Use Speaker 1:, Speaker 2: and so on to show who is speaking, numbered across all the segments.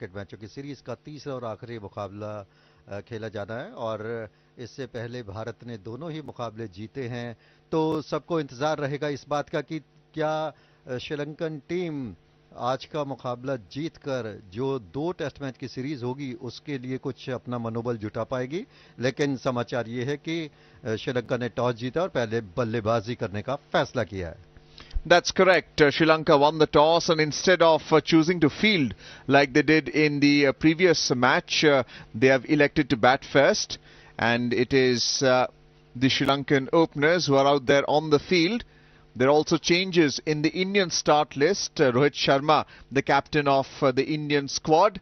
Speaker 1: Cricket मैचों की series का तीसरा और आखिरी मुकाबला खेला जाना है। और इससे पहले भारत ने दोनों ही मुकाबले जीते हैं, तो सबको इंतजार रहेगा इस बात का कि क्या श्रीलंकन टीम आज का मुकाबला जीतकर जो 2 टेस्ट मैच की सीरीज होगी उसके लिए कुछ अपना मनोबल जुटा पाएगी। लेकिन समाचार ये है कि श्रीलंका ने टॉस जीता और पहले बल्लेबाजी करने का फैसला किया है।
Speaker 2: That's correct. Sri Lanka won the toss, and instead of choosing to field like they did in the previous match, they have elected to bat first. And it is the Sri Lankan openers who are out there on the field. There are also changes in the Indian start list. Rohit Sharma, the captain of the Indian squad,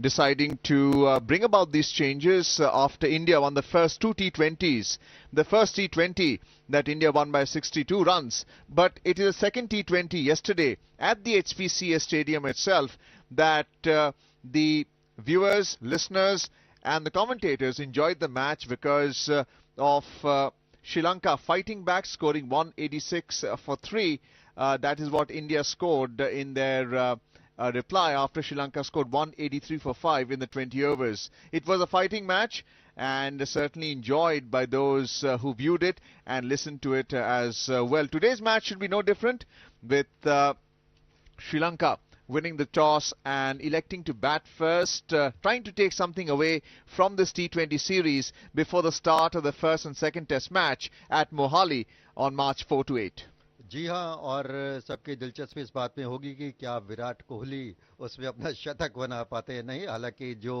Speaker 2: deciding to bring about these changes after India won the first 2 T20s. The first T20 that India won by 62 runs, but it is a second T20 yesterday at the HPCA stadium itself that the viewers, listeners and the commentators enjoyed the match because of Sri Lanka fighting back, scoring 186 for 3. That is what India scored in their reply after Sri Lanka scored 183 for 5 in the 20 overs. It was a fighting match and certainly enjoyed by those who viewed it and listened to it as well. Today's match should be no different, with Sri Lanka winning the toss and electing to bat first, trying to take something away from this T20 series before the start of the first and second test match at Mohali on March 4 to 8.
Speaker 1: जी हाँ, और सबकी दिलचस्पी इस बात में होगी कि क्या विराट कोहली उसमें अपना शतक बना पाते हैं नहीं। हालांकि जो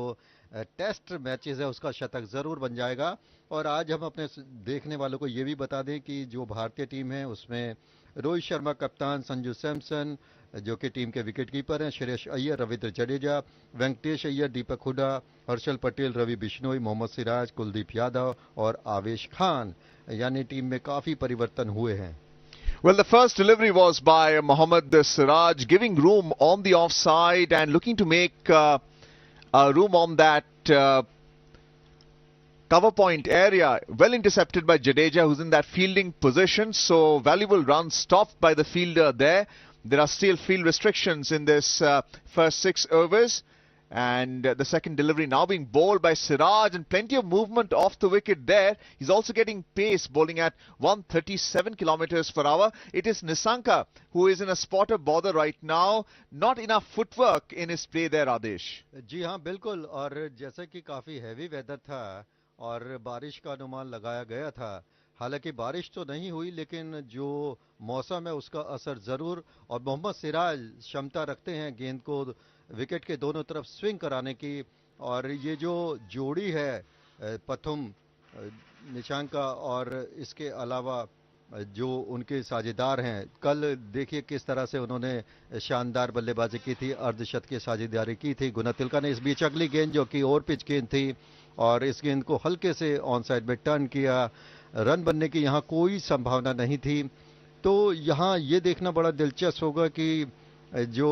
Speaker 1: टेस्ट मैचेस है उसका शतक ज़रूर बन जाएगा। और आज हम अपने देखने वालों को ये भी बता दें कि जो भारतीय टीम है उसमें रोहित शर्मा कप्तान, संजू सैमसन जो कि टीम के विकेट कीपर हैं, श्रेयस अय्यर, रविंद्र जडेजा, वेंकटेश अय्यर, दीपक हुडा, हर्षल पटेल, रवि बिश्नोई, मोहम्मद सिराज, कुलदीप यादव और आवेश खान, यानी टीम में काफ़ी परिवर्तन हुए हैं।
Speaker 2: Well, the first delivery was by Mohammad Siraj, giving room on the offside and looking to make room on that cover point area. Well intercepted by Jadeja, who's in that fielding position. So valuable run stopped by the fielder there. There are still field restrictions in this first 6 overs. And the second delivery now being bowled by Siraj, and plenty of movement off the wicket there. He's also getting pace, bowling at 137 kilometers per hour. It is Nissanka who is in a spot of bother right now. Not enough footwork in his play there, Adesh.
Speaker 1: जी हाँ, बिल्कुल। और जैसे कि काफ़ी heavy weather था और बारिश का अनुमान लगाया गया था, हालांकि बारिश तो नहीं हुई लेकिन जो मौसम है उसका असर ज़रूर। और मोहम्मद सिराज क्षमता रखते हैं गेंद को विकेट के दोनों तरफ स्विंग कराने की। और ये जो जोड़ी है प्रथम निशांका और इसके अलावा जो उनके साझेदार हैं, कल देखिए किस तरह से उन्होंने शानदार बल्लेबाजी की थी, अर्धशतक की साझेदारी की थी। गुनातिलका ने इस बीच अगली गेंद जो कि ओवर पिच गेंद थी और इस गेंद को हल्के से ऑन साइड में टर्न किया। रन बनने की यहाँ कोई संभावना नहीं थी। तो यहाँ ये देखना बड़ा दिलचस्प होगा कि जो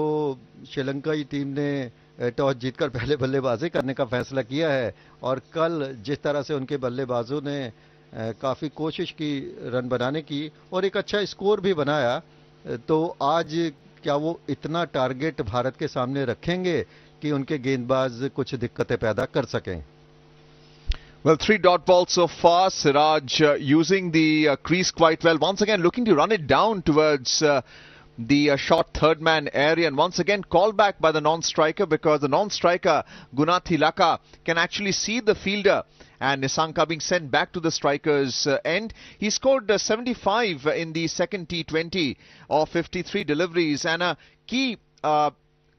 Speaker 1: श्रीलंकाई टीम ने टॉस जीतकर पहले बल्लेबाजी करने का फैसला किया है और कल जिस तरह से उनके बल्लेबाजों ने काफ़ी कोशिश की रन बनाने की और एक अच्छा स्कोर भी बनाया, तो आज क्या वो इतना टारगेट भारत के सामने रखेंगे कि उनके गेंदबाज कुछ दिक्कतें पैदा कर सकें।
Speaker 2: Well, 3 dot balls so far. Siraj using the crease quite well. Once again looking to run it down towards the short third man area, and once again called back by the non-striker because the non-striker Gunathilaka can actually see the fielder, and Nissanka being sent back to the striker's end. He scored 75 in the second T20 of 53 deliveries, and a key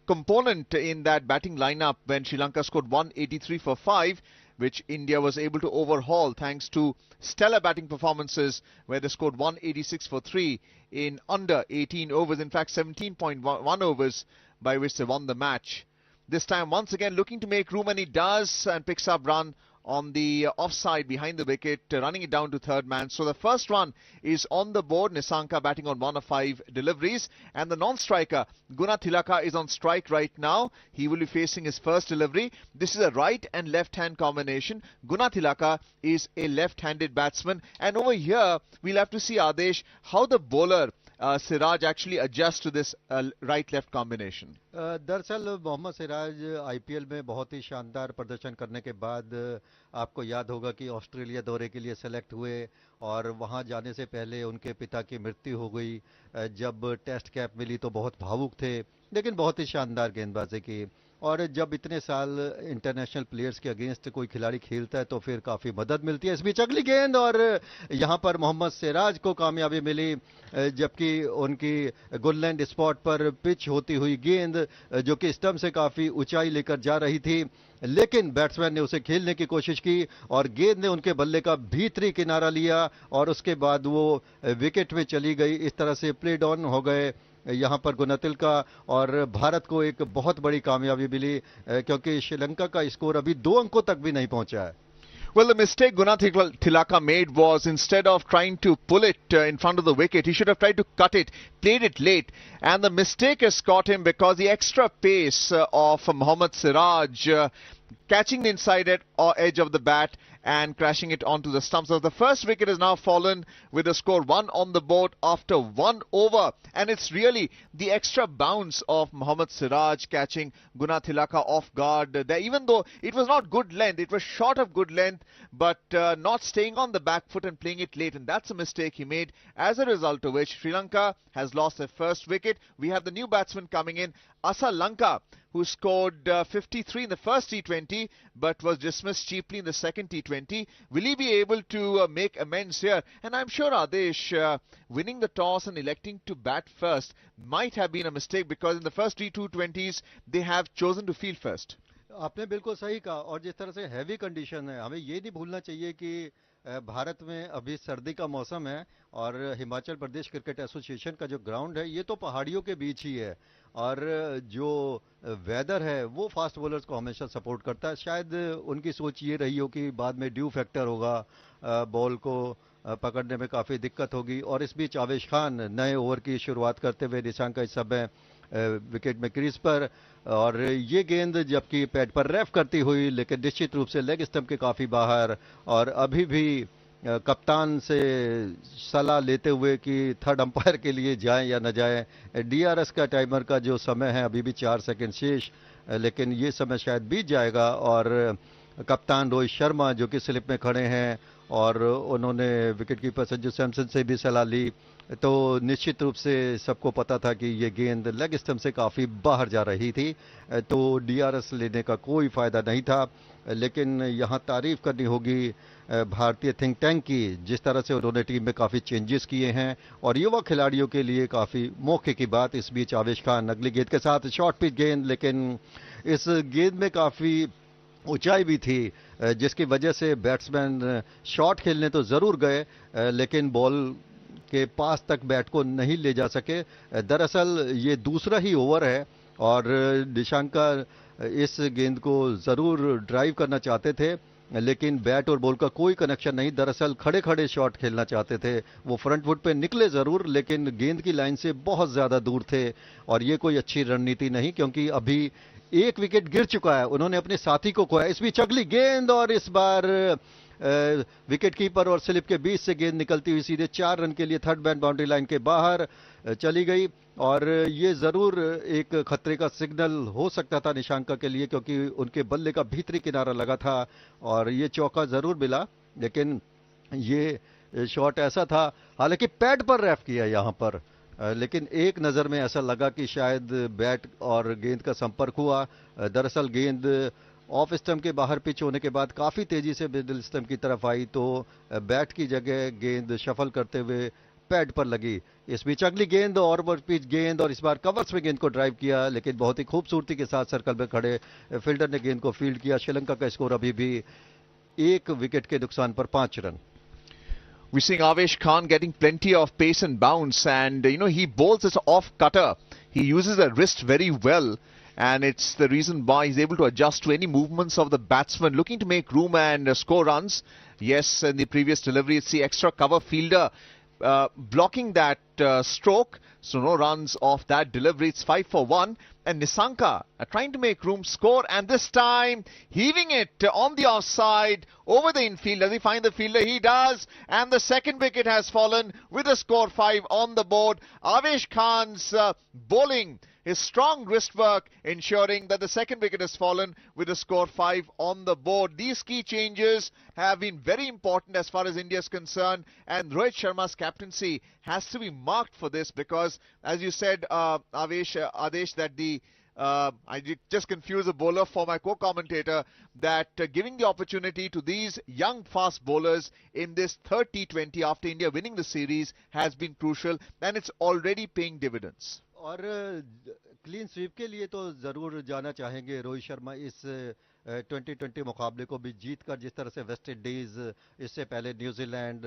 Speaker 2: component in that batting lineup when Sri Lanka scored 183 for 5, which India was able to overhaul thanks to stellar batting performances where they scored 186 for 3 in under 18 overs, in fact 17.1 overs, by which they won the match. This time once again looking to make room, and he does, and picks up run on the offside behind the wicket, running it down to third man. So the first run is on the board. Nissanka batting on 1 of 5 deliveries, and the non-striker Gunathilaka is on strike right now. He will be facing his first delivery. This is a right and left hand combination. Gunathilaka is a left-handed batsman, and over here we'll have to see, Adesh, how the bowler Siraj actually adjust to this right-left combination?
Speaker 1: दरअसल Mohammad Siraj IPL में बहुत ही शानदार प्रदर्शन करने के बाद आपको याद होगा कि ऑस्ट्रेलिया दौरे के लिए सेलेक्ट हुए और वहां जाने से पहले उनके पिता की मृत्यु हो गई। जब टेस्ट कैप मिली तो बहुत भावुक थे, लेकिन बहुत ही शानदार गेंदबाजी की। और जब इतने साल इंटरनेशनल प्लेयर्स के अगेंस्ट कोई खिलाड़ी खेलता है तो फिर काफ़ी मदद मिलती है। इस बीच अगली गेंद और यहाँ पर मोहम्मद सिराज को कामयाबी मिली, जबकि उनकी गुडलैंड स्पॉट पर पिच होती हुई गेंद जो कि स्टंप से काफ़ी ऊंचाई लेकर जा रही थी, लेकिन बैट्समैन ने उसे खेलने की कोशिश की और गेंद ने उनके बल्ले का भीतरी किनारा लिया और उसके बाद वो विकेट में चली गई। इस तरह से प्ले डाउन हो गए यहाँ पर गुनातिल का, और भारत को एक बहुत बड़ी कामयाबी मिली क्योंकि श्रीलंका का स्कोर अभी 2 अंकों तक भी नहीं पहुंचा है।
Speaker 2: Well, the mistake Tilaka made was, instead of trying to pull it in front of the wicket, he should have tried to cut it, played it late. And the mistake has caught him because the extra pace of Mohammad Siraj catching the inside edge of the bat and crashing it onto the stumps. So the first wicket has now fallen with a score 1 on the board after 1 over. And it's really the extra bounce of Mohammad Siraj catching Tilaka off guard there. Even though it was not good length, it was short of good length, but not staying on the back foot and playing it late. And that's a mistake he made, as a result of which Sri Lanka has lost their first wicket. We have the new batsman coming in, Lanka, who scored 53 in the first T20 but was dismissed cheaply in the second T20. Will he be able to make amends here? And I'm sure Adesh, winning the toss and electing to bat first might have been a mistake, because in the first T20s they have chosen to field first.
Speaker 1: आपने बिल्कुल सही कहा, और जिस तरह से heavy condition है, हमें ये नहीं भूलना चाहिए कि भारत में अभी सर्दी का मौसम है और हिमाचल प्रदेश क्रिकेट एसोसिएशन का जो ग्राउंड है ये तो पहाड़ियों के बीच ही है, और जो वेदर है वो फास्ट बॉलर्स को हमेशा सपोर्ट करता है। शायद उनकी सोच ये रही हो कि बाद में ड्यू फैक्टर होगा, बॉल को पकड़ने में काफ़ी दिक्कत होगी। और इस बीच आवेश खान नए ओवर की शुरुआत करते हुए निशांक इस समय विकेट में क्रीज पर, और ये गेंद जबकि पैड पर रैफ करती हुई, लेकिन निश्चित रूप से लेग स्टंप के काफ़ी बाहर। और अभी भी कप्तान से सलाह लेते हुए कि थर्ड अंपायर के लिए जाएं या न जाएं। डीआरएस का टाइमर का जो समय है अभी भी 4 सेकंड शेष, लेकिन ये समय शायद बीत जाएगा। और कप्तान रोहित शर्मा जो कि स्लिप में खड़े हैं और उन्होंने विकेट कीपर संजू सैमसन से भी सलाह ली, तो निश्चित रूप से सबको पता था कि ये गेंद लेग स्टंप से काफ़ी बाहर जा रही थी, तो डीआरएस लेने का कोई फ़ायदा नहीं था। लेकिन यहाँ तारीफ करनी होगी भारतीय थिंक टैंक की, जिस तरह से उन्होंने टीम में काफ़ी चेंजेस किए हैं और युवा खिलाड़ियों के लिए काफ़ी मौके की बात। इस बीच आवेश खान अगली गेंद के साथ शॉर्ट पिच गेंद, लेकिन इस गेंद में काफ़ी ऊंचाई भी थी, जिसकी वजह से बैट्समैन शॉट खेलने तो ज़रूर गए लेकिन बॉल के पास तक बैट को नहीं ले जा सके। दरअसल ये दूसरा ही ओवर है और निशांक इस गेंद को ज़रूर ड्राइव करना चाहते थे, लेकिन बैट और बॉल का कोई कनेक्शन नहीं। दरअसल खड़े खड़े शॉट खेलना चाहते थे, वो फ्रंट फुट पे निकले ज़रूर लेकिन गेंद की लाइन से बहुत ज़्यादा दूर थे, और ये कोई अच्छी रणनीति नहीं क्योंकि अभी एक विकेट गिर चुका है, उन्होंने अपने साथी को खोया। इस बीच अगली गेंद और इस बार विकेट कीपर और स्लिप के बीच से गेंद निकलती हुई सीधे 4 रन के लिए थर्ड मैन बाउंड्री लाइन के बाहर चली गई, और ये ज़रूर एक खतरे का सिग्नल हो सकता था निशांक के लिए क्योंकि उनके बल्ले का भीतरी किनारा लगा था और ये चौका ज़रूर मिला। लेकिन ये शॉट ऐसा था, हालांकि पैड पर रैफ किया यहाँ पर, लेकिन एक नज़र में ऐसा लगा कि शायद बैट और गेंद का संपर्क हुआ। दरअसल गेंद ऑफ स्टंप के बाहर पिच होने के बाद काफ़ी तेज़ी से मिडिल स्टंप की तरफ आई, तो बैट की जगह गेंद शफल करते हुए पैड पर लगी। इस बीच अगली गेंद और पिच गेंद, और इस बार कवर्स में गेंद को ड्राइव किया, लेकिन बहुत ही खूबसूरती के साथ सर्कल में खड़े फील्डर ने गेंद को फील्ड किया। श्रीलंका का स्कोर अभी भी 1 विकेट के नुकसान पर 5 run.
Speaker 2: We're seeing Avesh Khan getting plenty of pace and bounce, and he bowls as off cutter. He uses the wrist very well, and it's the reason why he's able to adjust to any movements of the batsman looking to make room and score runs. Yes, in the previous delivery, it's the extra cover fielder blocking that stroke. So no runs off that delivery. It's 5 for 1. And Nissanka trying to make room, score, and this time heaving it on the offside over the infield. Does he find the fielder? He does, and the second wicket has fallen with a score 5 on the board. Avesh Khan's bowling, his strong wrist work, ensuring that the second wicket has fallen with a score 5 on the board. These key changes have been very important as far as India is concerned, and Rohit Sharma's captaincy has to be marked for this because, as you said, Adesh, that I just confused the bowler for my co-commentator, that giving the opportunity to these young fast bowlers in this third T20 after India winning the series has been crucial, and it's already paying dividends.
Speaker 1: और clean sweep के लिए तो ज़रूर जाना चाहेंगे रोहित शर्मा इस 2020 मुकाबले को भी जीत कर, जिस तरह से वेस्ट इंडीज़ इससे पहले न्यूजीलैंड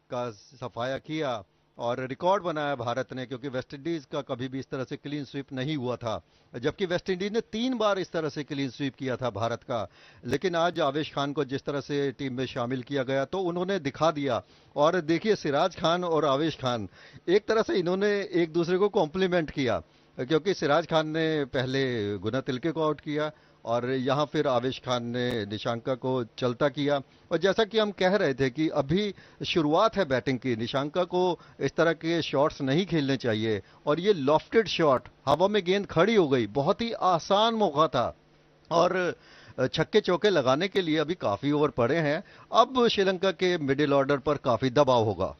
Speaker 1: का सफाया किया और रिकॉर्ड बनाया भारत ने, क्योंकि वेस्ट इंडीज़ का कभी भी इस तरह से क्लीन स्वीप नहीं हुआ था, जबकि वेस्ट इंडीज़ ने 3 बार इस तरह से क्लीन स्वीप किया था भारत का। लेकिन आज आवेश खान को जिस तरह से टीम में शामिल किया गया तो उन्होंने दिखा दिया। और देखिए, सिराज खान और आवेश खान एक तरह से इन्होंने एक दूसरे को कॉम्प्लीमेंट किया, क्योंकि सिराज खान ने पहले गुना तिलके को आउट किया और यहाँ फिर आवेश खान ने निशांका को चलता किया। और जैसा कि हम कह रहे थे कि अभी शुरुआत है बैटिंग की, निशांका को इस तरह के शॉट्स नहीं खेलने चाहिए। और ये लॉफ्टेड शॉट, हवा में गेंद खड़ी हो गई, बहुत ही आसान मौका था और छक्के चौके लगाने के लिए अभी काफी ओवर पड़े हैं। अब श्रीलंका के मिडिल ऑर्डर पर काफी दबाव होगा।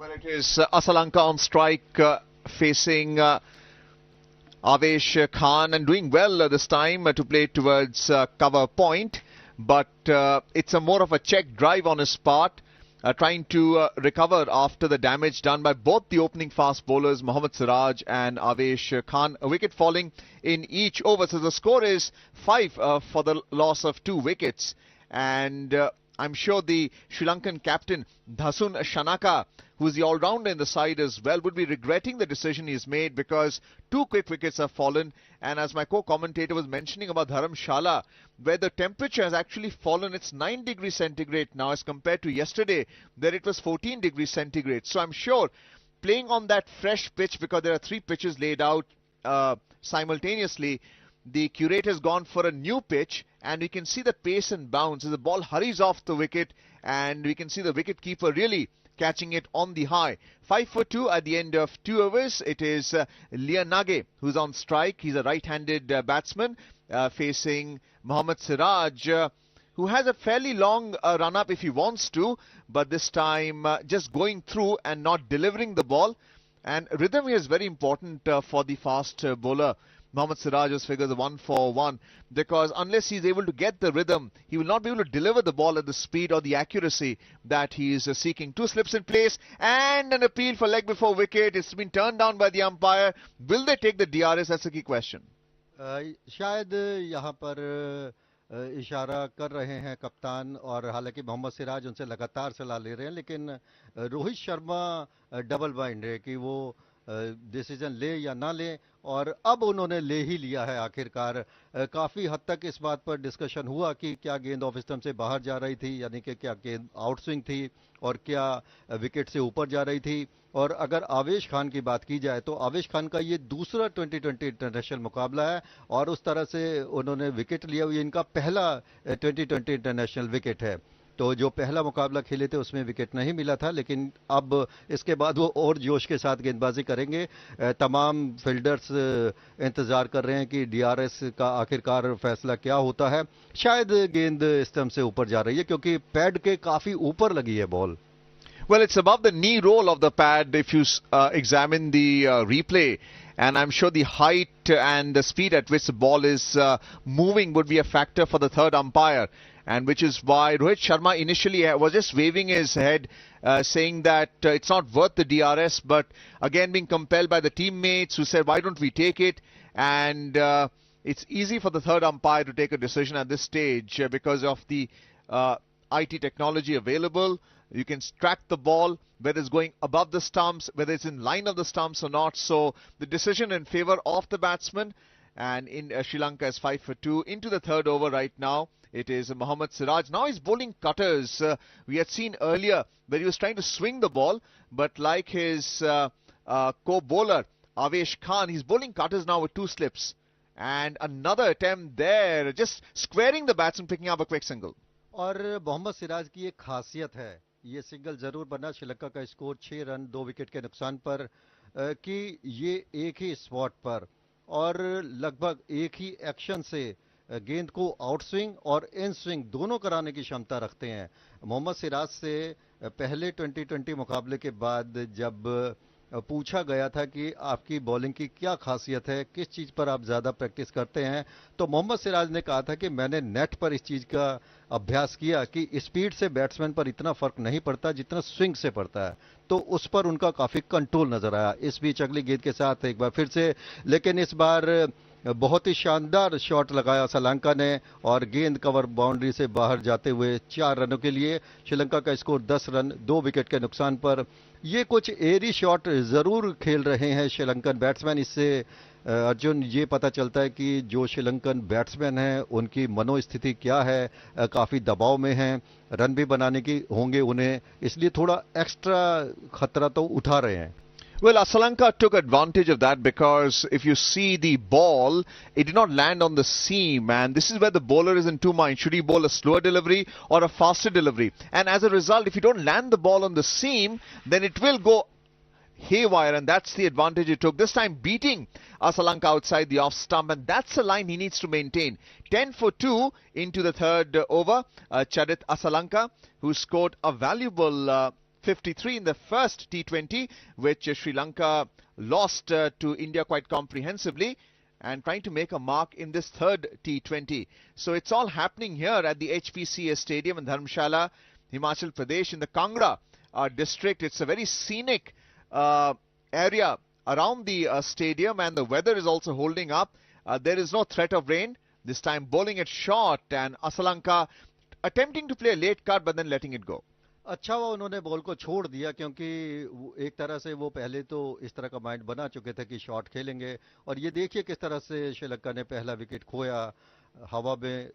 Speaker 2: Well, it is Asalanka on strike, facing Avesh Khan, and doing well this time to play towards cover point, but it's more of a check drive on his part, trying to recover after the damage done by both the opening fast bowlers Mohammad Siraj and Avesh Khan. A wicket falling in each over, so the score is 5 for the loss of 2 wickets, and I'm sure the Sri Lankan captain Dhasun Shanaka, who's the all-rounder in the side as well, would be regretting the decision he's made because 2 quick wickets have fallen. And as my co-commentator was mentioning about Dharamshala, where the temperature has actually fallen, it's 9 degrees centigrade now as compared to yesterday, where it was 14 degrees centigrade. So I'm sure playing on that fresh pitch, because there are 3 pitches laid out simultaneously, the curator has gone for a new pitch, and we can see the pace and bounce as the ball hurries off the wicket, and we can see the wicket keeper really catching it on the high. 5 for 2 at the end of 2 overs. It is Lianage who's on strike. He's a right-handed batsman facing Mohammad Siraj, who has a fairly long run-up if he wants to, but this time just going through and not delivering the ball. And rhythm here is very important for the fast bowler. Mohammad Siraj's figures are 1 for 1, because unless he's able to get the rhythm, he will not be able to deliver the ball at the speed or the accuracy that he is seeking. 2 slips in place and an appeal for leg before wicket. It's been turned down by the umpire. Will they take the DRS? That's a key question.
Speaker 1: शायद यहाँ पर इशारा कर रहे हैं कप्तान, और हालांकि मोहम्मद सिराज उनसे लगातार सलाह ले रहे हैं, लेकिन रोहित शर्मा डबल माइंड है कि वो डिसीजन ले या ना ले, और अब उन्होंने ले ही लिया है आखिरकार। काफी हद तक इस बात पर डिस्कशन हुआ कि क्या गेंद ऑफ स्टंप से बाहर जा रही थी, यानी कि क्या गेंद आउट स्विंग थी और क्या विकेट से ऊपर जा रही थी। और अगर आवेश खान की बात की जाए तो आवेश खान का ये दूसरा 2020 इंटरनेशनल मुकाबला है और उस तरह से उन्होंने विकेट लिया, ये इनका पहला 2020 इंटरनेशनल विकेट है। तो जो पहला मुकाबला खेले थे उसमें विकेट नहीं मिला था, लेकिन अब इसके बाद वो और जोश के साथ गेंदबाजी करेंगे। तमाम फील्डर्स इंतजार कर रहे हैं कि डीआरएस का आखिरकार फैसला क्या होता है। शायद गेंद स्टंप से ऊपर जा रही है क्योंकि पैड के काफी ऊपर लगी है ball.
Speaker 2: Well, it's above the knee roll of the pad if you examine the replay, and I'm sure the height and the speed at which the ball is moving would be a factor for the third umpire, and which is why Rohit Sharma initially was just waving his head, saying that it's not worth the DRS, but again being compelled by the teammates who said, why don't we take it? And it's easy for the third umpire to take a decision at this stage because of the IT technology available. You can track the ball, whether it's going above the stumps, whether it's in line of the stumps or not. So the decision in favor of the batsman, and in Sri Lanka is 5 for 2 into the third over right now. It is Mohammad Siraj. Now he's bowling cutters. We had seen earlier where he was trying to swing the ball, but like his co-bowler Avesh Khan, he's bowling cutters now with two slips. And another attempt there, just squaring the batsman, picking up a quick single.
Speaker 1: और मोहम्मद सिराज की एक खासियत है, ये single जरूर बना श्रीलंका का score 6 run 2 wicket के नुकसान पर, कि ये एक ही स्पॉट पर और लगभग एक ही एक्शन से गेंद को आउट स्विंग और इन स्विंग दोनों कराने की क्षमता रखते हैं। मोहम्मद सिराज से पहले 2020 मुकाबले के बाद जब पूछा गया था कि आपकी बॉलिंग की क्या खासियत है, किस चीज पर आप ज्यादा प्रैक्टिस करते हैं, तो मोहम्मद सिराज ने कहा था कि मैंने नेट पर इस चीज का अभ्यास किया कि स्पीड से बैट्समैन पर इतना फर्क नहीं पड़ता जितना स्विंग से पड़ता है, तो उस पर उनका काफी कंट्रोल नजर आया। इस बीच अगली गेंद के साथ एक बार फिर से, लेकिन इस बार बहुत ही शानदार शॉट लगाया श्रीलंका ने और गेंद कवर बाउंड्री से बाहर जाते हुए 4 रनों के लिए श्रीलंका का स्कोर 10 रन 2 विकेट के नुकसान पर। ये कुछ एरी शॉट जरूर खेल रहे हैं श्रीलंकन बैट्समैन। इससे अर्जुन ये पता चलता है कि जो श्रीलंकन बैट्समैन हैं उनकी मनोस्थिति क्या है, काफी दबाव में हैं, रन भी बनाने की होंगे उन्हें, इसलिए थोड़ा एक्स्ट्रा खतरा तो उठा रहे हैं।
Speaker 2: Well, Sri Lanka took advantage of that because if you see the ball, it did not land on the seam, and this is where the bowler is in two minds. Should he bowl a slower delivery or a faster delivery? And as a result, if you don't land the ball on the seam, then it will go haywire, and that's the advantage he took. This time beating Sri Lanka outside the off stump, and that's the line he needs to maintain. 10 for 2 into the third over. Chadit Asalanka, who scored a valuable 53 in the first T20, which Sri Lanka lost to India quite comprehensively, and trying to make a mark in this third T20. So it's all happening here at the HPCA Stadium in Dharamshala, Himachal Pradesh, in the Kangra district. It's a very scenic area around the stadium, and the weather is also holding up. There is no threat of rain. This time bowling it short, and Asalanka attempting to play a late cut but then letting it go.
Speaker 1: अच्छा हुआ उन्होंने ball को छोड़ दिया, क्योंकि एक तरह से वो पहले तो इस तरह का माइंड बना चुके थे कि शॉट खेलेंगे, और ये देखिए किस तरह से श्रीलंका ने पहला विकेट खोया। हवा में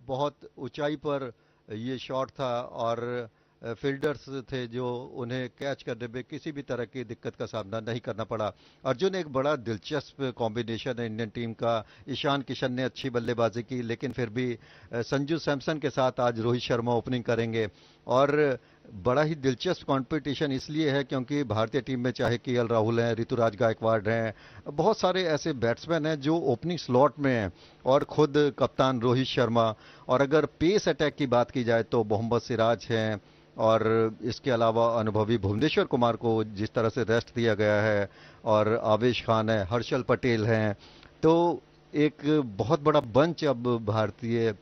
Speaker 1: बहुत ऊंचाई पर ये शॉट था और फील्डर्स थे जो उन्हें कैच करने में किसी भी तरह की दिक्कत का सामना नहीं करना पड़ा। अर्जुन, एक बड़ा दिलचस्प कॉम्बिनेशन है इंडियन टीम का। ईशान किशन ने अच्छी बल्लेबाजी की, लेकिन फिर भी संजू सैमसन के साथ आज रोहित शर्मा ओपनिंग करेंगे, और बड़ा ही दिलचस्प कंपटीशन इसलिए है क्योंकि भारतीय टीम में चाहे केएल राहुल हैं, ऋतुराज गायकवाड़ हैं, बहुत सारे ऐसे बैट्समैन हैं जो ओपनिंग स्लॉट में हैं, और खुद कप्तान रोहित शर्मा। और अगर पेस अटैक की बात की जाए तो मोहम्मद सिराज हैं, और इसके अलावा अनुभवी भुवनेश्वर कुमार को जिस तरह से रेस्ट दिया गया है, और आवेश खान है, हर्षल पटेल हैं, तो एक बहुत बड़ा बंच अब भारतीय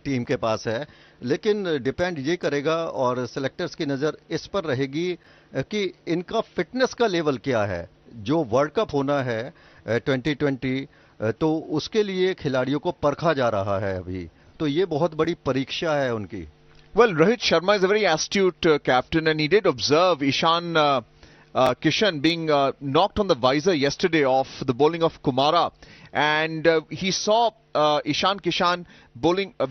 Speaker 1: टीम के पास है। लेकिन डिपेंड ये करेगा और सेलेक्टर्स की नज़र इस पर रहेगी कि इनका फिटनेस का लेवल क्या है। जो वर्ल्ड कप होना है 2020, तो उसके लिए खिलाड़ियों को परखा जा रहा है अभी, तो ये बहुत बड़ी परीक्षा है उनकी।
Speaker 2: Well, Rohit Sharma is a very astute captain, and he did observe Ishan Kishan being knocked on the visor yesterday off the bowling of Kumara, and he saw Ishan Kishan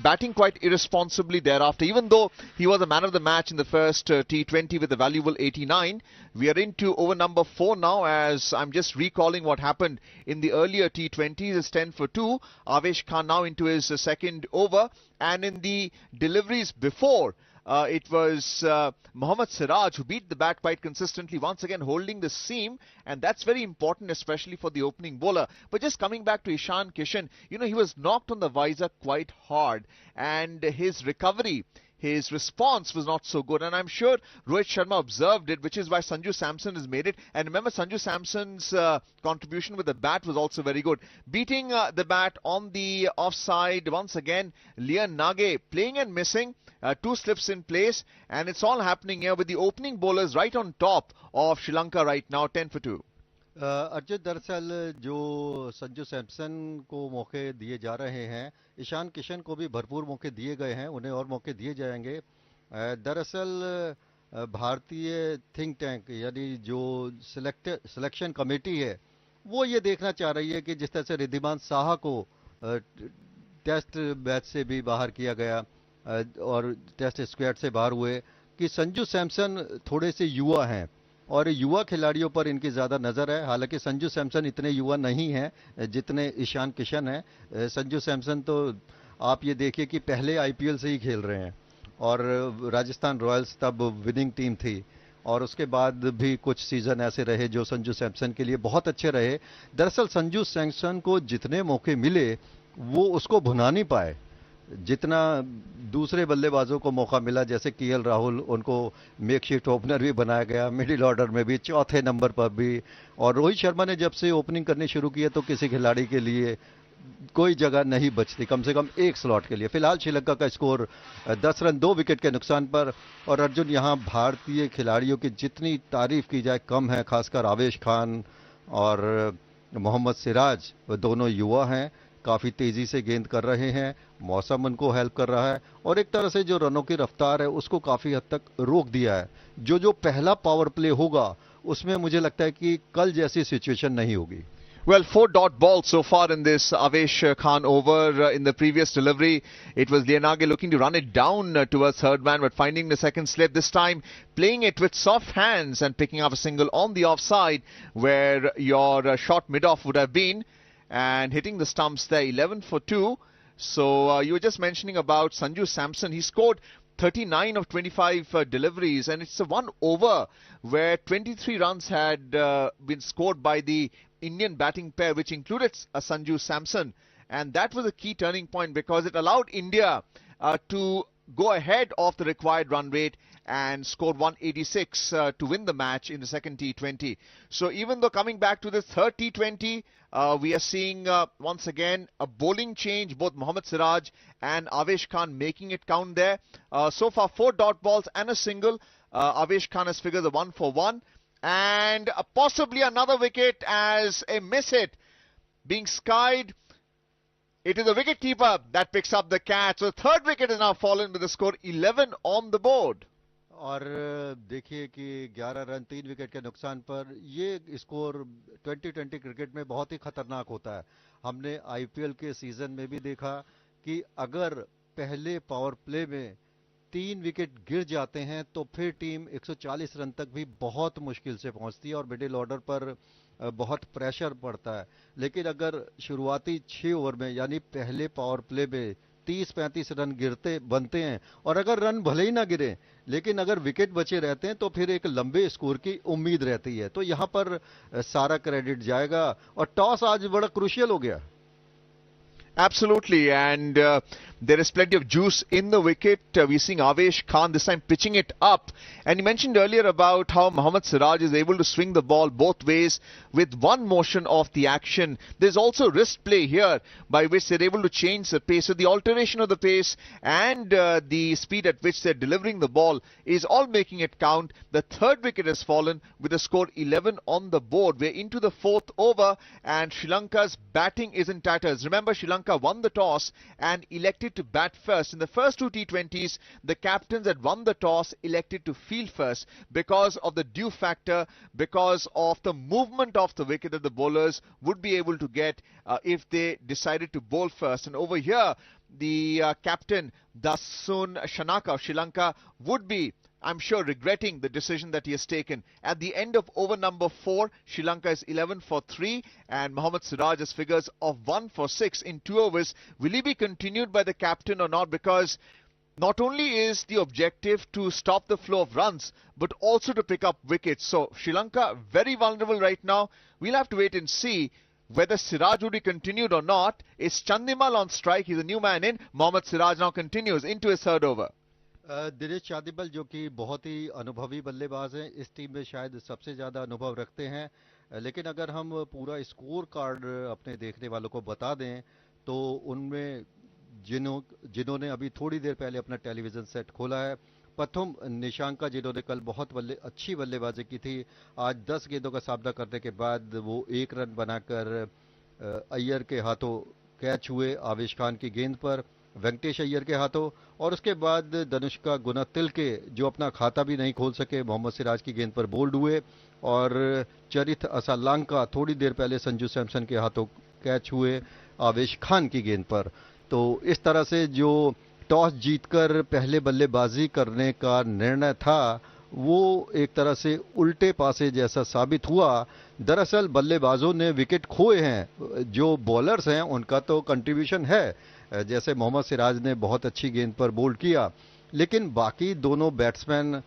Speaker 2: batting quite irresponsibly thereafter. Even though he was a man of the match in the first T20 with a valuable 89, we are into over number 4 now, as I'm just recalling what happened in the earlier T20s. It's 10 for 2. Avesh Khan now into his second over, and in the deliveries before, it was Mohammad Siraj who beat the bat quite consistently, once again holding the seam, and that's very important, especially for the opening bowler. But just coming back to Ishan Kishan, you know, he was knocked on the visor quite hard, and his recovery, his response was not so good, and I'm sure Rohit Sharma observed it, which is why Sanju Samson has made it. And remember, Sanju Samson's contribution with the bat was also very good. Beating the bat on the offside, once again, Lian Nage playing and missing, two slips in place, and it's all happening here with the opening bowlers right on top of Sri Lanka right now, 10 for 2.
Speaker 1: Arjun, दरअसल जो संजू सैमसन को मौके दिए जा रहे हैं, ईशान किशन को भी भरपूर मौके दिए गए हैं, उन्हें और मौके दिए जाएंगे। दरअसल भारतीय थिंक टैंक यानी जो सिलेक्शन कमेटी है वो ये देखना चाह रही है कि जिस तरह से रिद्धिमान साहा को अ, टेस्ट मैच से भी बाहर किया गया और टेस्ट स्क्वाड से बाहर हुए, कि संजू सैमसन थोड़े से युवा हैं और युवा खिलाड़ियों पर इनकी ज़्यादा नज़र है। हालांकि संजू सैमसन इतने युवा नहीं हैं जितने ईशान किशन हैं। संजू सैमसन तो आप ये देखिए कि पहले आईपीएल से ही खेल रहे हैं और राजस्थान रॉयल्स तब विनिंग टीम थी और उसके बाद भी कुछ सीजन ऐसे रहे जो संजू सैमसन के लिए बहुत अच्छे रहे। दरअसल संजू सैमसन को जितने मौके मिले वो उसको भुना नहीं पाए जितना दूसरे बल्लेबाजों को मौका मिला, जैसे केएल राहुल, उनको मेकशिफ्ट ओपनर भी बनाया गया, मिडिल ऑर्डर में भी, चौथे नंबर पर भी। और रोहित शर्मा ने जब से ओपनिंग करनी शुरू की है तो किसी खिलाड़ी के लिए कोई जगह नहीं बचती, कम से कम एक स्लॉट के लिए। फिलहाल श्रीलंका का स्कोर 10 रन 2 विकेट के नुकसान पर। और अर्जुन, यहाँ भारतीय खिलाड़ियों की जितनी तारीफ की जाए कम है, खासकर आवेश खान और मोहम्मद सिराज, वो दोनों युवा हैं, काफ़ी तेज़ी से गेंद कर रहे हैं, मौसम उनको हेल्प कर रहा है और एक तरह से जो रनों की रफ्तार है उसको काफ़ी हद तक रोक दिया है। जो जो पहला पावर प्ले होगा उसमें मुझे लगता है कि कल जैसी सिचुएशन नहीं होगी।
Speaker 2: Well, 4 dot balls so far in this Avesh Khan over. In the previous delivery, it was Lianage looking to run it down towards third man, but finding the second slip, this time playing it with soft hands and picking up a single on the offside where your shot mid-off would have been, and hitting the stumps there, 11 for 2. So you were just mentioning about Sanju Samson. He scored 39 of 25 deliveries, and it's a one over where 23 runs had been scored by the Indian batting pair, which included Sanju Samson, and that was a key turning point because it allowed India to go ahead of the required run rate and scored 186 to win the match in the second T20. So even though coming back to the third T20, we are seeing once again a bowling change, both Mohammad Siraj and Avesh Khan making it count there. So far 4 dot balls and a single. Avesh Khan has figured the 1 for 1 and possibly another wicket as a miss hit being skied. It is the wicket keeper that picks up the catch. So the third wicket has now fallen with the score 11 on the board.
Speaker 1: और देखिए कि 11 run 3 wicket के नुकसान पर ये score 2020 cricket में बहुत ही खतरनाक होता है। हमने आईपीएल के सीजन में भी देखा कि अगर पहले पावर प्ले में 3 विकेट गिर जाते हैं तो फिर टीम 140 रन तक भी बहुत मुश्किल से पहुंचती है और मिडिल ऑर्डर पर बहुत प्रेशर पड़ता है। लेकिन अगर शुरुआती 6 ओवर में यानी पहले पावर प्ले में 30-35 रन गिरते बनते हैं और अगर रन भले ही ना गिरे लेकिन अगर विकेट बचे रहते हैं तो फिर एक लंबे स्कोर की उम्मीद रहती है। तो यहां पर सारा क्रेडिट जाएगा और टॉस आज बड़ा क्रूशियल हो गया।
Speaker 2: Absolutely, and there is plenty of juice in the wicket. We're seeing Avesh Khan this time pitching it up. And you mentioned earlier about how Mohammad Siraj is able to swing the ball both ways with one motion of the action. There's also wrist play here by which they're able to change the pace. So the alteration of the pace and the speed at which they're delivering the ball is all making it count. The third wicket has fallen with a score 11 on the board. We're into the fourth over and Sri Lanka's batting is in tatters. Remember, Sri Lanka won the toss and elected to bat first. In the first two T20s, the captains had won the toss, elected to field first because of the dew factor, because of the movement of the wicket that the bowlers would be able to get if they decided to bowl first. And over here, the captain, Dasun Shanaka of Sri Lanka, would be, I'm sure, regretting the decision that he has taken. At the end of over number 4, Sri Lanka is 11 for 3 and Mohammad Siraj has figures of 1 for 6 in 2 overs. Will he be continued by the captain or not? Because not only is the objective to stop the flow of runs, but also to pick up wickets. So Sri Lanka very vulnerable right now. We'll have to wait and see whether Siraj would be continued or not. It's Chandimal on strike. He's a new man in. Mohammad Siraj now continues into his third over.
Speaker 1: Dinesh चांदिमल जो कि बहुत ही अनुभवी बल्लेबाज हैं, इस team में शायद सबसे ज़्यादा अनुभव रखते हैं। लेकिन अगर हम पूरा स्कोर कार्ड अपने देखने वालों को बता दें तो उनमें जिन्होंने अभी थोड़ी देर पहले अपना टेलीविज़न सेट खोला है, प्रथम निशांका जिन्होंने कल बहुत अच्छी बल्लेबाजी की थी, आज 10 गेंदों का सामना करने के बाद वो 1 रन बनाकर अय्यर के हाथों कैच हुए आवेश खान की गेंद पर। वेंकटेश अय्यर के हाथों, और उसके बाद धनुष्का गुणतिलके जो अपना खाता भी नहीं खोल सके, मोहम्मद सिराज की गेंद पर बोल्ड हुए, और चरित असालंका थोड़ी देर पहले संजू सैमसन के हाथों कैच हुए आवेश खान की गेंद पर। तो इस तरह से जो टॉस जीतकर पहले बल्लेबाजी करने का निर्णय था वो एक तरह से उल्टे पासे जैसा साबित हुआ। दरअसल बल्लेबाजों ने विकेट खोए हैं, जो बॉलर्स हैं उनका तो कंट्रीब्यूशन है, जैसे मोहम्मद सिराज ने बहुत अच्छी गेंद पर बोल्ड किया, लेकिन बाकी दोनों बैट्समैन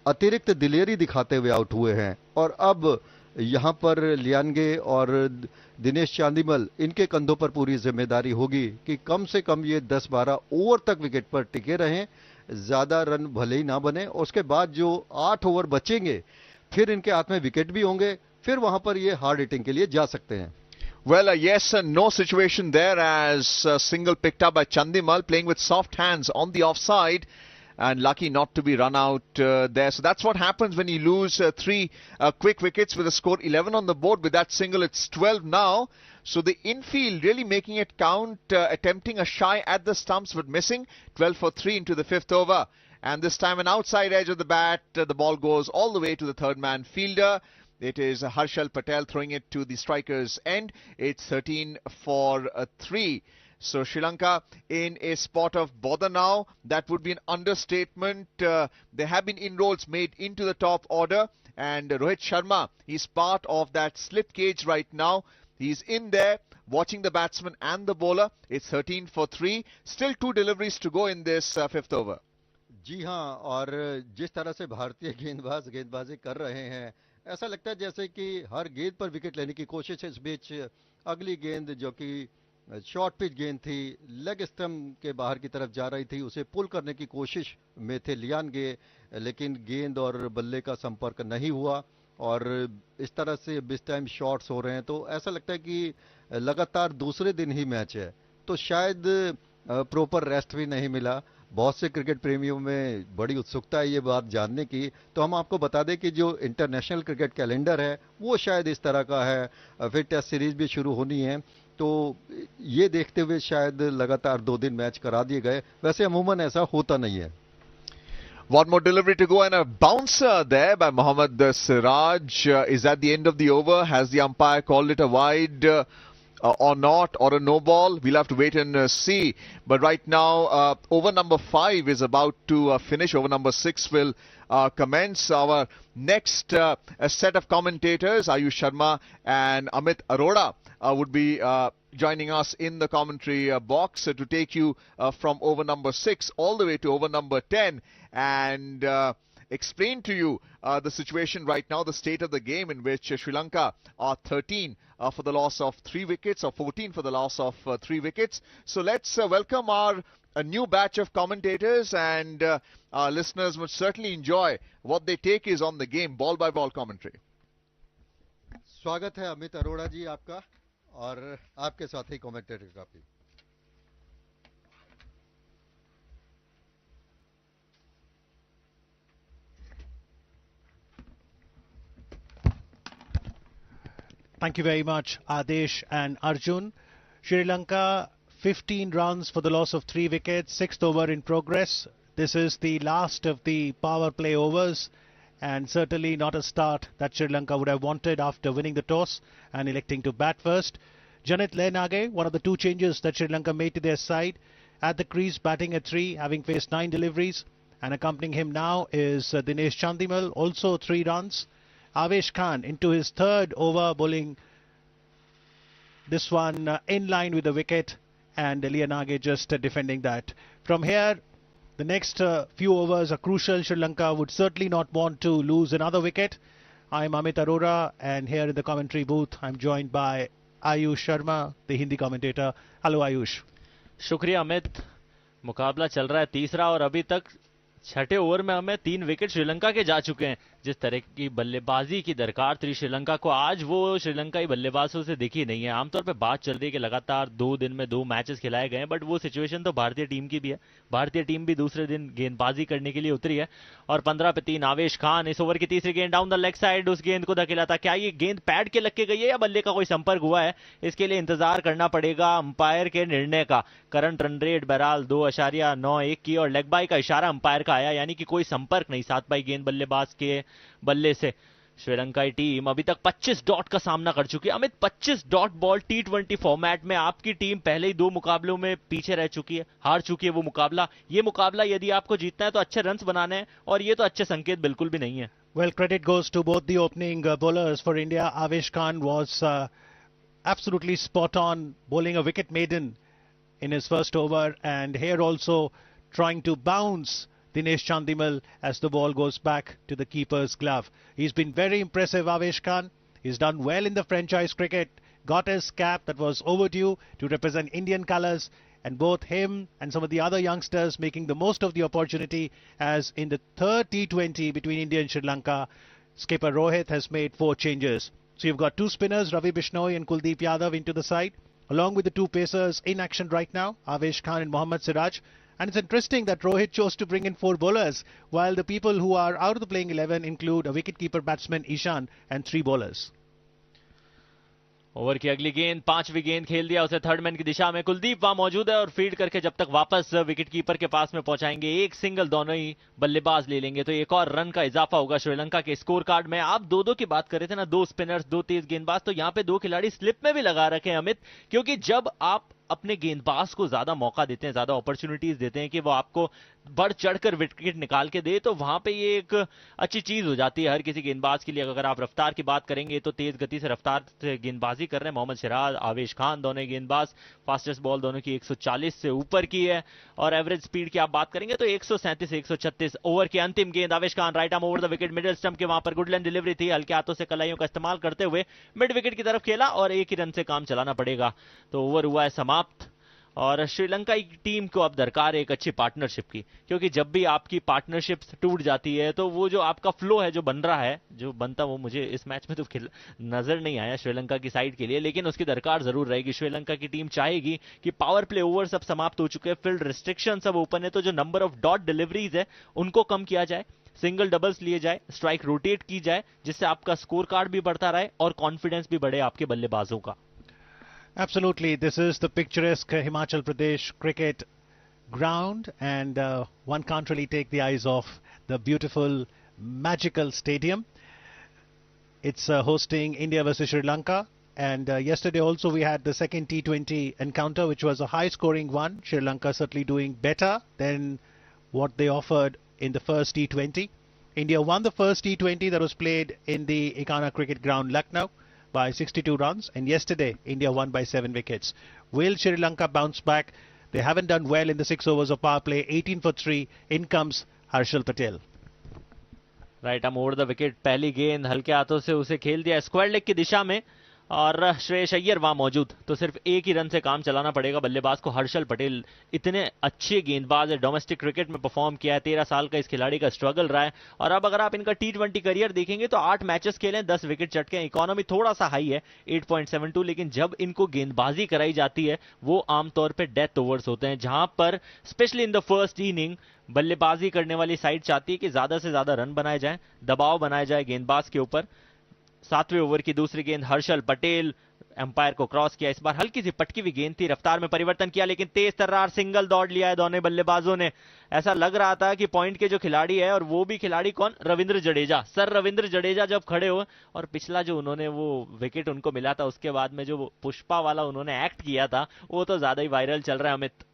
Speaker 1: अतिरिक्त दिलेरी दिखाते हुए आउट हुए हैं। और अब यहां पर लियानगे और दिनेश चांदीमल, इनके कंधों पर पूरी जिम्मेदारी होगी कि कम से कम ये 10-12 ओवर तक विकेट पर टिके रहें, ज्यादा रन भले ही ना बने, और उसके बाद जो 8 ओवर बचेंगे फिर इनके हाथ में विकेट भी होंगे, फिर वहां पर ये हार्ड हिटिंग के लिए जा सकते हैं।
Speaker 2: Well, yes, no situation there as single picked up by Chandimal, playing with soft hands on the offside and lucky not to be run out there. So that's what happens when you lose three quick wickets with a score 11 on the board. With that single, it's 12 now. So the infield really making it count, attempting a shy at the stumps but missing. 12 for 3 into the fifth over. And this time an outside edge of the bat, the ball goes all the way to the third man fielder. It is Harshal Patel throwing it to the striker's end. It's 13 for 3. So Sri Lanka in a spot of bother now. That would be an understatement. There have been inroads made into the top order, and Rohit Sharma, he's part of that slip cage right now. He's in there watching the batsman and the bowler. It's 13 for 3. Still 2 deliveries to go in this fifth over.
Speaker 1: जी हाँ, और जिस तरह से भारतीय गेंदबाज गेंदबाजी कर रहे हैं, ऐसा लगता है जैसे कि हर गेंद पर विकेट लेने की कोशिश है। इस बीच अगली गेंद जो कि शॉर्ट पिच गेंद थी, लेग स्टंप के बाहर की तरफ जा रही थी, उसे पुल करने की कोशिश में थे लियानगे, लेकिन गेंद और बल्ले का संपर्क नहीं हुआ, और इस तरह से बिस टाइम शॉट्स हो रहे हैं, तो ऐसा लगता है कि लगातार दूसरे दिन ही मैच है, तो शायद प्रॉपर रेस्ट भी नहीं मिला। बहुत से क्रिकेट प्रेमियों में बड़ी उत्सुकता है ये बात जानने की, तो हम आपको बता दें कि जो इंटरनेशनल क्रिकेट कैलेंडर है वो शायद इस तरह का है, फिर टेस्ट सीरीज भी शुरू होनी है, तो ये देखते हुए शायद लगातार 2 दिन मैच करा दिए गए। वैसे अमूमन ऐसा होता नहीं है।
Speaker 2: One more delivery to go and a bouncer there by Mohammad Siraj is at the end of the over. Has the umpire called it a wide or not, or a no ball? We'll have to wait and see. But right now, over number 5 is about to finish. Over number 6 will commence. Our next set of commentators, Ayush Sharma and Amit Arora, would be joining us in the commentary box to take you from over number 6 all the way to over number 10 and explain to you the situation right now, the state of the game, in which Sri Lanka are 13 for the loss of 3 wickets, or 14 for the loss of 3 wickets. So let's welcome our a new batch of commentators, and our listeners would certainly enjoy what they take is on the game, ball by ball commentary.
Speaker 1: स्वागत है अमित अरोड़ा जी आपका, और आपके साथ ही commentator का भी।
Speaker 3: Thank you very much, Adesh and Arjun. Sri Lanka 15 runs for the loss of 3 wickets, 6th over in progress. This is the last of the power play overs, and certainly not a start that Sri Lanka would have wanted after winning the toss and electing to bat first. Janit Lenage, one of the 2 changes that Sri Lanka made to their side, at the crease batting at 3, having faced 9 deliveries, and accompanying him now is Dinesh Chandimal, also 3 runs. Avesh Khan into his 3rd over, bowling this one in line with the wicket, and Lianage just defending that. From here, the next few overs are crucial. Sri Lanka would certainly not want to lose another wicket. I'm Amit Arora, and here in the commentary booth I'm joined by Ayush Sharma, the Hindi commentator. Hello Ayush.
Speaker 4: शुक्रिया अमित। मुकाबला चल रहा है तीसरा, और अभी तक छठे ओवर में हमें 3 विकेट श्रीलंका के जा चुके हैं। जिस तरह की बल्लेबाजी की दरकार थी श्रीलंका को, आज वो श्रीलंकाई बल्लेबाजों से दिखी नहीं है। आमतौर पे बात चल रही है कि लगातार 2 दिन में 2 मैचेस खिलाए गए हैं, बट वो सिचुएशन तो भारतीय टीम की भी है। भारतीय टीम भी दूसरे दिन गेंदबाजी करने के लिए उतरी है। और 15 पे 3 आवेश खान, इस ओवर की तीसरी गेंद डाउन द लेग साइड, उस गेंद को धकेला था। क्या ये गेंद पैड के लग के गई है या बल्ले का कोई संपर्क हुआ है, इसके लिए इंतजार करना पड़ेगा अंपायर के निर्णय का। करंट रन रेट बहरहाल 2.91 की, और लेग बाई का इशारा अंपायर का आया, यानी कि कोई संपर्क नहीं साथ पाई गेंद बल्लेबाज के बल्ले से। श्रीलंकाई टीम अभी तक 25 डॉट का सामना कर चुकी है। Amit, 25 dot ball T20 format में आपकी टीम पहले ही 2 मुकाबलों में पीछे रह चुकी है, हार चुकी है वो मुकाबला। ये मुकाबला यदि आपको जीतना है तो अच्छे रन्स बनाने हैं, और ये तो अच्छे संकेत बिल्कुल भी नहीं है।
Speaker 3: Well, credit goes to both the opening bowlers for India. Avesh Khan was absolutely spot on, bowling a wicket maiden in his first over, and here also trying to bounce Dinesh Chandimal as the ball goes back to the keeper's glove. He's been very impressive, Avesh Khan. He's done well in the franchise cricket, got his cap that was overdue to represent Indian colours, and both him and some of the other youngsters making the most of the opportunity, as in the third T20 between India and Sri Lanka, skipper Rohit has made 4 changes. So you've got 2 spinners, Ravi Bishnoi and Kuldeep Yadav into the side, along with the 2 pacers in action right now, Avesh Khan and Mohammad Siraj. And it's interesting that Rohit chose to bring in 4 bowlers, while the people who are out of the playing 11 include a wicketkeeper batsman Ishan and 3 bowlers.
Speaker 4: Over की अगली गेंद, 5वीं गेंद खेल दिया उसे third man की दिशा में। कुलदीप वहां मौजूद है और फील्ड करके जब तक वापस विकेट कीपर के पास में पहुंचाएंगे, एक सिंगल दोनों ही बल्लेबाज ले लेंगे तो एक और रन का इजाफा होगा श्रीलंका के स्कोर कार्ड में। आप 2-2 की बात कर रहे थे ना, 2 स्पिनर्स 2 तेज गेंदबाज, तो यहाँ पे 2 खिलाड़ी स्लिप में भी लगा रखे हैं अमित, क्योंकि जब आप अपने गेंदबाज को ज्यादा मौका देते हैं, ज्यादा अपॉर्चुनिटीज देते हैं कि वो आपको बढ़ चढ़कर विकेट निकाल के दे, तो वहां पे ये एक अच्छी चीज हो जाती है हर किसी गेंदबाज के लिए। अगर आप रफ्तार की बात करेंगे तो तेज गति से रफ्तार से गेंदबाजी कर रहे हैं मोहम्मद सिराज, आवेश खान, दोनों गेंदबाज। फास्टेस्ट बॉल दोनों की 140 से ऊपर की है, और एवरेज स्पीड की आप बात करेंगे तो 137 से 136। ओवर की अंतिम गेंद, आवेश Khan right arm over the wicket, middle stump के वहां पर गुड लेंथ डिलीवरी थी, हल्के हाथों से कलाइयों का इस्तेमाल करते हुए मिड विकेट की तरफ खेला, और एक ही रन से काम चलाना पड़ेगा। तो ओवर हुआ है समाप्त, और श्रीलंका की टीम को अब दरकार है एक अच्छी पार्टनरशिप की, क्योंकि जब भी आपकी पार्टनरशिप टूट जाती है तो वो जो आपका फ्लो है जो बन रहा है, जो बनता, वो मुझे इस मैच में तो नजर नहीं आया श्रीलंका की साइड के लिए, लेकिन उसकी दरकार जरूर रहेगी। श्रीलंका की टीम चाहेगी कि पावर प्ले ओवर सब समाप्त हो चुके हैं, फील्ड रिस्ट्रिक्शन सब ओपन है, तो जो नंबर ऑफ डॉट डिलीवरीज है उनको कम किया जाए, सिंगल डबल्स लिए जाए, स्ट्राइक रोटेट की जाए, जिससे आपका स्कोर कार्ड भी बढ़ता रहे और कॉन्फिडेंस भी बढ़े आपके बल्लेबाजों का।
Speaker 3: Absolutely, this is the picturesque Himachal Pradesh cricket ground, and one can't really take the eyes off the beautiful, magical stadium. It's hosting India versus Sri Lanka, and yesterday also we had the second T20 encounter, which was a high-scoring one. Sri Lanka certainly doing better than what they offered in the first T20. India won the first T20 that was played in the Ekana Cricket Ground, Lucknow, by 62 runs, and yesterday India won by 7 wickets. Will Sri Lanka bounce back? They haven't done well in the 6 overs of power play. 18 for 3. In comes Harshal Patel.
Speaker 4: Right arm over the wicket, पहली गेंद हल्के हाथों से उसे खेल दिया square leg की दिशा में, और श्रेयस अय्यर वहां मौजूद, तो सिर्फ एक ही रन से काम चलाना पड़ेगा बल्लेबाज को। हर्षल पटेल इतने अच्छे गेंदबाज है, डोमेस्टिक क्रिकेट में परफॉर्म किया है, 13 साल का इस खिलाड़ी का स्ट्रगल रहा है, और अब अगर आप इनका T20 करियर देखेंगे तो 8 मैचेस खेले, 10 विकेट चटके हैं। इकोनॉमी थोड़ा सा हाई है 8.72, लेकिन जब इनको गेंदबाजी कराई जाती है वो आमतौर पर डेथ ओवर्स होते हैं, जहां पर specially in the first inning बल्लेबाजी करने वाली साइड चाहती है कि ज्यादा से ज्यादा रन बनाए जाएं, दबाव बनाया जाए गेंदबाज के ऊपर। 7वें ओवर की दूसरी गेंद, हर्षल पटेल एम्पायर को क्रॉस किया, इस बार हल्की सी पटकी हुई गेंद थी, रफ्तार में परिवर्तन किया, लेकिन तेज तर्रार सिंगल दौड़ लिया है दोनों बल्लेबाजों ने। ऐसा लग रहा था कि पॉइंट के जो खिलाड़ी है, और वो भी खिलाड़ी कौन, रविंद्र जडेजा, सर रविंद्र जडेजा जब खड़े हो, और पिछला जो उन्होंने वो विकेट उनको मिला था उसके बाद में जो पुष्पा वाला उन्होंने एक्ट किया था, वो तो ज्यादा ही वायरल चल रहा है Amit.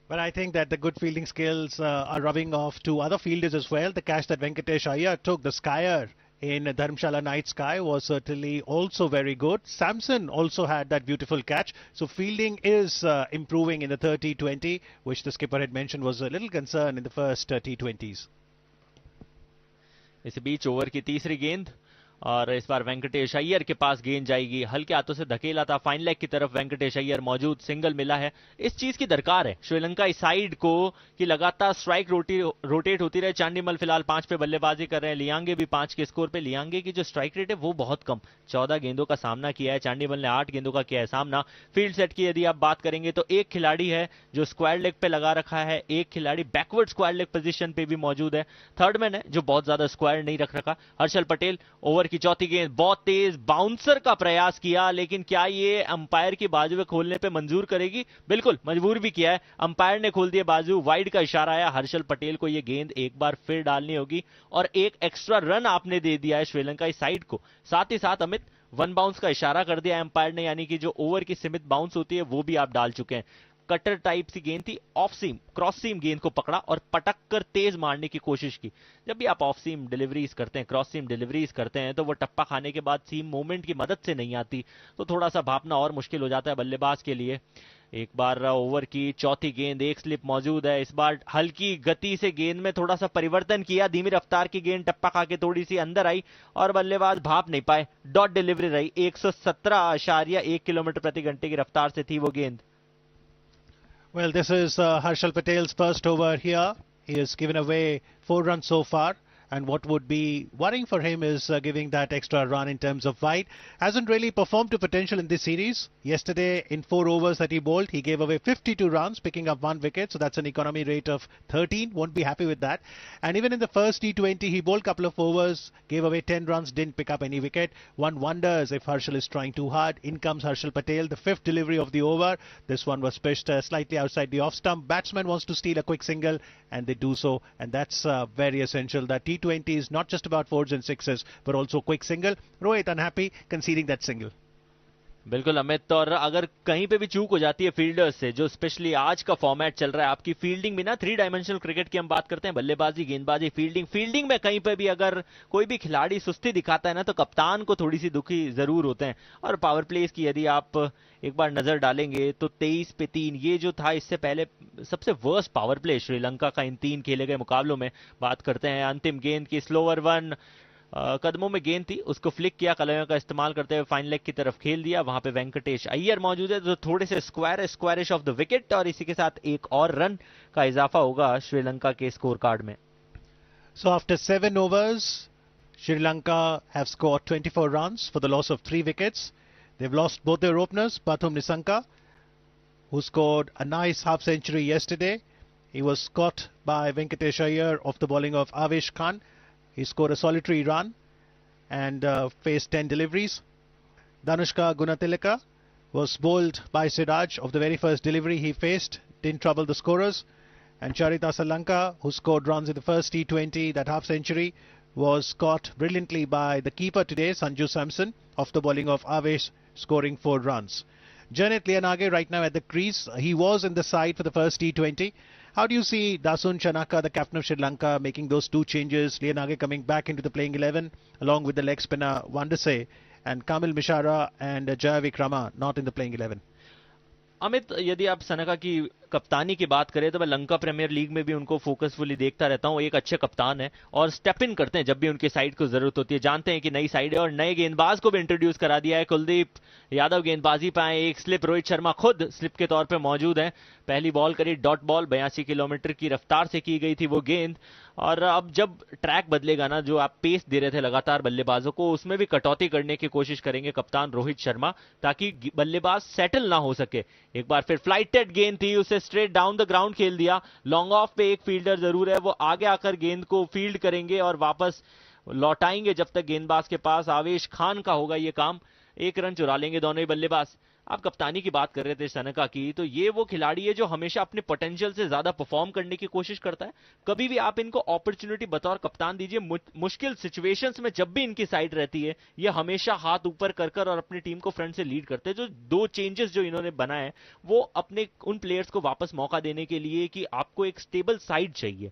Speaker 3: But I think that the good fielding skills are rubbing off to other fielders as well. The catch that Venkatesh Iyer took, the skyer in Dharamshala Night Sky, was certainly also very good. Samson also had that beautiful catch. So fielding is improving in the third T20, which the skipper had mentioned was a little concern in the first T20s.
Speaker 4: इस बीच over की तीसरी गेंद, और इस बार वेंकटेश अय्यर के पास गेंद जाएगी, हल्के हाथों से धकेला था फाइन लेग की तरफ, वेंकटेश अय्यर मौजूद, सिंगल मिला है। इस चीज की दरकार है श्रीलंका इस साइड को कि लगातार स्ट्राइक रोटेट होती रहे। चांडीमल फिलहाल 5 पे बल्लेबाजी कर रहे हैं, लियांगे भी 5 के स्कोर पे। लियांगे की जो स्ट्राइक रेट है वो बहुत कम, 14 गेंदों का सामना किया है, चांडीमल ने 8 गेंदों का किया है सामना। फील्ड सेट की यदि आप बात करेंगे तो एक खिलाड़ी है जो स्क्वायर लेग पे लगा रखा है, एक खिलाड़ी बैकवर्ड स्क्वायर लेग पोजीशन पे भी मौजूद है, थर्ड मैन है जो बहुत ज्यादा स्क्वायर नहीं रख रखा। हर्षल पटेल, ओवर की चौथी गेंद, बहुत तेज बाउंसर का प्रयास किया, लेकिन क्या ये अंपायर की बाजू में खोलने पे मंजूर करेगी? बिल्कुल मजबूर भी किया है, अंपायर ने खोल दिया बाजू, वाइड का इशारा आया। हर्षल पटेल को ये गेंद एक बार फिर डालनी होगी और एक एक्स्ट्रा रन आपने दे दिया है श्रीलंका इस साइड को। साथ ही साथ अमित, वन बाउंस का इशारा कर दिया अंपायर ने, यानी कि जो ओवर की सीमित बाउंस होती है वो भी आप डाल चुके हैं। कटर टाइप सी गेंद थी, ऑफ सीम क्रॉस सीम गेंद को पकड़ा और पटक कर तेज मारने की कोशिश की। जब भी आप ऑफ सीम डिलीवरीज करते हैं, क्रॉस सीम डिलीवरीज करते हैं, तो वो टप्पा खाने के बाद सीम मूवमेंट की मदद से नहीं आती, तो थोड़ा सा भापना और मुश्किल हो जाता है बल्लेबाज के लिए। एक बार ओवर की चौथी गेंद, एक स्लिप मौजूद है, इस बार हल्की गति से गेंद में थोड़ा सा परिवर्तन किया, धीमी रफ्तार की गेंद टप्पा खा के थोड़ी सी अंदर आई और बल्लेबाज भाप नहीं पाए, डॉट डिलीवरी रही। 117.1 किलोमीटर प्रति घंटे की रफ्तार से थी वो गेंद।
Speaker 3: Well, this is Harshal Patel's first over here. He has given away 4 runs so far. And what would be worrying for him is giving that extra run in terms of wide. Hasn't really performed to potential in this series. Yesterday, in 4 overs that he bowled, he gave away 52 runs, picking up 1 wicket. So that's an economy rate of 13. Won't be happy with that. And even in the first T20, he bowled a couple of overs, gave away 10 runs, didn't pick up any wicket. One wonders if Harshal is trying too hard. In comes Harshal Patel, the 5th delivery of the over. This one was pitched slightly outside the off stump. Batsman wants to steal a quick single, and they do so. And that's very essential. That T20 is not just about 4s and 6s, but also quick single. Rohit unhappy conceding that single.
Speaker 4: बिल्कुल अमित, और अगर कहीं पे भी चूक हो जाती है फील्डर्स से, जो स्पेशली आज का फॉर्मेट चल रहा है, आपकी फील्डिंग भी ना 3 डायमेंशनल क्रिकेट की हम बात करते हैं, बल्लेबाजी, गेंदबाजी, फील्डिंग में कहीं पे भी अगर कोई भी खिलाड़ी सुस्ती दिखाता है ना, तो कप्तान को थोड़ी सी दुखी जरूर होते हैं। और पावर प्लेस की यदि आप एक बार नजर डालेंगे तो 23 पे 3 ये जो था, इससे पहले सबसे वर्स्ट पावर प्ले श्रीलंका का इन 3 खेले गए मुकाबलों में। बात करते हैं अंतिम गेंद की, स्लोअर वन, कदमों में गेंद थी, उसको फ्लिक किया, कलयों का इस्तेमाल करते हुए फाइन लेग की तरफ खेल दिया। वहां पे वेंकटेश अय्यर मौजूद है जो थोड़े से स्क्वायरिश ऑफ द विकेट, और इसी के साथ एक और रन का इजाफा होगा श्रीलंका के स्कोर कार्ड में।
Speaker 3: So after 7 overs, Sri Lanka have scored 24 runs for the loss of 3 wickets. They've lost both their openers, Pathum Nissanka, who scored a nice half century yesterday. He was caught by Venkatesh Iyer off the bowling of Avesh Khan. He scored a solitary run and faced 10 deliveries. Danushka Gunatilaka was bowled by Siraj of the very first delivery he faced, didn't trouble the scorers. And Charita Salanka, who scored runs in the first T20, that half century, was caught brilliantly by the keeper today, Sanju Samson, off the bowling of Avesh, scoring 4 runs. Janet Lianage right now at the crease. He was in the side for the first T20. How do you see Dasun Chanaka, the captain of Sri Lanka, making those 2 changes? Lianage coming back into the playing 11, along with the leg spinner Wandase, and Kamil Mishara and Jaya Vikrama not in the playing 11.
Speaker 4: Amit, यदि आप सनका की कप्तानी की बात करें तो मैं Lanka premiere league में भी उनको फोकसफुली देखता रहता हूं। एक अच्छे कप्तान है और स्टेप इन करते हैं जब भी उनकी साइड को जरूरत होती है। जानते हैं कि नई साइड है और नए गेंदबाज को भी इंट्रोड्यूस करा दिया है। कुलदीप यादव गेंदबाजी पाए, एक स्लिप, रोहित शर्मा खुद स्लिप के तौर पे मौजूद हैं। पहली बॉल करी डॉट बॉल, 82 किलोमीटर की रफ्तार से की गई थी वो गेंद। और अब जब ट्रैक बदलेगा ना, जो आप पेस दे रहे थे लगातार बल्लेबाजों को, उसमें भी कटौती करने की कोशिश करेंगे कप्तान रोहित शर्मा, ताकि बल्लेबाज सेटल ना हो सके। एक बार फिर फ्लाइटेड गेंद थी, उसे स्ट्रेट डाउन द ग्राउंड खेल दिया। लॉन्ग ऑफ पे एक फील्डर जरूर है, वो आगे आकर गेंद को फील्ड करेंगे और वापस लौटाएंगे जब तक गेंदबाज के पास आवेश खान का होगा ये काम। 1 रन चुरा लेंगे दोनों ही बल्लेबाज। आप कप्तानी की बात कर रहे थे सनका की, तो ये वो खिलाड़ी है जो हमेशा अपने पोटेंशियल से ज्यादा परफॉर्म करने की कोशिश करता है। कभी भी आप इनको अपॉर्चुनिटी बतौर कप्तान दीजिए, मुश्किल सिचुएशंस में जब भी इनकी साइड रहती है, ये हमेशा हाथ ऊपर कर और अपनी टीम को फ्रंट से लीड करते हैं। जो 2 चेंजेस जो इन्होंने बनाए, वो अपने उन प्लेयर्स को वापस मौका देने के लिए कि आपको एक स्टेबल साइड चाहिए।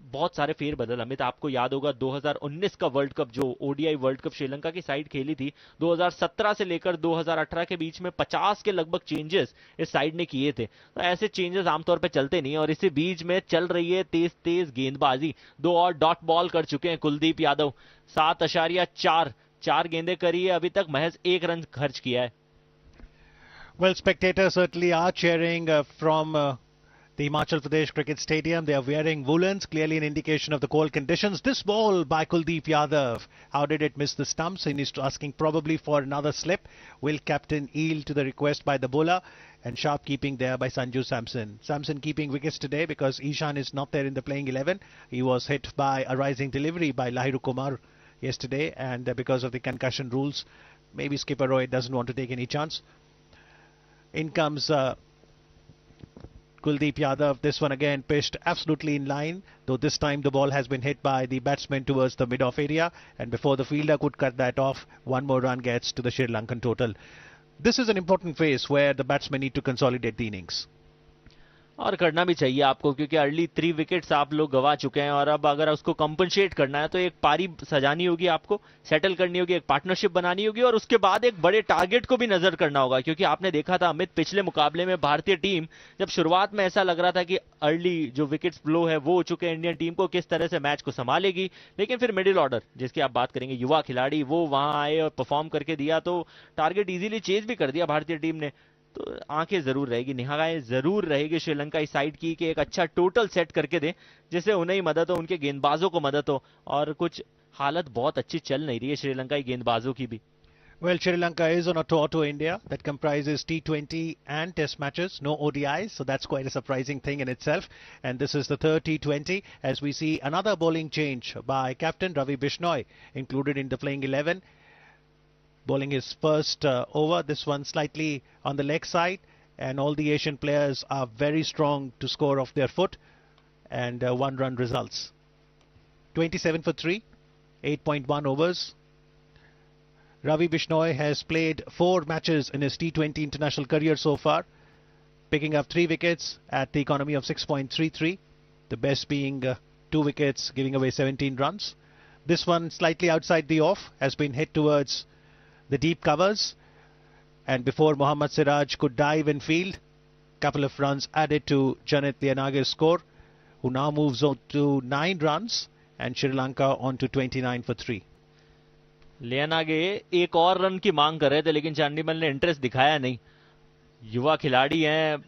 Speaker 4: बहुत सारे फेरबदल, अमित आपको याद होगा 2019 का वर्ल्ड कप, जो ओडीआई वर्ल्ड कप श्रीलंका की साइड खेली थी, 2017 से लेकर 2018 के बीच में 50 के लगभग चेंजेस इस साइड ने किए थे। तो ऐसे चेंजेस आमतौर पे चलते नहीं, और इसी बीच में चल रही है तेज गेंदबाजी। 2 और डॉट बॉल कर चुके हैं कुलदीप यादव। 7.4 4 गेंदें करी है, अभी तक महज 1 रन खर्च किया है.
Speaker 3: Well, spectators certainly are cheering from the Himachal Pradesh Cricket Stadium. They are wearing woolens, clearly an indication of the cold conditions. This ball by Kuldeep Yadav, how did it miss the stumps? And he's asking probably for another slip. Will captain yield to the request by the bowler? And sharp keeping there by Sanju Samson. Samson keeping wickets today because Ishan is not there in the playing 11. He was hit by a rising delivery by Lahiru Kumar yesterday, and because of the concussion rules, maybe skipper Rohit doesn't want to take any chance. In comes Kuldeep Yadav. This one again pitched absolutely in line, though this time the ball has been hit by the batsman towards the mid-off area, and before the fielder could cut that off, one more run gets to the Sri Lankan total. This is an important phase where the batsmen need to consolidate the innings.
Speaker 4: और करना भी चाहिए आपको, क्योंकि early 3 wickets आप लोग गवा चुके हैं, और अब अगर उसको कंपनसेट करना है तो एक पारी सजानी होगी, आपको सेटल करनी होगी, एक पार्टनरशिप बनानी होगी, और उसके बाद एक बड़े टारगेट को भी नजर करना होगा. क्योंकि आपने देखा था अमित, पिछले मुकाबले में भारतीय टीम जब शुरुआत में ऐसा लग रहा था कि अर्ली जो विकेट्स फ्लो है वो हो चुके हैं इंडियन टीम को, किस तरह से मैच को संभालेगी, लेकिन फिर मिडिल ऑर्डर जिसकी आप बात करेंगे, युवा खिलाड़ी, वो वहां आए और परफॉर्म करके दिया, तो टारगेट इजीली चेज भी कर दिया भारतीय टीम ने. तो आंखें जरूर रहेगी, निगाहें जरूर रहेगी श्रीलंका इस साइड की कि एक अच्छा टोटल सेट करके दे, जिससे उन्हें ही मदद हो, उनके गेंदबाजों को मदद हो. और कुछ हालत बहुत अच्छी चल नहीं रही है श्रीलंका की गेंदबाजों की भी.
Speaker 3: Well, Sri Lanka is on a tour to India that comprises T20 and Test matches, no ODIs, so that's quite a surprising thing in itself. And this is the third T20 as we see another bowling change by captain Ravi Bishnoi included in the playing 11. Bowling his first over, this one slightly on the leg side, and all the Asian players are very strong to score off their foot, and 1 run results. 27 for 3, 8.1 overs. Ravi Bishnoi has played 4 matches in his T20 international career so far, picking up 3 wickets at the economy of 6.33, the best being 2 wickets, giving away 17 runs. This one slightly outside the off, has been hit towards the deep covers, and before Mohammad Siraj could dive and field, couple of runs added to Janit Lianage's score, who now moves on to 9 runs, and Sri Lanka on to 29 for 3.
Speaker 4: Liyanage एक और run की मांग कर रहे थे, लेकिन चांडीमल ने interest दिखाया नहीं. युवा खिलाड़ी हैं,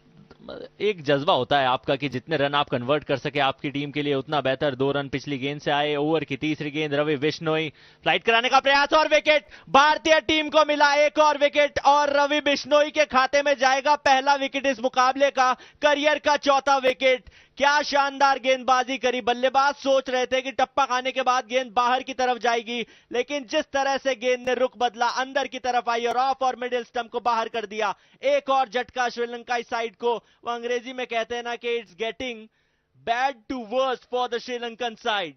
Speaker 4: एक जज्बा होता है आपका कि जितने रन आप कन्वर्ट कर सके आपकी टीम के लिए उतना बेहतर. 2 रन पिछली गेंद से आए. ओवर की तीसरी गेंद, रवि बिश्नोई फ्लाइट कराने का प्रयास और विकेट. भारतीय टीम को मिला एक और विकेट, और रवि बिश्नोई के खाते में जाएगा पहला विकेट इस मुकाबले का, करियर का 4था विकेट. क्या शानदार गेंदबाजी करी. बल्लेबाज सोच रहे थे कि टप्पा खाने के बाद गेंद बाहर की तरफ जाएगी, लेकिन जिस तरह से गेंद ने रुख बदला, अंदर की तरफ आई और ऑफ और मिडिल स्टंप को बाहर कर दिया. एक और झटका श्रीलंकाई साइड को. वो अंग्रेजी में कहते हैं ना कि it's getting bad to worse for the Sri Lankan side.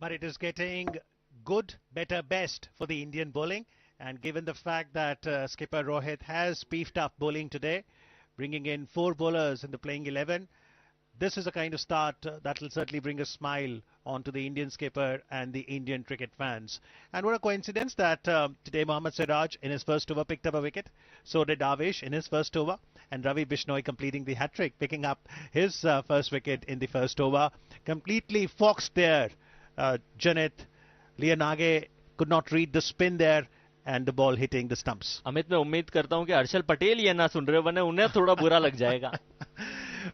Speaker 3: But it is getting good, better, best for the Indian bowling, and given the fact that skipper Rohit has beefed up bowling today, bringing in 4 bowlers in the playing 11, this is a kind of start that will certainly bring a smile onto the Indian skipper and the Indian cricket fans. And what a coincidence that today Mohammad Siraj in his first over picked up a wicket. So did Avesh in his first over. And Ravi Bishnoi completing the hat-trick, picking up his first wicket in the first over. Completely foxed there. Janit Lianage could not read the spin there, and the ball hitting the stumps.
Speaker 4: Amit, मैं उम्मीद करता हूं कि हर्षल पटेल ये ना सुन रहे, वरना उन्हें थोड़ा बुरा लग जाएगा.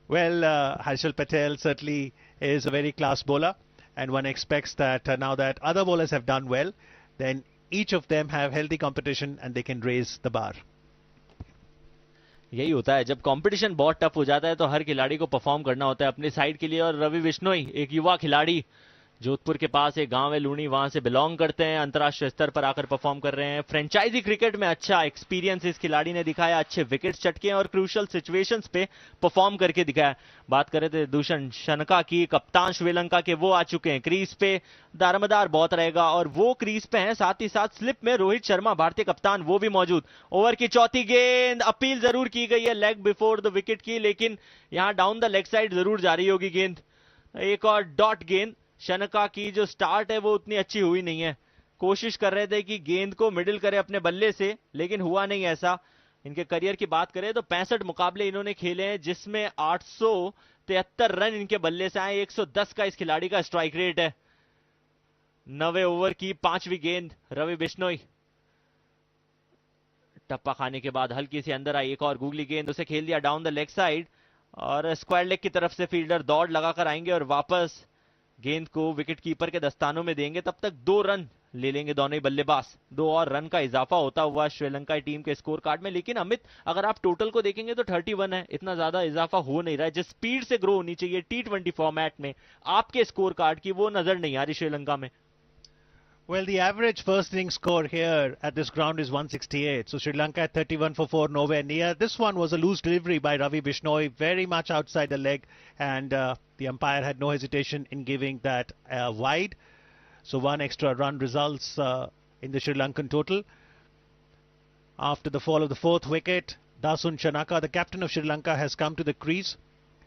Speaker 3: Well, Harshal Patel certainly is a very class bowler, and one expects that now that other bowlers have done well, then each of them have healthy competition and they can raise the bar.
Speaker 4: यही होता है जब competition बहुत tough हो जाता है, तो हर खिलाड़ी को परफॉर्म करना होता है अपनी साइड के लिए. और रवि बिश्नोई एक युवा खिलाड़ी, जोधपुर के पास एक गांव है लूणी, वहां से बिलोंग करते हैं, अंतर्राष्ट्रीय स्तर पर आकर परफॉर्म कर रहे हैं. फ्रेंचाइजी क्रिकेट में अच्छा एक्सपीरियंस इस खिलाड़ी ने दिखाया, अच्छे विकेट्स चटके और क्रूशियल सिचुएशंस पे परफॉर्म करके दिखाया. बात कर रहे थे दूषण शनका की, कप्तान श्रीलंका के, वो आ चुके हैं क्रीज पे. दारोमदार बहुत रहेगा और वो क्रीज पे हैं, साथ ही साथ स्लिप में रोहित शर्मा भारतीय कप्तान वो भी मौजूद. ओवर की चौथी गेंद, अपील जरूर की गई है लेग बिफोर द विकेट की, लेकिन यहां डाउन द लेग साइड जरूर जा रही होगी गेंद. एक और डॉट गेंद. शनका की जो स्टार्ट है वो उतनी अच्छी हुई नहीं है. कोशिश कर रहे थे कि गेंद को मिडिल करे अपने बल्ले से, लेकिन हुआ नहीं ऐसा. इनके करियर की बात करें तो 65 मुकाबले इन्होंने खेले हैं, जिसमें 873 रन इनके बल्ले से आए. 110 का इस खिलाड़ी का स्ट्राइक रेट है. 9वें ओवर की 5वीं गेंद रवि बिश्नोई, टप्पा खाने के बाद हल्की सी अंदर आई एक और गूगली गेंद, उसे खेल दिया डाउन द लेग साइड और स्क्वायर लेग की तरफ से फील्डर दौड़ लगाकर आएंगे और वापस गेंद को विकेट कीपर के दस्तानों में देंगे। तब तक 2 रन ले लेंगे दोनों ही बल्लेबाज। 2 और रन का इजाफा होता हुआ श्रीलंका टीम के स्कोर कार्ड में। लेकिन अमित, अगर आप टोटल को देखेंगे तो 31 है, इतना ज्यादा इजाफा हो नहीं रहा है। जिस स्पीड से ग्रो होनी चाहिए T20 फॉर्मेट में आपके स्कोर कार्ड की, वो नजर नहीं आ रही श्रीलंका में।
Speaker 3: Well, the average first inning score here at this ground is 168. So Sri Lanka at 31 for 4, nowhere near. This one was a loose delivery by Ravi Bishnoi, very much outside the leg, and the umpire had no hesitation in giving that wide. So 1 extra run results in the Sri Lankan total. After the fall of the 4th wicket, Dasun Shanaka, the captain of Sri Lanka, has come to the crease.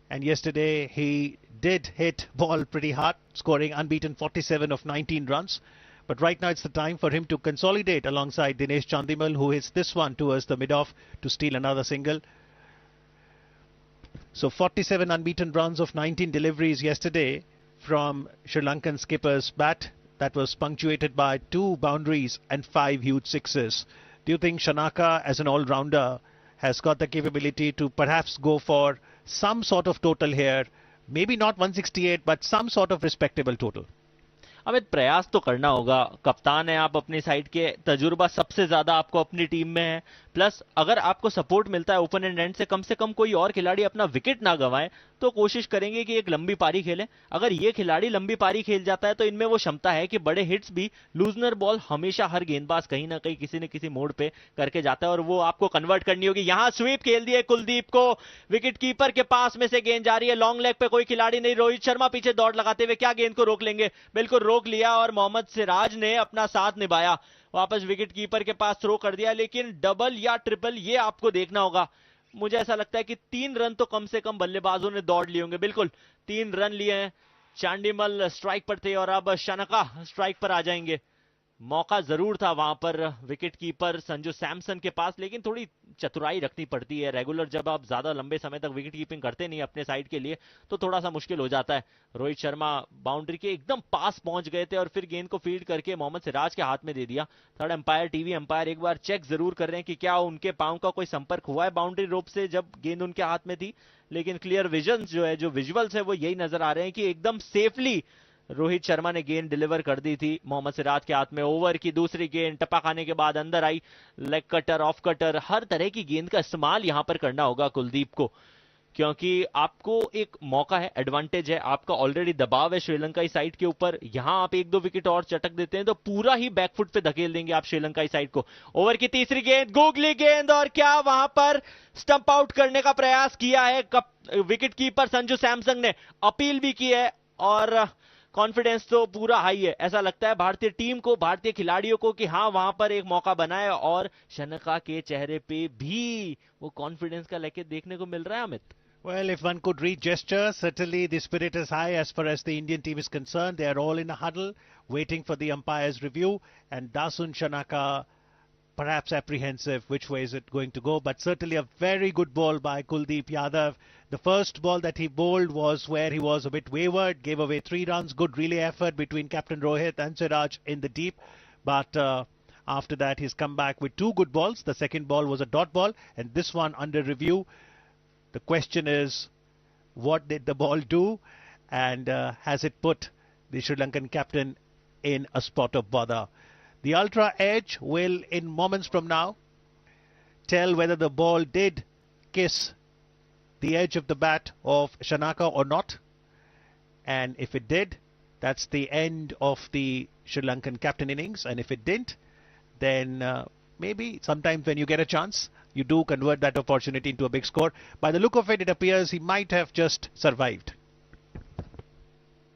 Speaker 3: And yesterday he did hit ball pretty hard, scoring unbeaten 47 of 19 runs. But right now it's the time for him to consolidate alongside Dinesh Chandimal, who hits this one towards the mid-off to steal another single. So 47 unbeaten runs of 19 deliveries yesterday from Sri Lankan skipper's bat. That was punctuated by 2 boundaries and 5 huge sixes. Do you think Shanaka, as an all-rounder, has got the capability to perhaps go for some sort of total here? Maybe not 168, but some sort of respectable total.
Speaker 4: Amit, प्रयास तो करना होगा। कप्तान है आप अपनी side के, तजुर्बा सबसे ज्यादा आपको अपनी टीम में है, प्लस अगर आपको सपोर्ट मिलता है ओपोनेंट एंड से कम कोई और खिलाड़ी अपना विकेट ना गंवाए तो कोशिश करेंगे कि एक लंबी पारी खेलें। अगर ये खिलाड़ी लंबी पारी खेल जाता है तो इनमें वो क्षमता है कि बड़े हिट्स भी, लूजनर बॉल हमेशा हर गेंदबाज कहीं ना कहीं किसी न किसी मोड़ पे करके जाता है और वो आपको कन्वर्ट करनी होगी। यहां स्वीप खेल दिए कुलदीप को, विकेट कीपर के पास में से गेंद जा रही है, लॉन्ग लेग पे कोई खिलाड़ी नहीं, रोहित शर्मा पीछे दौड़ लगाते हुए क्या गेंद को रोक लेंगे? बिल्कुल रोक लिया और मोहम्मद सिराज ने अपना साथ निभाया, वापस विकेट कीपर के पास थ्रो कर दिया। लेकिन डबल या ट्रिपल ये आपको देखना होगा। मुझे ऐसा लगता है कि 3 रन तो कम से कम बल्लेबाजों ने दौड़ लिए होंगे। बिल्कुल 3 रन लिए हैं, चांडिमल स्ट्राइक पर थे और अब शनका स्ट्राइक पर आ जाएंगे। मौका जरूर था वहां पर विकेट कीपर संजू सैमसन के पास, लेकिन थोड़ी चतुराई रखनी पड़ती है। रेगुलर जब आप ज्यादा लंबे समय तक विकेट कीपिंग करते नहीं अपने साइड के लिए तो थोड़ा सा मुश्किल हो जाता है। रोहित शर्मा बाउंड्री के एकदम पास पहुंच गए थे और फिर गेंद को फील्ड करके मोहम्मद सिराज के हाथ में दे दिया। थर्ड अंपायर, टीवी अंपायर एक बार चेक जरूर कर रहे हैं कि क्या उनके पांव का कोई संपर्क हुआ है बाउंड्री रोप से जब गेंद उनके हाथ में थी। लेकिन क्लियर विजन जो है, जो विजुअल्स है, वो यही नजर आ रहे हैं कि एकदम सेफली रोहित शर्मा ने गेंद डिलीवर कर दी थी मोहम्मद सिराज के हाथ में। ओवर की दूसरी गेंद टप्पा खाने के बाद अंदर आई, लेग कटर, ऑफ कटर, हर तरह की गेंद का इस्तेमाल यहां पर करना होगा कुलदीप को, क्योंकि आपको एक मौका है, एडवांटेज है, आपका ऑलरेडी दबाव है श्रीलंकाई साइड के ऊपर। यहां आप 1-2 विकेट और चटक देते हैं तो पूरा ही बैकफुट पे धकेल देंगे आप श्रीलंकाई साइड को। ओवर की तीसरी गेंद, गूगली गेंद, और क्या वहां पर स्टंप आउट करने का प्रयास किया है विकेट कीपर संजू सैमसन ने, अपील भी की है और कॉन्फिडेंस तो पूरा हाई है। ऐसा लगता है भारतीय टीम को, भारतीय खिलाड़ियों को कि हाँ वहां पर एक मौका बना है और शनका के चेहरे पे भी वो कॉन्फिडेंस का लेके देखने को मिल रहा है। Amit,
Speaker 3: Well, if one could read gesture, certainly the spirit is high as far as the Indian team is concerned. They are all in a huddle, waiting for the umpire's review, and Dasun Shanaka perhaps apprehensive which way is it going to go, but certainly a very good ball by Kuldeep Yadav. The first ball that he bowled was where he was a bit wayward, gave away 3 runs, good relay effort between Captain Rohit and Siraj in the deep, but after that he's come back with 2 good balls. The second ball was a dot ball, and this one under review. The question is, what did the ball do, and has it put the Sri Lankan captain in a spot of bother? The Ultra Edge will, in moments from now, tell whether the ball did kiss the edge of the bat of Shanaka or not. And if it did, that's the end of the Sri Lankan captain innings. And if it didn't, then maybe sometimes when you get a chance, you do convert that opportunity into a big score. By the look of it, it appears he might have just survived.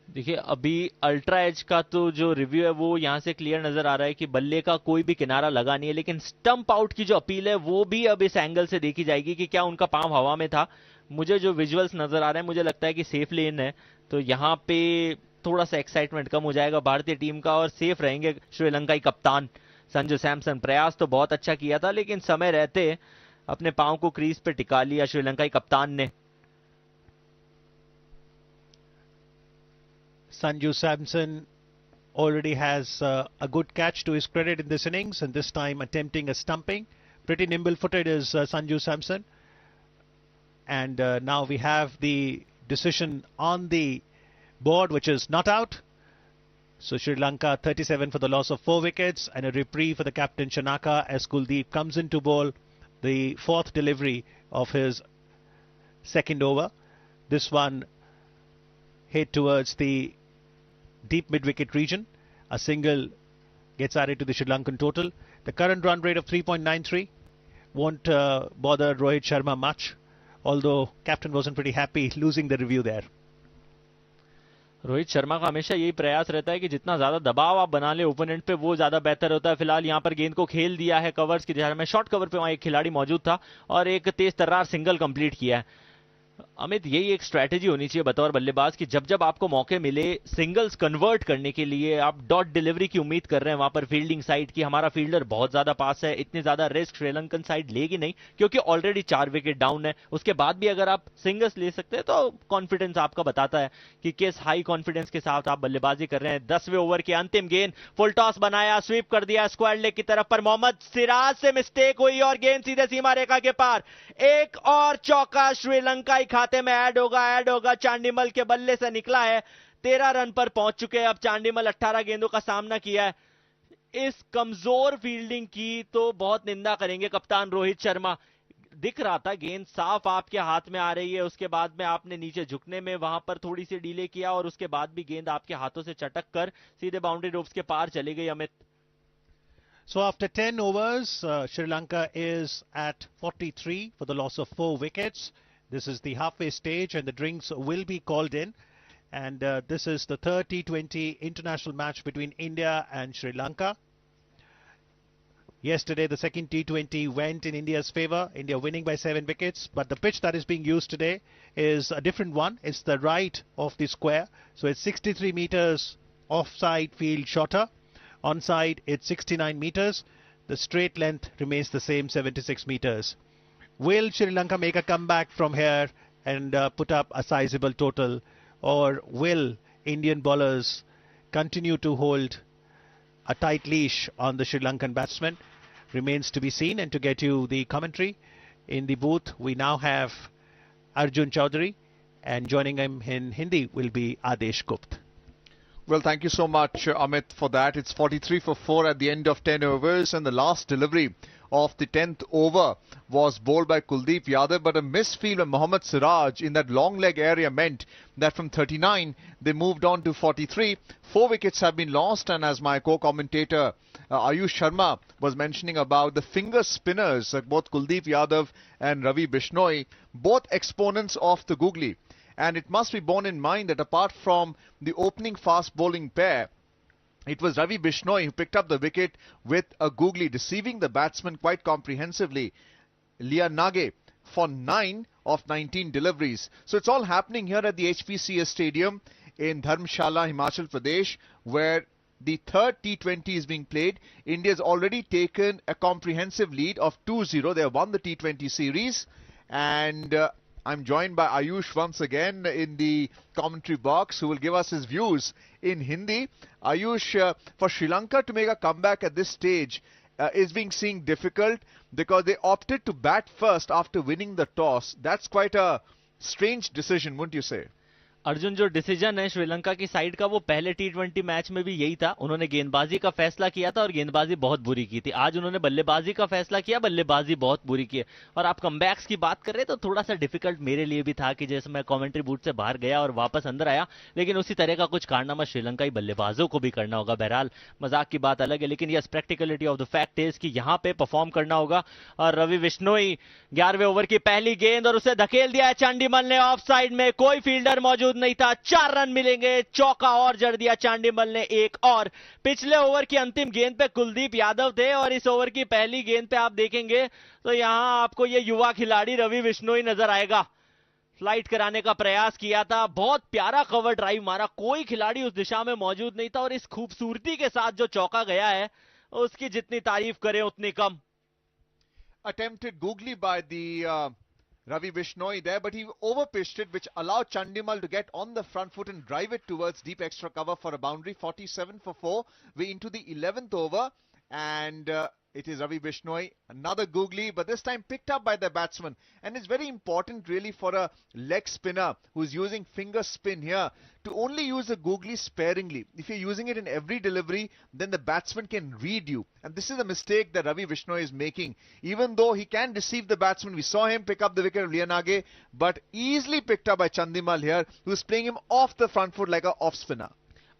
Speaker 4: देखिए अभी ultra edge का तो जो review है वो यहां से clear नजर आ रहा है कि बल्ले का कोई भी किनारा लगा नहीं है, लेकिन स्टंप आउट की जो अपील है वो भी अब इस एंगल से देखी जाएगी कि क्या उनका पांव हवा में था। मुझे जो विजुअल्स नजर आ रहे हैं मुझे लगता है कि सेफ लेन है, तो यहां पे थोड़ा सा एक्साइटमेंट कम हो जाएगा भारतीय टीम का और सेफ रहेंगे श्रीलंकाई कप्तान संजू सैमसन। प्रयास तो बहुत अच्छा किया था लेकिन समय रहते अपने पांव को क्रीज पे टिका लिया श्रीलंकाई कप्तान ने।
Speaker 3: Sanju Samson already has a good catch to his credit in this innings, and this time attempting a stumping. Pretty nimble-footed is Sanju Samson. And now we have the decision on the board, which is not out. So Sri Lanka 37 for the loss of 4 wickets, and a reprieve for the captain Shanaka as Kuldeep comes into bowl, the 4th delivery of his second over. This one hit towards the deep mid-wicket region. A single gets added to the Sri Lankan total. The current run rate of 3.93 won't bother Rohit Sharma much, although captain wasn't pretty happy losing the review there.
Speaker 4: Rohit Sharma का हमेशा यही प्रयास रहता है कि जितना ज्यादा दबाव आप बना ले ओपोनेंट पे वो ज्यादा बेहतर होता है. फिलहाल यहां पर गेंद को खेल दिया है कवर्स की दिशा में. शॉर्ट कवर पे वहां एक खिलाड़ी मौजूद था और एक तेज तर्रार सिंगल कंप्लीट किया है. अमित, यही एक स्ट्रैटेजी होनी चाहिए बतौर बल्लेबाज कि जब जब आपको मौके मिले सिंगल्स कन्वर्ट करने के लिए, आप डॉट डिलीवरी की उम्मीद कर रहे हैं वहां पर फील्डिंग साइड की. हमारा फील्डर बहुत ज्यादा पास है, इतनी ज्यादा रिस्क श्रीलंकन साइड लेगी नहीं क्योंकि ऑलरेडी 4 विकेट डाउन है. उसके बाद भी अगर आप सिंगल्स ले सकते हैं तो कॉन्फिडेंस आपका बताता है कि किस हाई कॉन्फिडेंस के साथ आप बल्लेबाजी कर रहे हैं. 10वें ओवर के अंतिम गेंद, फुल टॉस बनाया, स्वीप कर दिया स्क्वायर लेग की तरफ पर. मोहम्मद सिराज से मिस्टेक हुई और गेंद सीधे सीमा रेखा के पार. एक और चौका श्रीलंकाई खाते में ऐड होगा. चांडीमल के बल्ले से निकला है. 13 रन पर पहुंच चुके हैं अब चांडीमल. 18 गेंदों का सामना किया है. इस कमजोर फील्डिंग की तो बहुत निंदा करेंगे कप्तान रोहित शर्मा. दिख रहा था गेंद साफ आपके हाथ में आ रही है, उसके बाद में आपने नीचे झुकने में वहां पर थोड़ी सी डीले किया और उसके बाद भी गेंद आपके हाथों से चटक कर सीधे बाउंड्री रोप्स के पार चली गई. Amit,
Speaker 3: So after 10 overs, Sri Lanka is at 43 for the loss of 4 wickets. This is the halfway stage and the drinks will be called in. And this is the third T20 international match between India and Sri Lanka. Yesterday, the second T20 went in India's favour, India winning by 7 wickets. But the pitch that is being used today is a different one. It's the right of the square. So it's 63 metres offside field shorter. Onside, it's 69 metres. The straight length remains the same, 76 metres. Will Sri Lanka make a comeback from here and put up a sizable total? Or will Indian bowlers continue to hold a tight leash on the Sri Lankan batsmen? Remains to be seen. And to get you the commentary in the booth, we now have Arjun Chaudhary, and joining him in Hindi will be Adesh Gupta.
Speaker 2: Well, thank you so much, Amit, for that. It's 43 for 4 at the end of 10 overs, and the last delivery of the 10th over was bowled by Kuldeep Yadav, but a misfield by Mohammad Siraj in that long leg area meant that from 39 they moved on to 43. 4 wickets have been lost, and as my co-commentator Ayush Sharma was mentioning about the finger spinners, both Kuldeep Yadav and Ravi Bishnoi, both exponents of the googly. And it must be borne in mind that apart from the opening fast bowling pair, it was Ravi Bishnoi who picked up the wicket with a googly, deceiving the batsman quite comprehensively, Lianage, for 9 of 19 deliveries. So it's all happening here at the HPCS Stadium in Dharamshala, Himachal Pradesh, where the third T20 is being played. India's already taken a comprehensive lead of 2-0. They have won the T20 series, and I'm joined by Ayush once again in the commentary box, who will give us his views in Hindi. Ayush, for Sri Lanka to make a comeback at this stage is being seen difficult because they opted to bat first after winning the toss. That's quite a strange decision, wouldn't you say?
Speaker 4: Arjun, जो decision है श्रीलंका की side का वो पहले T20 match में भी यही था. उन्होंने गेंदबाजी का फैसला किया था और गेंदबाजी बहुत बुरी की थी. आज उन्होंने बल्लेबाजी का फैसला किया, बल्लेबाजी बहुत बुरी की है. और आप कमबैक्स की बात कर रहे हैं तो थोड़ा सा डिफिकल्ट मेरे लिए भी था कि जैसे मैं कमेंट्री बूथ से बाहर गया और वापस अंदर आया, लेकिन उसी तरह का कुछ कारनामा श्रीलंकाई बल्लेबाजों को भी करना होगा. बहरहाल मजाक की बात अलग है, लेकिन yes, practicality of the fact is कि यहाँ पे परफॉर्म करना होगा. और रवि बिश्नोई 11वें ओवर की पहली गेंद और उसे धकेल दिया है चांडीमल ने ऑफ साइड में. कोई फील्डर मौजूद नहीं था. 4 रन मिलेंगे. चौका और जड़ दिया चांडीमल ने एक और. पिछले ओवर की अंतिम गेंद पे कुलदीप यादव थे और इस ओवर की पहली गेंद पे आप देखेंगे तो यहां आपको ये युवा खिलाड़ी रवि बिश्नोई नजर आएगा. फ्लाइट कराने का प्रयास किया था, बहुत प्यारा कवर ड्राइव मारा, कोई खिलाड़ी उस दिशा में मौजूद नहीं था और इस खूबसूरती के साथ जो चौका गया है उसकी जितनी तारीफ करें उतनी कम.
Speaker 2: Attempted googly by the Ravi Bishnoi there, but he overpitched it, which allowed Chandimal to get on the front foot and drive it towards deep extra cover for a boundary. 47 for 4. We're into the 11th over, and it is Ravi Bishnoi, another googly, but this time picked up by the batsman. And it's very important really for a leg spinner who's using finger spin here to only use a googly sparingly. If you're using it in every delivery, then the batsman can read you. And this is a mistake that Ravi Bishnoi is making. Even though he can deceive the batsman, we saw him pick up the wicket of Lianage, but easily picked up by Chandimal here, who's playing him off the front foot like a off spinner.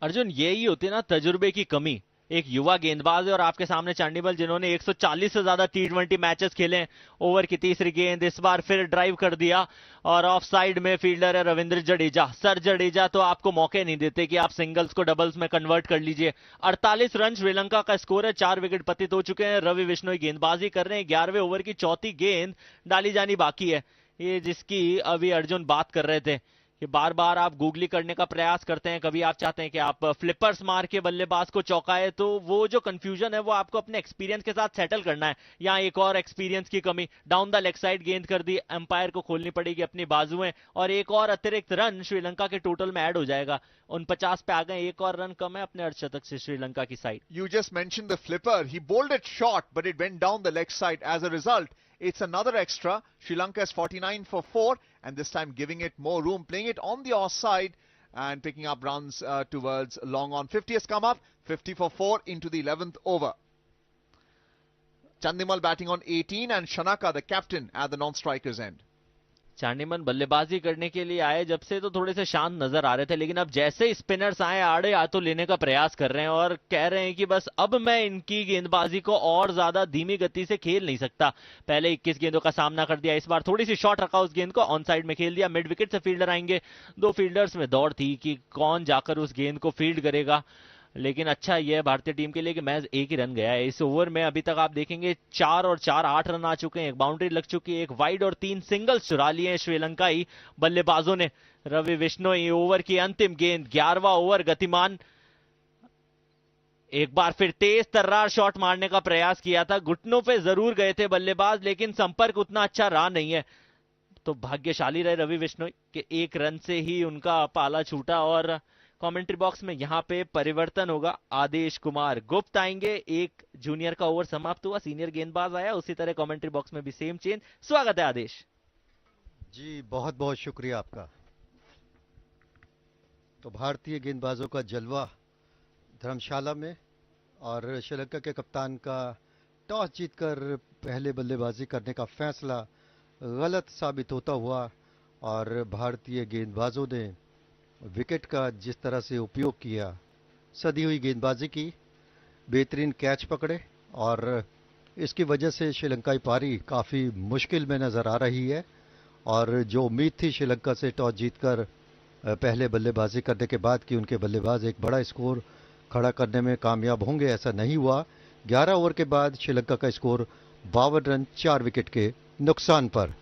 Speaker 4: Arjun, यही होती है ना तजुर्बे की कमी. एक युवा गेंदबाज है और आपके सामने चांडीमल जिन्होंने 140 से ज्यादा T20 मैचेस खेले. ओवर की तीसरी गेंद इस बार फिर ड्राइव कर दिया और ऑफ साइड में फील्डर है रविंद्र जडेजा. सर जडेजा तो आपको मौके नहीं देते कि आप सिंगल्स को डबल्स में कन्वर्ट कर लीजिए. 48 रन श्रीलंका का स्कोर है. 4 विकेट पतित हो चुके हैं. रवि बिश्नोई गेंदबाजी कर रहे हैं. 11वें ओवर की चौथी गेंद डाली जानी बाकी है. ये जिसकी अभी अर्जुन बात कर रहे थे कि बार बार आप गूगली करने का प्रयास करते हैं. कभी आप चाहते हैं कि आप फ्लिपर्स मार के बल्लेबाज को चौकाए, तो वो जो कंफ्यूजन है वो आपको अपने एक्सपीरियंस के साथ सेटल करना है. यहाँ एक और एक्सपीरियंस की कमी. डाउन द लेग साइड गेंद कर दी. एम्पायर को खोलनी पड़ेगी अपनी बाजुएं और एक और अतिरिक्त रन श्रीलंका के टोटल में ऐड हो जाएगा. 49 पे आ गए. एक और रन कम है अपने अर्धशतक से श्रीलंका की side.
Speaker 2: You just mentioned the flipper. He bowled it short, but it went down the leg side. As a result, it's another extra. Sri Lanka is 49 for 4, and this time giving it more room, playing it on the offside and picking up runs towards long on. 50 has come up, 50 for 4 into the 11th over. Chandimal batting on 18 and Shanaka, the captain, at the non-strikers end.
Speaker 4: Chandimal बल्लेबाजी करने के लिए आए जब से तो थोड़े से शांत नजर आ रहे थे, लेकिन अब जैसे स्पिनर्स आए आड़े आ तो लेने का प्रयास कर रहे हैं और कह रहे हैं कि बस अब मैं इनकी गेंदबाजी को और ज्यादा धीमी गति से खेल नहीं सकता. पहले 21 गेंदों का सामना कर दिया. इस बार थोड़ी सी शॉर्ट रखा उस गेंद को, ऑन साइड में खेल दिया. मिड विकेट से फील्डर आएंगे. 2 फील्डर्स में दौड़ थी कि कौन जाकर उस गेंद को फील्ड करेगा, लेकिन अच्छा यह है भारतीय टीम के लिए कि मैच एक ही रन गया है. इस ओवर में अभी तक आप देखेंगे 4 और 4 8 रन आ चुके हैं. एक बाउंड्री लग चुकी है. एक वाइड और 3 सिंगल्स चुरा लिए हैं श्रीलंकाई बल्लेबाजों ने. रवि बिश्नोई ओवर की अंतिम गेंद. 11वां ओवर गतिमान. एक बार फिर तेज तर्रार शॉट मारने का प्रयास किया था. घुटनों पे जरूर गए थे बल्लेबाज, लेकिन संपर्क उतना अच्छा रहा नहीं है. तो भाग्यशाली रहे रवि बिश्नोई के 1 रन से ही उनका पाला छूटा. और कमेंट्री बॉक्स में यहां पे परिवर्तन होगा. आदेश कुमार गुप्त आएंगे. एक जूनियर का ओवर समाप्त हुआ, सीनियर गेंदबाज आया. उसी तरह कमेंट्री बॉक्स में भी सेम चेंज. स्वागत है आदेश
Speaker 1: जी. बहुत बहुत शुक्रिया आपका. तो भारतीय गेंदबाजों का जलवा धर्मशाला में, और श्रीलंका के कप्तान का टॉस जीतकर पहले बल्लेबाजी करने का फैसला गलत साबित होता हुआ, और भारतीय गेंदबाजों ने विकेट का जिस तरह से उपयोग किया, सदी हुई गेंदबाजी की, बेहतरीन कैच पकड़े, और इसकी वजह से श्रीलंकाई पारी काफ़ी मुश्किल में नज़र आ रही है. और जो उम्मीद थी श्रीलंका से टॉस जीतकर पहले बल्लेबाजी करने के बाद कि उनके बल्लेबाज एक बड़ा स्कोर खड़ा करने में कामयाब होंगे, ऐसा नहीं हुआ. 11 ओवर के बाद श्रीलंका का स्कोर 52 रन 4 विकेट के नुकसान पर.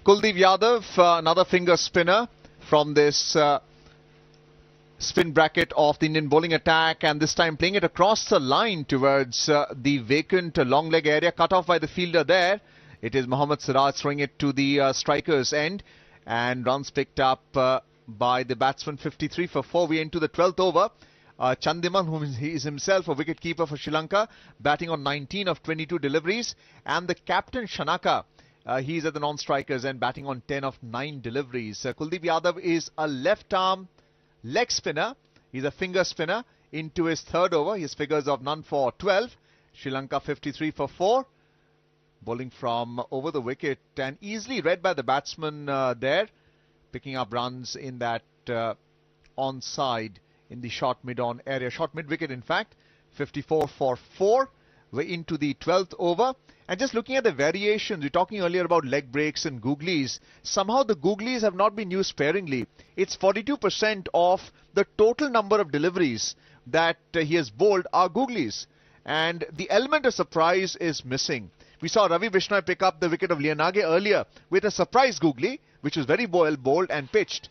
Speaker 2: Kuldeep Yadav, another finger spinner from this spin bracket of the Indian bowling attack, and this time playing it across the line towards the vacant long leg area, cut off by the fielder there. It is Mohammad Siraj throwing it to the strikers end, and runs picked up by the batsman. 53 for 4. We into the 12th over. Chandimal, who is himself a wicket keeper for Sri Lanka, batting on 19 of 22 deliveries, and the captain Shanaka, he's at the non-strikers and batting on 10 of 9 deliveries. Kuldeep Yadav is a left-arm leg spinner. He's a finger spinner into his 3rd over. His figures of none for 12. Sri Lanka 53 for 4. Bowling from over the wicket and easily read by the batsman there. Picking up runs in that onside in the short mid-on area. Short mid-wicket in fact. 54 for 4. We're into the 12th over. And just looking at the variations, we were talking earlier about leg breaks and googlies. Somehow the googlies have not been used sparingly. It's 42% of the total number of deliveries that he has bowled are googlies. And the element of surprise is missing. We saw Ravi Bishnoi pick up the wicket of Lianage earlier with a surprise googly, which was very well bowled and pitched.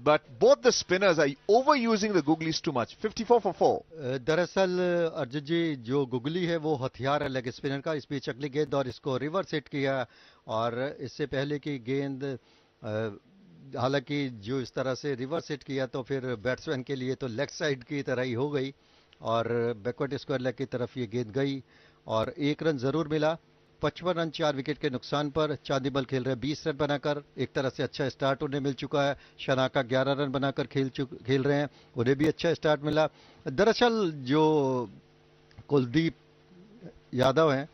Speaker 2: but both the spinners are overusing the googlies too much. 54 for 4.
Speaker 1: दरअसल अर्जुन जी जो googly है वो हथियार है leg spinner का. इस बीच अगली गेंद और इसको रिवर्स हिट किया और इससे पहले की गेंद हालांकि जो इस तरह से रिवर्स हिट किया तो फिर बैट्समैन के लिए तो लेग साइड की तरह ही हो गई और बैकवर्ड स्क्वायर लेग की तरफ ये गेंद गई और 1 रन जरूर मिला. 55 रन 4 विकेट के नुकसान पर चांदीमल खेल रहे हैं 20 रन बनाकर. एक तरह से अच्छा स्टार्ट उन्हें मिल चुका है. शनाका 11 रन बनाकर खेल रहे हैं, उन्हें भी अच्छा स्टार्ट मिला. दरअसल जो कुलदीप यादव हैं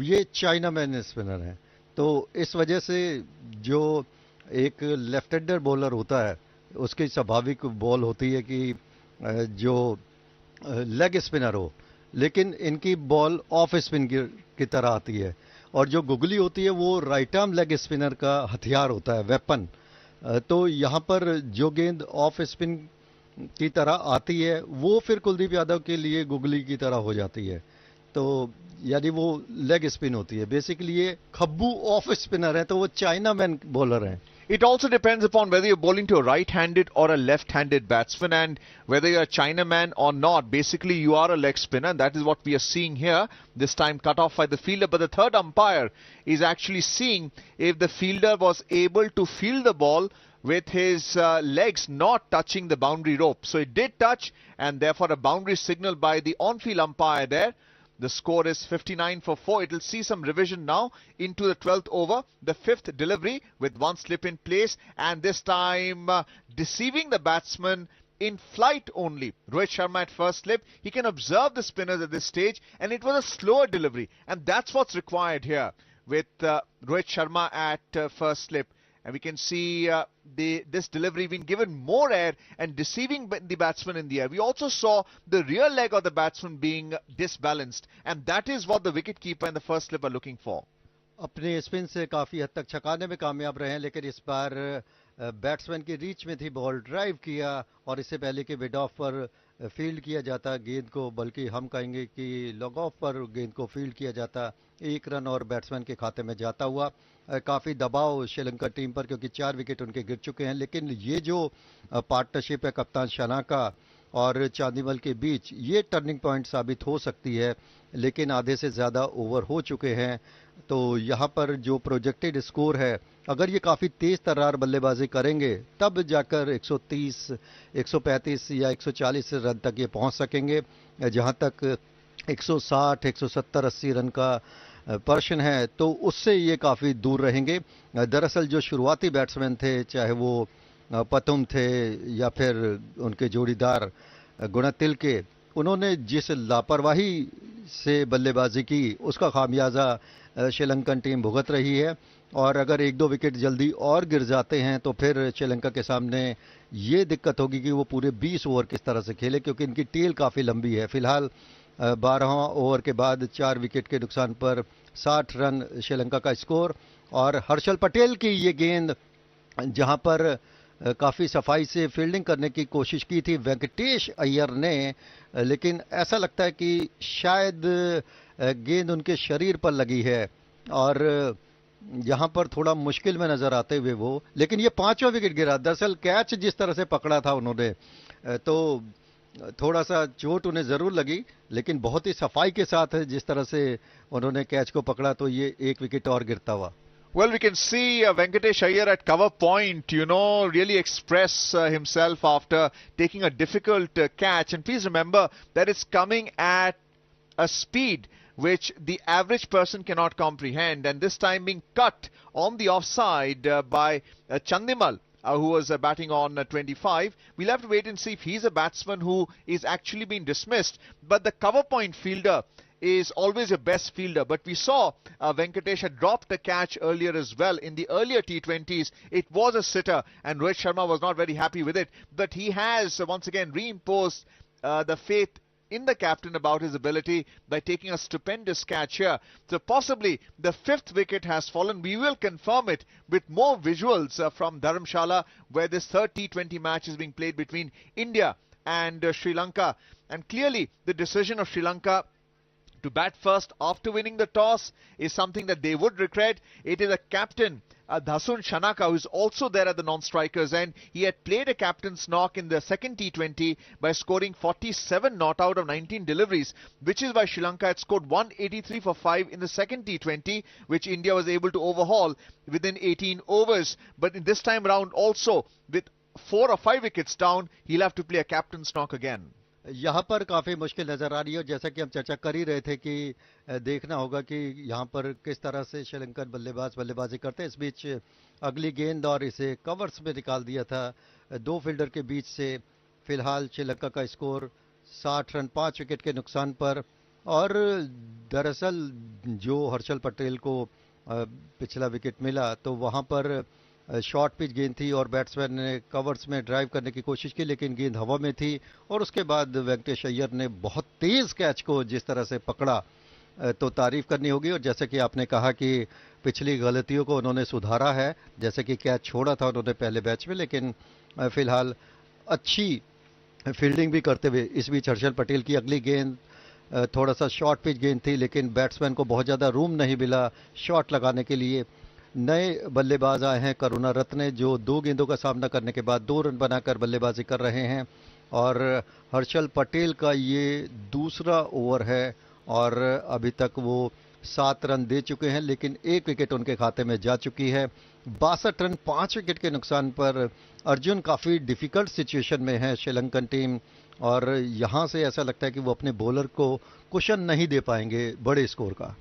Speaker 1: ये चाइना मैन स्पिनर हैं, तो इस वजह से जो एक लेफ्ट हैंडर बॉलर होता है उसकी स्वाभाविक बॉल होती है कि जो लेग स्पिनर हो, लेकिन इनकी बॉल ऑफ स्पिन की तरह आती है और जो गुगली होती है वो राइट आर्म लेग स्पिनर का हथियार होता है, वेपन. तो यहाँ पर जो गेंद ऑफ स्पिन की तरह आती है वो फिर कुलदीप यादव के लिए गुगली की तरह हो जाती है, तो यानी वो लेग स्पिन होती है. बेसिकली ये खब्बू ऑफ स्पिनर है, तो वो चाइना मैन बॉलर हैं.
Speaker 2: It also depends upon whether you're bowling to a right-handed or a left-handed batsman and whether you're a Chinaman or not. Basically, you are a leg spinner. That is what we are seeing here. This time cut off by the fielder. But the third umpire is actually seeing if the fielder was able to field the ball with his legs not touching the boundary rope. So it did touch and therefore a boundary signal by the on-field umpire there. The score is 59 for 4. It will see some revision now into the 12th over. The 5th delivery with one slip in place and this time deceiving the batsman in flight only. Rohit Sharma at first slip. He can observe the spinners at this stage and it was a slower delivery. And that's what's required here with Rohit Sharma at first slip. And we can see this delivery being given more air and deceiving the batsman in the air. We also saw the rear leg of the batsman being disbalanced. And that is what the wicketkeeper and the first slip are looking for.
Speaker 1: अपने spin से काफी हद तक छकाने में कामयाब रहे हैं, लेकिन इस बार बैट्समैन की रीच में थी बॉल, ड्राइव किया और इससे पहले कि मिड ऑफ पर फील्ड किया जाता गेंद को, बल्कि हम कहेंगे कि लॉग ऑफ पर गेंद को फील्ड किया जाता, 1 रन और बैट्समैन के खाते में जाता हुआ. काफी दबाव श्रीलंका टीम पर क्योंकि 4 विकेट उनके गिर चुके हैं, लेकिन ये जो पार्टनरशिप है कप्तान शनाका और चांदीमल के बीच, ये टर्निंग पॉइंट साबित हो सकती है. लेकिन आधे से ज्यादा ओवर हो चुके हैं, तो यहाँ पर जो प्रोजेक्टेड स्कोर है, अगर ये काफी तेज तर्रार बल्लेबाजी करेंगे तब जाकर 130, 135 या 140 रन तक ये पहुंच सकेंगे. जहां तक 160, 170, 80 रन का प्रश्न है तो उससे ये काफी दूर रहेंगे. दरअसल जो शुरुआती बैट्समैन थे, चाहे वो पतुम थे या फिर उनके जोड़ीदार गुणतिल के, उन्होंने जिस लापरवाही से बल्लेबाजी की उसका खामियाजा श्रीलंकन टीम भुगत रही है. और अगर 1-2 विकेट जल्दी और गिर जाते हैं तो फिर श्रीलंका के सामने ये दिक्कत होगी कि वो पूरे 20 ओवर किस तरह से खेले, क्योंकि इनकी टेल काफी लंबी है. फिलहाल 12 ओवर के बाद 4 विकेट के नुकसान पर 60 रन श्रीलंका का स्कोर. और हर्षल पटेल की ये गेंद जहां पर काफी सफाई से फील्डिंग करने की कोशिश की थी वेंकटेश अय्यर ने, लेकिन ऐसा लगता है कि शायद गेंद उनके शरीर पर लगी है और यहां पर थोड़ा मुश्किल में नजर आते हुए वो, लेकिन ये 5वां विकेट गिरा. दरअसल कैच जिस तरह से पकड़ा था उन्होंने, तो थोड़ा सा चोट उन्हें जरूर लगी, लेकिन बहुत ही सफाई के साथ जिस तरह से उन्होंने कैच को पकड़ा तो ये 1 विकेट और गिरता हुआ.
Speaker 2: Well, we can see Venkatesh Iyer at cover point, really express himself after taking a difficult catch. And please remember that it's coming at a speed which the average person cannot comprehend. And this time being cut on the offside by Chandimal, who was batting on 25. We'll have to wait and see if he's a batsman who is actually being dismissed. But the cover point fielder is always your best fielder. But we saw Venkatesh had dropped a catch earlier as well. In the earlier T20s, it was a sitter and Rohit Sharma was not very happy with it. But he has once again reimposed the faith in the captain about his ability by taking a stupendous catch here. So possibly the 5th wicket has fallen. We will confirm it with more visuals from Dharamshala, where this 3rd T20 match is being played between India and Sri Lanka. And clearly the decision of Sri Lanka to bat first after winning the toss is something that they would regret. It is a captain Dasun Shanaka, who is also there at the non-strikers end. He had played a captain's knock in the second T20 by scoring 47 not out of 19 deliveries, which is why Sri Lanka had scored 183 for 5 in the second T20, which India was able to overhaul within 18 overs. But in this time round also, with 4 or 5 wickets down, he'll have to play a captain's knock again.
Speaker 1: यहाँ पर काफी मुश्किल नजर आ रही है, और जैसा कि हम चर्चा कर ही रहे थे कि देखना होगा कि यहाँ पर किस तरह से श्रीलंकन बल्लेबाज बल्लेबाजी करते हैं। इस बीच अगली गेंद और इसे कवर्स में निकाल दिया था दो फील्डर के बीच से। फिलहाल श्रीलंका का स्कोर 60 रन 5 विकेट के नुकसान पर। और दरअसल जो हर्षल पटेल को पिछला विकेट मिला तो वहां पर शॉर्ट पिच गेंद थी और बैट्समैन ने कवर्स में ड्राइव करने की कोशिश की, लेकिन गेंद हवा में थी। और उसके बाद वेंकटेश अय्यर ने बहुत तेज कैच को जिस तरह से पकड़ा तो तारीफ करनी होगी। और जैसे कि आपने कहा कि पिछली गलतियों को उन्होंने सुधारा है, जैसे कि कैच छोड़ा था उन्होंने पहले मैच में, लेकिन फिलहाल अच्छी फील्डिंग भी करते हुए। इस बीच हर्षल पटेल की अगली गेंद थोड़ा सा शॉर्ट पिच गेंद थी, लेकिन बैट्समैन को बहुत ज़्यादा रूम नहीं मिला शॉट लगाने के लिए। नए बल्लेबाज आए हैं करुणा रत्ने, जो 2 गेंदों का सामना करने के बाद 2 रन बनाकर बल्लेबाजी कर रहे हैं। और हर्षल पटेल का ये दूसरा ओवर है और अभी तक वो 7 रन दे चुके हैं, लेकिन 1 विकेट उनके खाते में जा चुकी है। 62 रन 5 विकेट के नुकसान पर अर्जुन काफ़ी डिफिकल्ट सिचुएशन में है श्रीलंकन टीम, और यहाँ से ऐसा लगता है कि वो अपने बॉलर को कुशन नहीं दे पाएंगे बड़े स्कोर का।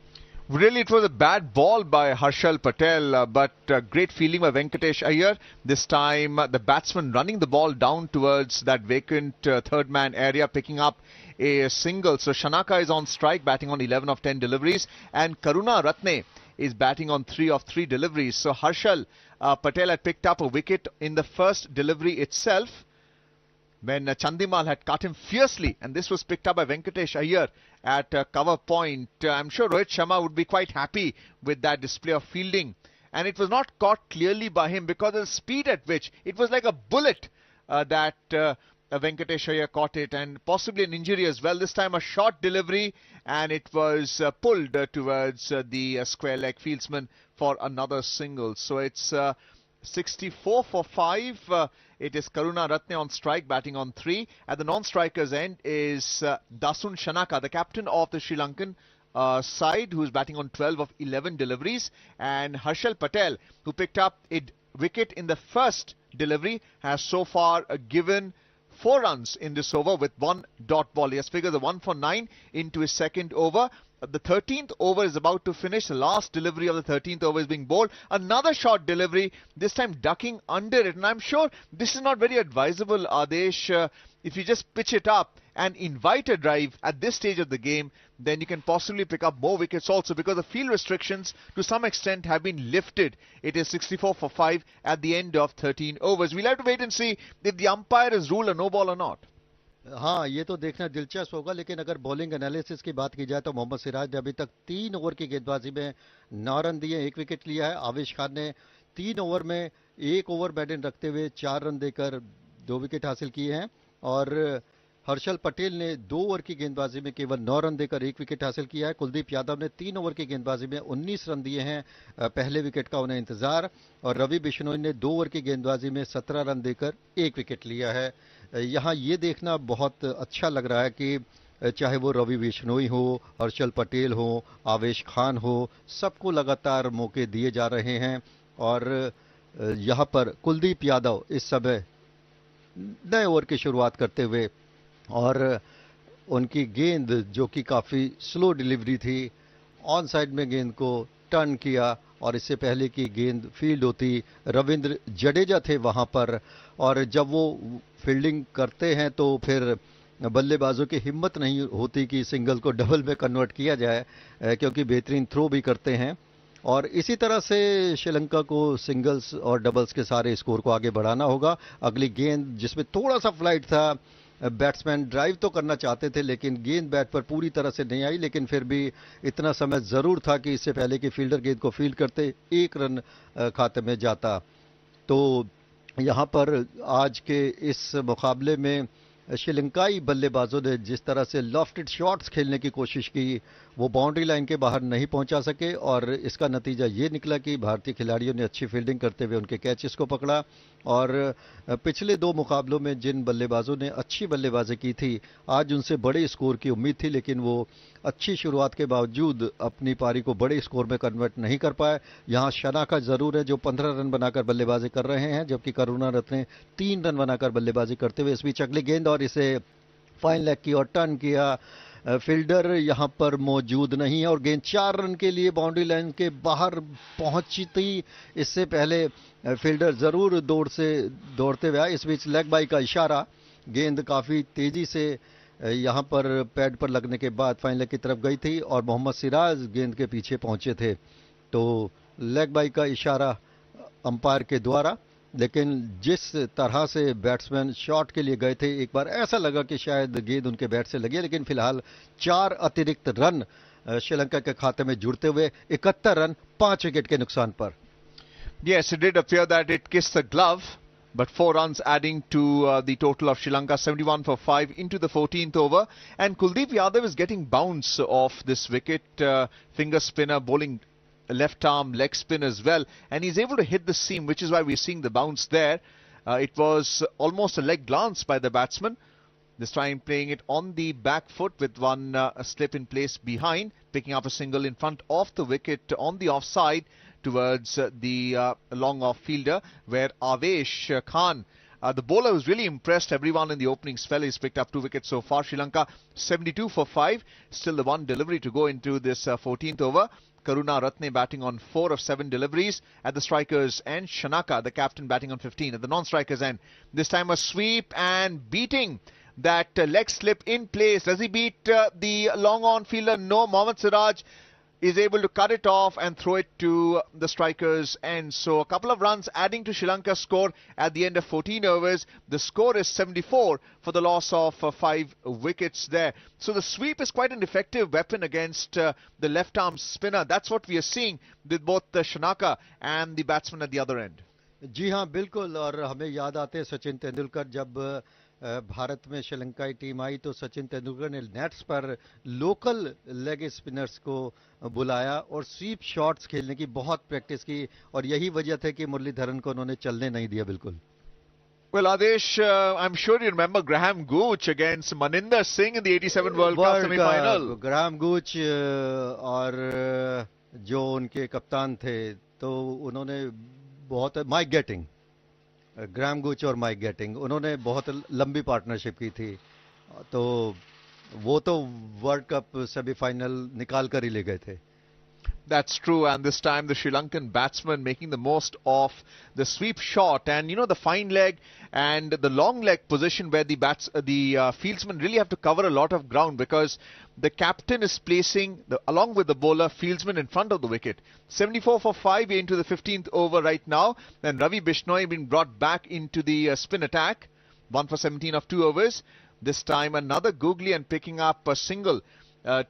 Speaker 2: Really, it was a bad ball by Harshal Patel, but great fielding by Venkatesh Iyer. This time, the batsman running the ball down towards that vacant third man area, picking up a single. So Shanaka is on strike, batting on 11 of 10 deliveries, and Karuna Ratne is batting on 3 of 3 deliveries. So Harshal Patel had picked up a wicket in the first delivery itself, when Chandimal had cut him fiercely, and this was picked up by Venkatesh Iyer at cover point. I'm sure Rohit Sharma would be quite happy with that display of fielding, and it was not caught clearly by him because of the speed at which it was like a bullet that Venkatesh Iyer caught it, and possibly an injury as well. This time a short delivery, and it was pulled towards the square leg fieldsman for another single. So it's 64 for 5. It is Karuna Ratne on strike, batting on 3. At the non-strikers end is Dasun Shanaka, the captain of the Sri Lankan side, who is batting on 12 of 11 deliveries. And Harshal Patel, who picked up a wicket in the first delivery, has so far given 4 runs in this over with 1 dot ball. He has figures of 1 for 9 into his second over. The 13th over is about to finish. The last delivery of the 13th over is being bowled. Another short delivery, this time ducking under it. And I'm sure this is not very advisable, Adesh. If you just pitch it up and invite a drive at this stage of the game, then you can possibly pick up more wickets also, because the field restrictions to some extent have been lifted. It is 64 for 5 at the end of 13 overs. We'll have to wait and see if the umpire has ruled a no ball or not.
Speaker 1: हाँ, ये तो देखना दिलचस्प होगा, लेकिन अगर bowling analysis की बात की जाए तो मोहम्मद सिराज ने अभी तक 3 ओवर की गेंदबाजी में 9 रन दिए, 1 विकेट लिया है। आवेश खान ने 3 ओवर में 1 ओवर बैटिंग रखते हुए 4 रन देकर 2 विकेट हासिल किए हैं। और हर्षल पटेल ने 2 ओवर की गेंदबाजी में केवल 9 रन देकर 1 विकेट हासिल किया है। कुलदीप यादव ने 3 ओवर की गेंदबाजी में 19 रन दिए हैं, पहले विकेट का उन्हें इंतजार। और रवि बिश्नोई ने 2 ओवर की गेंदबाजी में 17 रन देकर 1 विकेट लिया है। यहाँ ये देखना बहुत अच्छा लग रहा है कि चाहे वो रवि बिश्नोई हो, हर्षल पटेल हो, आवेश खान हो, सबको लगातार मौके दिए जा रहे हैं। और यहाँ पर कुलदीप यादव इस समय नए ओवर की शुरुआत करते हुए, और उनकी गेंद जो कि काफ़ी स्लो डिलीवरी थी, ऑन साइड में गेंद को टर्न किया, और इससे पहले कि गेंद फील्ड होती रविंद्र जडेजा थे वहां पर। और जब वो फील्डिंग करते हैं तो फिर बल्लेबाजों की हिम्मत नहीं होती कि सिंगल को डबल में कन्वर्ट किया जाए, क्योंकि बेहतरीन थ्रो भी करते हैं। और इसी तरह से श्रीलंका को सिंगल्स और डबल्स के सारे स्कोर को आगे बढ़ाना होगा। अगली गेंद जिसमें थोड़ा सा फ्लाइट था, बैट्समैन ड्राइव तो करना चाहते थे लेकिन गेंद बैट पर पूरी तरह से नहीं आई, लेकिन फिर भी इतना समय जरूर था कि इससे पहले कि फील्डर गेंद को फील्ड करते 1 रन खाते में जाता। तो यहाँ पर आज के इस मुकाबले में श्रीलंकाई बल्लेबाजों ने जिस तरह से लॉफ्टेड शॉट्स खेलने की कोशिश की, वो बाउंड्री लाइन के बाहर नहीं पहुंचा सके और इसका नतीजा ये निकला कि भारतीय खिलाड़ियों ने अच्छी फील्डिंग करते हुए उनके कैचेस को पकड़ा। और पिछले दो मुकाबलों में जिन बल्लेबाजों ने अच्छी बल्लेबाजी की थी, आज उनसे बड़े स्कोर की उम्मीद थी, लेकिन वो अच्छी शुरुआत के बावजूद अपनी पारी को बड़े स्कोर में कन्वर्ट नहीं कर पाए। यहाँ शनाका जरूर है जो 15 रन बनाकर बल्लेबाजी कर रहे हैं, जबकि करुणा रत्ने 3 रन बनाकर बल्लेबाजी करते हुए इस बीच अगली गेंद और इसे फाइन लेग की और टर्न किया। फील्डर यहां पर मौजूद नहीं है और गेंद 4 रन के लिए बाउंड्री लाइन के बाहर पहुंची थी। इससे पहले फील्डर जरूर दौड़ते हुए आए। इस बीच लेग बाई का इशारा, गेंद काफी तेजी से यहां पर पैड पर लगने के बाद फाइन लेग की तरफ गई थी और मोहम्मद सिराज गेंद के पीछे पहुंचे थे। तो लेग बाई का इशारा अंपायर के द्वारा, लेकिन जिस तरह से बैट्समैन शॉट के लिए गए थे, एक बार ऐसा लगा कि शायद गेंद उनके बैट से लगी है, लेकिन फिलहाल 4 अतिरिक्त रन श्रीलंका के खाते में जुड़ते हुए 71 रन 5 विकेट के नुकसान पर।
Speaker 2: Yes, it did appear that it kissed the glove, but 4 runs adding to the total of Sri Lanka, 71 for 5 into the 14th over. And Kuldeep Yadav is getting bounce off this wicket, finger spinner, bowling left arm leg spin as well, and he's able to hit the seam, which is why we're seeing the bounce there. It was almost a leg glance by the batsman, this time playing it on the back foot with one slip in place behind, picking up a single in front of the wicket on the offside towards the long off fielder, where Avesh Khan, the bowler, was really impressed everyone in the opening spell. He's picked up 2 wickets so far. Sri Lanka 72 for 5, still the one delivery to go into this 14th over. Karuna Ratne batting on 4 of 7 deliveries at the strikers, and Shanaka, the captain, batting on 15 at the non-strikers end. This time a sweep and beating that leg slip in place. Does he beat the long on fielder? No. Mohammad Siraj is able to cut it off and throw it to the strikers end. So a couple of runs adding to Sri Lanka's score at the end of 14 overs. The score is 74 for the loss of 5 wickets there. So the sweep is quite an effective weapon against the left arm spinner. That's what we are seeing with both the Shanaka and the batsman at the other end.
Speaker 1: जी हाँ, बिल्कुल। और हमें याद आते हैं सचिन तेंदुलकर, जब भारत में श्रीलंकाई टीम आई तो सचिन तेंदुलकर ने नेट्स पर लोकल लेग स्पिनर्स को बुलाया और स्वीप शॉट्स खेलने की बहुत प्रैक्टिस की, और यही वजह थी कि मुरलीधरन को उन्होंने चलने नहीं दिया बिल्कुल।
Speaker 2: Well, Adesh, I'm sure you remember Graham Gooch against Maninder Singh in the 87 World Cup semi-final.
Speaker 1: Graham Gooch और जो उनके कप्तान थे, तो उन्होंने बहुत, माइक गेटिंग, ग्राहम गूच और माइक गेटिंग, उन्होंने बहुत लंबी पार्टनरशिप की थी। तो वो तो वर्ल्ड कप सेमीफाइनल निकाल कर ही ले गए थे।
Speaker 2: That's true, and this time the Sri Lankan batsman making the most of the sweep shot, and you know, the fine leg and the long leg position where the fieldsmen really have to cover a lot of ground, because the captain is placing along with the bowler, fieldsman in front of the wicket. 74 for 5 into the 15th over right now, and Ravi Bishnoi being brought back into the spin attack, 1 for 17 of 2 overs. This time another googly and picking up a single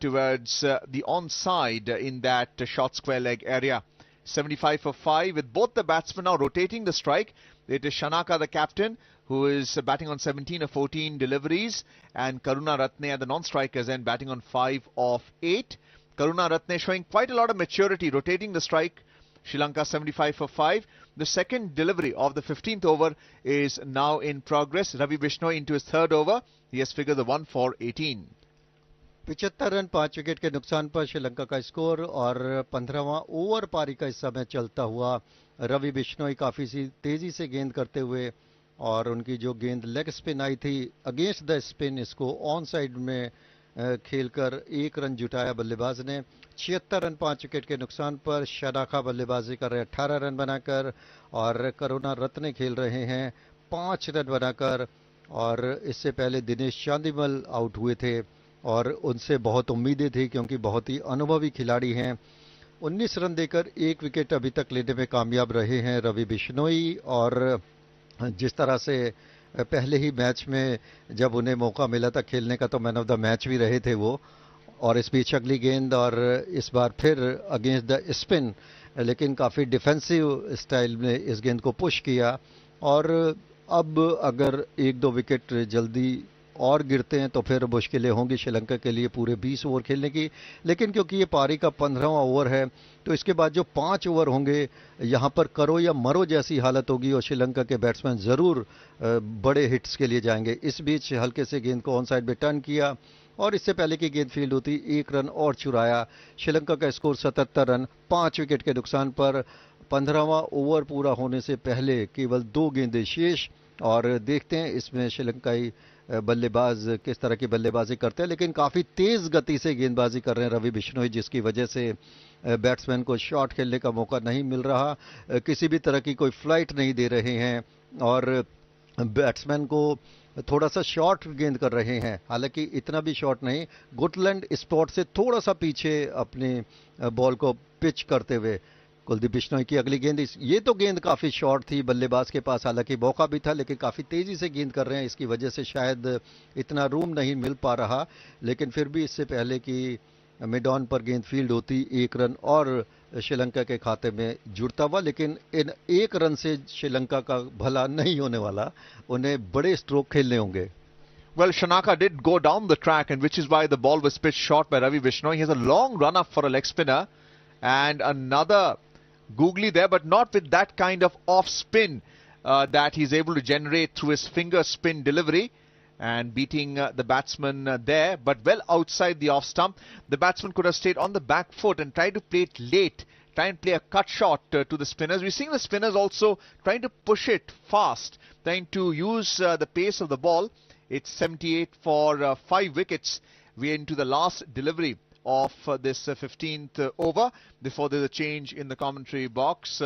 Speaker 2: towards the onside in that short square leg area. 75 for 5 with both the batsmen now rotating the strike. It is Shanaka, the captain, who is batting on 17 of 14 deliveries, and Karuna Ratne at the non-strikers end batting on 5 of 8. Karuna Ratne showing quite a lot of maturity, rotating the strike. Sri Lanka 75 for 5. The second delivery of the 15th over is now in progress. Ravi Bishnoi into his third over. He has figured the 1 for 18.
Speaker 1: 75 run 5 wicket के नुकसान पर श्रीलंका का score, और 15वां over पारी का इस समय चलता हुआ रवि बिश्नोई काफी सी तेजी से गेंद करते हुए, और उनकी जो गेंद लेग स्पिन आई थी अगेंस्ट द स्पिन, इसको ऑन साइड में खेलकर 1 रन जुटाया बल्लेबाज ने। 76 रन 5 विकेट के नुकसान पर शनाका बल्लेबाजी कर रहे 18 रन बनाकर, और करुणा रत्ने खेल रहे हैं 5 रन बनाकर, और इससे पहले दिनेश चांदीमल आउट हुए थे और उनसे बहुत उम्मीदें थी क्योंकि बहुत ही अनुभवी खिलाड़ी हैं। 19 रन देकर 1 विकेट अभी तक लेने में कामयाब रहे हैं रवि बिश्नोई, और जिस तरह से पहले ही मैच में जब उन्हें मौका मिला था खेलने का तो मैन ऑफ द मैच भी रहे थे वो, और इस बीच अगली गेंद और इस बार फिर अगेंस्ट द स्पिन, लेकिन काफ़ी डिफेंसिव स्टाइल में इस गेंद को पुश किया, और अब अगर 1-2 विकेट जल्दी और गिरते हैं तो फिर मुश्किलें होंगी श्रीलंका के लिए पूरे 20 ओवर खेलने की। लेकिन क्योंकि ये पारी का 15वां ओवर है तो इसके बाद जो 5 ओवर होंगे यहाँ पर करो या मरो जैसी हालत होगी और श्रीलंका के बैट्समैन ज़रूर बड़े हिट्स के लिए जाएंगे। इस बीच हल्के से गेंद को ऑन साइड में टर्न किया और इससे पहले कि गेंद फील्ड होती 1 रन और चुराया। श्रीलंका का स्कोर 77 रन 5 विकेट के नुकसान पर। 15वां ओवर पूरा होने से पहले केवल 2 गेंदें शेष और देखते हैं इसमें श्रीलंकाई बल्लेबाज किस तरह की बल्लेबाजी करते हैं। लेकिन काफ़ी तेज़ गति से गेंदबाजी कर रहे हैं रवि बिश्नोई, जिसकी वजह से बैट्समैन को शॉट खेलने का मौका नहीं मिल रहा, किसी भी तरह की कोई फ्लाइट नहीं दे रहे हैं और बैट्समैन को थोड़ा सा शॉर्ट गेंद कर रहे हैं, हालांकि इतना भी शॉर्ट नहीं, गुटलैंड स्पॉट से थोड़ा सा पीछे अपने बॉल को पिच करते हुए। कुलदीप बिश्नोई की अगली गेंद, ये तो गेंद काफ़ी शॉर्ट थी बल्लेबाज के पास, हालांकि मौका भी था लेकिन काफ़ी तेज़ी से गेंद कर रहे हैं, इसकी वजह से शायद इतना रूम नहीं मिल पा रहा। लेकिन फिर भी इससे पहले कि मिड ऑन पर गेंद फील्ड होती 1 रन और श्रीलंका के खाते में जुड़ता हुआ। लेकिन इन 1 रन से श्रीलंका का भला नहीं होने वाला, उन्हें बड़े स्ट्रोक खेलने होंगे।
Speaker 2: Well, Shanaka did go down the track, and which is why the ball was pitched short by Ravi Bishnoi. He has a long run up for a leg spinner and another googly there, but not with that kind of off spin that he's able to generate through his finger spin delivery and beating the batsman there, but well outside the off stump. The batsman could have stayed on the back foot and tried to play it late, try and play a cut shot to the spinners. We're seeing the spinners also trying to push it fast, trying to use the pace of the ball. It's 78 for 5 wickets. We're into the last delivery of this 15th over before there's a change in the commentary box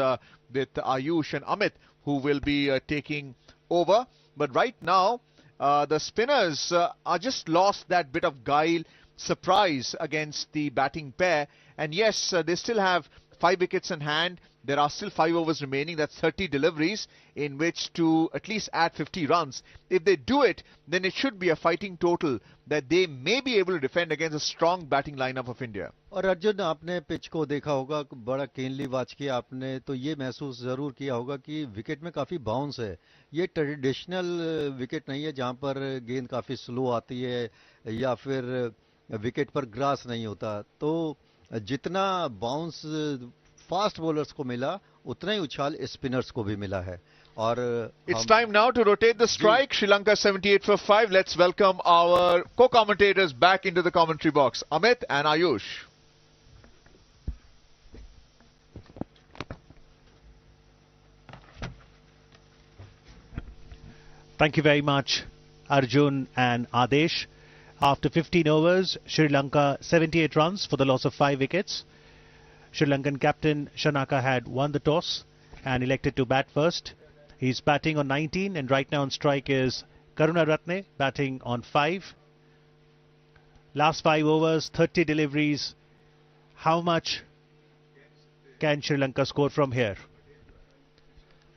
Speaker 2: with Ayush and Amit, who will be taking over. But right now, the spinners are just lost that bit of guile, surprise against the batting pair. And yes, they still have 5 wickets in hand. There are still 5 overs remaining. That's 30 deliveries in which to at least add 50 runs. If they do it, then it should be a fighting total that they may be able to defend against a strong batting lineup of India.
Speaker 1: और अर्जुन, आपने pitch को देखा होगा, बड़ा केनली watch किया आपने, तो ये महसूस जरूर किया होगा कि विकेट में काफी बाउंस है। ये ट्रेडिशनल विकेट नहीं है जहां पर गेंद काफी स्लो आती है या फिर विकेट पर ग्रास नहीं होता। तो जितना बाउंस फास्ट बॉलर्स को मिला उतना ही उछाल स्पिनर्स को भी मिला है। और
Speaker 2: it's time now to rotate the strike. Sri Lanka 78 for 5. Let's welcome our co-commentators back into the commentary box, Amit and Ayush.
Speaker 3: Thank you very much, Arjun and Adesh. After 15 overs, Sri Lanka 78 runs for the loss of 5 wickets. Sri Lankan captain Shanaka had won the toss and elected to bat first. He's batting on 19, and right now on strike is Karunaratne batting on 5. Last 5 overs, 30 deliveries. How much can Sri Lanka score from here?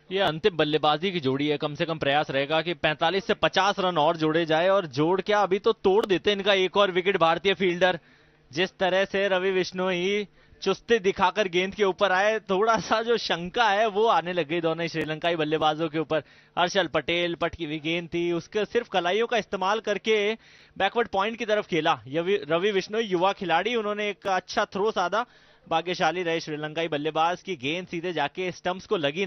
Speaker 4: ये अंतिम बल्लेबाजी की जोड़ी है, कम से कम प्रयास रहेगा कि 45 से 50 रन और जोड़े जाए, और जोड़ क्या, अभी तो तोड़ देते इनका एक और विकेट भारतीय फील्डर। जिस तरह से रवि बिश्नोई चुस्ती दिखाकर गेंद के ऊपर आए, थोड़ा सा जो शंका है वो आने लग गई दोनों श्रीलंकाई बल्लेबाजों के ऊपर। हर्षल पटेल पटकी हुई गेंद थी, उसके सिर्फ कलाइयों का इस्तेमाल करके बैकवर्ड पॉइंट की तरफ खेला रवि बिश्नोई, युवा खिलाड़ी, उन्होंने एक अच्छा थ्रो साधा। भाग्यशाली रहे श्रीलंकाई बल्लेबाज की गेंद सीधे जाके स्टंप्स को लगी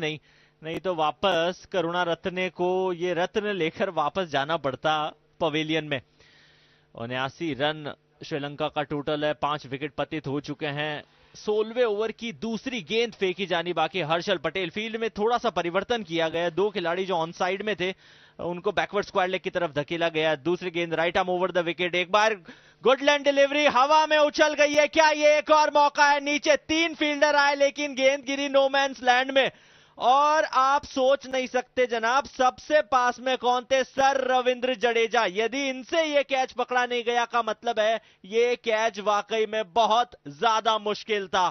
Speaker 4: नहीं तो वापस करुणा रत्ने को ये रत्न लेकर वापस जाना पड़ता पवेलियन में। 79 रन श्रीलंका का टोटल है, 5 विकेट पतित हो चुके हैं। 16वें ओवर की दूसरी गेंद फेंकी जानी बाकी। हर्षल पटेल, फील्ड में थोड़ा सा परिवर्तन किया गया, 2 खिलाड़ी जो ऑन साइड में थे उनको बैकवर्ड स्क्वायर लेग की तरफ धकेला गया। दूसरी गेंद right arm over the wicket, एक बार गुडलैंड डिलीवरी हवा में उछल गई है। क्या ये एक और मौका है? नीचे 3 फील्डर आए लेकिन गेंद गिरी नो मैंस लैंड में, और आप सोच नहीं सकते जनाब सबसे पास में कौन थे? सर रविंद्र जडेजा। यदि इनसे ये कैच पकड़ा नहीं गया का मतलब है ये कैच वाकई में बहुत ज्यादा मुश्किल था।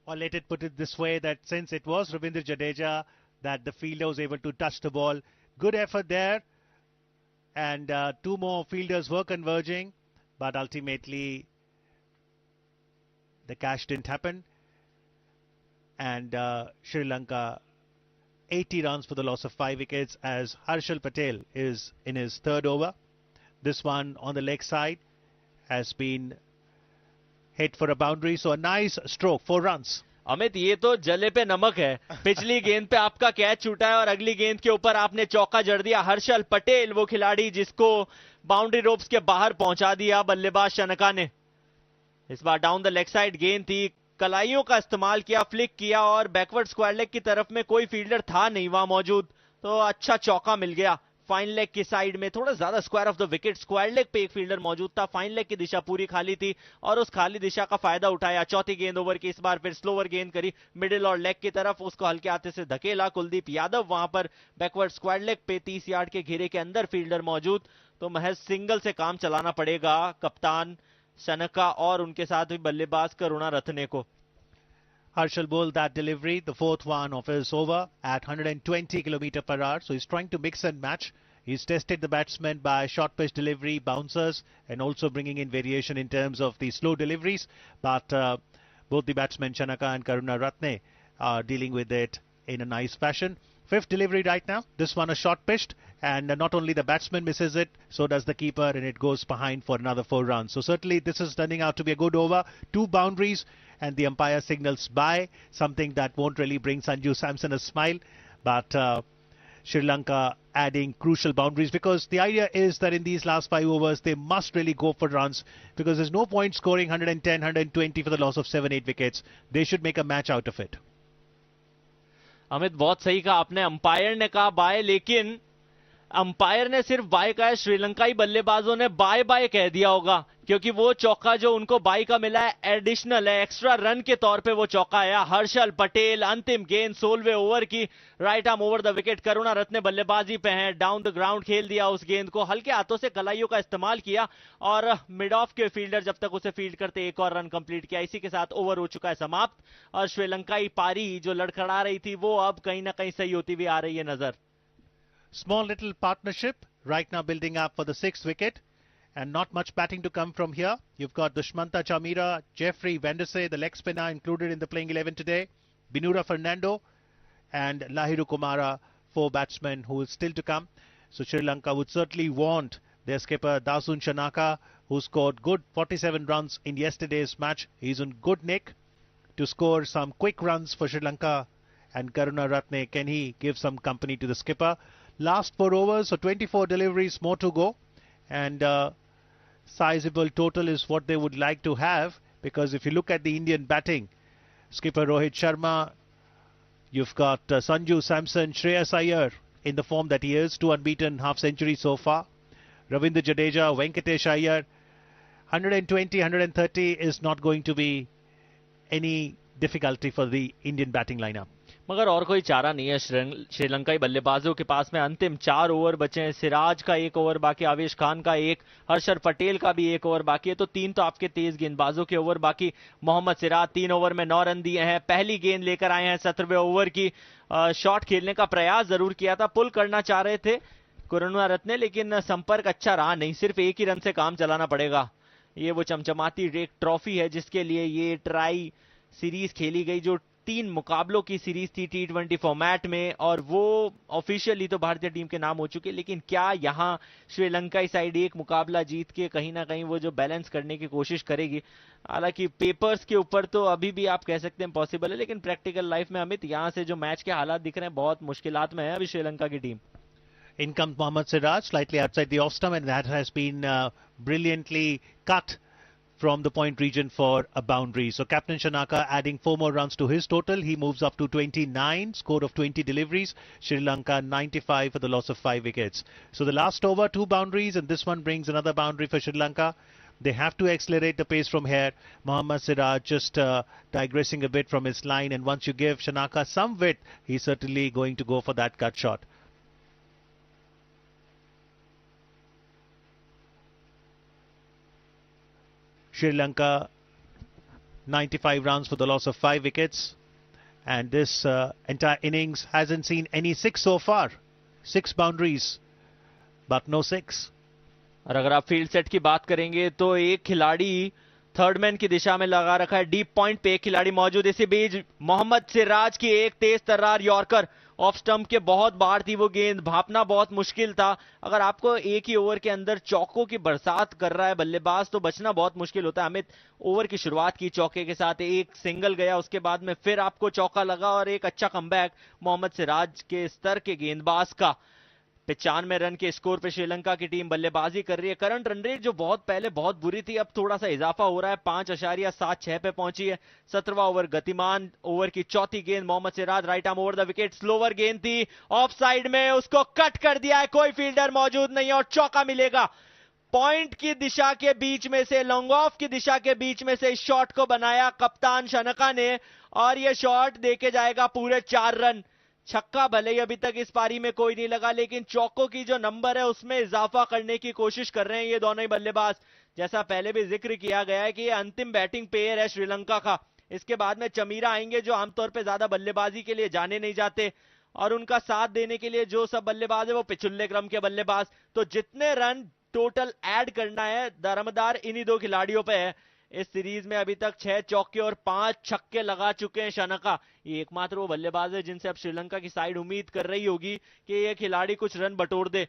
Speaker 3: Or let it put it this way, that since it was Ravindra Jadeja that the fielder was able to touch the ball. Good effort there, and 2 more fielders were converging, but ultimately the catch didn't happen. And Sri Lanka 80 runs for the loss of 5 wickets as Harshal Patel is in his 3rd over. This one on the leg side has been hit for a boundary. So a nice stroke, 4 runs.
Speaker 4: Amit, ये तो जले पे नमक है. पिछली गेंद पे आपका कैच छूटा है और अगली गेंद के ऊपर आपने चौका जड़ दिया. हर्षल पटेल वो खिलाड़ी जिसको बाउंड्री रोप्स के बाहर पहुंचा दिया बल्लेबाज शनका ने. इस बार डाउन द लेग साइड गेंद थी, कलाइयों का इस्तेमाल किया, फ्लिक किया और बैकवर्ड स्क्वायर लेग की तरफ में कोई फील्डर था नहीं वहां मौजूद, तो अच्छा चौका मिल गया. फाइन लेग की साइड में थोड़ा ज्यादा square of the wicket, square leg पे एक फील्डर मौजूद था. फाइन लेग की दिशा पूरी खाली थी और उस खाली दिशा का फायदा उठाया. चौथी गेंद ओवर की, इस बार फिर स्लोवर गेंद करी मिडिल और लेग की तरफ, उसको हल्के हाथे से धकेला. कुलदीप यादव वहां पर बैकवर्ड स्क्वायर लेग पे 30 यार्ड के घेरे के अंदर फील्डर मौजूद, तो महज सिंगल से काम चलाना पड़ेगा कप्तान शनका और उनके साथ भी बल्लेबाज करुणारत्ने को.
Speaker 3: Harshal bowled that delivery, the 4th one of his over at 120 km/h. So he's trying to mix and match. He's tested the batsmen by short pitch delivery, bouncers, and also bringing in variation in terms of the slow deliveries. But both the batsmen, Shanaka and Karunaratne, are dealing with it in a nice fashion. 5th delivery right now. This one a short pitched, and not only the batsman misses it, so does the keeper, and it goes behind for another 4 runs. So certainly this is turning out to be a good over. 2 boundaries, and the umpire signals by, something that won't really bring Sanju Samson a smile. But Sri Lanka adding crucial boundaries, because the idea is that in these last 5 overs they must really go for runs, because there's no point scoring 110, 120 for the loss of 7-8 wickets. They should make a match out of it.
Speaker 4: Amit, बहुत सही कहा आपने. Umpire ने कहा bye, लेकिन umpire ने सिर्फ bye कहा है, श्रीलंकाई बल्लेबाजों ने बाय बाय कह दिया होगा, क्योंकि वो चौका जो उनको बाय का मिला है एडिशनल है, एक्स्ट्रा रन के तौर पे वो चौका आया. हर्षल पटेल अंतिम गेंद 16वें ओवर की, right arm over the wicket. Karunaratne बल्लेबाजी पे हैं, डाउन द ग्राउंड खेल दिया उस गेंद को, हल्के हाथों से कलाइयों का इस्तेमाल किया और मिड ऑफ के फील्डर जब तक उसे फील्ड करते एक और रन कंप्लीट किया. इसी के साथ ओवर हो चुका है समाप्त और श्रीलंकाई पारी जो लड़खड़ा रही थी वो अब कहीं ना कहीं सही होती हुई आ रही है नजर.
Speaker 3: Small little partnership right now building up for the 6th wicket, and not much batting to come from here. You've got Dushmanta Chamira, Jeffrey Vandersay, the leg spinner, included in the playing 11 today, Binura Fernando and Lahiru Kumara, 4 batsmen who is still to come. So Sri Lanka would certainly want their skipper Dasun Shanaka, who scored good 47 runs in yesterday's match. He's in good nick to score some quick runs for Sri Lanka. And Karunaratne, can he give some company to the skipper? Last 4 overs, so 24 deliveries more to go, and sizable total is what they would like to have, because if you look at the Indian batting, skipper Rohit Sharma, you've got Sanju Samson, Shreyas Iyer in the form that he is, 2 unbeaten, half century so far. Ravindra Jadeja, Venkatesh Iyer, 120, 130 is not going to be any difficulty for the Indian batting lineup.
Speaker 4: मगर और कोई चारा नहीं है श्रीलंकाई बल्लेबाजों के पास में. अंतिम 4 ओवर बचे हैं. सिराज का 1 ओवर बाकी, आवेश खान का 1, हर्षल पटेल का भी 1 ओवर बाकी है, तो 3 तो आपके तेज गेंदबाजों के ओवर बाकी. मोहम्मद सिराज 3 ओवर में 9 रन दिए हैं. पहली गेंद लेकर आए हैं 17वें ओवर की. शॉट खेलने का प्रयास जरूर किया था, पुल करना चाह रहे थे करुणारत्ने, लेकिन संपर्क अच्छा रहा नहीं. सिर्फ 1 ही रन से काम चलाना पड़ेगा. ये वो चमचमाती रेक ट्रॉफी है जिसके लिए ये ट्राई सीरीज खेली गई, जो 3 मुकाबलों की सीरीज थी T20 फॉर्मेट में, और वो ऑफिशियली तो भारतीय टीम के नाम हो चुके, लेकिन क्या यहां श्रीलंका साइड एक मुकाबला जीत के कहीं ना कहीं वो जो बैलेंस करने की कोशिश करेगी. हालांकि पेपर्स के ऊपर तो अभी भी आप कह सकते हैं पॉसिबल है, लेकिन प्रैक्टिकल लाइफ में अमित, यहां से जो मैच के हालात दिख रहे हैं बहुत मुश्किलात में है अभी श्रीलंका की team.
Speaker 3: In comes Mohammad Siraj, slightly outside the off stump, and that has been brilliantly cut from the point region for a boundary. So Captain Shanaka adding 4 more runs to his total. He moves up to 29, score of 20 deliveries. Sri Lanka 95 for the loss of 5 wickets. So the last over, 2 boundaries, and this one brings another boundary for Sri Lanka. They have to accelerate the pace from here. Mohammad Siraj just digressing a bit from his line, and once you give Shanaka some width, he's certainly going to go for that cut shot. Sri Lanka 95 runs for the loss of 5 wickets, and this entire innings hasn't seen any 6 so far. 6 boundaries, but no 6.
Speaker 4: और अगर आप field set की बात करेंगे तो एक खिलाड़ी third man की दिशा में लगा रखा है, डीप पॉइंट पे एक खिलाड़ी मौजूद। इसी बीच मोहम्मद सिराज की एक तेज तर्रार यॉर्कर, ऑफ स्टंप के बहुत बाहर थी वो गेंद, भापना बहुत मुश्किल था। अगर आपको एक ही ओवर के अंदर चौकों की बरसात कर रहा है बल्लेबाज तो बचना बहुत मुश्किल होता है। अमित ओवर की शुरुआत की चौके के साथ, एक सिंगल गया, उसके बाद में फिर आपको चौका लगा और एक अच्छा कमबैक मोहम्मद सिराज के स्तर के गेंदबाज का। 95 रन के स्कोर पे श्रीलंका की टीम बल्लेबाजी कर रही है। करंट रन रेट जो बहुत पहले बहुत बुरी थी, अब थोड़ा सा इजाफा हो रहा है, 5.76 पे पहुंची है। 17वां ओवर गतिमान, ओवर की चौथी गेंद Mohammed Siraj right arm over the wicket, slower गेंद थी, ऑफ साइड में उसको कट कर दिया है, कोई फील्डर मौजूद नहीं है और चौका मिलेगा। पॉइंट की दिशा के बीच में से, लॉन्ग ऑफ की दिशा के बीच में से इस शॉट को बनाया कप्तान शनका ने और यह शॉट देके जाएगा पूरे 4 रन। छक्का भले ही अभी तक इस पारी में कोई नहीं लगा, लेकिन चौकों की जो नंबर है उसमें इजाफा करने की कोशिश कर रहे हैं ये दोनों ही बल्लेबाज। जैसा पहले भी जिक्र किया गया है कि ये अंतिम बैटिंग पेयर है श्रीलंका का। इसके बाद में चमीरा आएंगे जो आमतौर पर ज्यादा बल्लेबाजी के लिए जाने नहीं जाते और उनका साथ देने के लिए जो सब बल्लेबाज है वो पिछुल्ले क्रम के बल्लेबाज। तो जितने रन टोटल ऐड करना है दारोमदार इन्हीं दो खिलाड़ियों पे है। इस सीरीज में अभी तक 6 चौके और 5 छक्के लगा चुके हैं शनका। ये एकमात्र वो बल्लेबाज है जिनसे अब श्रीलंका की साइड उम्मीद कर रही होगी कि ये खिलाड़ी कुछ रन बटोर दे।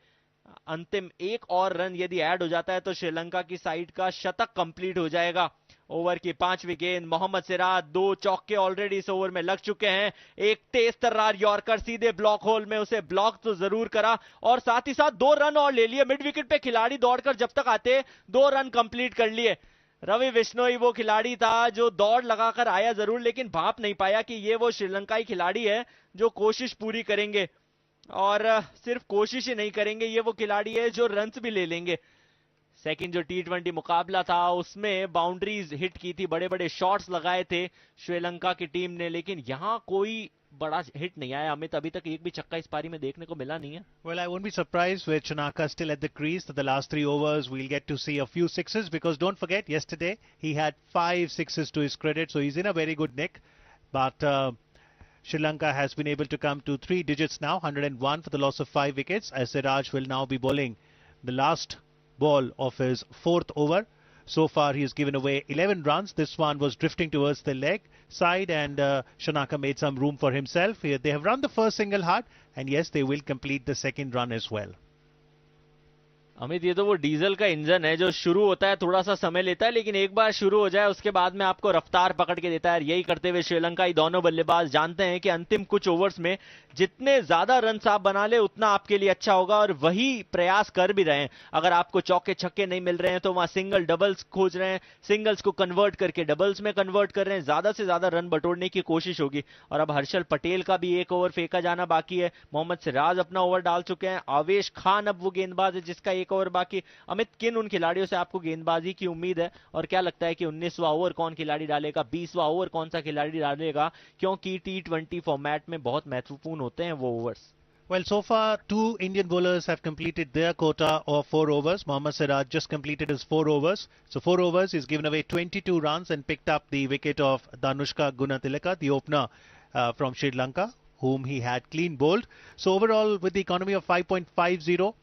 Speaker 4: अंतिम एक और रन यदि ऐड हो जाता है तो श्रीलंका की साइड का शतक कंप्लीट हो जाएगा। ओवर की 5वीं गेंद, मोहम्मद सिराज 2 चौके ऑलरेडी इस ओवर में लग चुके हैं। एक तेज तर्रार यॉर्कर सीधे ब्लॉक होल में, उसे ब्लॉक तो जरूर करा और साथ ही साथ 2 रन और ले लिए। मिड विकेट पे खिलाड़ी दौड़कर जब तक आते 2 रन कंप्लीट कर लिए। रवि बिश्नोई वो खिलाड़ी था जो दौड़ लगाकर आया जरूर, लेकिन भाप नहीं पाया कि ये वो श्रीलंकाई खिलाड़ी है जो कोशिश पूरी करेंगे और सिर्फ कोशिश ही नहीं करेंगे, ये वो खिलाड़ी है जो रन्स भी ले लेंगे। सेकंड जो T20 मुकाबला था उसमें बाउंड्रीज हिट की थी, बड़े बड़े शॉट्स लगाए थे श्रीलंका की टीम ने, लेकिन यहां कोई बड़ा हिट नहीं आया। अमित अभी तक एक भी छक्का इस पारी में देखने को मिला नहीं है।
Speaker 3: Well, I won't be surprised with Shanaka still at the crease that the last 3 overs we'll get to see a few sixes, because don't forget yesterday he had 5 sixes to his credit, so he's in a very good nick. But Sri Lanka has been able to come to 3 digits now, 101 for the loss of 5 wickets, as Siraj will now be bowling the last ball of his 4th over. So far he has given away 11 runs. This one was drifting towards the leg side and Shanaka made some room for himself. Here they have run the first single hard and yes, they will complete the second run as well.
Speaker 4: Amit ये तो वो diesel का engine है जो शुरू होता है थोड़ा सा समय लेता है, लेकिन एक बार शुरू हो जाए उसके बाद में आपको रफ्तार पकड़ के देता है। यही करते हुए श्रीलंकाई दोनों बल्लेबाज जानते हैं कि अंतिम कुछ ओवर्स में जितने ज्यादा रन आप बना ले उतना आपके लिए अच्छा होगा और वही प्रयास कर भी रहे हैं। अगर आपको चौके छक्के नहीं मिल रहे हैं तो वहां सिंगल डबल्स खोज रहे हैं, सिंगल्स को कन्वर्ट करके डबल्स में कन्वर्ट कर रहे हैं, ज्यादा से ज्यादा रन बटोरने की कोशिश होगी। और अब हर्षल पटेल का भी एक ओवर फेंका जाना बाकी है। मोहम्मद सिराज अपना ओवर डाल चुके हैं। आवेश खान अब वो गेंदबाज है जिसका एक ओवर बाकी। अमित, किन उन खिलाड़ियों से आपको गेंदबाजी की उम्मीद है और क्या लगता है कि 19वां ओवर कौन खिलाड़ी डालेगा, 20वां ओवर कौन सा खिलाड़ी डालेगा, क्योंकि T20 फॉर्मेट में बहुत महत्वपूर्ण होते हैं वो overs?
Speaker 3: Well, so far 2 Indian bowlers have completed their quota of 4 overs. Mohammad Siraj just completed his 4 overs. So 4 overs, he's given away 22 runs and picked up the wicket of Danushka Gunatilaka, the opener from Sri Lanka, whom he had clean bowled. So overall, with the economy of 5.50,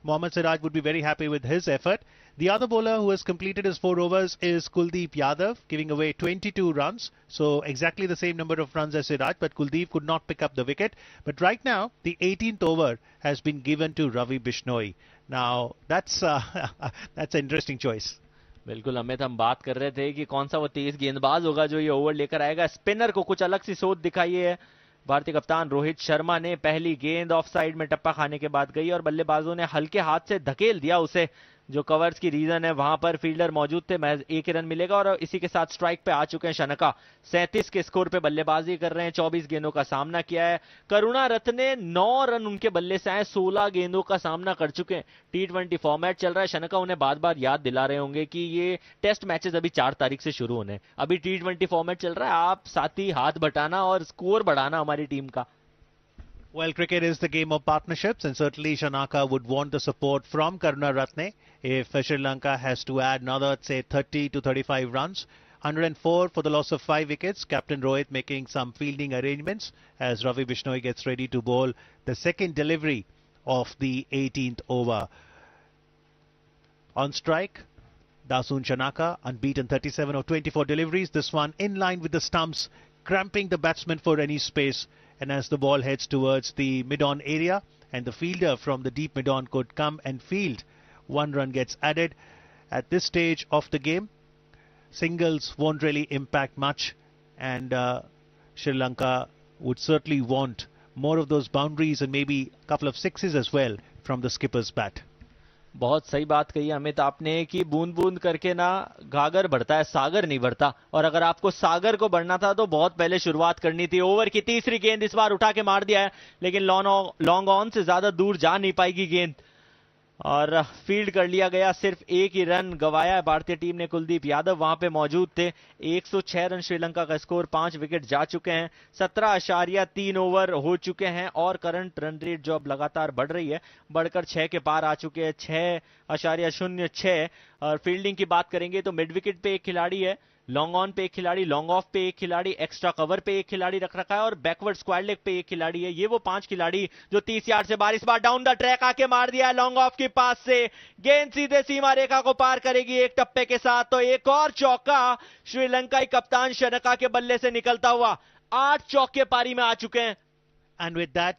Speaker 3: Mohammad Siraj would be very happy with his effort. The other bowler who has completed his 4 overs is Kuldeep Yadav, giving away 22 runs. So exactly the same number of runs as Siraj, but Kuldeep could not pick up the wicket. But right now, the 18th over has been given to Ravi Bishnoi. Now, that's an interesting choice.
Speaker 4: बिल्कुल अमित, हम बात कर रहे थे कि कौन सा वो तेज गेंदबाज होगा जो ये ओवर लेकर आएगा। स्पिनर को कुछ अलग सी सोच दिखाई है। भारतीय कप्तान रोहित शर्मा ने पहली गेंद ऑफ साइड में टप्पा खाने के बाद गई और बल्लेबाजों ने हल्के हाथ से धकेल दिया उसे। जो कवर्स की रीजन है वहां पर फील्डर मौजूद थे, महज 1 रन मिलेगा और इसी के साथ स्ट्राइक पे आ चुके हैं शनका। 37 के स्कोर पे बल्लेबाजी कर रहे हैं, 24 गेंदों का सामना किया है। करुणा रत्न ने 9 रन उनके बल्ले से आए, 16 गेंदों का सामना कर चुके हैं। T20 फॉर्मेट चल रहा है, शनका उन्हें बार बार याद दिला रहे होंगे कि ये टेस्ट मैचेस अभी 4 तारीख से शुरू होने, अभी T20 फॉर्मेट चल रहा है, आप साथ ही हाथ बटाना और स्कोर बढ़ाना हमारी टीम का।
Speaker 3: Well, cricket is the game of partnerships and certainly Shanaka would want the support from Karuna Ratne if Sri Lanka has to add another, say, 30 to 35 runs. 104 for the loss of 5 wickets. Captain Rohit making some fielding arrangements as Ravi Bishnoi gets ready to bowl the second delivery of the 18th over. On strike, Dasun Shanaka, unbeaten 37 of 24 deliveries. This one in line with the stumps, cramping the batsman for any space. And as the ball heads towards the mid-on area, and the fielder from the deep mid-on could come and field, 1 run gets added. At this stage of the game, singles won't really impact much, and Sri Lanka would certainly want more of those boundaries and maybe a couple of sixes as well from the skipper's bat.
Speaker 4: बहुत सही बात कही अमित आपने कि बूंद बूंद करके ना घाघर बढ़ता है, सागर नहीं बढ़ता। और अगर आपको सागर को बढ़ना था तो बहुत पहले शुरुआत करनी थी। ओवर की तीसरी गेंद इस बार उठा के मार दिया है, लेकिन लॉन्ग ऑन से ज्यादा दूर जा नहीं पाएगी गेंद और फील्ड कर लिया गया। सिर्फ एक ही रन गवाया है भारतीय टीम ने। कुलदीप यादव वहां पे मौजूद थे। 106 रन श्रीलंका का स्कोर, 5 विकेट जा चुके हैं, 17.3 ओवर हो चुके हैं और करंट रन रेट जो अब लगातार बढ़ रही है, बढ़कर 6 के पार आ चुके हैं, 6.06। और फील्डिंग की बात करेंगे तो मिड विकेट पे एक खिलाड़ी है, लॉन्ग ऑन पे एक खिलाड़ी, लॉन्ग ऑफ पे एक खिलाड़ी, एक्स्ट्रा कवर पे एक खिलाड़ी रख रखा है और बैकवर्ड स्क्वायर लेग पे एक खिलाड़ी है। ये वो 5 खिलाड़ी जो 30 यार्ड से बार इस बार डाउन द ट्रैक आके मार दिया है लॉन्ग ऑफ के पास से। गेंद सीधे सीमा रेखा को पार करेगी एक टप्पे के साथ। तो एक और चौका श्रीलंकाई कप्तान शनका के बल्ले से निकलता हुआ। 8 चौके पारी में आ चुके हैं।
Speaker 3: And with that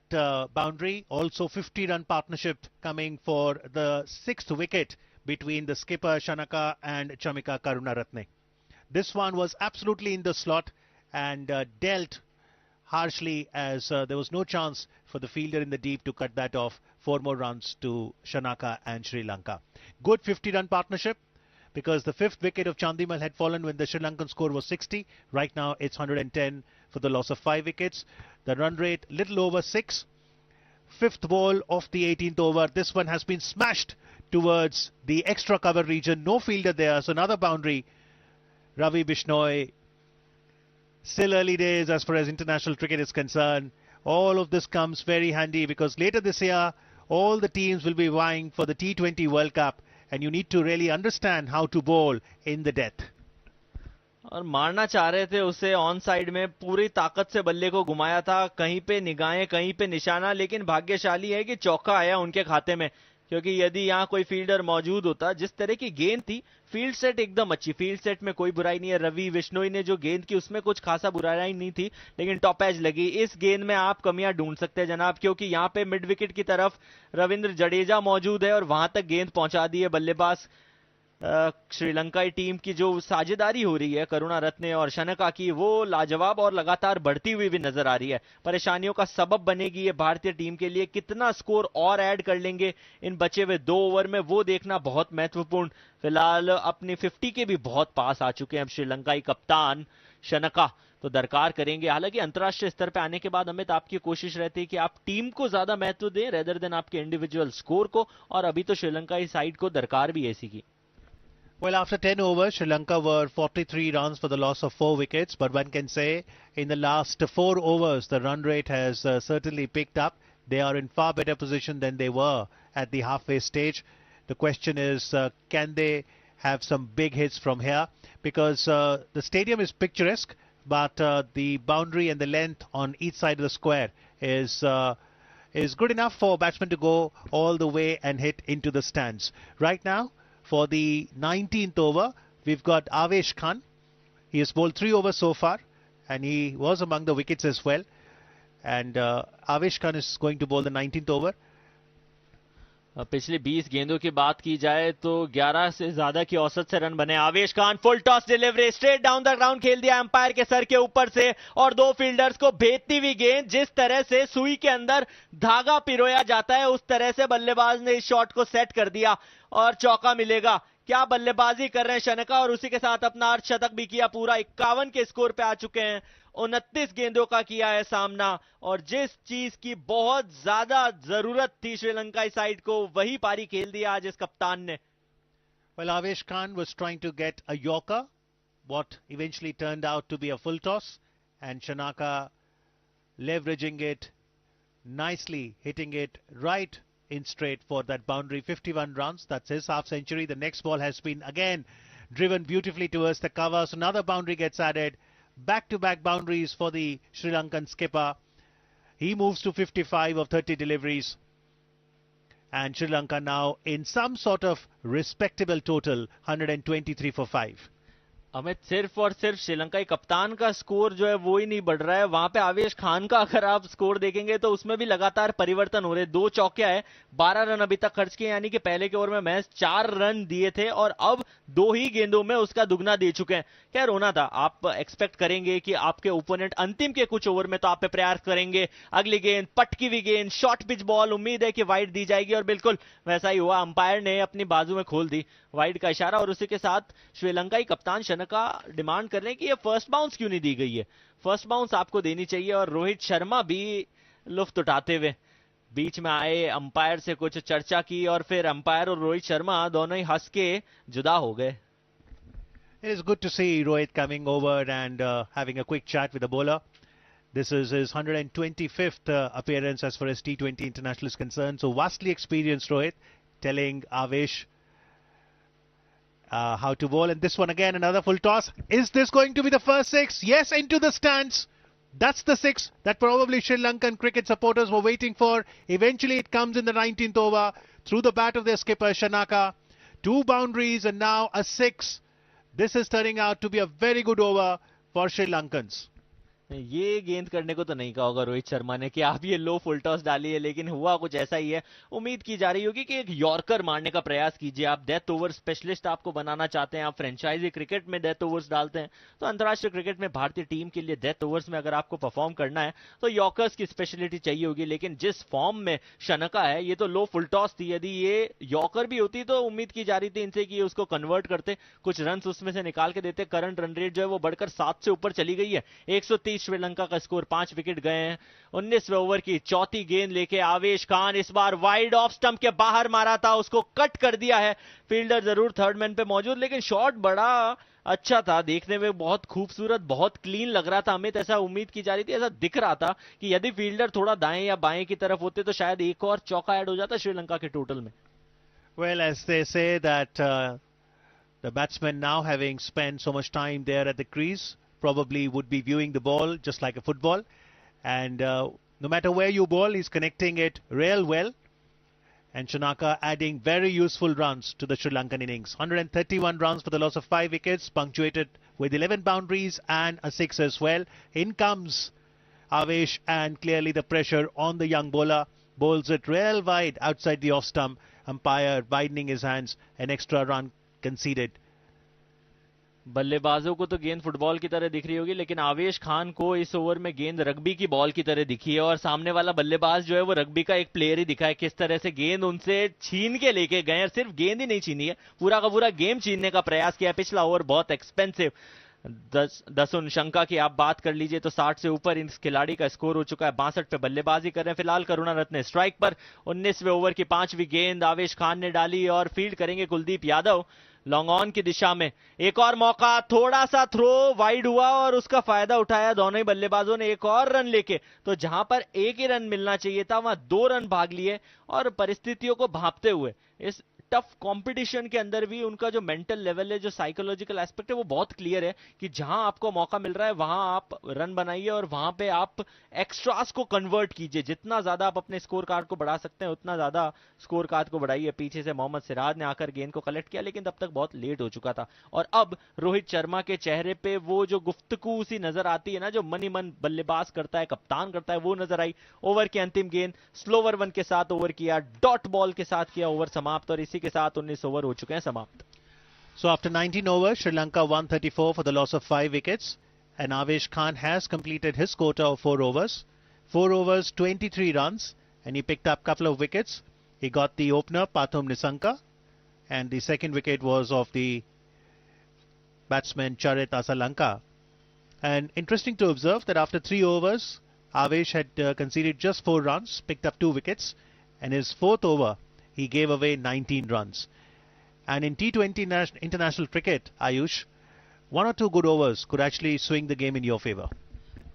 Speaker 3: boundary, also 50-run partnership coming for the 6th wicket between the skipper Shanaka and Chamika Karunaratne. This one was absolutely in the slot and dealt harshly, as there was no chance for the fielder in the deep to cut that off. 4 more runs to Shanaka and Sri Lanka. Good 50-run partnership, because the 5th wicket of Chandimal had fallen when the Sri Lankan score was 60. Right now it's 110 for the loss of 5 wickets. The run rate little over 6. 5th ball of the 18th over. This one has been smashed towards the extra cover region. No fielder there, so another boundary. Ravi Bishnoi, still early days as far as international cricket is concerned. All of this comes very handy because later this year, all the teams will be vying for the T20 World Cup, and you need to really understand how to bowl in the death.
Speaker 4: और मारना चाह रहे थे उसे on side में, पूरी ताकत से बल्ले को घुमाया था, कहीं पे निगाहें कहीं पे निशाना, लेकिन भाग्यशाली है कि चौका आया उनके खाते में, क्योंकि यदि यहां कोई फील्डर मौजूद होता, जिस तरह की गेंद थी, फील्ड सेट एकदम अच्छी, फील्ड सेट में कोई बुराई नहीं है। रवि बिश्नोई ने जो गेंद की उसमें कुछ खासा बुराई नहीं थी, लेकिन टॉप एज लगी। इस गेंद में आप कमियां ढूंढ सकते हैं जनाब, क्योंकि यहां पे मिड विकेट की तरफ रविंद्र जडेजा मौजूद है और वहां तक गेंद पहुंचा दी है बल्लेबाज श्रीलंकाई टीम की। जो साझेदारी हो रही है करुणारत्ने और शनका की, वो लाजवाब और लगातार बढ़ती हुई भी नजर आ रही है। परेशानियों का सबब बनेगी ये भारतीय टीम के लिए। कितना स्कोर और ऐड कर लेंगे इन बचे हुए 2 ओवर में, वो देखना बहुत महत्वपूर्ण। फिलहाल अपनी 50 के भी बहुत पास आ चुके हैं अब श्रीलंकाई कप्तान शनका, तो दरकार करेंगे। हालांकि अंतर्राष्ट्रीय स्तर पर आने के बाद अमित, आपकी कोशिश रहती है कि आप टीम को ज्यादा महत्व दें रेदर देन आपके इंडिविजुअल स्कोर को, और अभी तो श्रीलंकाई साइड को दरकार भी ऐसी की।
Speaker 3: Well, after 10 overs, Sri Lanka were 43 runs for the loss of 4 wickets. But one can say in the last 4 overs, the run rate has certainly picked up. They are in far better position than they were at the halfway stage. The question is, can they have some big hits from here? Because the stadium is picturesque, but the boundary and the length on each side of the square is good enough for batsmen to go all the way and hit into the stands. Right now, for the 19th over, we've got Avesh Khan. He has bowled 3 overs so far, and he was among the wickets as well. And Avesh Khan is going to bowl the 19th over.
Speaker 4: पिछले 20 गेंदों की बात की जाए तो 11 से ज्यादा की औसत से रन बने। आवेश Khan full toss delivery, straight down the ground खेल दिया अंपायर के सर के ऊपर से, और 2 फील्डर्स को भेजती हुई गेंद, जिस तरह से सुई के अंदर धागा पिरोया जाता है उस तरह से बल्लेबाज ने इस शॉट को सेट कर दिया और चौका मिलेगा। क्या बल्लेबाजी कर रहे हैं शनका, और उसी के साथ अपना अर्धशतक भी किया पूरा। 51 के स्कोर पे आ चुके हैं, 29 गेंदों का किया है सामना, और जिस चीज की बहुत ज्यादा जरूरत थी श्रीलंकाई साइड को, वही पारी खेल दिया आज इस कप्तान ने।
Speaker 3: Well, Avesh Khan was trying to get a yorker, what eventually turned out to be a full toss, and Shanaka leveraging it nicely, hitting it right in straight for that boundary. 51 runs, that's his half century. The next ball has been again driven beautifully towards the cover, so another boundary gets added. Back-to-back boundaries for the Sri Lankan skipper. He moves to 55 of 30 deliveries. and Sri Lanka now in some sort of respectable total, 123 for 5.
Speaker 4: Amit, सिर्फ और सिर्फ श्रीलंकाई कप्तान का score जो है वो ही नहीं बढ़ रहा है, वहां पे आवेश खान का अगर आप स्कोर देखेंगे तो उसमें भी लगातार परिवर्तन हो रहे। 2 चौके आए, 12 रन अभी तक खर्च किए, यानी कि पहले के ओवर में महज 4 रन दिए थे और अब 2 ही गेंदों में उसका दुगना दे चुके हैं। खैर होना था, आप एक्सपेक्ट करेंगे कि आपके ओपोनेंट अंतिम के कुछ ओवर में तो आप पे प्रयास करेंगे, अगली गेंद पटकी हुई गेंद, शॉर्ट पिच बॉल, उम्मीद है कि वाइड दी जाएगी और बिल्कुल वैसा ही हुआ। अंपायर ने अपनी बाजू में खोल दी वाइड का इशारा और उसी के साथ श्रीलंकाई कप्तान शनका डिमांड कर रहे हैं कि ये फर्स्ट बाउंस क्यों नहीं दी गई है, फर्स्ट बाउंस आपको देनी चाहिए। और रोहित शर्मा भी लुफ्त उठाते हुए बीच में आए, अंपायर से कुछ चर्चा की और फिर अंपायर और रोहित शर्मा दोनों ही हंस के जुदा हो गए।
Speaker 3: It is good to see Rohit coming over and having a quick chat with the bowler. This is his 125th appearance as far as T20 international is concerned. So vastly experienced Rohit, telling Avesh how to bowl. And this one again, another full toss. Is this going to be the first 6? Yes, into the stands. That's the 6 that probably Sri Lankan cricket supporters were waiting for. Eventually it comes in the 19th over through the bat of their skipper Shanaka. 2 boundaries and now a 6. This is turning out to be a very good over for Sri Lankans.
Speaker 4: ये गेंद करने को तो नहीं कहा होगा रोहित शर्मा ने कि आप ये लो फुल टॉस डालिए, लेकिन हुआ कुछ ऐसा ही है। उम्मीद की जा रही होगी कि एक यॉर्कर मारने का प्रयास कीजिए। आप डेथ ओवर स्पेशलिस्ट आपको बनाना चाहते हैं, आप फ्रेंचाइजी क्रिकेट में डेथ ओवर्स डालते हैं, तो अंतर्राष्ट्रीय क्रिकेट में भारतीय टीम के लिए डेथ ओवर्स में अगर आपको परफॉर्म करना है तो यॉर्कर्स की स्पेशलिटी चाहिए होगी। लेकिन जिस फॉर्म में शनका है, ये तो लो फुल टॉस थी, यदि ये यॉर्कर भी होती तो उम्मीद की जा रही थी इनसे कि उसको कन्वर्ट करते, कुछ रन उसमें से निकाल के देते। करंट रन रेट जो है वो बढ़कर 7 से ऊपर चली गई है, 130 श्रीलंका का स्कोर, 5 विकेट गए हैं। 19वें ओवर की चौथी गेंद लेके आवेश खान इस बार वाइड ऑफ स्टंप के बाहर मारा था, उसको कट कर दिया है। फील्डर जरूर थर्ड मैन पे मौजूद, लेकिन शॉट बड़ा अच्छा था, देखने में बहुत खूबसूरत, बहुत क्लीन लग रहा था। हमें ऐसा उम्मीद की जा रही थी, ऐसा दिख रहा था कि यदि फील्डर थोड़ा दाएं या बाएं की तरफ होते तो शायद एक और चौका ऐड हो जाता श्रीलंका के टोटल में।
Speaker 3: Well, as they say that the batsman now having spent so much time there at the crease probably would be viewing the ball just like a football, and no matter where you bowl, he's connecting it real well, and Shanaka adding very useful runs to the Sri Lankan innings. 131 runs for the loss of 5 wickets, punctuated with 11 boundaries and a 6 as well. In comes Avesh, and clearly the pressure on the young bowler, bowls it real wide outside the off stump. Umpire widening his hands, an extra run conceded.
Speaker 4: बल्लेबाजों को तो गेंद football की तरह दिख रही होगी, लेकिन आवेश खान को इस ओवर में गेंद रग्बी की बॉल की तरह दिखी है और सामने वाला बल्लेबाज जो है वो रग्बी का एक प्लेयर ही दिखा है। किस तरह से गेंद उनसे छीन के लेके गए, और सिर्फ गेंद ही नहीं छीनी है, पूरा का पूरा गेम छीनने का प्रयास किया। पिछला ओवर बहुत एक्सपेंसिव, दसुन शंका की आप बात कर लीजिए तो 60 से ऊपर इस खिलाड़ी का स्कोर हो चुका है। 62 पे बल्लेबाजी कर रहे हैं फिलहाल करुणारत्न स्ट्राइक पर। 19वें ओवर की 5वीं गेंद आवेश खान ने डाली और फील्ड करेंगे कुलदीप यादव लॉन्ग ऑन की दिशा में। एक और मौका, थोड़ा सा थ्रो वाइड हुआ और उसका फायदा उठाया दोनों ही बल्लेबाजों ने एक और रन लेके। तो जहां पर एक ही रन मिलना चाहिए था वहां 2 रन भाग लिए और परिस्थितियों को भांपते हुए इस टफ कंपटीशन के अंदर भी उनका जो मेंटल लेवल है, जो साइकोलॉजिकल एस्पेक्ट है, वो बहुत क्लियर है कि जहां आपको मौका मिल रहा है वहां आप रन बनाइए और वहां पे आप एक्स्ट्रास को कन्वर्ट कीजिए। जितना ज्यादा आप अपने स्कोर कार्ड को बढ़ा सकते हैं उतना ज्यादा स्कोर कार्ड को बढ़ाइए। पीछे से मोहम्मद सिराज ने आकर गेंद को कलेक्ट किया, लेकिन तब तक बहुत लेट हो चुका था। और अब रोहित शर्मा के चेहरे पे वो जो गुफ्तगू सी नजर आती है ना, जो मन ही मन बल्लेबाज करता है, कप्तान करता है, वो नजर आई। ओवर की अंतिम गेंद स्लोवर 1 के साथ ओवर किया, डॉट बॉल के साथ किया ओवर समाप्त और इसी के साथ 19 ओवर हो चुके हैं समाप्त।
Speaker 3: So after 19 overs, Sri Lanka 134 for the loss of 5 wickets, and Avesh Khan has completed his quota of 4 overs. 4 overs, 23 runs, and he picked up a couple of wickets. He got the opener, Pathum Nisanka, and the second wicket was of the batsman Charit Asalanka. And interesting to observe that after 3 overs, Avesh had conceded just 4 runs, picked up 2 wickets, and his 4th over, he gave away 19 runs. And in T20 international cricket, Ayush, 1 or 2 good overs could actually swing the game in your favor.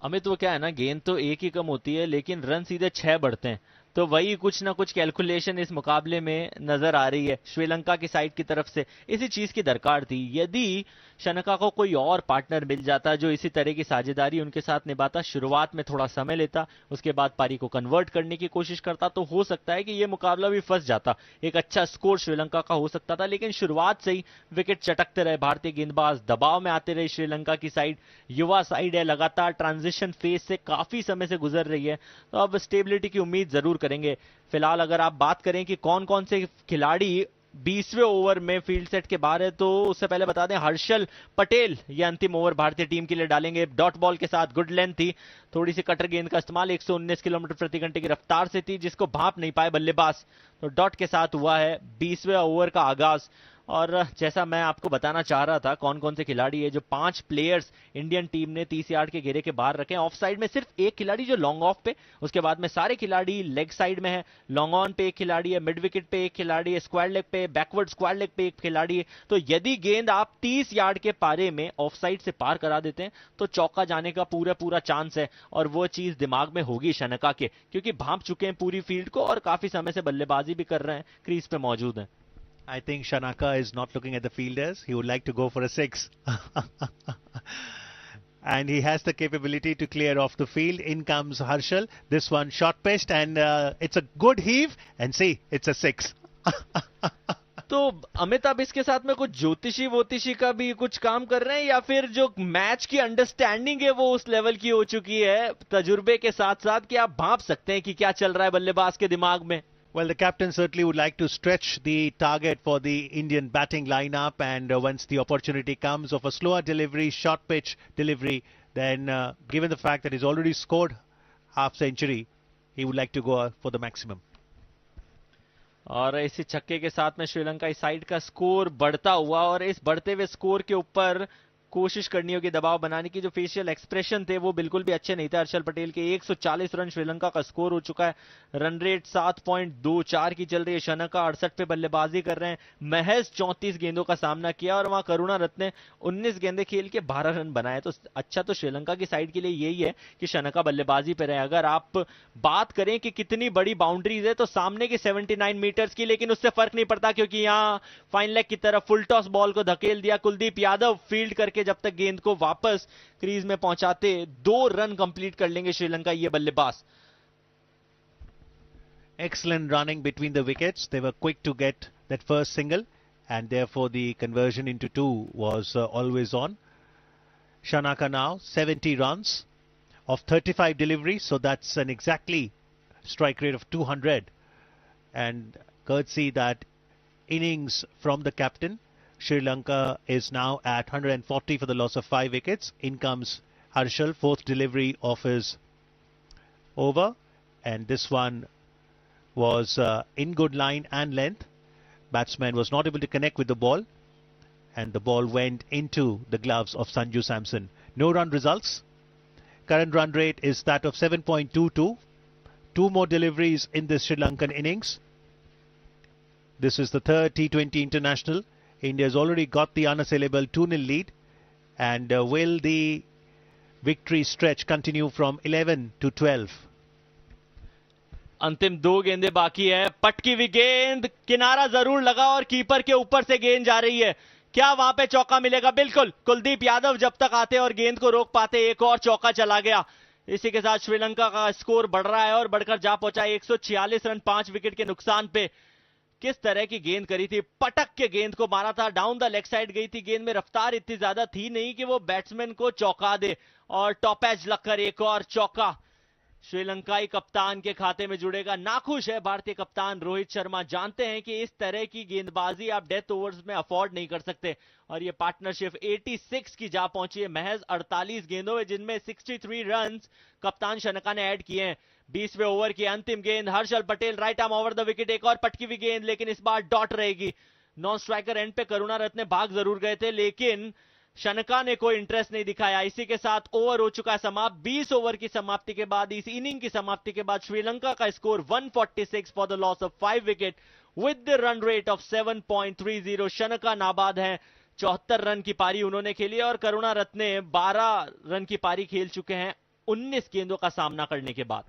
Speaker 4: Amit, वो क्या है ना, गेंद तो एक ही कम होती है लेकिन रन सीधे 6 बढ़ते हैं। तो वही कुछ ना कुछ कैलकुलेशन इस मुकाबले में नजर आ रही है श्रीलंका की साइड की तरफ से। इसी चीज की दरकार थी। यदि शनका को कोई और पार्टनर मिल जाता जो इसी तरह की साझेदारी उनके साथ निभाता, शुरुआत में थोड़ा समय लेता, उसके बाद पारी को कन्वर्ट करने की कोशिश करता, तो हो सकता है कि यह मुकाबला भी फंस जाता, एक अच्छा स्कोर श्रीलंका का हो सकता था। लेकिन शुरुआत से ही विकेट चटकते रहे भारतीय गेंदबाज, दबाव में आते रहे श्रीलंका की साइड। युवा साइड है, लगातार ट्रांजिशन फेज से काफी समय से गुजर रही है, तो अब स्टेबिलिटी की उम्मीद जरूर करेंगे। फिलहाल अगर आप बात करें कि कौन कौन से खिलाड़ी 20वें ओवर में फील्ड सेट के बाहर है, तो उससे पहले बता दें हर्षल पटेल ये अंतिम ओवर भारतीय टीम के लिए डालेंगे। डॉट बॉल के साथ गुड लेंथ थी, थोड़ी सी कटर गेंद का इस्तेमाल 119 किलोमीटर प्रति घंटे की रफ्तार से थी, जिसको भांप नहीं पाए बल्लेबाज। तो डॉट के साथ हुआ है 20वें ओवर का आगाज। और जैसा मैं आपको बताना चाह रहा था कौन कौन से खिलाड़ी है, जो 5 प्लेयर्स इंडियन टीम ने 30 यार्ड के घेरे के बाहर रखे हैं। ऑफ साइड में सिर्फ एक खिलाड़ी जो लॉन्ग ऑफ पे, उसके बाद में सारे खिलाड़ी लेग साइड में है। लॉन्ग ऑन पे एक खिलाड़ी है, मिड विकेट पे एक खिलाड़ी है, स्क्वायर लेग पे, बैकवर्ड स्क्वायर लेग पे एक खिलाड़ी है। तो यदि गेंद आप 30 यार्ड के पारे में ऑफ साइड से पार करा देते हैं तो चौका जाने का पूरा पूरा चांस है। और वो चीज दिमाग में होगी शनका के, क्योंकि भांप चुके हैं पूरी फील्ड को और काफी समय से बल्लेबाजी भी कर रहे हैं, क्रीज पे मौजूद हैं।
Speaker 3: I think Shanaka is not looking at the fielders. He would like to go for a 6. And he has the capability to clear off the field. In comes Harshal. This one short pitched and it's a good heave. And see, it's a 6.
Speaker 4: तो अमित, अब इसके साथ में कुछ ज्योतिषी वोतिषी का भी कुछ काम कर रहे हैं, या फिर जो मैच की अंडरस्टैंडिंग है वो उस लेवल की हो चुकी है तजुर्बे के साथ साथ कि आप भांप सकते हैं कि क्या चल रहा है बल्लेबाज के दिमाग में?
Speaker 3: Well, the captain certainly would like to stretch the target for the Indian batting lineup, and once the opportunity comes of a slower delivery, short pitch delivery, then given the fact that he's already scored half century, he would like to go for the maximum.
Speaker 4: और इसी छक्के के साथ में श्रीलंका इस side का score बढ़ता हुआ, और इस बढ़ते हुए स्कोर के ऊपर कोशिश करनी होगी दबाव बनाने की। जो फेशियल एक्सप्रेशन थे वो बिल्कुल भी अच्छे नहीं थे हर्षल पटेल के। 140 रन श्रीलंका का स्कोर हो चुका है, रन रेट 7.24 की चल रही है। शनका 68 पे बल्लेबाजी कर रहे हैं, महज 34 गेंदों का सामना किया और वहां करुणा रत्ने ने 19 गेंदें खेल के 12 रन बनाए। तो अच्छा तो श्रीलंका की साइड के लिए यही है कि शनका बल्लेबाजी पे रहे। अगर आप बात करें कि कितनी बड़ी बाउंड्रीज है, तो सामने की 79 मीटर्स की, लेकिन उससे फर्क नहीं पड़ता क्योंकि यहाँ फाइन लेग की तरफ फुल टॉस बॉल को धकेल दिया। कुलदीप यादव फील्ड करके जब तक गेंद को वापस क्रीज में पहुंचाते 2 रन कंप्लीट कर लेंगे श्रीलंका ये बल्लेबाज।
Speaker 3: Excellent running between the wickets. They were quick to get that first single, and therefore the conversion into 2 was always on. Shanaka now 70 runs of 35 deliveries, so that's an exactly strike rate of 200, and courtesy that innings from the captain, Sri Lanka is now at 140 for the loss of 5 wickets. In comes Harshal, 4th delivery of his over, and this one was in good line and length. Batsman was not able to connect with the ball, and the ball went into the gloves of Sanju Samson. No run results. Current run rate is that of 7.22. 2 more deliveries in this Sri Lankan innings. This is the 3rd T20 international. India has already got the unassailable 2-0 lead, and will the victory stretch continue from 11 to 12?
Speaker 4: अंतिम 2 गेंदें बाकी है, पटकी हुई गेंद, किनारा जरूर लगा और कीपर के ऊपर से गेंद जा रही है। क्या वहां पे चौका मिलेगा? बिल्कुल, कुलदीप यादव जब तक आते और गेंद को रोक पाते, एक और चौका चला गया। इसी के साथ श्रीलंका का स्कोर बढ़ रहा है और बढ़कर जा पहुंचा 146 रन 5 विकेट के नुकसान पे। किस तरह की गेंद करी थी, पटक के गेंद को मारा था, डाउन द लेग साइड गई थी गेंद में। रफ्तार इतनी ज्यादा थी नहीं कि वो बैट्समैन को चौका दे, और टॉप एज लगकर एक और चौका श्रीलंकाई कप्तान के खाते में जुड़ेगा। नाखुश है भारतीय कप्तान रोहित शर्मा, जानते हैं कि इस तरह की गेंदबाजी आप डेथ ओवर्स में अफोर्ड नहीं कर सकते। और ये पार्टनरशिप 86 की जा पहुंची है महज 48 गेंदों में, जिनमें 63 रन कप्तान शनका ने ऐड किए हैं। 20वें ओवर की अंतिम गेंद, Harshal Patel right arm over the wicket, एक और पटकी हुई गेंद, लेकिन इस बार डॉट रहेगी। नॉन स्ट्राइकर एंड पे करुणा रत्ने भाग जरूर गए थे, लेकिन शनका ने कोई इंटरेस्ट नहीं दिखाया। इसी के साथ ओवर हो चुका है समाप्त। 20 ओवर की समाप्ति के बाद, इस इनिंग की समाप्ति के बाद श्रीलंका का score 146 for the loss of 5 wicket with the run rate of 7.30। Shanaka नाबाद है, 74 रन की पारी उन्होंने खेली और करुणा रत्ने 12 रन की पारी खेल चुके हैं 19 गेंदों का सामना करने के बाद।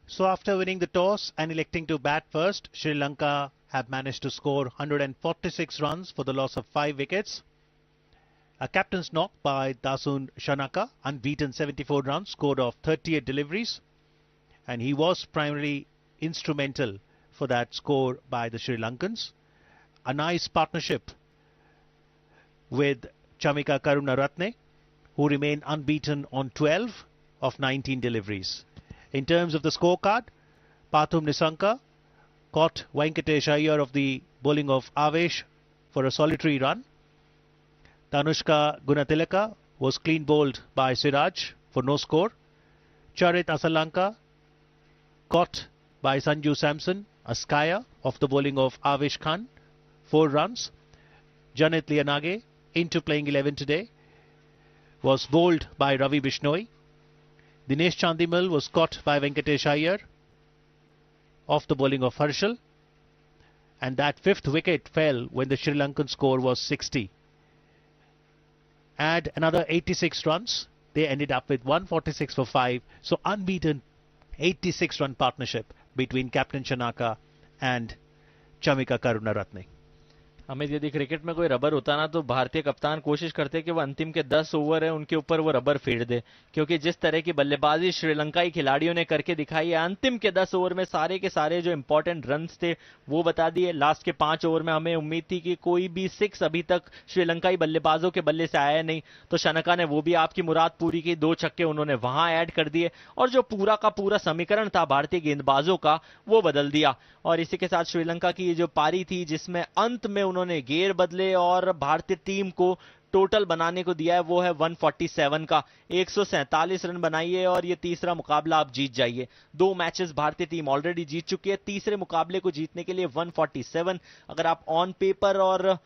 Speaker 3: So after winning the toss and electing to bat first, Sri Lanka have managed to score 146 runs for the loss of 5 wickets. A captain's knock by Dasun Shanaka, unbeaten 74 runs, scored of 38 deliveries. And he was primarily instrumental for that score by the Sri Lankans. A nice partnership with Chamika Karunaratne, who remained unbeaten on 12 of 19 deliveries. In terms of the scorecard, Pathum Nisanka caught Venkatesh Iyer of the bowling of Avesh for a solitary run. Tanushka Gunatilaka was clean bowled by Siraj for no score. Charit Asalanka caught by Sanju Samson, a skyer of the bowling of Avesh Khan, 4 runs. Janit Lianage, into playing 11 today, was bowled by Ravi Bishnoi. Dinesh Chandimal was caught by Venkatesh Iyer off the bowling of Harshal. And that 5th wicket fell when the Sri Lankan score was 60. Add another 86 runs, they ended up with 146 for 5. So unbeaten 86 run partnership between Captain Shanaka and Chamika Karunaratne.
Speaker 4: Amit, यदि cricket में कोई rubber होता ना तो भारतीय कप्तान कोशिश करते कि वो अंतिम के 10 ओवर है उनके ऊपर वो रबर फेर दे, क्योंकि जिस तरह की बल्लेबाजी श्रीलंकाई खिलाड़ियों ने करके दिखाई है, अंतिम के 10 ओवर में सारे के सारे जो इंपॉर्टेंट रन्स थे वो बता दिए. लास्ट के 5 ओवर में हमें उम्मीद थी कि कोई भी 6 अभी तक श्रीलंकाई बल्लेबाजों के बल्ले से आया नहीं, तो शनका ने वो भी आपकी मुराद पूरी की. 2 छक्के उन्होंने वहां ऐड कर दिए और जो पूरा का पूरा समीकरण था भारतीय गेंदबाजों का वो बदल दिया. और इसी के साथ श्रीलंका की ये जो पारी थी जिसमें अंत में उन्होंने गेर बदले और भारतीय टीम को टोटल बनाने को दिया है वो है 147 का. 147 रन बनाइए और ये तीसरा मुकाबला आप जीत जाइए. 2 मैचेस भारतीय टीम ऑलरेडी जीत चुकी है, तीसरे मुकाबले को जीतने के लिए 147. अगर आप ऑन पेपर और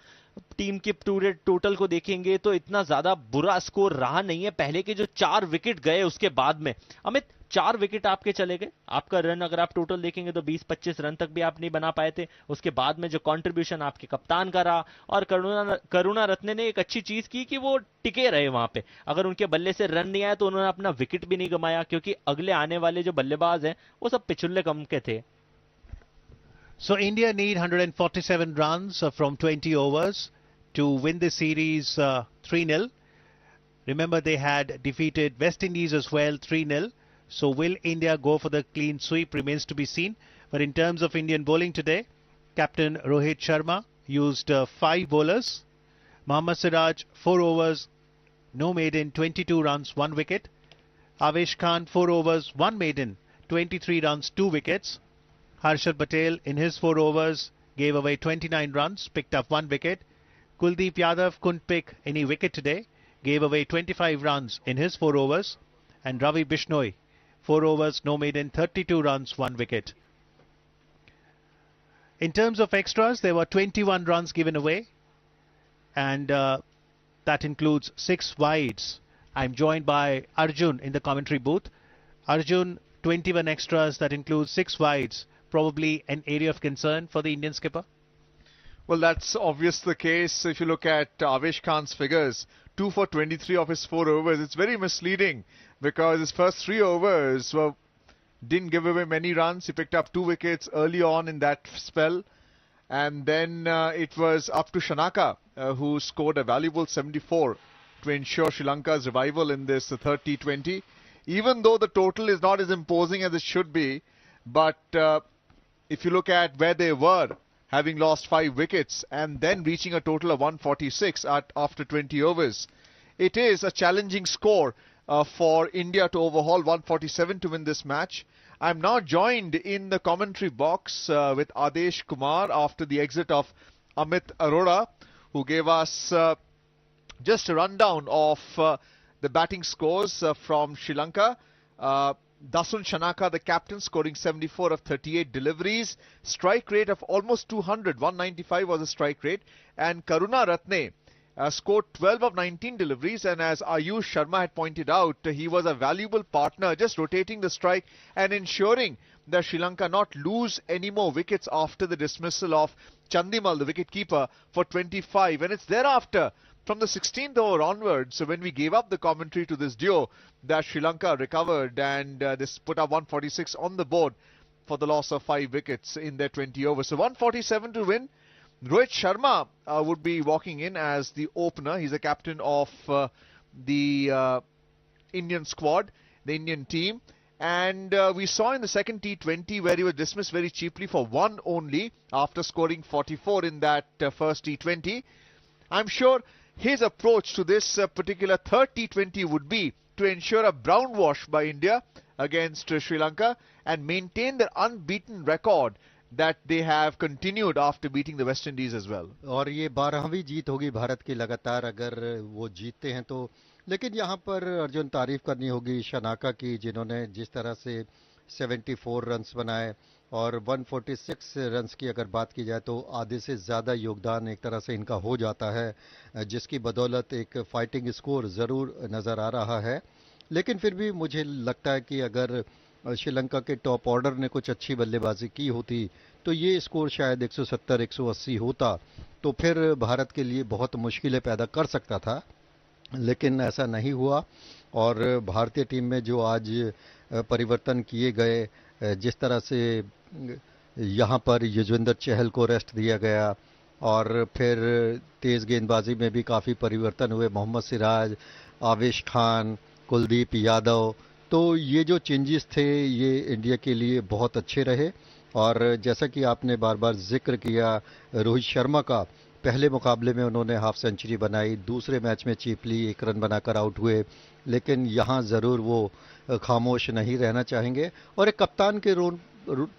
Speaker 4: टीम के पूरे टोटल को देखेंगे तो इतना ज्यादा बुरा स्कोर रहा नहीं है. पहले के जो 4 विकेट गए उसके बाद में, अमित 4 विकेट आपके चले गए, आपका रन अगर आप टोटल देखेंगे तो 20-25 रन तक भी आप नहीं बना पाए थे. उसके बाद में जो कंट्रीब्यूशन आपके कप्तान का रहा और करुणा रत्ने ने एक अच्छी चीज की कि वो टिके रहे वहां पे. अगर उनके बल्ले से रन नहीं आया तो उन्होंने अपना विकेट भी नहीं गंवाया, क्योंकि अगले आने वाले जो बल्लेबाज हैं वो सब पिछुल्ले कम के थे.
Speaker 3: So India need 147 runs from 20 overs to win the series 3-0. Remember, they had defeated West Indies as well 3-0. So will India go for the clean sweep remains to be seen. But in terms of Indian bowling today, Captain Rohit Sharma used 5 bowlers. Mohammad Siraj 4 overs, no maiden, 22 runs, 1 wicket. Avesh Khan 4 overs, 1 maiden, 23 runs, 2 wickets. Harshal Patel in his 4 overs gave away 29 runs, picked up 1 wicket. Kuldeep Yadav couldn't pick any wicket today, gave away 25 runs in his 4 overs. And Ravi Bishnoi, 4 overs, no maiden, 32 runs, 1 wicket. In terms of extras, there were 21 runs given away, and that includes 6 wides. I'm joined by Arjun in the commentary booth. Arjun, 21 extras, that includes 6 wides. Probably an area of concern for the Indian skipper?
Speaker 2: Well, that's obvious the case. If you look at Avesh Khan's figures, 2 for 23 of his 4 overs, it's very misleading because his first 3 overs didn't give away many runs. He picked up 2 wickets early on in that spell, and then it was up to Shanaka who scored a valuable 74 to ensure Sri Lanka's revival in this third T20. Even though the total is not as imposing as it should be, but if you look at where they were, having lost 5 wickets and then reaching a total of 146 after 20 overs, it is a challenging score for India to overhaul 147 to win this match. I'm now joined in the commentary box with Adesh Kumar after the exit of Amit Arora, who gave us just a rundown of the batting scores from Sri Lanka. Dasun Shanaka, the captain, scoring 74 of 38 deliveries. Strike rate of almost 200. 195 was the strike rate. And Karuna Ratne scored 12 of 19 deliveries. And as Ayush Sharma had pointed out, he was a valuable partner, just rotating the strike and ensuring that Sri Lanka not lose any more wickets after the dismissal of Chandimal, the wicketkeeper, for 25. And it's thereafter from the 16th over onwards, so when we gave up the commentary to this duo, that Sri Lanka recovered and this put up 146 on the board for the loss of 5 wickets in their 20 overs. So 147 to win. Rohit Sharma would be walking in as the opener. He's the captain of the Indian squad, the Indian team. And we saw in the second T20 where he was dismissed very cheaply for 1 only after scoring 44 in that first T20. I'm sure his approach to this particular third T20 would be to ensure a brown wash by India against Sri Lanka and maintain their unbeaten record that they have continued after beating the West Indies as well.
Speaker 1: और ये 12वीं जीत होगी भारत की लगातार अगर वो जीतते हैं तो। लेकिन यहाँ पर अर्जुन तारीफ करनी होगी शनाका की, जिन्होंने जिस तरह से 74 रन्स बनाए और 146 रन्स की अगर बात की जाए तो आधे से ज़्यादा योगदान एक तरह से इनका हो जाता है, जिसकी बदौलत एक फाइटिंग स्कोर ज़रूर नज़र आ रहा है। लेकिन फिर भी मुझे लगता है कि अगर श्रीलंका के टॉप ऑर्डर ने कुछ अच्छी बल्लेबाजी की होती तो ये स्कोर शायद 170-180 होता, तो फिर भारत के लिए बहुत मुश्किलें पैदा कर सकता था, लेकिन ऐसा नहीं हुआ। और भारतीय टीम में जो आज परिवर्तन किए गए, जिस तरह से यहाँ पर युजवेंद्र चहल को रेस्ट दिया गया और फिर तेज़ गेंदबाजी में भी काफ़ी परिवर्तन हुए, मोहम्मद सिराज, आवेश खान, कुलदीप यादव, तो ये जो चेंजेस थे ये इंडिया के लिए बहुत अच्छे रहे। और जैसा कि आपने बार बार जिक्र किया रोहित शर्मा का, पहले मुकाबले में उन्होंने हाफ सेंचुरी बनाई, दूसरे मैच में चीपली 1 रन बनाकर आउट हुए, लेकिन यहाँ ज़रूर वो खामोश नहीं रहना चाहेंगे और एक कप्तान के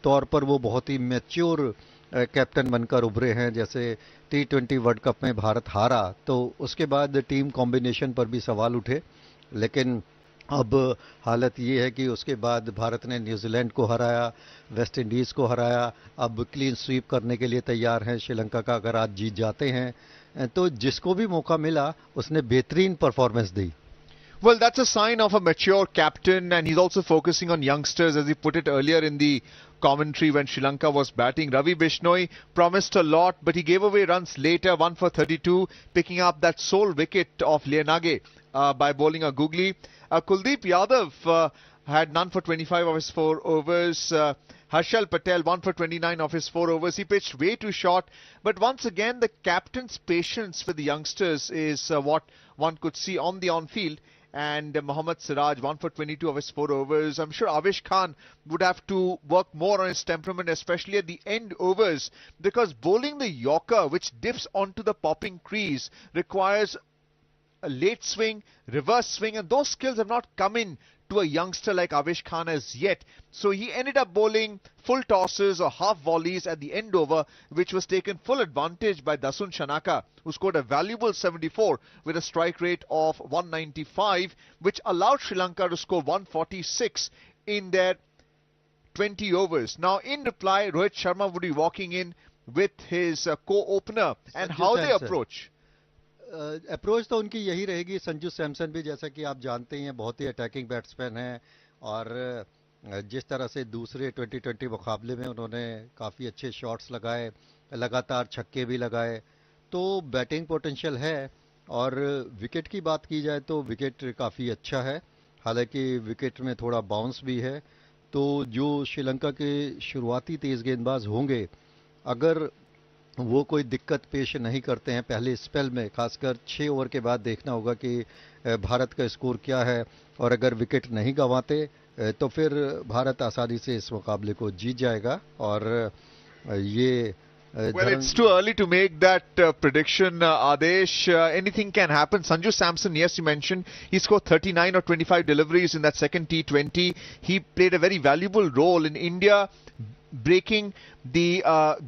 Speaker 1: तौर पर वो बहुत ही मैच्योर कैप्टन बनकर उभरे हैं। जैसे T20 वर्ल्ड कप में भारत हारा तो उसके बाद टीम कॉम्बिनेशन पर भी सवाल उठे, लेकिन अब हालत ये है कि उसके बाद भारत ने न्यूजीलैंड को हराया, वेस्ट इंडीज़ को हराया, अब क्लीन स्वीप करने के लिए तैयार हैं श्रीलंका का। अगर आज जीत जाते हैं तो जिसको भी मौका मिला उसने बेहतरीन performance the.
Speaker 2: Well, that's a sign of a mature captain, and he's also focusing on youngsters, as he put it earlier in the commentary when Sri Lanka was batting. Ravi Bishnoi promised a lot, but he gave away runs later, 1 for 32, picking up that sole wicket of Lianage by bowling a googly. Kuldeep Yadav had none for 25 of his 4 overs. Harshal Patel 1 for 29 of his 4 overs. He pitched way too short, but once again the captain's patience with the youngsters is what one could see on the on-field. And Mohammad Siraj 1 for 22 of his 4 overs. I'm sure Avesh Khan would have to work more on his temperament, especially at the end overs, because bowling the Yorker, which dips onto the popping crease, requires a late swing, reverse swing, and those skills have not come in to a youngster like Avesh Khan as yet. So he ended up bowling full tosses or half volleys at the end over, which was taken full advantage by Dasun Shanaka, who scored a valuable 74 with a strike rate of 195, which allowed Sri Lanka to score 146 in their 20 overs. Now, in reply, Rohit Sharma would be walking in with his co-opener, and how they approach.
Speaker 1: Approach तो उनकी यही रहेगी। संजू सैमसन भी जैसा कि आप जानते ही हैं बहुत ही अटैकिंग बैट्समैन हैं और जिस तरह से दूसरे 2020 मुकाबले में उन्होंने काफ़ी अच्छे शॉट्स लगाए, लगातार छक्के भी लगाए, तो बैटिंग पोटेंशियल है। और विकेट की बात की जाए तो विकेट काफ़ी अच्छा है, हालांकि विकेट में थोड़ा बाउंस भी है। तो जो श्रीलंका के शुरुआती तेज़ गेंदबाज होंगे, अगर वो कोई दिक्कत पेश नहीं करते हैं पहले स्पेल में, खासकर 6 ओवर के बाद देखना होगा कि भारत का स्कोर क्या है, और अगर विकेट नहीं गंवाते तो फिर भारत आसानी से इस मुकाबले को जीत जाएगा। और ये
Speaker 2: Well, it's too early to make that prediction, Adesh. Anything can happen. Sanju Samson, yes, you mentioned, he scored 39 or 25 deliveries in that second T20. He played a very valuable role in India breaking the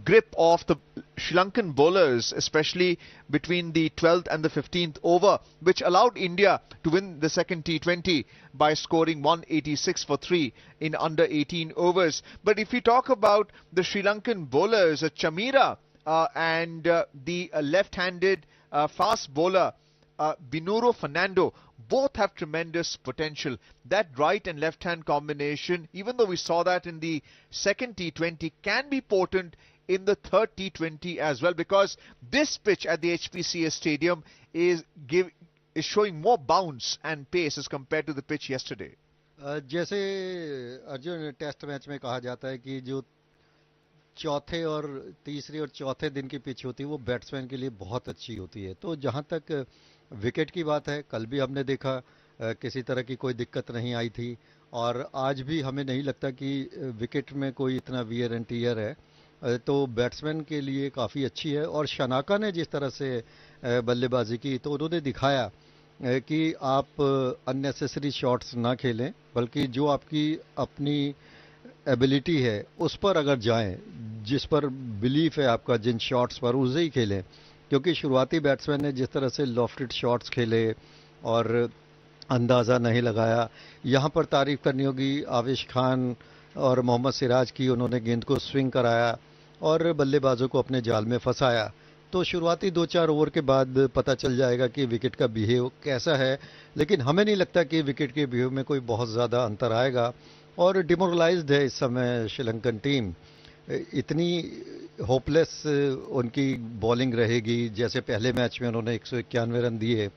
Speaker 2: grip of the Sri Lankan bowlers, especially between the 12th and the 15th over, which allowed India to win the second T20 by scoring 186 for 3 in under 18 overs. But if we talk about the Sri Lankan bowlers, Chamira and the left-handed fast bowler Binuro Fernando, both have tremendous potential. That right and left hand combination, even though we saw that in the second T20, can be potent in the third T20 as well, because this pitch at the HPCA Stadium is showing more bounce and pace as compared to the pitch yesterday.
Speaker 1: जैसे Arjun test match में कहा जाता है कि जो चौथे और तीसरे और चौथे दिन की पिच होती है वो बैट्समैन के लिए बहुत अच्छी होती है। तो जहां तक विकेट की बात है, कल भी हमने देखा किसी तरह की कोई दिक्कत नहीं आई थी, और आज भी हमें नहीं लगता कि विकेट में कोई इतना वियर एंड टीयर है। तो बैट्समैन के लिए काफ़ी अच्छी है। और शनाका ने जिस तरह से बल्लेबाजी की, तो उन्होंने दिखाया कि आप अननेसेसरी शॉट्स ना खेलें, बल्कि जो आपकी अपनी एबिलिटी है उस पर अगर जाएं, जिस पर बिलीफ है आपका, जिन शॉट्स पर, उसे ही खेलें। क्योंकि शुरुआती बैट्समैन ने जिस तरह से लॉफ्टेड शॉट्स खेले और अंदाज़ा नहीं लगाया, यहाँ पर तारीफ करनी होगी आविश खान और मोहम्मद सिराज की। उन्होंने गेंद को स्विंग कराया और बल्लेबाजों को अपने जाल में फंसाया। तो शुरुआती 2-4 ओवर के बाद पता चल जाएगा कि विकेट का बिहेव कैसा है, लेकिन हमें नहीं लगता कि विकेट के बिहेव में कोई बहुत ज़्यादा अंतर आएगा। और डिमोरलाइज्ड है इस समय श्रीलंकन टीम, इतनी होपलेस उनकी बॉलिंग रहेगी। जैसे पहले मैच में उन्होंने 191 रन दिए,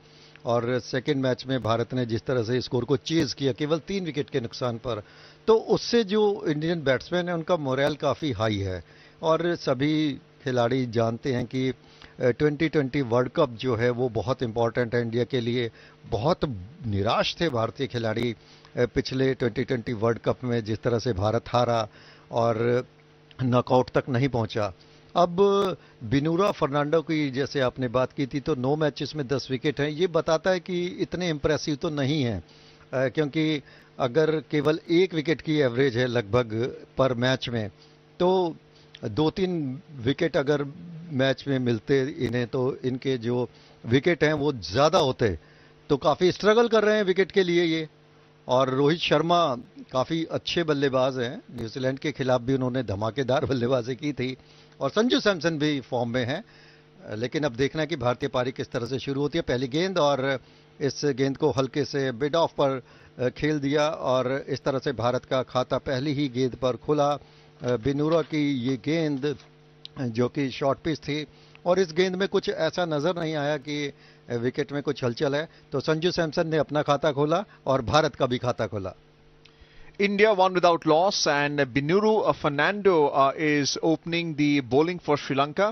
Speaker 1: और सेकेंड मैच में भारत ने जिस तरह से स्कोर को चेज किया केवल 3 विकेट के नुकसान पर, तो उससे जो इंडियन बैट्समैन है उनका मोरल काफ़ी हाई है। और सभी खिलाड़ी जानते हैं कि 2020 वर्ल्ड कप जो है वो बहुत इंपॉर्टेंट है इंडिया के लिए। बहुत निराश थे भारतीय खिलाड़ी पिछले 2020 वर्ल्ड कप में, जिस तरह से भारत हारा और नॉकआउट तक नहीं पहुंचा। अब बिनूरा फर्नांडो की जैसे आपने बात की थी, तो 9 मैचेस में 10 विकेट हैं। ये बताता है कि इतने इंप्रेसिव तो नहीं है, क्योंकि अगर केवल 1 विकेट की एवरेज है लगभग पर मैच में, तो 2-3 विकेट अगर मैच में मिलते इन्हें, तो इनके जो विकेट हैं वो ज़्यादा होते। तो काफ़ी स्ट्रगल कर रहे हैं विकेट के लिए ये। और रोहित शर्मा काफ़ी अच्छे बल्लेबाज हैं, न्यूजीलैंड के खिलाफ भी उन्होंने धमाकेदार बल्लेबाजी की थी। और संजू सैमसन भी फॉर्म में हैं, लेकिन अब देखना है कि भारतीय पारी किस तरह से शुरू होती है। पहली गेंद, और इस गेंद को हल्के से बिड ऑफ पर खेल दिया, और इस तरह से भारत का खाता पहली ही गेंद पर खुला। बिनूरा की ये गेंद जो कि शॉर्ट पिच थी, और इस गेंद में कुछ ऐसा नजर नहीं आया कि विकेट में कुछ हलचल है। तो संजू सैमसन ने अपना खाता खोला और भारत का भी खाता खोला।
Speaker 2: India won without loss, and Binuru Fernando is opening the bowling for Sri Lanka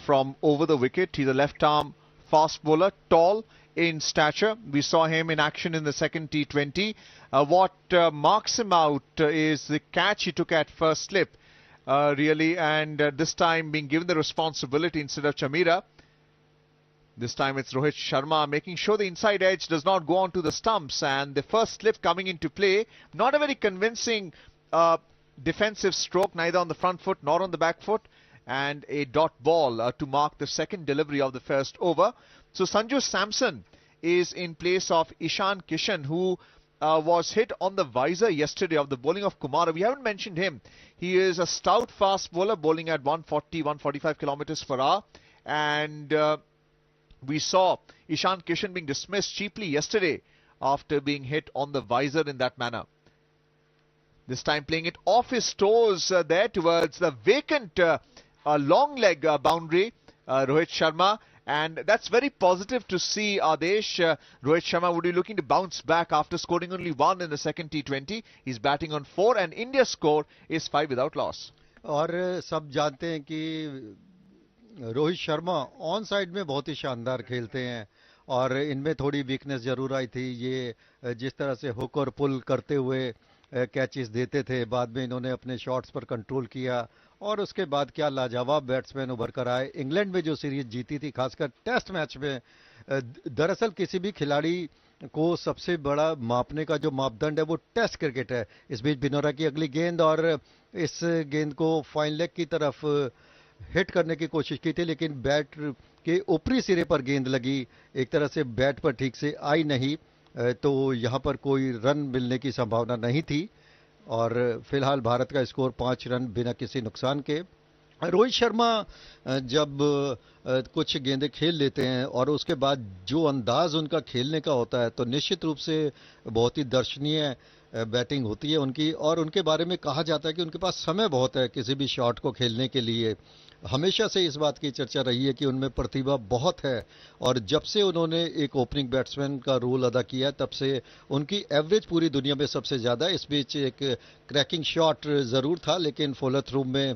Speaker 2: from over the wicket. He's a left-arm fast bowler, tall in stature. We saw him in action in the second T20. What marks him out is the catch he took at first slip, really, and this time being given the responsibility instead of Chamira. This time it's Rohit Sharma making sure the inside edge does not go onto the stumps, and the first slip coming into play. Not a very convincing defensive stroke, neither on the front foot nor on the back foot, and a dot ball to mark the second delivery of the first over. So Sanju Samson is in place of Ishan Kishan, who was hit on the visor yesterday of the bowling of Kumar. We haven't mentioned him. He is a stout fast bowler bowling at 140-145 kilometers per hour, and we saw Ishan Kishan being dismissed cheaply yesterday after being hit on the visor in that manner. This time playing it off his toes there towards the vacant long leg boundary, Rohit Sharma. And that's very positive to see, Adesh. Rohit Sharma would be looking to bounce back after scoring only 1 in the second T20. He's batting on 4, and India's score is 5 without loss.
Speaker 1: और सब जानते हैं कि Rohit Sharma on side में बहुत ही शानदार खेलते हैं, और इनमें थोड़ी वीकनेस जरूर आई थी। ये जिस तरह से हुक और पुल करते हुए कैचेस देते थे, बाद में इन्होंने अपने शॉट्स पर कंट्रोल किया, और उसके बाद क्या लाजवाब बैट्समैन उभर कर आए। इंग्लैंड में जो सीरीज जीती थी, खासकर टेस्ट मैच में, दरअसल किसी भी खिलाड़ी को सबसे बड़ा मापने का जो मापदंड है वो टेस्ट क्रिकेट है। इस बीच बिनोरा की अगली गेंद, और इस गेंद को फाइन लेग की तरफ हिट करने की कोशिश की थी, लेकिन बैट के ऊपरी सिरे पर गेंद लगी, एक तरह से बैट पर ठीक से आई नहीं, तो यहां पर कोई रन मिलने की संभावना नहीं थी। और फिलहाल भारत का स्कोर 5 रन बिना किसी नुकसान के। रोहित शर्मा जब कुछ गेंदें खेल लेते हैं और उसके बाद जो अंदाज उनका खेलने का होता है, तो निश्चित रूप से बहुत ही दर्शनीय बैटिंग होती है उनकी, और उनके बारे में कहा जाता है कि उनके पास समय बहुत है किसी भी शॉट को खेलने के लिए। हमेशा से इस बात की चर्चा रही है कि उनमें प्रतिभा बहुत है, और जब से उन्होंने एक ओपनिंग बैट्समैन का रोल अदा किया तब से उनकी एवरेज पूरी दुनिया में सबसे ज़्यादा। इस बीच एक क्रैकिंग शॉट ज़रूर था, लेकिन फॉलो थ्रू में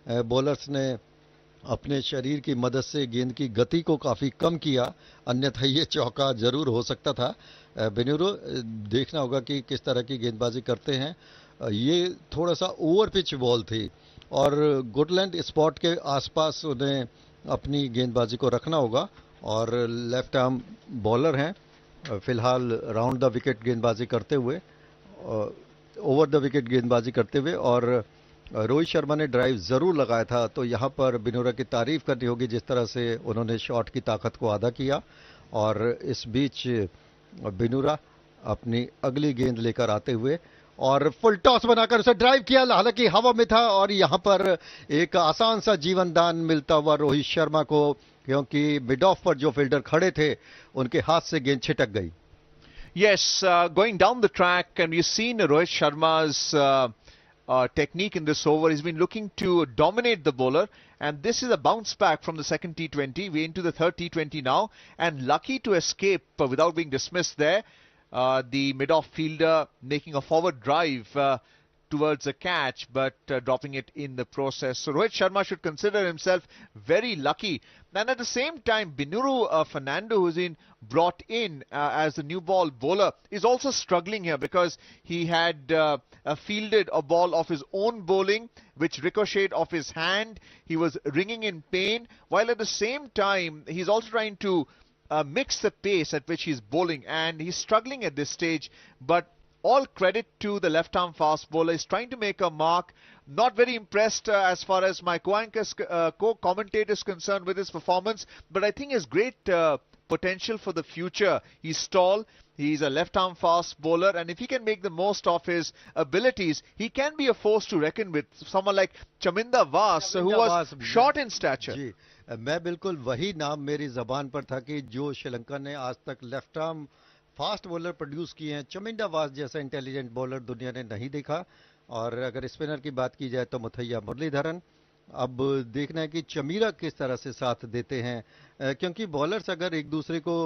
Speaker 1: बॉलर्स ने अपने शरीर की मदद से गेंद की गति को काफ़ी कम किया, अन्यथा ये चौका ज़रूर हो सकता था। बेनुरो देखना होगा कि किस तरह की गेंदबाजी करते हैं। ये थोड़ा सा ओवर पिच बॉल थी, और गुडलैंड स्पॉट के आसपास उन्हें अपनी गेंदबाजी को रखना होगा। और लेफ्ट आर्म बॉलर हैं फिलहाल राउंड द विकेट गेंदबाजी करते हुए, ओवर द विकेट गेंदबाजी करते हुए। और रोहित शर्मा ने ड्राइव ज़रूर लगाया था, तो यहाँ पर बिनोरा की तारीफ करनी होगी जिस तरह से उन्होंने शॉट की ताकत को अदा किया। और इस बीच बिनोरा अपनी अगली गेंद लेकर आते हुए और फुल टॉस बनाकर उसे ड्राइव किया, हालांकि हवा में था, और यहाँ पर एक आसान सा जीवन दान मिलता हुआ रोहित शर्मा को, क्योंकि मिड ऑफ पर जो फील्डर खड़े थे उनके हाथ से गेंद छिटक गई।
Speaker 2: Yes, going down the track, and we've seen Rohit Sharma's technique in this over. He's been looking to dominate the bowler, and this is a bounce back from the second T20. We're into the third T20 now, and lucky to escape without being dismissed there. The mid-off fielder making a forward drive towards a catch, but dropping it in the process. So Rohit Sharma should consider himself very lucky. And at the same time, Binuru Fernando, who's been brought in as the new ball bowler, is also struggling here because he had fielded a ball of his own bowling, which ricocheted off his hand. He was ringing in pain, while at the same time, he's also trying to mix the pace at which he's bowling, and he's struggling at this stage. But all credit to the left-arm fast bowler. He's trying to make a mark. Not very impressed as far as my co-commentator is concerned with his performance, but I think he has great potential for the future. He's tall. He's a left-arm fast bowler, and if he can make the most of his abilities, he can be a force to reckon with. Someone like Chaminda Vas, who was short in stature.
Speaker 1: जी, मैं बिल्कुल वही नाम मेरी जबान पर था कि जो श्रीलंका ने आज तक left arm fast bowler produce किए हैं, चमिंडा वास जैसा इंटेलिजेंट बॉलर दुनिया ने नहीं देखा। और अगर स्पिनर की बात की जाए तो मुथैया मुरलीधरन। अब देखना है कि चमीरा किस तरह से साथ देते हैं, क्योंकि बॉलर्स अगर एक दूसरे को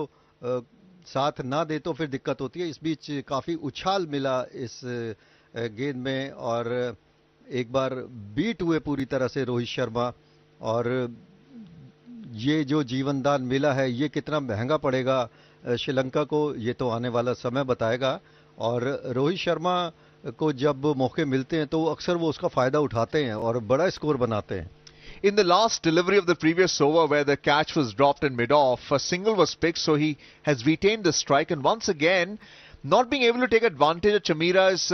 Speaker 1: साथ ना दे तो फिर दिक्कत होती है। इस बीच काफ़ी उछाल मिला इस गेंद में, और एक बार बीट हुए पूरी तरह से रोहित शर्मा। और ये जो जीवनदान मिला है ये कितना महंगा पड़ेगा श्रीलंका को, ये तो आने वाला समय बताएगा। और रोहित शर्मा को जब मौके मिलते हैं तो अक्सर वो उसका फायदा उठाते हैं और बड़ा स्कोर बनाते हैं।
Speaker 2: In the last delivery of the previous over, where the catch was dropped in mid-off, a single was picked, so he has retained the strike. And once again, not being able to take advantage of Chamira's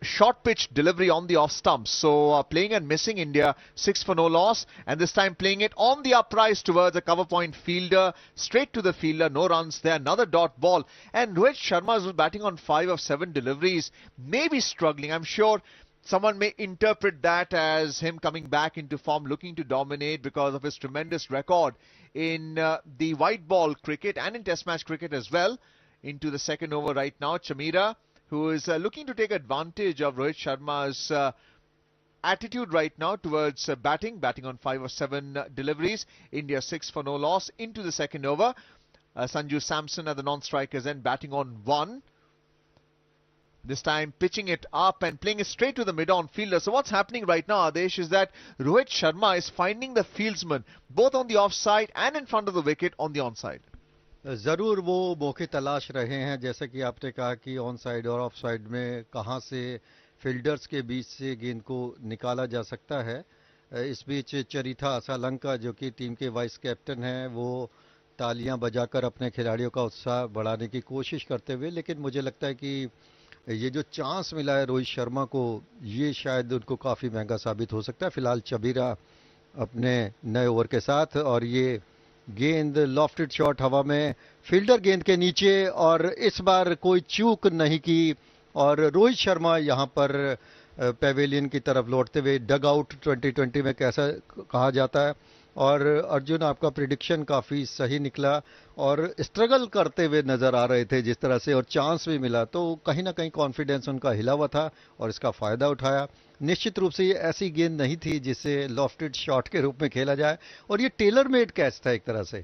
Speaker 2: short pitch delivery on the off stumps. So playing and missing India, 6 for no loss, and this time playing it on the uprise towards a cover point fielder, straight to the fielder, no runs there, another dot ball. And Rohit Sharma is batting on 5 of 7 deliveries, maybe struggling. I'm sure someone may interpret that as him coming back into form, looking to dominate because of his tremendous record in the white ball cricket and in test match cricket as well. Into the second over right now, Chamira, who is looking to take advantage of Rohit Sharma's attitude right now towards batting on 5 or 7 deliveries. India 6 for no loss into the second over. Sanju Samson at the non-strikers end, batting on 1. This time pitching it up and playing it straight to the mid-on fielder. So what's happening right now, Adesh, is that Rohit Sharma is finding the fieldsman both on the offside and in front of the wicket on the onside.
Speaker 1: ज़रूर वो मौके तलाश रहे हैं, जैसे कि आपने कहा कि ऑन साइड और ऑफ साइड में कहां से फील्डर्स के बीच से गेंद को निकाला जा सकता है। इस बीच चरिथा असलंका, जो कि टीम के वाइस कैप्टन हैं, वो तालियां बजाकर अपने खिलाड़ियों का उत्साह बढ़ाने की कोशिश करते हुए, लेकिन मुझे लगता है कि ये जो चांस मिला है रोहित शर्मा को, ये शायद उनको काफ़ी महंगा साबित हो सकता है। फिलहाल चबीरा अपने नए ओवर के साथ, और ये गेंद लॉफ्टेड शॉट हवा में, फील्डर गेंद के नीचे, और इस बार कोई चूक नहीं की। और रोहित शर्मा यहां पर पेवेलियन की तरफ लौटते हुए, डग आउट 2020 में कैसा कहा जाता है, और अर्जुन, आपका प्रिडिक्शन काफ़ी सही निकला और स्ट्रगल करते हुए नज़र आ रहे थे जिस तरह से, और चांस भी मिला तो कहीं ना कहीं कॉन्फिडेंस उनका हिला हुआ था और इसका फ़ायदा उठाया। निश्चित रूप से ये ऐसी गेंद नहीं थी जिसे लॉफ्टेड शॉट के रूप में खेला जाए, और ये टेलर मेड कैच था एक तरह से।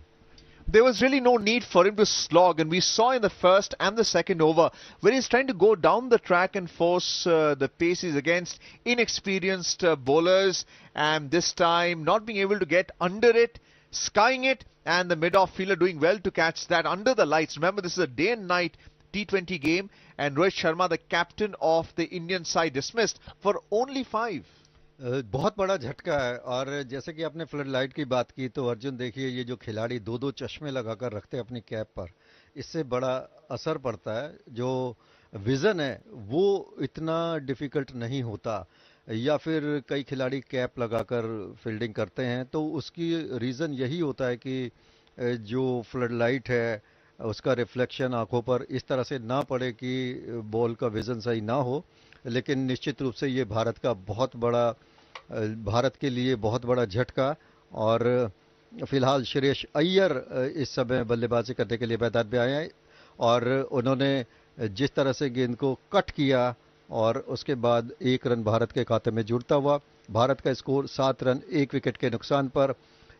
Speaker 2: There was really no need for him to slog, and we saw in the first and the second over where he's trying to go down the track and force the paces against inexperienced bowlers, and this time not being able to get under it, skying it, and the mid-off fielder doing well to catch that under the lights. Remember, this is a day and night T20 game, and Rohit Sharma, the captain of the Indian side, dismissed for only 5.
Speaker 1: बहुत बड़ा झटका है। और जैसे कि आपने flood light की बात की, तो अर्जुन देखिए, ये जो खिलाड़ी दो दो चश्मे लगाकर रखते हैं अपनी कैप पर, इससे बड़ा असर पड़ता है। जो विजन है वो इतना डिफिकल्ट नहीं होता, या फिर कई खिलाड़ी कैप लगाकर फील्डिंग करते हैं तो उसकी रीज़न यही होता है कि जो फ्लड लाइट है उसका रिफ्लेक्शन आंखों पर इस तरह से ना पड़े कि बॉल का विजन सही ना हो। लेकिन निश्चित रूप से ये भारत के लिए बहुत बड़ा झटका। और फिलहाल श्रेयस अय्यर इस समय बल्लेबाजी करने के लिए मैदान में आए हैं, और उन्होंने जिस तरह से गेंद को कट किया और उसके बाद 1 रन भारत के खाते में जुड़ता हुआ, भारत का स्कोर 7 रन 1 विकेट के नुकसान पर।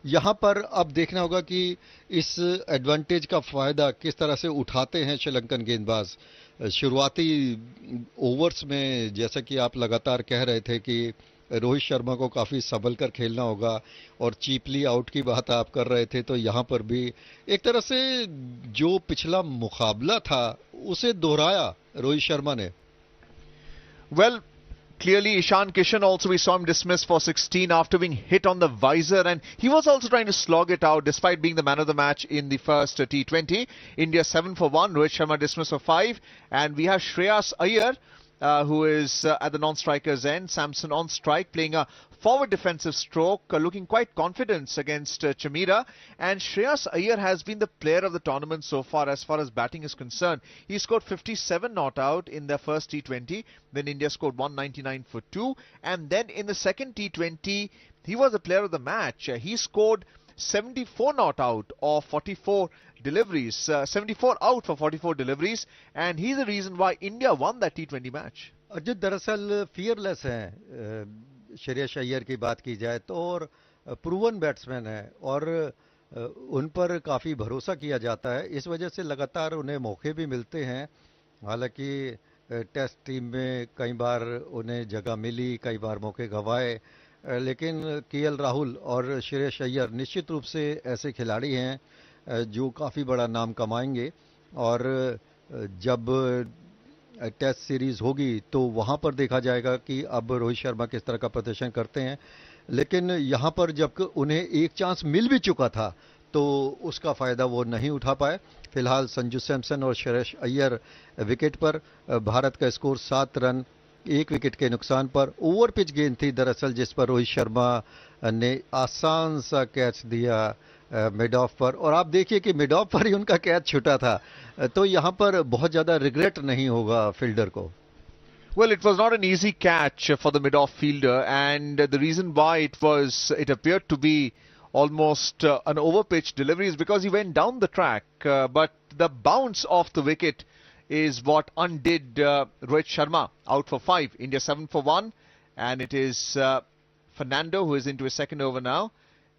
Speaker 1: यहाँ पर अब देखना होगा कि इस एडवांटेज का फायदा किस तरह से उठाते हैं श्रीलंकन गेंदबाज। शुरुआती ओवर्स में जैसा कि आप लगातार कह रहे थे कि रोहित शर्मा को काफ़ी संभल कर खेलना होगा, और चीपली आउट की बात आप कर रहे थे, तो यहाँ पर भी एक तरह से जो पिछला मुकाबला था उसे दोहराया रोहित शर्मा ने।
Speaker 2: Well, clearly Ishan Kishan also, we saw him dismissed for 16 after being hit on the visor, and he was also trying to slog it out despite being the man of the match in the first T20. India 7 for 1, Rohit Sharma dismissed for 5, and we have Shreyas Iyer who is at the non-striker's end. Samson on strike, playing a forward defensive stroke, looking quite confident against Chamira. And Shreyas Iyer has been the player of the tournament so far as batting is concerned. He scored 57 not out in the first T20. Then India scored 199 for 2. And then in the second T20, he was the player of the match. He scored 74 not out of 44 deliveries, 74 out for 44 deliveries, and he's the reason why India won that T20 match.
Speaker 1: Ajit दरअसल fearless हैं श्रेयस अय्यर की बात की जाए तो, और proven batsman है और उन पर काफ़ी भरोसा किया जाता है। इस वजह से लगातार उन्हें मौके भी मिलते हैं। हालांकि टेस्ट टीम में कई बार उन्हें जगह मिली, कई बार मौके गंवाए, लेकिन केएल राहुल और श्रेयस अय्यर निश्चित रूप से ऐसे खिलाड़ी हैं जो काफ़ी बड़ा नाम कमाएंगे। और जब टेस्ट सीरीज़ होगी तो वहाँ पर देखा जाएगा कि अब रोहित शर्मा किस तरह का प्रदर्शन करते हैं। लेकिन यहाँ पर जब उन्हें एक चांस मिल भी चुका था तो उसका फ़ायदा वो नहीं उठा पाए। फिलहाल संजू सैमसन और श्रेयस अय्यर विकेट पर। भारत का स्कोर 7 रन 1 विकेट के नुकसान पर। ओवर पिच गेंद थी दरअसल जिस पर रोहित शर्मा ने आसान सा कैच दिया मिड ऑफ पर, और आप देखिए कि मिड ऑफ पर ही उनका कैच छूटा था, तो यहाँ पर बहुत ज़्यादा रिग्रेट नहीं होगा फील्डर को।
Speaker 2: Well, it was not an easy catch for the mid-off fielder, and the reason why it appeared to be almost an over-pitch delivery is because he went down the track, but the bounce off the wicket is what undid Rohit Sharma, out for 5. India 7 for 1, and it is Fernando who is into his second over now.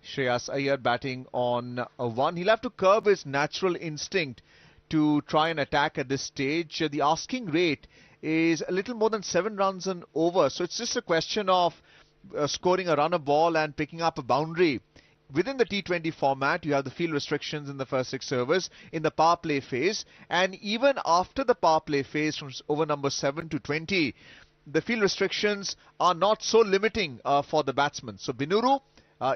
Speaker 2: Shreyas Iyer batting on a 1. He'll have to curb his natural instinct to try and attack at this stage. The asking rate is a little more than 7 runs and over, so it's just a question of scoring a runner ball and picking up a boundary. Within the T20 format, you have the field restrictions in the first 6 overs in the power play phase, and even after the power play phase from over number 7 to 20, the field restrictions are not so limiting for the batsman. So Binuru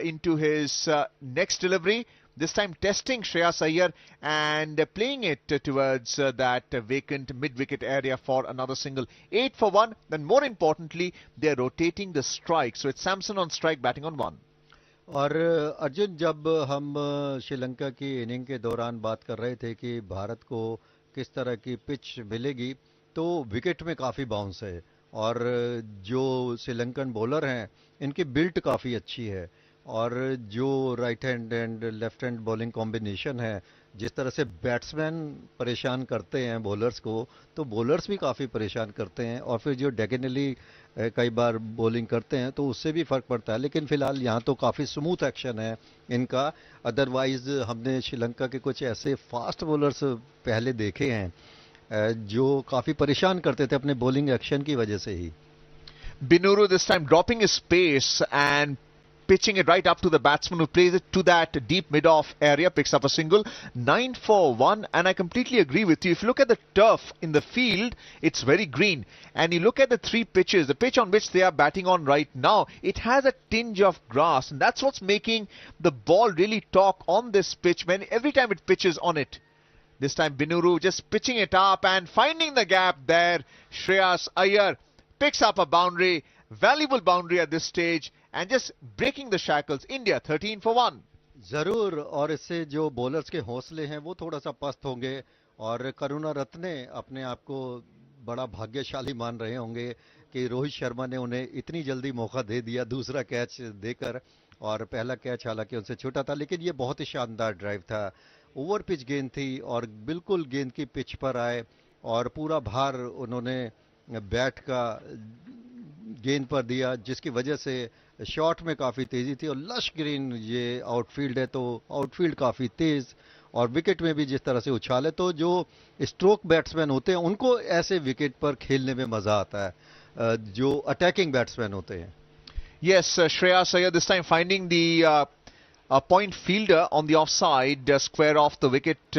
Speaker 2: into his next delivery, this time testing Shreyas Iyer and playing it towards that vacant mid-wicket area for another single. 8 for 1, then more importantly, they're rotating the strike. So it's Samson on strike, batting on 1.
Speaker 1: और अर्जुन, जब हम श्रीलंका की inning के दौरान बात कर रहे थे कि भारत को किस तरह की पिच मिलेगी, तो विकेट में काफ़ी बाउंस है, और जो श्रीलंकन बॉलर हैं इनकी बिल्ट काफ़ी अच्छी है, और जो right hand and left hand bowling combination है, जिस तरह से बैट्समैन परेशान करते हैं बॉलर्स को, तो बॉलर्स भी काफ़ी परेशान करते हैं, और फिर जो डायगोनली कई बार बॉलिंग करते हैं तो उससे भी फर्क पड़ता है। लेकिन फिलहाल यहाँ तो काफ़ी स्मूथ एक्शन है इनका। अदरवाइज हमने श्रीलंका के कुछ ऐसे फास्ट बॉलर्स पहले देखे हैं जो काफ़ी परेशान करते थे अपने बॉलिंग एक्शन की वजह से ही।
Speaker 2: Binuru this time dropping his pace and pitching it right up to the batsman, who plays it to that deep mid-off area, picks up a single. 9 for 1, and I completely agree with you. If you look at the turf in the field, it's very green. And you look at the three pitches, the pitch on which they are batting on right now, it has a tinge of grass, and that's what's making the ball really talk on this pitch when every time it pitches on it. This time Binuru just pitching it up and finding the gap there. Shreyas Iyer picks up a boundary, valuable boundary at this stage, and just breaking the shackles. India 13 for 1.
Speaker 1: जरूर, और इससे जो bowlers के हौसले हैं वो थोड़ा सा पस्त होंगे, और करुणा रत्ने अपने आप को बड़ा भाग्यशाली मान रहे होंगे कि रोहित शर्मा ने उन्हें इतनी जल्दी मौका दे दिया दूसरा कैच देकर। और पहला कैच हालांकि उनसे छूटा था, लेकिन ये बहुत ही शानदार ड्राइव था। ओवर पिच गेंद थी और बिल्कुल गेंद की पिच पर आए, और पूरा भार उन्होंने बैट का गेंद पर दिया, जिसकी वजह से शॉट में काफ़ी तेज़ी थी। और लश ग्रीन ये आउटफील्ड है, तो आउटफील्ड काफ़ी तेज़, और विकेट में भी जिस तरह से उछाले, तो जो स्ट्रोक बैट्समैन होते हैं उनको ऐसे विकेट पर खेलने में मज़ा आता है, जो अटैकिंग बैट्समैन होते हैं।
Speaker 2: Yes, Shreyas Iyer this time finding the point fielder on the offside, square off the wicket,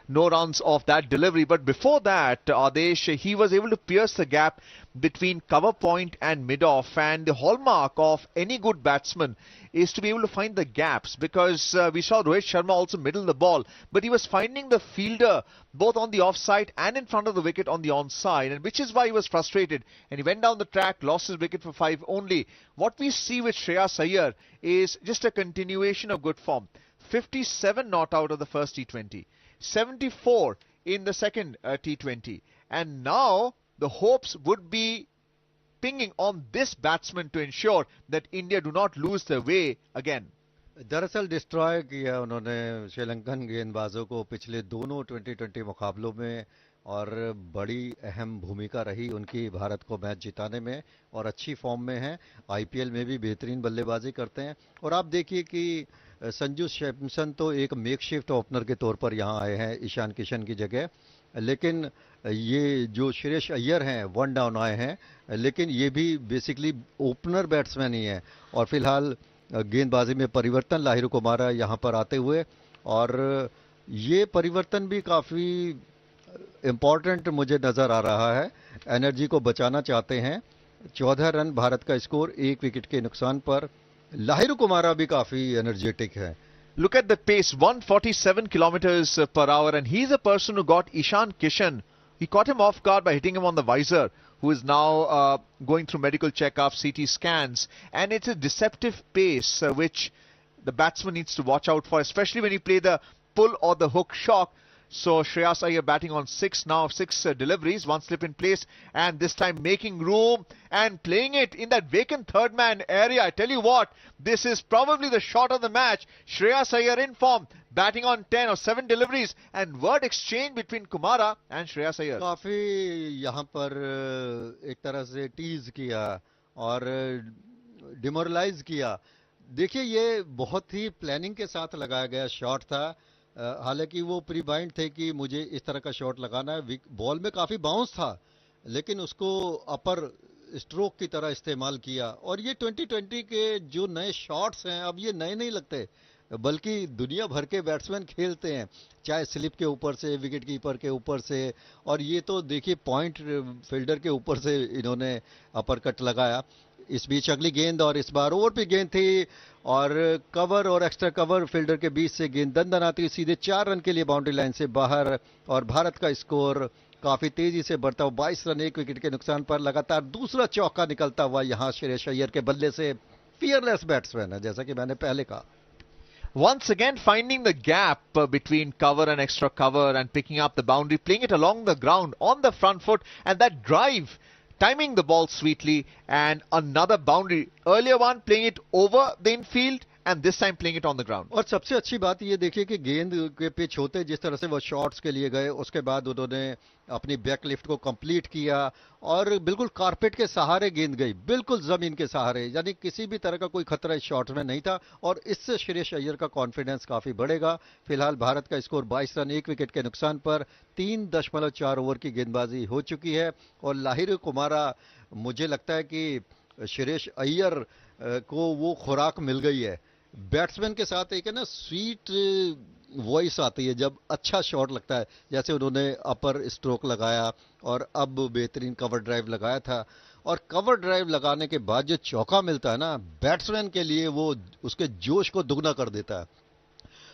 Speaker 2: no runs off that delivery. But before that, Adesh, he was able to pierce the gap between cover point and mid-off. And the hallmark of any good batsman is to be able to find the gaps, because we saw Rohit Sharma also middle the ball, but he was finding the fielder both on the offside and in front of the wicket on the onside, and which is why he was frustrated. And he went down the track, lost his wicket for 5 only. What we see with Shreyas Iyer is just a continuation of good form. 57 not out of the first T20, 74 in the second T20, and now the hopes would be pinging on this batsman to ensure that India do not lose their way again.
Speaker 1: दरअसल destroy किया उन्होंने श्रीलंकन गेंदबाजों को पिछले दोनों 2020 मुकाबलों में, और बड़ी अहम भूमिका रही उनकी भारत को मैच जिताने में, और अच्छी फॉर्म में हैं, आईपीएल में भी बेहतरीन बल्लेबाजी करते हैं। और आप देखिए कि संजू सैमसन तो एक मेकशिफ्ट ओपनर के तौर पर यहाँ आए हैं ईशान किशन की जगह, लेकिन ये जो श्रेयस अय्यर हैं वन डाउन आए हैं, लेकिन ये भी बेसिकली ओपनर बैट्समैन ही हैं। और फिलहाल गेंदबाजी में परिवर्तन लाहिरू कुमारा यहाँ पर आते हुए, और ये परिवर्तन भी काफ़ी इम्पॉर्टेंट मुझे नज़र आ रहा है। एनर्जी को बचाना चाहते हैं। 14 रन भारत का स्कोर, 1 विकेट के नुकसान पर। लाहिरू कुमारा भी काफ़ी एनर्जेटिक है।
Speaker 2: Look at the pace, 147 kilometers per hour, and he's a person who got Ishan Kishan. He caught him off guard by hitting him on the visor, who is now going through medical checkups, CT scans, and it's a deceptive pace which the batsman needs to watch out for, especially when you play the pull or the hook shock. So Shreyas Iyer batting on 6 now, 6 deliveries, 1 slip in place, and this time making room and playing it in that vacant third man area. I tell you what, this is probably the shot of the match. Shreyas Iyer in form, batting on 10 or 7 deliveries, and word exchange between Kumara and Shreyas Iyer.
Speaker 1: काफी यहाँ पर एक तरह से tease किया और demoralise किया। देखिए ये बहुत ही प्लानिंग के साथ लगाया गया शॉट था। हालांकि वो प्री बाइंड थे कि मुझे इस तरह का शॉट लगाना है। बॉल में काफी बाउंस था, लेकिन उसको अपर स्ट्रोक की तरह इस्तेमाल किया। और ये 2020 के जो नए शॉट्स हैं, अब ये नए नहीं लगते, बल्कि दुनिया भर के बैट्समैन खेलते हैं, चाहे स्लिप के ऊपर से, विकेट कीपर के ऊपर से। और ये तो देखिए पॉइंट फील्डर के ऊपर से इन्होंने अपर कट लगाया। इस बीच अगली गेंद, और इस बार ओवर पे गेंद थी, और कवर और एक्स्ट्रा कवर फील्डर के बीच से गेंद दंदन आती हुई सीधे 4 रन के लिए बाउंड्री लाइन से बाहर। और भारत का स्कोर काफी तेजी से बढ़ता हुआ 22 रन 1 विकेट के नुकसान पर। लगातार दूसरा चौका निकलता हुआ यहाँ श्रेयस अय्यर के बल्ले से। फियरलेस बैट्समैन है, जैसा कि मैंने पहले कहा।
Speaker 2: Once again finding the gap between cover and extra cover and picking up the boundary, playing it along the ground on the front foot, and that drive, timing the ball sweetly, and another boundary. Earlier one playing it over the infield, and this time playing it on the ground.
Speaker 1: और सबसे अच्छी बात ये देखिए कि गेंद के pitch होते जिस तरह से वो शॉट्स के लिए गए, उसके बाद उन्होंने अपनी बैक लिफ्ट को कंप्लीट किया और बिल्कुल कारपेट के सहारे गेंद गई, बिल्कुल जमीन के सहारे, यानी किसी भी तरह का कोई खतरा इस शॉट में नहीं था और इससे श्रेयस अय्यर का कॉन्फिडेंस काफी बढ़ेगा। फिलहाल भारत का स्कोर 22 रन 1 विकेट के नुकसान पर 3.4 ओवर की गेंदबाजी हो चुकी है और लाहिरू कुमारा, मुझे लगता है कि श्रेयस अय्यर को वो खुराक मिल गई है। बैट्समैन के साथ एक है ना स्वीट वॉइस आती है जब अच्छा शॉट लगता है, जैसे उन्होंने अपर स्ट्रोक लगाया और अब बेहतरीन कवर ड्राइव लगाया था और कवर ड्राइव लगाने के बाद जो चौका मिलता है ना, बैट्समैन के लिए वो उसके जोश को दुगना कर देता है।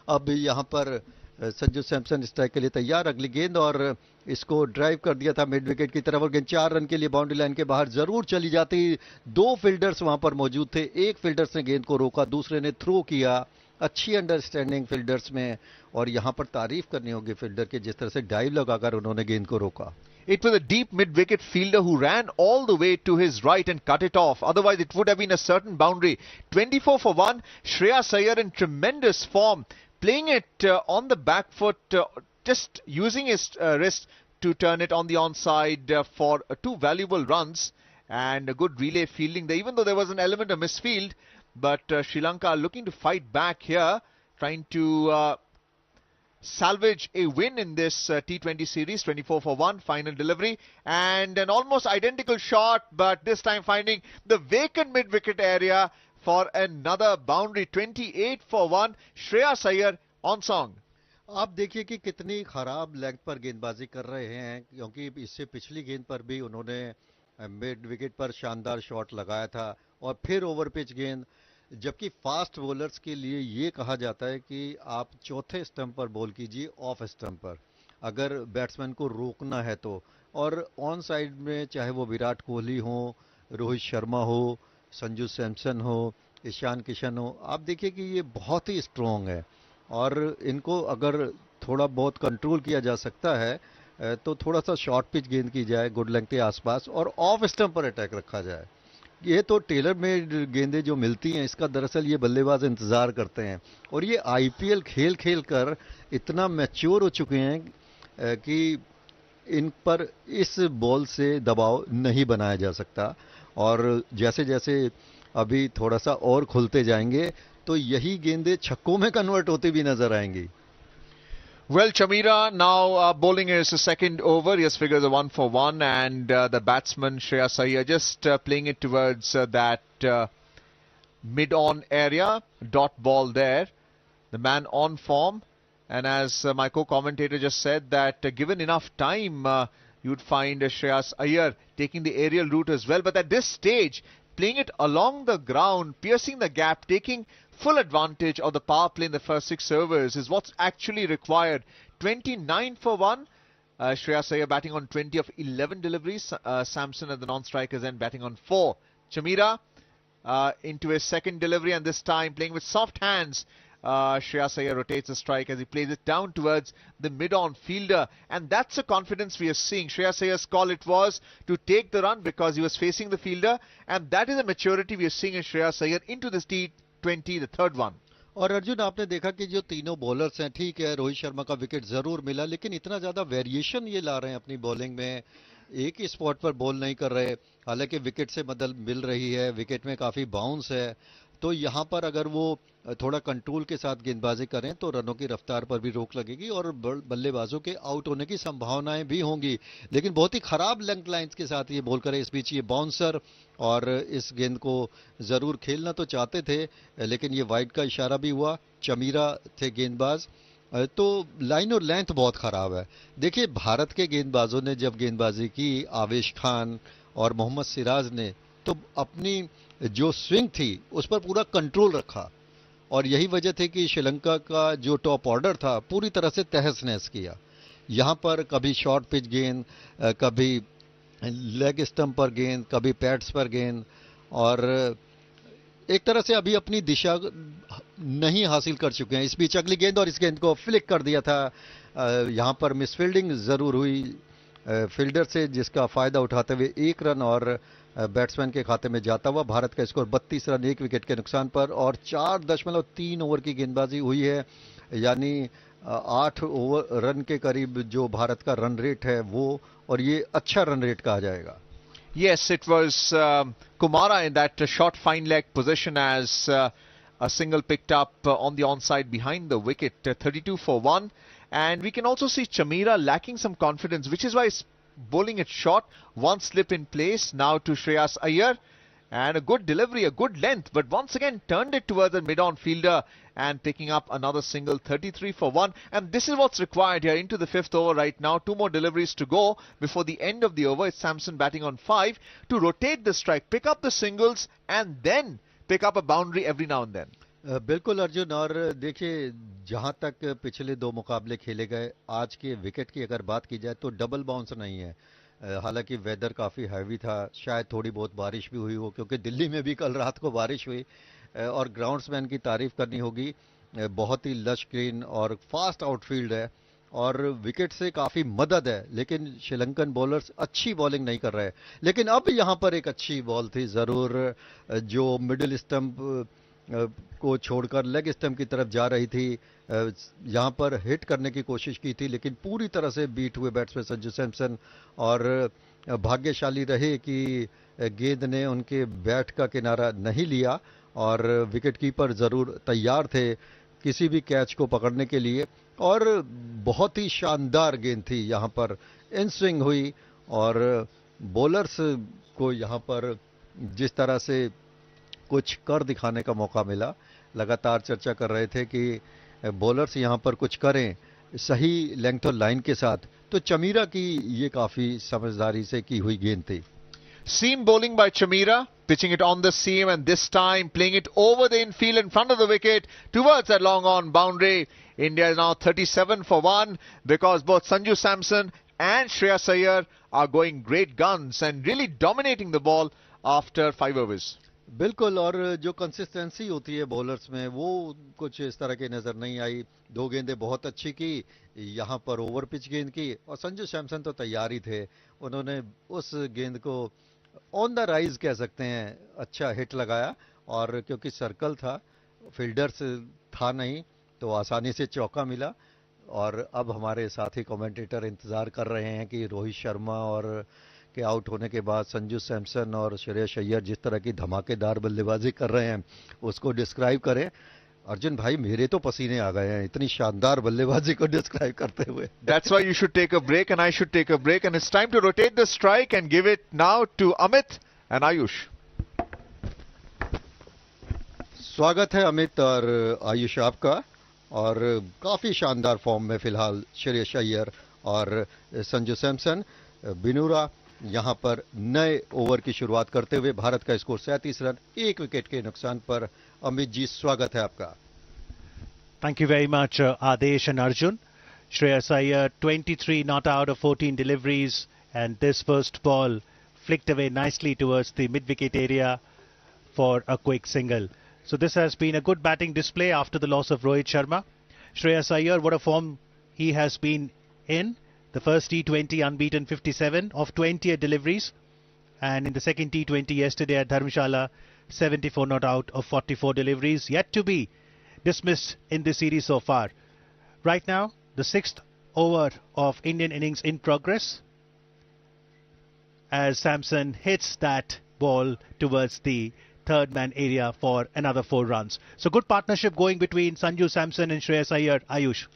Speaker 1: अब यहाँ पर संजू सैमसन स्ट्राइक के लिए तैयार, अगली गेंद और इसको ड्राइव कर दिया था मिड विकेट की तरफ और गेंद 4 रन के लिए बाउंड्री लाइन के बाहर जरूर चली जाती। 2 फील्डर्स वहां पर मौजूद थे, एक फील्डर्स ने गेंद को रोका, दूसरे ने थ्रो किया, अच्छी अंडरस्टैंडिंग फील्डर्स में और यहां पर तारीफ करनी होगी फील्डर के जिस तरह से डाइव लगाकर उन्होंने गेंद को रोका।
Speaker 2: It was a deep mid-wicket fielder who ran all the way to his right and cut it off. Otherwise, it would have been a certain boundary. 24 for 1. Shreyas Iyer in tremendous form, playing it on the back foot, just using his wrist to turn it on the onside for 2 valuable runs and a good relay fielding there, even though there was an element of misfield. But Sri Lanka looking to fight back here, trying to salvage a win in this T20 series. 24 for 1, final delivery and an almost identical shot, but this time finding the vacant mid-wicket area for another boundary. 28 for 1, Shreyas Iyer on song.
Speaker 1: आप देखिए कि कितनी खराब leg पर गेंदबाजी कर रहे हैं, क्योंकि इससे पिछली गेंद पर भी उन्होंने मिड विकेट पर शानदार शॉट लगाया था और फिर ओवर पिच गेंद, जबकि फास्ट बॉलर्स के लिए ये कहा जाता है कि आप चौथे स्टंप पर बॉल कीजिए ऑफ स्टंप पर, अगर बैट्समैन को रोकना है तो। और ऑन साइड में चाहे वो विराट कोहली हो, रोहित शर्मा हो, संजू सैमसन हो, ईशान किशन हो, आप देखिए कि ये बहुत ही स्ट्रॉन्ग है और इनको अगर थोड़ा बहुत कंट्रोल किया जा सकता है तो थोड़ा सा शॉर्ट पिच गेंद की जाए गुड लेंथ के आसपास और ऑफ स्टंप पर अटैक रखा जाए। ये तो टेलर मेड गेंदें जो मिलती हैं, इसका दरअसल ये बल्लेबाज इंतजार करते हैं और ये आईपीएल खेल खेल कर इतना मैच्योर हो चुके हैं कि इन पर इस बॉल से दबाव नहीं बनाया जा सकता और जैसे जैसे अभी थोड़ा सा और खुलते जाएंगे तो यही गेंदें छक्कों में कन्वर्ट होती भी नजर आएंगी।
Speaker 2: Well, Chamira now bowling his second over. He has figures of 1 for 1 and the batsman Shreyas Iyer just playing it towards that mid-on area. Dot ball there. The man on form. And as my co-commentator just said that given enough time, you would find Shreyas Iyer taking the aerial route as well. But at this stage, playing it along the ground, piercing the gap, taking full advantage of the power play in the first 6 overs is what's actually required. 29 for 1. Shreyas Iyer batting on 20 of 11 deliveries. Samson at the non-strikers end batting on 4. Chamira into his second delivery and this time playing with soft hands. Shreyas Iyer rotates the strike as he plays it down towards the mid-on fielder, and that's the confidence we are seeing. Shreyas Iyer's call it was to take the run because he was facing the fielder, and that is the maturity we are seeing in Shreyas Iyer into this T20, the third one.
Speaker 1: और अर्जुन, आपने देखा कि जो तीनों bowlers हैं, ठीक है रोहित शर्मा का विकेट जरूर मिला लेकिन इतना ज्यादा वेरिएशन ये ला रहे हैं अपनी बॉलिंग में, एक ही स्पॉट पर बॉल नहीं कर रहे, हालांकि विकेट से मदद मिल रही है, विकेट में काफी बाउंस है, तो यहाँ पर अगर वो थोड़ा कंट्रोल के साथ गेंदबाजी करें तो रनों की रफ्तार पर भी रोक लगेगी और बल्लेबाजों के आउट होने की संभावनाएं भी होंगी। लेकिन बहुत ही खराब लेंथ लाइंस के साथ ये बॉल करे, इस बीच ये बाउंसर, और इस गेंद को जरूर खेलना तो चाहते थे लेकिन ये वाइड का इशारा भी हुआ। चमीरा थे गेंदबाज, तो लाइन और लेंथ बहुत खराब है। देखिए भारत के गेंदबाजों ने जब गेंदबाजी की, आवेश खान और मोहम्मद सिराज ने, तो अपनी जो स्विंग थी उस पर पूरा कंट्रोल रखा और यही वजह थी कि श्रीलंका का जो टॉप ऑर्डर था पूरी तरह से तहस नहस किया। यहाँ पर कभी शॉर्ट पिच गेंद, कभी लेग स्टंप पर गेंद, कभी पैड्स पर गेंद, और एक तरह से अभी अपनी दिशा नहीं हासिल कर चुके हैं। इस बीच अगली गेंद और इस गेंद को फ्लिक कर दिया था। यहाँ पर मिसफील्डिंग जरूर हुई फील्डर से जिसका फायदा उठाते हुए 1 रन और बैट्समैन के खाते में जाता हुआ। भारत का स्कोर 32 रन 1 विकेट के नुकसान पर, और 4.3 ओवर की गेंदबाजी हुई है, यानी 8 ओवर रन के करीब जो भारत का रन रेट है वो, और ये अच्छा रन रेट कहा जाएगा।
Speaker 2: Yes, it was Kumara in that short fine leg position as a single picked up on the onside behind the wicket, 32 for 1. And we can also see Chamira lacking some confidence, which is why he's bowling it short. One slip in place now to Shreyas Iyer. And a good delivery, a good length, but once again turned it towards the mid-on fielder and picking up another single, 33 for 1. And this is what's required here into the 5th over right now. 2 more deliveries to go before the end of the over. It's Samson batting on 5 to rotate the strike, pick up the singles and then pick up a boundary every now and then.
Speaker 1: बिल्कुल अर्जुन, और देखिए जहां तक पिछले 2 मुकाबले खेले गए, आज के विकेट की अगर बात की जाए तो डबल बाउंस नहीं है। हालांकि वेदर काफ़ी हैवी था, शायद थोड़ी बहुत बारिश भी हुई हो, क्योंकि दिल्ली में भी कल रात को बारिश हुई। और ग्राउंड्समैन की तारीफ करनी होगी, बहुत ही लश ग्रीन और फास्ट आउटफील्ड है, और विकेट से काफ़ी मदद है, लेकिन श्रीलंकन बॉलर्स अच्छी बॉलिंग नहीं कर रहे। लेकिन अब यहाँ पर एक अच्छी बॉल थी ज़रूर, जो मिडिल स्टंप को छोड़कर लेग स्टंप की तरफ जा रही थी। यहाँ पर हिट करने की कोशिश की थी, लेकिन पूरी तरह से बीट हुए बैट्समैन संजू सैमसन, और भाग्यशाली रहे कि गेंद ने उनके बैट का किनारा नहीं लिया, और विकेट कीपर ज़रूर तैयार थे किसी भी कैच को पकड़ने के लिए। और बहुत ही शानदार गेंद थी, यहाँ पर इन स्विंग हुई, और बॉलर्स को यहाँ पर जिस तरह से कुछ कर दिखाने का मौका मिला, लगातार चर्चा कर रहे थे कि बॉलर्स यहां पर कुछ करें सही लेंथ और लाइन के साथ, तो चमीरा की ये काफी समझदारी से की हुई गेंद थी।
Speaker 2: Seam bowling by Chamira, pitching it on the seam and this time playing it over the infield in front of the wicket towards that long on boundary. India is now 37 for 1 because both Sanju Samson and Shreyas Iyer are going great guns and really dominating the ball after 5 overs.
Speaker 1: बिल्कुल, और जो consistency होती है bowlers में वो कुछ इस तरह की नजर नहीं आई। 2 गेंदें बहुत अच्छी की, यहाँ पर ओवर पिच गेंद की, और संजू सैमसन तो तैयार ही थे, उन्होंने उस गेंद को ऑन द राइज कह सकते हैं अच्छा हिट लगाया, और क्योंकि सर्कल था, फील्डर्स था नहीं, तो आसानी से चौका मिला। और अब हमारे साथी कमेंटेटर इंतजार कर रहे हैं कि रोहित शर्मा और के आउट होने के बाद संजू सैमसन और श्रेयस अय्यर जिस तरह की धमाकेदार बल्लेबाजी कर रहे हैं उसको डिस्क्राइब करें। अर्जुन भाई, मेरे तो पसीने आ गए हैं इतनी शानदार बल्लेबाजी को डिस्क्राइब करते हुए।
Speaker 2: That's why you should take a break and I should take a break, and it's time to rotate the strike and give it now to Amit and Ayush.
Speaker 1: स्वागत है अमित और आयुष आपका, और काफी शानदार फॉर्म में फिलहाल श्रेयस अय्यर और संजू सैमसन। बिनूरा यहां पर नए ओवर की शुरुआत करते हुए, भारत का स्कोर 37 रन 1 विकेट के नुकसान पर। अमित जी, स्वागत है आपका।
Speaker 3: Thank you very much, Adesh and Arjun. Shreyas Iyer, 23 not out of 14 deliveries, and this first ball flicked away nicely towards the mid-wicket area for a quick single. So this has been a good batting display after the loss of Rohit Sharma. Shreyas Iyer, what a form he has been in. The first T20 unbeaten, 57 of 28 deliveries, and in the second T20 yesterday at Dharamshala, 74 not out of 44 deliveries, yet to be dismissed in this series so far. Right now, the 6th over of Indian innings in progress as Samson hits that ball towards the third man area for another 4 runs. So good partnership going between Sanju Samson and Shreyas Iyer. Ayush.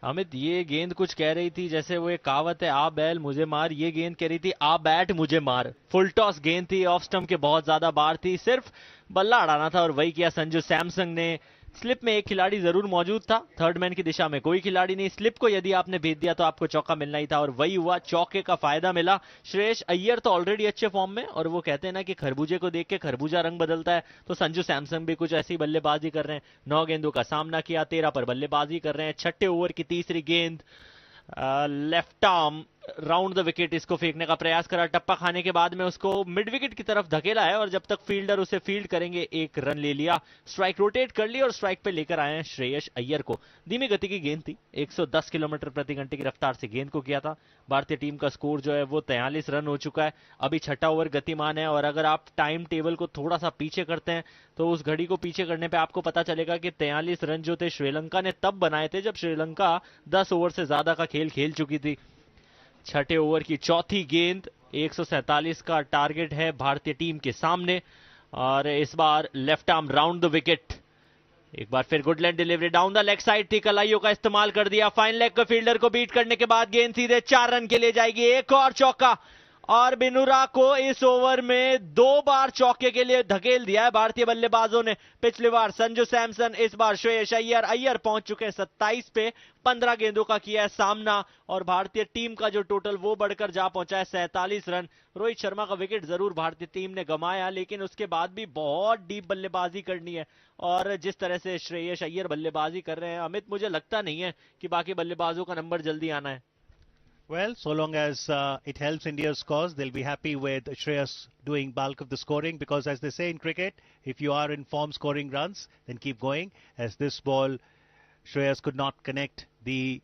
Speaker 4: Amit, ये गेंद कुछ कह रही थी, जैसे वो एक कहावत है, आ बैल मुझे मार, ये गेंद कह रही थी आ बैट मुझे मार। फुल टॉस गेंद थी, ऑफ स्टंप के बहुत ज्यादा बार थी, सिर्फ बल्ला अड़ाना था और वही किया संजू सैमसन ने। स्लिप में एक खिलाड़ी जरूर मौजूद था, थर्ड मैन की दिशा में कोई खिलाड़ी नहीं। स्लिप को यदि आपने भेज दिया तो आपको चौका मिलना ही था, और वही हुआ, चौके का फायदा मिला। श्रेयस अय्यर तो ऑलरेडी अच्छे फॉर्म में, और वो कहते हैं ना कि खरबूजे को देख के खरबूजा रंग बदलता है, तो संजू सैमसन भी कुछ ऐसी बल्लेबाजी कर रहे हैं। 9 गेंदों का सामना किया, 13 पर बल्लेबाजी कर रहे हैं। छठे ओवर की तीसरी गेंद left arm round the wicket इसको फेंकने का प्रयास करा, टप्पा खाने के बाद में उसको मिड विकेट की तरफ धकेला है और जब तक फील्डर उसे फील्ड करेंगे एक रन ले लिया। स्ट्राइक रोटेट कर ली और स्ट्राइक पे लेकर आए हैं श्रेयस अय्यर को। धीमी गति की गेंद थी, 110 किलोमीटर प्रति घंटे की रफ्तार से गेंद को किया था। भारतीय टीम का स्कोर जो है वो 43 रन हो चुका है। अभी छठा ओवर गतिमान है और अगर आप टाइम टेबल को थोड़ा सा पीछे करते हैं तो उस घड़ी को पीछे करने पे आपको पता चलेगा कि 43 रन जो थे श्रीलंका ने तब बनाए थे जब श्रीलंका 10 ओवर से ज्यादा का खेल खेल चुकी थी। छठे ओवर की चौथी गेंद, 147 का टारगेट है भारतीय टीम के सामने और इस बार left arm round the wicket. एक बार फिर good length delivery down the leg side थी, कलाइयों का इस्तेमाल कर दिया। फाइन लेग को फील्डर को बीट करने के बाद गेंद सीधे 4 रन के लिए जाएगी। एक और चौका और बिनुरा को इस ओवर में 2 बार चौके के लिए धकेल दिया है भारतीय बल्लेबाजों ने। पिछली बार संजू सैमसन, इस बार श्रेयस अय्यर। अय्यर पहुंच चुके हैं 27 पे, 15 गेंदों का किया है सामना और भारतीय टीम का जो टोटल वो बढ़कर जा पहुंचा है 47 रन। रोहित शर्मा का विकेट जरूर भारतीय टीम ने गंवाया लेकिन उसके बाद भी बहुत डीप बल्लेबाजी करनी है और जिस तरह से श्रेयस अय्यर बल्लेबाजी कर रहे हैं अमित, मुझे लगता नहीं है कि बाकी बल्लेबाजों का नंबर जल्दी आना है।
Speaker 3: Well, so long as it helps India's cause, they'll be happy with Shreyas doing bulk of the scoring because as they say in cricket, if you are in form scoring runs, then keep going. As this ball, Shreyas could not connect the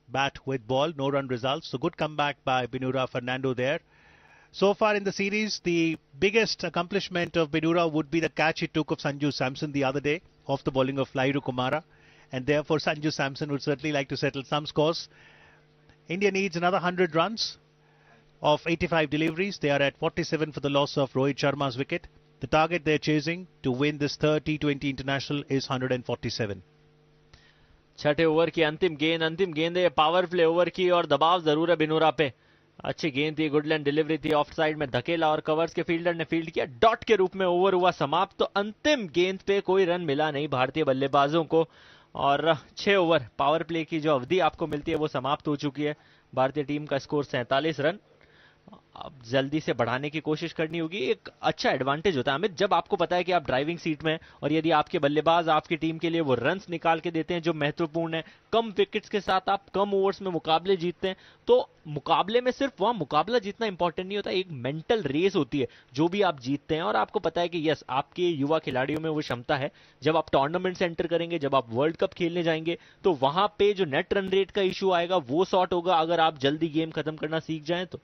Speaker 3: bat with ball, no run results. So good comeback by Binura Fernando there. So far in the series, the biggest accomplishment of Binura would be the catch he took of Sanju Samson the other day off the bowling of Lairu Kumara. And therefore Sanju Samson would certainly like to settle some scores. India needs another 100 runs of 85 deliveries. They are at 47 for the loss of Rohit Sharma's wicket. The target they're chasing to win this third T20 international is 147.
Speaker 4: छठे over की अंतिम गेंद है power play over की और दबाव जरूर है बिनुरा पे। अच्छी गेंद थी, गुड लेंथ डिलीवरी थी, ऑफ साइड में धकेला और कवर्स के फील्डर ने फील्ड किया। डॉट के रूप में ओवर हुआ समाप्त। तो अंतिम गेंद पे कोई रन मिला नहीं भारतीय बल्लेबाजों को और 6 ओवर पावर प्ले की जो अवधि आपको मिलती है वो समाप्त हो चुकी है। भारतीय टीम का स्कोर 47 रन। अब जल्दी से बढ़ाने की कोशिश करनी होगी। एक अच्छा एडवांटेज होता है अमित, जब आपको पता है कि आप ड्राइविंग सीट में हैं और यदि आपके बल्लेबाज आपकी टीम के लिए वो रन्स निकाल के देते हैं जो महत्वपूर्ण है। कम विकेट्स के साथ आप कम ओवर्स में मुकाबले जीतते हैं तो मुकाबले में सिर्फ वहां मुकाबला जीतना इंपॉर्टेंट नहीं होता, एक मेंटल रेस होती है जो भी आप जीतते हैं और आपको पता है कि यस आपके युवा खिलाड़ियों में वो क्षमता है। जब आप टूर्नामेंट से एंटर करेंगे, जब आप वर्ल्ड कप खेलने जाएंगे तो वहां पे जो नेट रन रेट का इशू आएगा वो सॉर्ट होगा अगर आप जल्दी गेम खत्म करना सीख जाएं तो।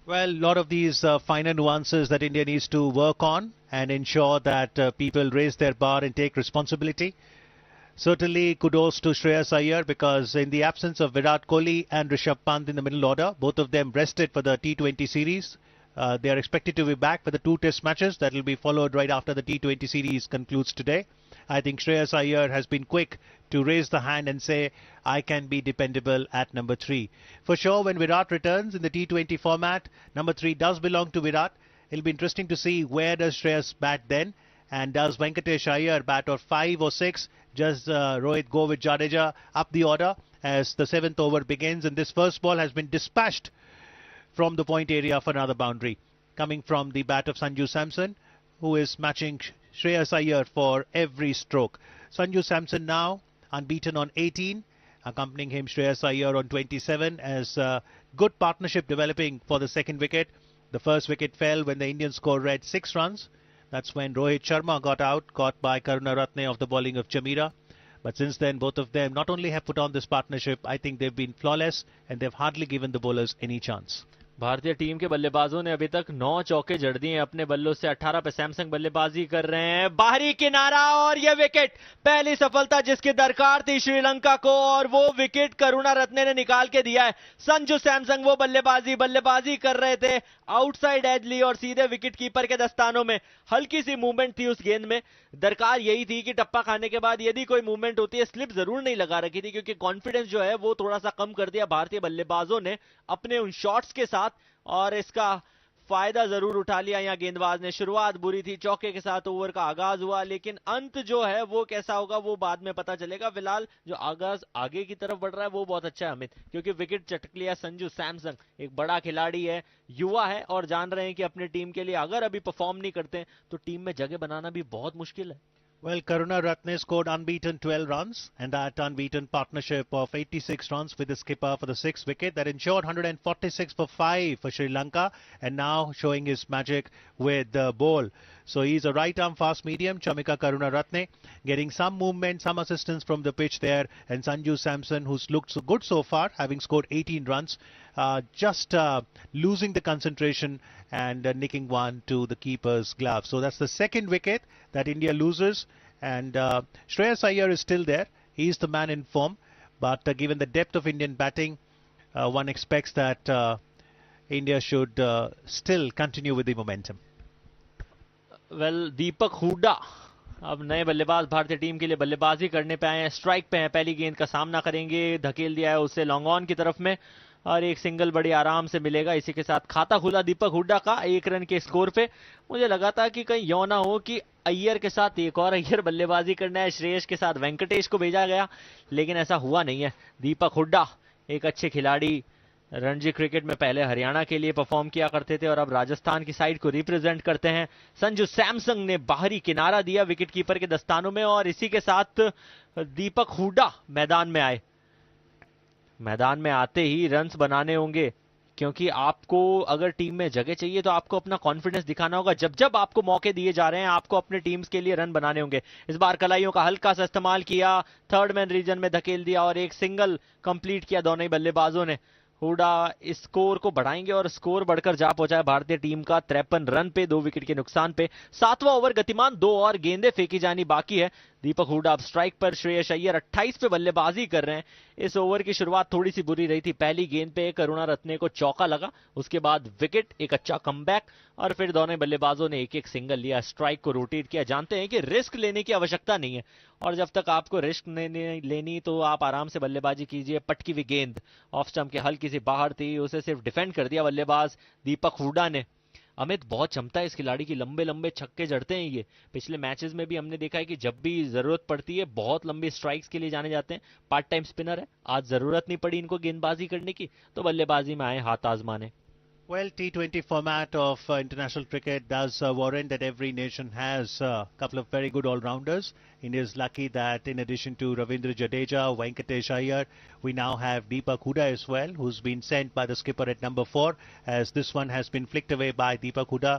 Speaker 3: Well, a lot of these finer nuances that India needs to work on and ensure that people raise their bar and take responsibility. Certainly kudos to Shreyas Iyer because in the absence of Virat Kohli and Rishabh Pant in the middle order, both of them rested for the T20 series. They are expected to be back for the 2 test matches that will be followed right after the T20 series concludes today. I think Shreyas Iyer has been quick to raise the hand and say, I can be dependable at number 3. For sure, when Virat returns in the T20 format, number 3 does belong to Virat. It'll be interesting to see where does Shreyas bat then. And does Venkatesh Iyer bat or 5 or 6? Does Rohit go with Jadeja up the order as the 7th over begins? And this first ball has been dispatched from the point area for another boundary. Coming from the bat of Sanju Samson, who is matching Shreyas Iyer for every stroke. Sanju Samson now unbeaten on 18. Accompanying him Shreyas Iyer on 27 as good partnership developing for the second wicket. The first wicket fell when the Indian score read 6 runs. That's when Rohit Sharma got out, caught by Karunaratne of the bowling of Jamira. But since then, both of them not only have put on this partnership, I think they've been flawless and they've hardly given the bowlers any chance.
Speaker 4: भारतीय team के बल्लेबाजों ने अभी तक 9 चौके जड़ दिए अपने बल्लों से। 18 पे सैमसंग बल्लेबाजी कर रहे हैं। बाहरी किनारा और ये विकेट, पहली सफलता जिसकी दरकार थी श्रीलंका को और वो विकेट करुणारत्ने ने निकाल के दिया है। संजू सैमसंग वो बल्लेबाजी कर रहे थे, आउटसाइड एज ली और सीधे विकेट कीपर के दस्तानों में। हल्की सी मूवमेंट थी उस गेंद में, दरकार यही थी कि टप्पा खाने के बाद यदि कोई मूवमेंट होती है, स्लिप जरूर नहीं लगा रखी थी क्योंकि कॉन्फिडेंस जो है वो थोड़ा सा कम कर दिया भारतीय बल्लेबाजों ने अपने उन शॉट्स के साथ और इसका फायदा जरूर उठा लिया। यहां गेंदबाज ने, शुरुआत बुरी थी, चौके के साथ ओवर का आगाज हुआ लेकिन अंत जो है वो कैसा होगा वो बाद में पता चलेगा। फिलहाल जो आगाज आगे की तरफ बढ़ रहा है वो बहुत अच्छा है अमित, क्योंकि विकेट चटक लिया संजू सैमसंग। एक बड़ा खिलाड़ी है, युवा है और जान रहे हैं कि अपनी टीम के लिए अगर अभी परफॉर्म नहीं करते तो टीम में जगह बनाना भी बहुत मुश्किल है।
Speaker 3: Well, Karuna Ratne scored unbeaten 12 runs, and that unbeaten partnership of 86 runs with the skipper for the 6th wicket that ensured 146 for 5 for Sri Lanka, and now showing his magic with the ball. So he's a right-arm fast medium, Chamika Karuna Ratne, getting some movement, some assistance from the pitch there, and Sanju Samson, who's looked so good so far, having scored 18 runs, just losing the concentration and nicking one to the keeper's glove. So that's the 2nd wicket that India loses, and Shreyas Iyer is still there. He's the man in form, but given the depth of Indian batting, one expects that India should still continue with the momentum.
Speaker 4: Well Deepak Hooda अब नए बल्लेबाज भारतीय team के लिए बल्लेबाजी करने पे आए हैं, स्ट्राइक पे हैं, पहली गेंद का सामना करेंगे, धकेल दिया है उसे लॉन्ग ऑन की तरफ में और एक सिंगल बड़ी आराम से मिलेगा। इसी के साथ खाता खुला दीपक हुड्डा का 1 रन के स्कोर पे। मुझे लगा था कि कहीं यो ना हो कि अय्यर के साथ एक और अय्यर बल्लेबाजी करना है, श्रेयस के साथ वेंकटेश को भेजा गया, लेकिन ऐसा हुआ नहीं है। दीपक हुड्डा एक अच्छे खिलाड़ी, रणजी क्रिकेट में पहले हरियाणा के लिए परफॉर्म किया करते थे और अब राजस्थान की साइड को रिप्रेजेंट करते हैं। संजू सैमसन ने बाहरी किनारा दिया विकेट कीपर के दस्तानों में और इसी के साथ दीपक हुड्डा मैदान में आए। मैदान में आते ही रन्स बनाने होंगे, क्योंकि आपको अगर टीम में जगह चाहिए तो आपको अपना कॉन्फिडेंस दिखाना होगा। जब जब आपको मौके दिए जा रहे हैं आपको अपने टीम्स के लिए रन बनाने होंगे। इस बार कलाइयों का हल्का सा इस्तेमाल किया, थर्ड मैन रीजन में धकेल दिया और एक सिंगल कंप्लीट किया दोनों ही बल्लेबाजों ने। हुडा इस स्कोर को बढ़ाएंगे और स्कोर बढ़कर जा पहुंचा है भारतीय टीम का 53 रन पे 2 विकेट के नुकसान पे। 7वां ओवर गतिमान, 2 और गेंदें फेंकी जानी बाकी है। दीपक हुडा अब स्ट्राइक पर, श्रेयस अय्यर 28 पे बल्लेबाजी कर रहे हैं। इस ओवर की शुरुआत थोड़ी सी बुरी रही थी, पहली गेंद पे करुणा रत्ने को चौका लगा, उसके बाद विकेट, एक अच्छा कमबैक और फिर दोनों बल्लेबाजों ने एक एक सिंगल लिया, स्ट्राइक को रोटेट किया। जानते हैं कि रिस्क लेने की आवश्यकता नहीं है और जब तक आपको रिस्क लेनी तो आप आराम से बल्लेबाजी कीजिए। पटकी हुई गेंद ऑफ स्टंप के हल्की सी बाहर थी, उसे सिर्फ डिफेंड कर दिया बल्लेबाज दीपक हुडा ने। अमित बहुत क्षमता है इस खिलाड़ी की, लंबे लंबे छक्के जड़ते हैं ये। पिछले मैचेस में भी हमने देखा है कि जब भी जरूरत पड़ती है बहुत लंबी स्ट्राइक्स के लिए जाने जाते हैं। पार्ट टाइम स्पिनर है, आज जरूरत नहीं पड़ी इनको गेंदबाजी करने की तो बल्लेबाजी में आए हाथ आजमाने।
Speaker 3: Well, T20 format of international cricket does warrant that every nation has a couple of very good all-rounders. India is lucky that in addition to Ravindra Jadeja, Venkatesh Iyer, we now have Deepak Huda as well, who's been sent by the skipper at number 4, as this one has been flicked away by Deepak Huda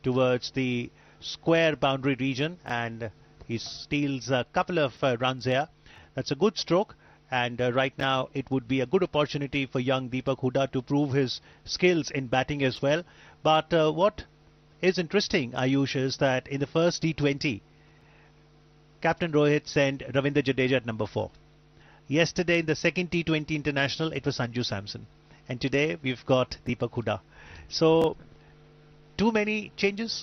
Speaker 3: towards the square boundary region, and he steals a couple of runs here. That's a good stroke. And right now it would be a good opportunity for young Deepak Huda to prove his skills in batting as well. But what is interesting, Ayush, is that in the first T20, Captain Rohit sent Ravindra Jadeja at number 4. Yesterday in the second T20 International, it was Sanju Samson. And today we've got Deepak Huda. So, too many changes?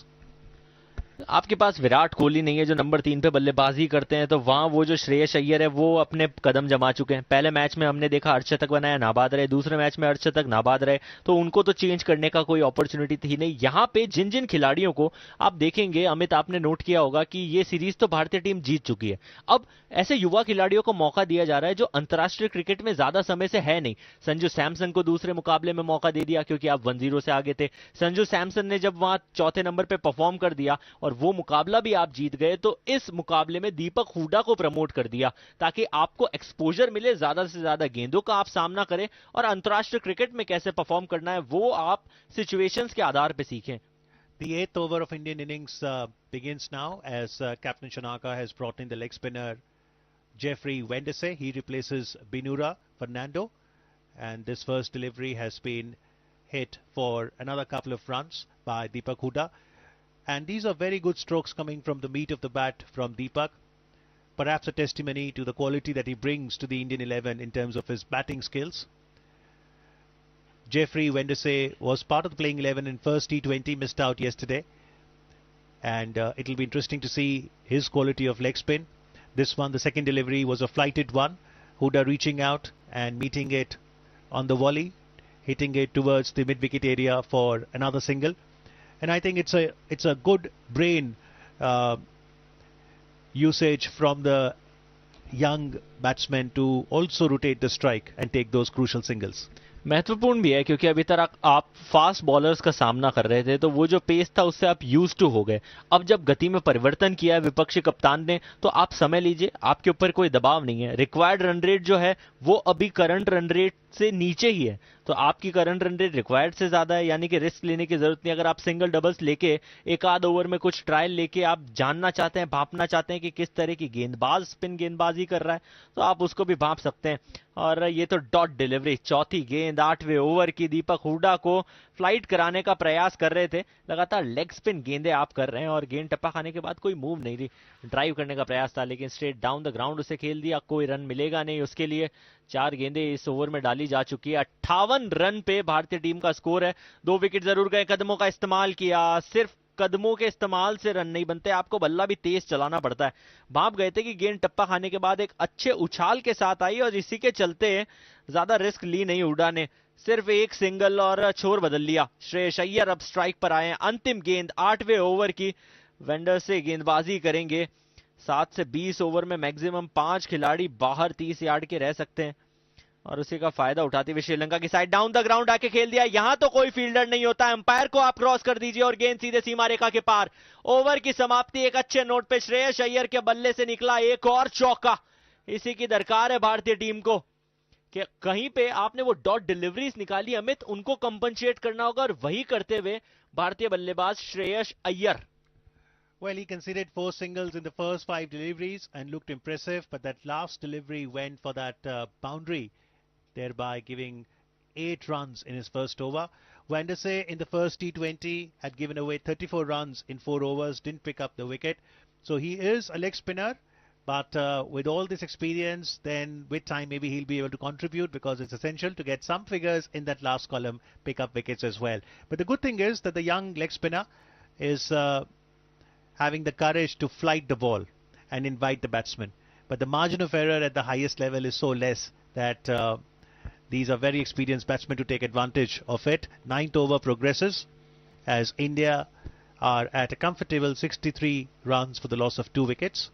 Speaker 4: आपके पास विराट कोहली नहीं है जो number 3 पे बल्लेबाजी करते हैं, तो वहां वो जो श्रेयस अय्यर है वो अपने कदम जमा चुके हैं। पहले मैच में हमने देखा अर्धशतक बनाया, नाबाद रहे, दूसरे मैच में अर्धशतक नाबाद रहे, तो उनको तो चेंज करने का कोई अपॉर्चुनिटी थी नहीं। यहाँ पे जिन जिन खिलाड़ियों को आप देखेंगे, अमित आपने नोट किया होगा कि ये सीरीज तो भारतीय टीम जीत चुकी है, अब ऐसे युवा खिलाड़ियों को मौका दिया जा रहा है जो अंतर्राष्ट्रीय क्रिकेट में ज्यादा समय से है नहीं। संजू सैमसन को दूसरे मुकाबले में मौका दे दिया क्योंकि आप 1-0 से आगे थे। संजू सैमसन ने जब वहां चौथे नंबर पे परफॉर्म कर दिया और वो मुकाबला भी आप जीत गए, तो इस मुकाबले में दीपक हुडा को प्रमोट कर दिया ताकि आपको एक्सपोजर मिले, ज्यादा से ज्यादा गेंदों का आप सामना करें और अंतर्राष्ट्रीय क्रिकेट में कैसे परफॉर्म करना है वो आप सिचुएशंस के आधार पर सीखें।
Speaker 3: The 8th over of Indian innings begins now as Captain Shanaka has brought in the leg spinner Jeffrey Wendese. He replaces Binura Fernando, and this first delivery has been hit for another couple of runs by Deepak Huda. And these are very good strokes coming from the meat of the bat from Deepak. Perhaps a testimony to the quality that he brings to the Indian 11 in terms of his batting skills. Jeffrey Wendese was part of the playing 11 in first T20, missed out yesterday. And it will be interesting to see his quality of leg spin. This one, the second delivery, was a flighted one. Huda reaching out and meeting it on the volley, hitting it towards the mid-wicket area for another single. And I think it's a good brain usage from the young batsmen to also rotate the strike and take those crucial singles.
Speaker 4: महत्वपूर्ण भी है क्योंकि अभी तक आप fast bowlers का सामना कर रहे थे, तो वो जो पेस था उससे आप यूज टू हो गए। अब जब गति में परिवर्तन किया है विपक्षी कप्तान ने, तो आप समय लीजिए, आपके ऊपर कोई दबाव नहीं है। रिक्वायर्ड रन रेट जो है वो अभी करंट रन रेट से नीचे ही है, तो आपकी करंट रन रेट रिक्वायर्ड से ज्यादा है, यानी कि रिस्क लेने की जरूरत नहीं। अगर आप सिंगल डबल्स लेके एक आध ओवर में कुछ ट्रायल लेके आप जानना चाहते हैं, भांपना चाहते हैं कि किस तरह की गेंदबाज स्पिन गेंदबाजी कर रहा है, तो आप उसको भी भांप सकते हैं। और ये तो डॉट डिलीवरी, चौथी गेंद 8वें ओवर की, दीपक हुड्डा को फ्लाइट कराने का प्रयास कर रहे थे। लगातार लेग स्पिन गेंदें आप कर रहे हैं और गेंद टप्पा खाने के बाद कोई मूव नहीं रही, ड्राइव करने का प्रयास था लेकिन स्ट्रेट डाउन द ग्राउंड उसे खेल दिया। कोई रन मिलेगा नहीं उसके लिए। 4 गेंदें इस ओवर में डाली जा चुकी है। 58 रन पे भारतीय टीम का स्कोर है। 2 विकेट जरूर गए, कदमों का इस्तेमाल किया, सिर्फ कदमों के इस्तेमाल से रन नहीं बनते, आपको बल्ला भी तेज चलाना पड़ता है। भाप गए थे कि गेंद टप्पा खाने के बाद एक अच्छे उछाल के साथ आई और इसी के चलते ज्यादा रिस्क ली नहीं हुड्डा ने, सिर्फ एक सिंगल और छोर बदल लिया। श्रेयस अय्यर अब स्ट्राइक पर आए हैं। अंतिम गेंद 8वें ओवर की, वेंडर से गेंदबाजी करेंगे। 7 से 20 ओवर में मैक्सिमम 5 खिलाड़ी बाहर 30 यार्ड के रह सकते हैं और उसी का फायदा उठाते हुए श्रीलंका की साइड डाउन द ग्राउंड आके खेल दिया। यहां तो कोई फील्डर नहीं होता, अंपायर को आप क्रॉस कर दीजिए और गेंद सीधे सीमा रेखा के पार। ओवर की समाप्ति एक अच्छे नोट पे श्रेयस अय्यर के बल्ले से निकला एक और चौका। इसी की दरकार है भारतीय टीम को कि कहीं पे आपने वो डॉट डिलीवरीज निकाली अमित, उनको कंपनसेट करना होगा और वही करते हुए भारतीय बल्लेबाज Shreyas Iyer.
Speaker 3: Well, he conceded 4 singles in the first 5 deliveries and looked impressive, but that last delivery went for that boundary, thereby giving 8 runs in his first over. Vanderse in the first T20 had given away 34 runs in 4 overs, didn't pick up the wicket. So he is a leg spinner, but with all this experience, then with time maybe he'll be able to contribute, because it's essential to get some figures in that last column, pick up wickets as well. But the good thing is that the young leg spinner is having the courage to flight the ball and invite the batsman. But the margin of error at the highest level is so less that these are very experienced batsmen to take advantage of it. 9th over progresses as India are at a comfortable 63 runs for the loss of 2 wickets.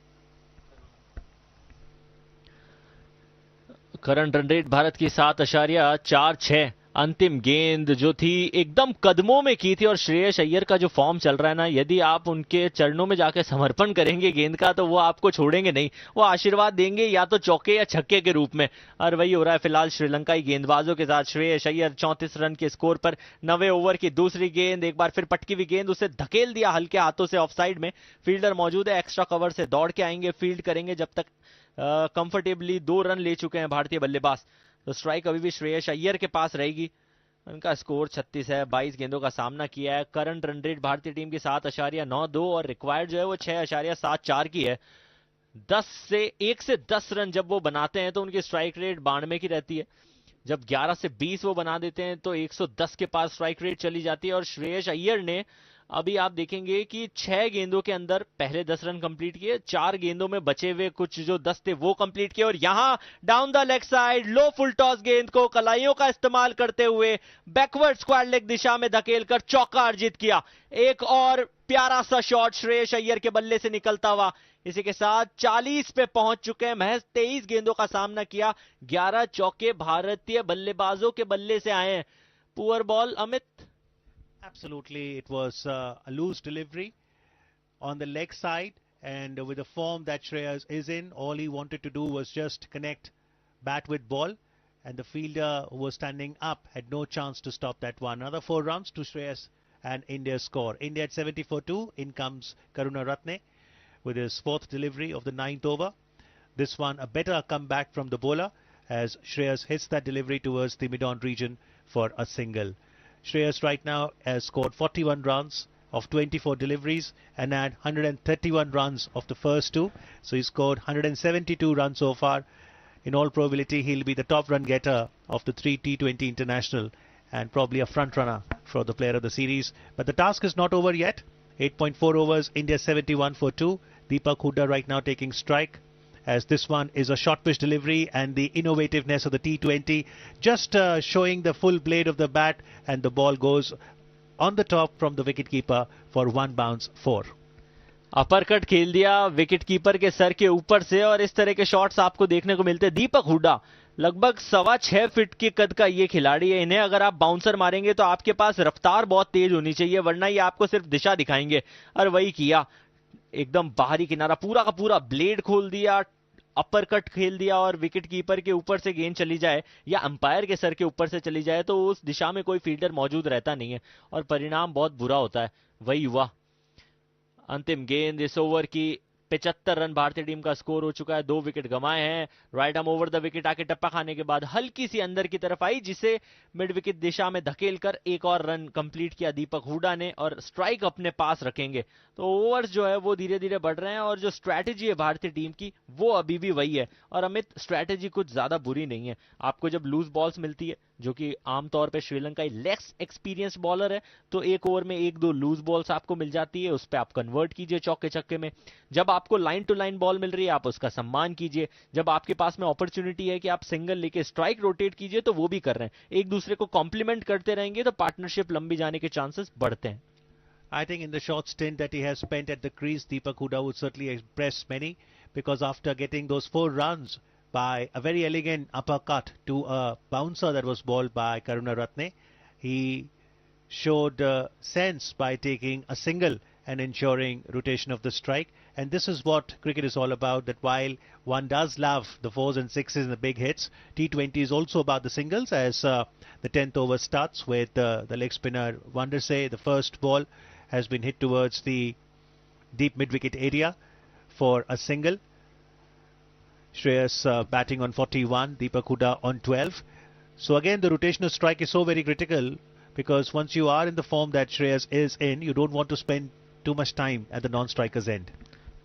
Speaker 4: Current run rate Bharat की 7.46। अंतिम गेंद जो थी एकदम कदमों में की थी और श्रेयस अय्यर का जो फॉर्म चल रहा है ना, यदि आप उनके चरणों में जाकर समर्पण करेंगे गेंद का तो वो आपको छोड़ेंगे नहीं, वो आशीर्वाद देंगे या तो चौके या छक्के के रूप में। और वही हो रहा है फिलहाल श्रीलंकाई गेंदबाजों के साथ। श्रेयस अय्यर 34 रन के स्कोर पर। 9वें ओवर की दूसरी गेंद, एक बार फिर पटकी हुई गेंद, उसे धकेल दिया हल्के हाथों से ऑफ साइड में। फील्डर मौजूद है, एक्स्ट्रा कवर से दौड़ के आएंगे, फील्ड करेंगे जब तक कंफर्टेबली 2 रन ले चुके हैं भारतीय बल्लेबाज। तो स्ट्राइक अभी भी श्रेयस अय्यर के पास रहेगी। उनका स्कोर 36 है, 22 गेंदों का सामना किया है। करंट रन रेट भारतीय टीम की 7.92 और रिक्वायर्ड जो है वो 6.74 की है। 1 से 10 रन जब वो बनाते हैं तो उनकी स्ट्राइक रेट 92 की रहती है। जब 11 से 20 वो बना देते हैं तो 110 के पास स्ट्राइक रेट चली जाती है। और श्रेयस अय्यर ने अभी आप देखेंगे कि 6 गेंदों के अंदर पहले 10 रन कंप्लीट किए, 4 गेंदों में बचे हुए कुछ जो 10 थे वो कंप्लीट किए। और यहां down the leg side low full toss गेंद को कलाइयों का इस्तेमाल करते हुए बैकवर्ड स्क्वायर लेग दिशा में धकेलकर चौका अर्जित किया। एक और प्यारा सा शॉट श्रेयस अय्यर के बल्ले से निकलता हुआ। इसी के साथ 40 पे पहुंच चुके हैं। महज 23 गेंदों का सामना किया, 11 चौके भारतीय बल्लेबाजों के बल्ले से आए हैं। Poor ball Amit.
Speaker 3: Absolutely, it was a loose delivery on the leg side, and with the form that Shreyas is in, all he wanted to do was just connect bat with ball, and the fielder who was standing up had no chance to stop that one. Another 4 runs to Shreyas and India's score. India at 74-2. In comes Karunaratne with his 4th delivery of the 9th over. This one a better comeback from the bowler as Shreyas hits that delivery towards the mid-on region for a single. Shreyas right now has scored 41 runs of 24 deliveries and had 131 runs of the first 2. So he scored 172 runs so far. In all probability, he'll be the top run getter of the 3 T20 International and probably a front runner for the player of the series. But the task is not over yet. 8.4 overs, India 71 for 2. Deepak Huda right now taking strike, as this one is a short pitch delivery, and the innovativeness of the T20 just showing the full blade of the bat, and the ball goes on the top from the wicketkeeper for 1 bounce 4.
Speaker 4: Uppercut खेल दिया wicket keeper के sir के ऊपर से और इस तरह के शॉट्स आपको देखने को मिलते हैं। दीपक हुड्डा लगभग 6.25 फीट के कद का ये खिलाड़ी है। इन्हें अगर आप बाउंसर मारेंगे तो आपके पास रफ्तार बहुत तेज होनी चाहिए, वरना ये आपको सिर्फ दिशा दिखाएंगे। और वही किया, एकदम बाहरी किनारा पूरा का पूरा ब्लेड खोल दिया, अपर कट खेल दिया, और विकेट कीपर के ऊपर से गेंद चली जाए या अंपायर के सर के ऊपर से चली जाए तो उस दिशा में कोई फील्डर मौजूद रहता नहीं है और परिणाम बहुत बुरा होता है। वही हुआ, अंतिम गेंद इस ओवर की 75 रन भारतीय टीम का स्कोर हो चुका है, 2 विकेट गंवाए हैं। Right arm over the wicket आके टप्पा खाने के बाद हल्की सी अंदर की तरफ आई, जिसे मिड विकेट दिशा में धकेलकर एक और रन कंप्लीट किया दीपक हुडा ने, और स्ट्राइक अपने पास रखेंगे। तो ओवर्स जो है वो धीरे धीरे बढ़ रहे हैं और जो स्ट्रैटेजी है भारतीय टीम की वो अभी भी वही है। और अमित, स्ट्रैटेजी कुछ ज्यादा बुरी नहीं है। आपको जब लूज बॉल्स मिलती है, जो कि आमतौर पे श्रीलंकाई लेस एक्सपीरियंस बॉलर है, तो एक ओवर में 1-2 लूज बॉल्स आपको मिल जाती है, उस पर आप कन्वर्ट कीजिए चौके छक्के में। जब आपको लाइन टू लाइन बॉल मिल रही है, आप उसका सम्मान कीजिए। जब आपके पास में अपॉर्चुनिटी है कि आप सिंगल लेके स्ट्राइक रोटेट कीजिए, तो वो भी कर रहे हैं। एक दूसरे को कॉम्प्लीमेंट करते रहेंगे तो पार्टनरशिप लंबी जाने के चांसेस बढ़ते हैं।
Speaker 3: I think in the short stint that he has spent at the crease, Deepak Huda would certainly impress many, because after getting those 4 runs by a very elegant uppercut to a bouncer that was bowled by Karunaratne, he showed sense by taking a single and ensuring rotation of the strike. And this is what cricket is all about, that while one does love the 4s and 6s and the big hits, T20 is also about the singles, as the 10th over starts with the leg spinner Wanderse. The first ball has been hit towards the deep mid-wicket area for a single. Shreyas batting on 41, Deepak Huda on 12. So again, the rotational strike is so very critical, because once you are in the form that Shreyas is in, you don't want to spend too much time at the non-striker's end.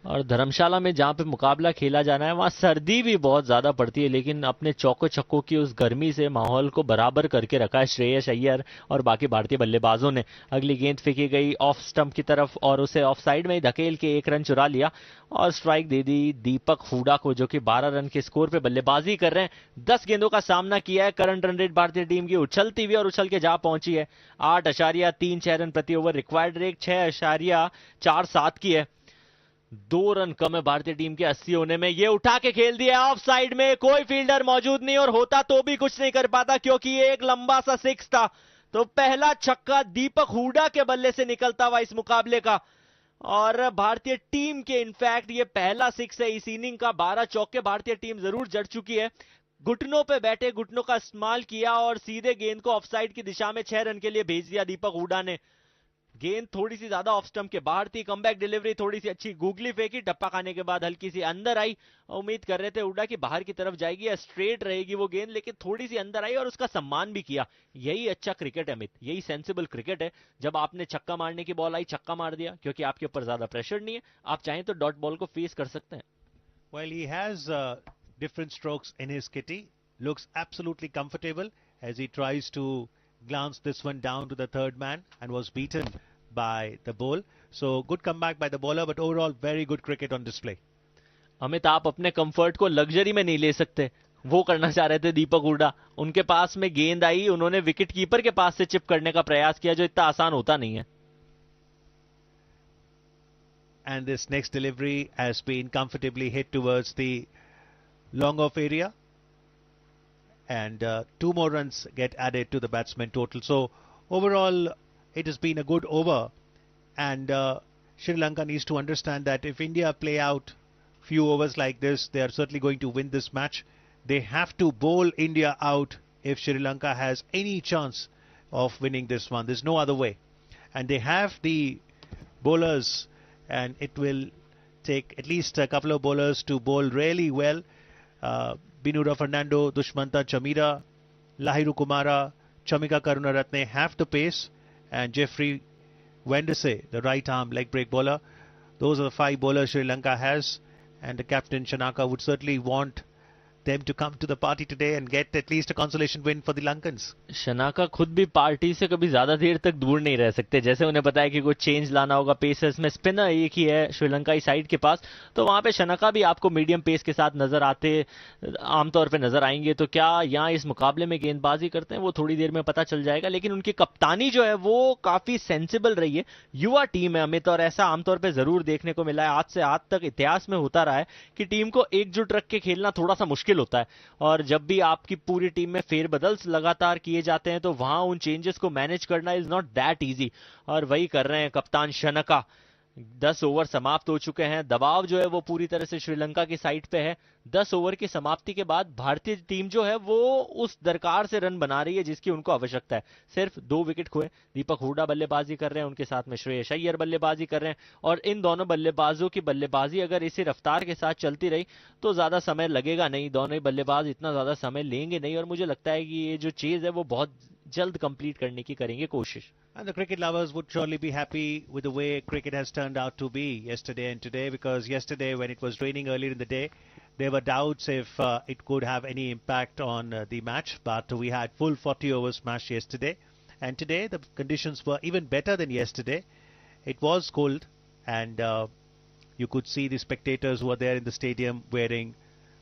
Speaker 4: और धर्मशाला में जहां पे मुकाबला खेला जाना है वहां सर्दी भी बहुत ज्यादा पड़ती है, लेकिन अपने चौको छक्कों की उस गर्मी से माहौल को बराबर करके रखा है श्रेयस अय्यर और बाकी भारतीय बल्लेबाजों ने। अगली गेंद फेंकी गई ऑफ स्टंप की तरफ और उसे ऑफ साइड में ही धकेल के 1 रन चुरा लिया और स्ट्राइक दे दी दीपक हुडा को, जो कि 12 रन के स्कोर पे बल्लेबाजी कर रहे हैं। 10 गेंदों का सामना किया है। करंट रन रेट भारतीय टीम की उछलती हुई और उछल के जा पहुंची है 8.36 रन प्रति ओवर। रिक्वायर्ड रेट 6.47 की है। 2 रन कम है भारतीय टीम के 80 होने में। ये उठा के खेल दिया ऑफ साइड में, कोई फील्डर मौजूद नहीं और होता तो भी कुछ नहीं कर पाता, क्योंकि ये एक लंबा सा 6 था। तो पहला छक्का दीपक हुडा के बल्ले से निकलता हुआ इस मुकाबले का, और भारतीय टीम के इनफैक्ट ये पहला 6 है इस इनिंग का। 12 चौके भारतीय टीम जरूर जड़ चुकी है। घुटनों पे बैठे, घुटनों का इस्तेमाल किया और सीधे गेंद को ऑफ साइड की दिशा में 6 रन के लिए भेज दिया दीपक हुडा ने। गेंद थोड़ी सी ज्यादा ऑफ स्टंप के बाहर थी, कमबैक डिलीवरी थोड़ी सी अच्छी गूगली फेंकी, टप्पा खाने के बाद हल्की सी अंदर आई। उम्मीद कर रहे थे हुडा की बाहर की तरफ जाएगी या स्ट्रेट रहेगी वो गेंद, लेकिन थोड़ी सी अंदर आई और उसका सम्मान भी किया। यही अच्छा क्रिकेट है अमित, यही सेंसिबल क्रिकेट है। जब आपने छक्का मारने की बॉल आई, छक्का मार दिया, क्योंकि आपके ऊपर ज्यादा प्रेशर नहीं है, आप चाहें तो डॉट बॉल को फेस कर सकते हैं।
Speaker 3: Well, he has different strokes in his kitty. Looks absolutely comfortable as he tries to glance this one down to the third man and was beaten by the ball. So good comeback by the bowler, but overall very good cricket on display.
Speaker 4: Amit, आप अपने comfort को luxury में नहीं ले सकते, वो करना चाह रहे थे दीपक हुडा। उनके पास में गेंद आई, उन्होंने विकेट कीपर के पास से चिप करने का प्रयास किया, जो इतना आसान होता नहीं है।
Speaker 3: And this next delivery has been comfortably hit towards the long off area, and 2 more runs get added to the batsman total. So overall it has been a good over, and Sri Lanka needs to understand that if India play out few overs like this, they are certainly going to win this match. They have to bowl India out if Sri Lanka has any chance of winning this one. There's no other way, and they have the bowlers, and it will take at least a couple of bowlers to bowl really well. Binura Fernando, Dushmanta Chamira, Lahiru Kumara, Chamika Karunaratne have the pace, and Jeffrey Wendese, the right arm leg break bowler. Those are the 5 bowlers Sri Lanka has, and the captain Shanaka would certainly want them to come to the party today and get at least a consolation win for the Lankans.
Speaker 4: Shanaka खुद भी party से कभी ज्यादा देर तक दूर नहीं रह सकते। जैसे उन्हें पता है कि कुछ चेंज लाना होगा, पेसर्स में स्पिनर एक ही है श्रीलंकाई साइड के पास, तो वहां पे शनाका भी आपको मीडियम पेस के साथ नजर आते आमतौर पे नजर आएंगे। तो क्या यहाँ इस मुकाबले में गेंदबाजी करते हैं वो थोड़ी देर में पता चल जाएगा, लेकिन उनकी कप्तानी जो है वो काफी सेंसिबल रही है। युवा टीम है अमित, और ऐसा आमतौर पर जरूर देखने को मिला है। आज से आज तक इतिहास में होता रहा है कि टीम को एकजुट रख के खेलना थोड़ा सा मुश्किल मुश्किल होता है, और जब भी आपकी पूरी टीम में फेरबदल लगातार किए जाते हैं तो वहां उन चेंजेस को मैनेज करना इज नॉट दैट इजी, और वही कर रहे हैं कप्तान शनका। 10 ओवर समाप्त हो चुके हैं, दबाव जो है वो पूरी तरह से श्रीलंका की साइड पे है। 10 ओवर की समाप्ति के बाद भारतीय टीम जो है वो उस दरकार से रन बना रही है जिसकी उनको आवश्यकता है। सिर्फ 2 विकेट खोए, दीपक हुडा बल्लेबाजी कर रहे हैं, उनके साथ में श्रेयस अय्यर बल्लेबाजी कर रहे हैं, और इन दोनों बल्लेबाजों की बल्लेबाजी अगर इसी रफ्तार के साथ चलती रही तो ज्यादा समय लगेगा नहीं, दोनों ही बल्लेबाज इतना ज्यादा समय लेंगे नहीं, और मुझे लगता है कि ये जो चेज है वो बहुत जल्द कंप्लीट करने की करेंगे कोशिश।
Speaker 3: And the cricket lovers would surely be happy with the way cricket has turned out to be yesterday and today, because yesterday when it was raining earlier in the day, there were doubts if it could have any impact on the match, but we had full 40 overs match yesterday, and today the conditions were even better than yesterday. It was cold, and you could see the spectators who were there in the stadium wearing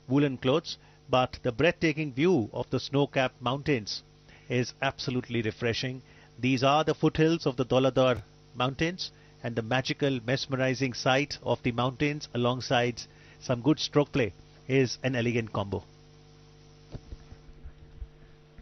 Speaker 3: woolen clothes, but the breathtaking view of the snow-capped mountains is absolutely refreshing. These are the foothills of the Doladar mountains, and the magical, mesmerizing sight of the mountains alongside some good stroke play is an elegant combo.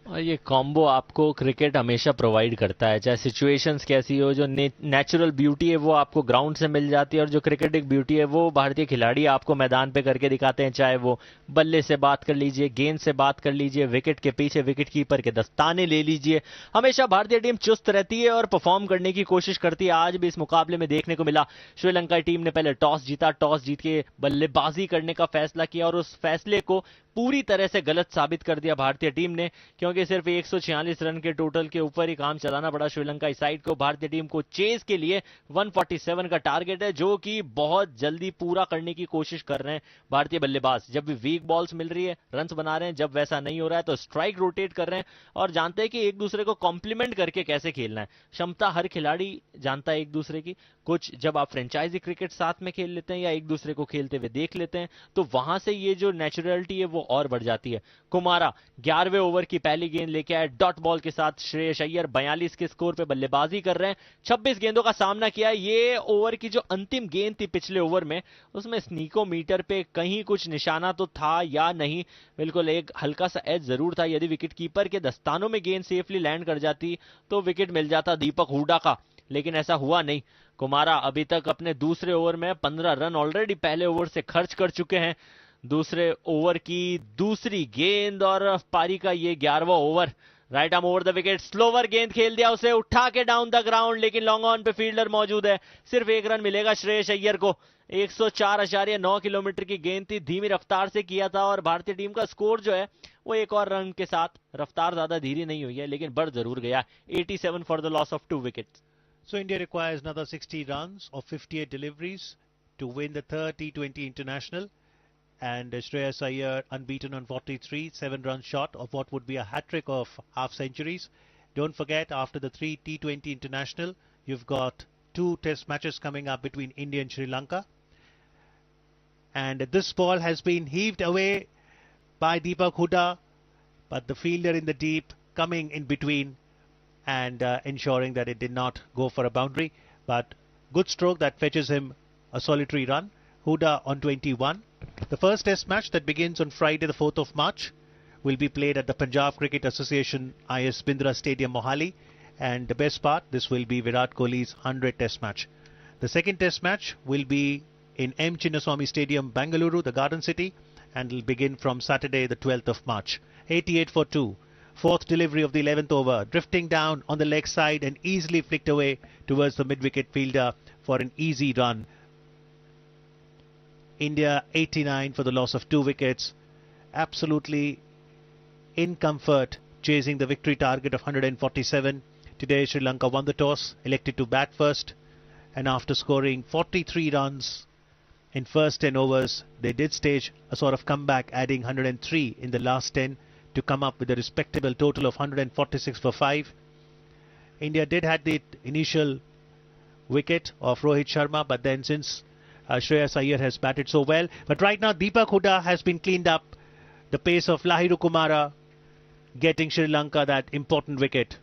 Speaker 4: और ये combo आपको cricket हमेशा provide करता है, चाहे situations कैसी हो, जो नेचुरल ब्यूटी है वो आपको ग्राउंड से मिल जाती है, और जो क्रिकेटिक ब्यूटी है वो भारतीय खिलाड़ी आपको मैदान पे करके दिखाते हैं, चाहे वो बल्ले से बात कर लीजिए, गेंद से बात कर लीजिए, विकेट के पीछे विकेट कीपर के दस्ताने ले लीजिए, हमेशा भारतीय टीम चुस्त रहती है और परफॉर्म करने की कोशिश करती है। आज भी इस मुकाबले में देखने को मिला, श्रीलंका टीम ने पहले टॉस जीता, टॉस जीत के बल्लेबाजी करने का फैसला किया, और उस फैसले को पूरी तरह से गलत साबित कर दिया भारतीय टीम ने, क्योंकि सिर्फ 146 रन के टोटल के ऊपर ही काम चलाना पड़ा श्रीलंका साइड को। भारतीय टीम को चेज के लिए 147 का टारगेट है, जो कि बहुत जल्दी पूरा करने की कोशिश कर रहे हैं भारतीय बल्लेबाज। जब भी वीक बॉल्स मिल रही है रन्स बना रहे हैं, जब वैसा नहीं हो रहा है तो स्ट्राइक रोटेट कर रहे हैं, और जानते हैं कि एक दूसरे को कॉम्प्लीमेंट करके कैसे खेलना है। क्षमता हर खिलाड़ी जानता है एक दूसरे की। कुछ जब आप फ्रेंचाइजी क्रिकेट साथ में खेल लेते हैं या एक दूसरे को खेलते हुए देख लेते हैं तो वहां से ये जो नेचुरलिटी है वो और बढ़ जाती है। कुमारा 11वें ओवर की पहली गेंद लेके आए डॉट बॉल के साथ। श्रेयस अय्यर 42 के स्कोर पे बल्लेबाजी कर रहे हैं, 26 गेंदों का सामना किया। ये ओवर की जो अंतिम गेंद थी पिछले ओवर में, उसमें स्नीकोमीटर पे कहीं कुछ निशाना तो था या नहीं, बिल्कुल एक हल्का सा एज जरूर था। यदि विकेट कीपर के दस्तानों में गेंद सेफली लैंड कर जाती तो विकेट मिल जाता दीपक हुडा का, लेकिन ऐसा हुआ नहीं। कुमारा अभी तक अपने दूसरे ओवर में 15 रन ऑलरेडी पहले ओवर से खर्च कर चुके हैं। दूसरे ओवर की दूसरी गेंद और पारी का ये 11वां over. Right arm over the wicket, slower गेंद खेल दिया, उसे उठा के डाउन द ग्राउंड, लेकिन लॉन्ग ऑन पे फील्डर मौजूद है। सिर्फ 1 रन मिलेगा श्रेयस अय्यर को। 104.9 किलोमीटर की गेंद थी, धीमी रफ्तार से किया था, और भारतीय टीम का स्कोर जो है वो एक और रन के साथ, रफ्तार ज्यादा धीरे नहीं हुई है लेकिन बढ़ जरूर गया। 87 for the loss of 2 wickets.
Speaker 3: So India requires another 60 runs of 58 deliveries to win the third T20 international, and Shreyas Iyer unbeaten on 43, 7 runs short of what would be a hat-trick of half centuries. Don't forget, after the 3 T20 international, you've got 2 test matches coming up between India and Sri Lanka, and this ball has been heaved away by Deepak Huda, but the fielder in the deep coming in between and ensuring that it did not go for a boundary, but good stroke that fetches him a solitary run. Huda on 21. The first test match that begins on Friday the 4th of March will be played at the Punjab Cricket Association IS Bindra Stadium Mohali, and the best part, this will be Virat Kohli's 100th test match. The second test match will be in M Chinnaswamy Stadium Bangalore, the Garden City, and will begin from Saturday the 12th of March. 88 for 2. Fourth delivery of the 11th over, drifting down on the leg side and easily flicked away towards the mid-wicket fielder for an easy run. India 89 for the loss of 2 wickets. Absolutely in comfort, chasing the victory target of 147. Today Sri Lanka won the toss, elected to bat first, and after scoring 43 runs in first 10 overs, they did stage a sort of comeback, adding 103 in the last 10 to come up with a respectable total of 146 for 5. India did have the initial wicket of Rohit Sharma, but then since Shreyas Iyer has batted so well, but right now Deepak Huda has been cleaned up. The pace of Lahiru Kumara getting Sri Lanka that important wicket.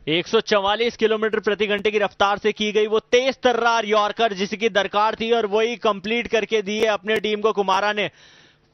Speaker 4: 144 kilometre प्रति घंटे की रफ्तार से की गई वो तेज तर्रार yorker जिसकी दरकार थी, और वही कंप्लीट करके दी है अपने टीम को कुमारा ने।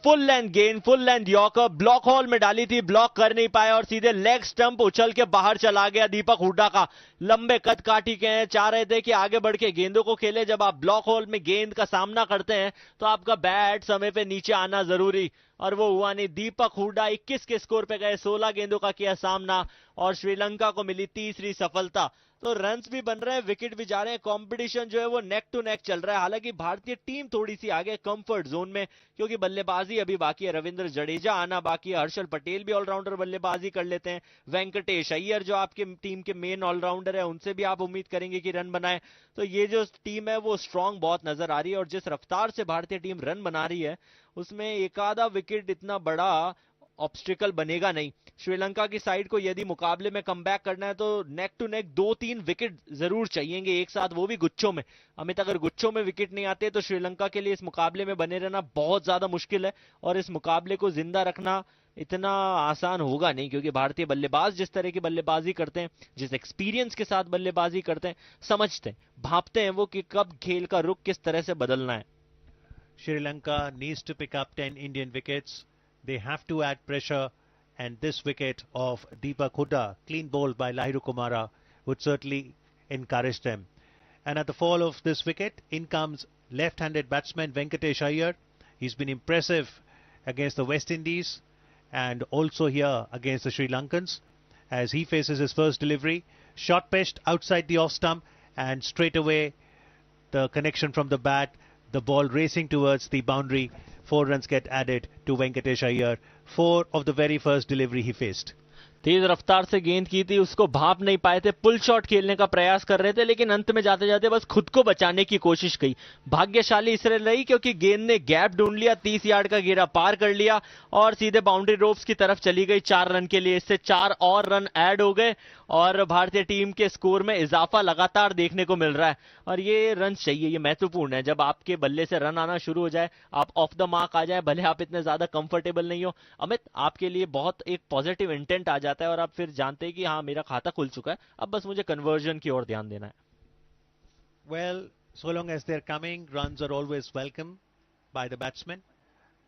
Speaker 4: फुल लेंथ गेंद, full length yorker, block hall में डाली थी, ब्लॉक कर नहीं पाया और सीधे लेग स्टंप उछल के बाहर चला गया दीपक हुड्डा का। लंबे कद काठी के हैं, चाह रहे थे कि आगे बढ़ के गेंदों को खेले। जब आप ब्लॉक होल में गेंद का सामना करते हैं तो आपका बैट समय पे नीचे आना जरूरी, और वो हुआ नहीं। दीपक हुड्डा 21 के स्कोर पे गए, 16 गेंदों का किया सामना और श्रीलंका को मिली तीसरी सफलता। तो रन्स भी बन रहे हैं, विकेट भी जा रहे हैं, कंपटीशन जो है वो नेक टू नेक चल रहा है। हालांकि भारतीय टीम थोड़ी सी आगे कंफर्ट जोन में, क्योंकि बल्लेबाजी अभी बाकी है। रविंद्र जडेजा आना बाकी है, हर्षल पटेल भी ऑलराउंडर बल्लेबाजी कर लेते हैं, वेंकटेश अय्यर जो आपके टीम के मेन ऑलराउंडर है उनसे भी आप उम्मीद करेंगे कि रन बनाए। तो ये जो टीम है वो स्ट्रांग बहुत नजर आ रही है, और जिस रफ्तार से भारतीय टीम रन बना रही है उसमें एक आधा विकेट इतना बड़ा ऑब्स्टिकल बनेगा नहीं। श्रीलंका की साइड को यदि मुकाबले में कमबैक करना है तो नेक टू नेक 2-3 विकेट जरूर चाहिएंगे एक साथ, वो भी गुच्छों में। अमित, अगर गुच्छों में विकेट नहीं आते तो श्रीलंका के लिए इस मुकाबले में बने रहना बहुत ज्यादा मुश्किल है, और इस मुकाबले को जिंदा रखना इतना आसान होगा नहीं, क्योंकि भारतीय बल्लेबाज जिस तरह की बल्लेबाजी करते हैं, जिस एक्सपीरियंस के साथ बल्लेबाजी करते हैं, समझते हैं, भांपते हैं वो कि कब खेल का रुख किस तरह से बदलना है।
Speaker 3: Sri needs to pick up 10 Indian wickets. They have to add pressure, and this wicket of Deepak Hooda, clean bowled by Lahiru Kumara, would certainly encourage them. And at the fall of this wicket, in comes left-handed batsman Venkatesh Iyer. He's been impressive against the West Indies and also here against the Sri Lankans as he faces his first delivery. Shot pitched outside the off stump, and straight away the connection from the bat, the ball racing towards the boundary. 4 runs get added to Venkatesh Iyer. 4 of the very first delivery he faced.
Speaker 4: तेज रफ्तार से गेंद की थी, उसको भाप नहीं पाए थे, पुल शॉट खेलने का प्रयास कर रहे थे, लेकिन अंत में जाते जाते बस खुद को बचाने की कोशिश की। भाग्यशाली इसलिए रही क्योंकि गेंद ने गैप ढूंढ लिया, 30 यार्ड का घेरा पार कर लिया और सीधे बाउंड्री रोप्स की तरफ चली गई 4 रन के लिए। इससे 4 और रन ऐड हो गए और भारतीय टीम के स्कोर में इजाफा लगातार देखने को मिल रहा है, और ये रन चाहिए, ये महत्वपूर्ण है। जब आपके बल्ले से रन आना शुरू हो जाए, आप ऑफ द मार्क आ जाए, भले आप इतने ज्यादा कंफर्टेबल नहीं हो, अमित, आपके लिए बहुत एक पॉजिटिव इंटेंट आ जाता है और आप फिर जानते हैं कि हाँ, मेरा खाता खुल चुका है, अब बस मुझे कन्वर्जन की ओर ध्यान देना है।
Speaker 3: Well, so long as they're coming, runs are always welcome by the batsmen.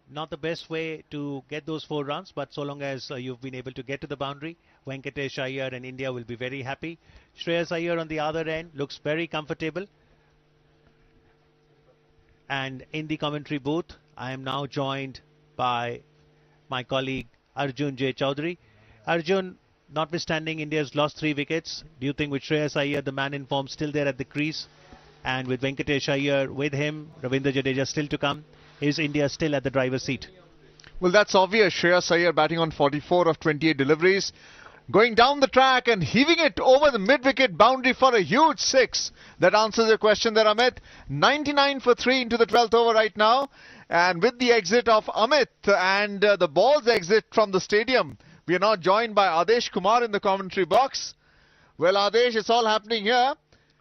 Speaker 3: Not the best way to get those 4 runs, but so long as you've been able to get to the boundary, Venkatesh Iyer and India will be very happy. Shreyas Iyer on the other end looks very comfortable. And in the commentary booth, I am now joined by my colleague Arjun J. Chaudhary. Arjun, notwithstanding India's lost 3 wickets, do you think with Shreyas Iyer, the man in form, still there at the crease, and with Venkatesh Iyer with him, Ravindra Jadeja still to come, is India still at the driver's seat?
Speaker 2: Well, that's obvious. Shreyas Iyer batting on 44 of 28 deliveries, going down the track and heaving it over the mid-wicket boundary for a huge 6. That answers your question there, Amit. 99 for 3 into the 12th over right now. And with the exit of Amit and the ball's exit from the stadium, we are now joined by Adesh Kumar in the commentary box. Well, Adesh, it's all happening here.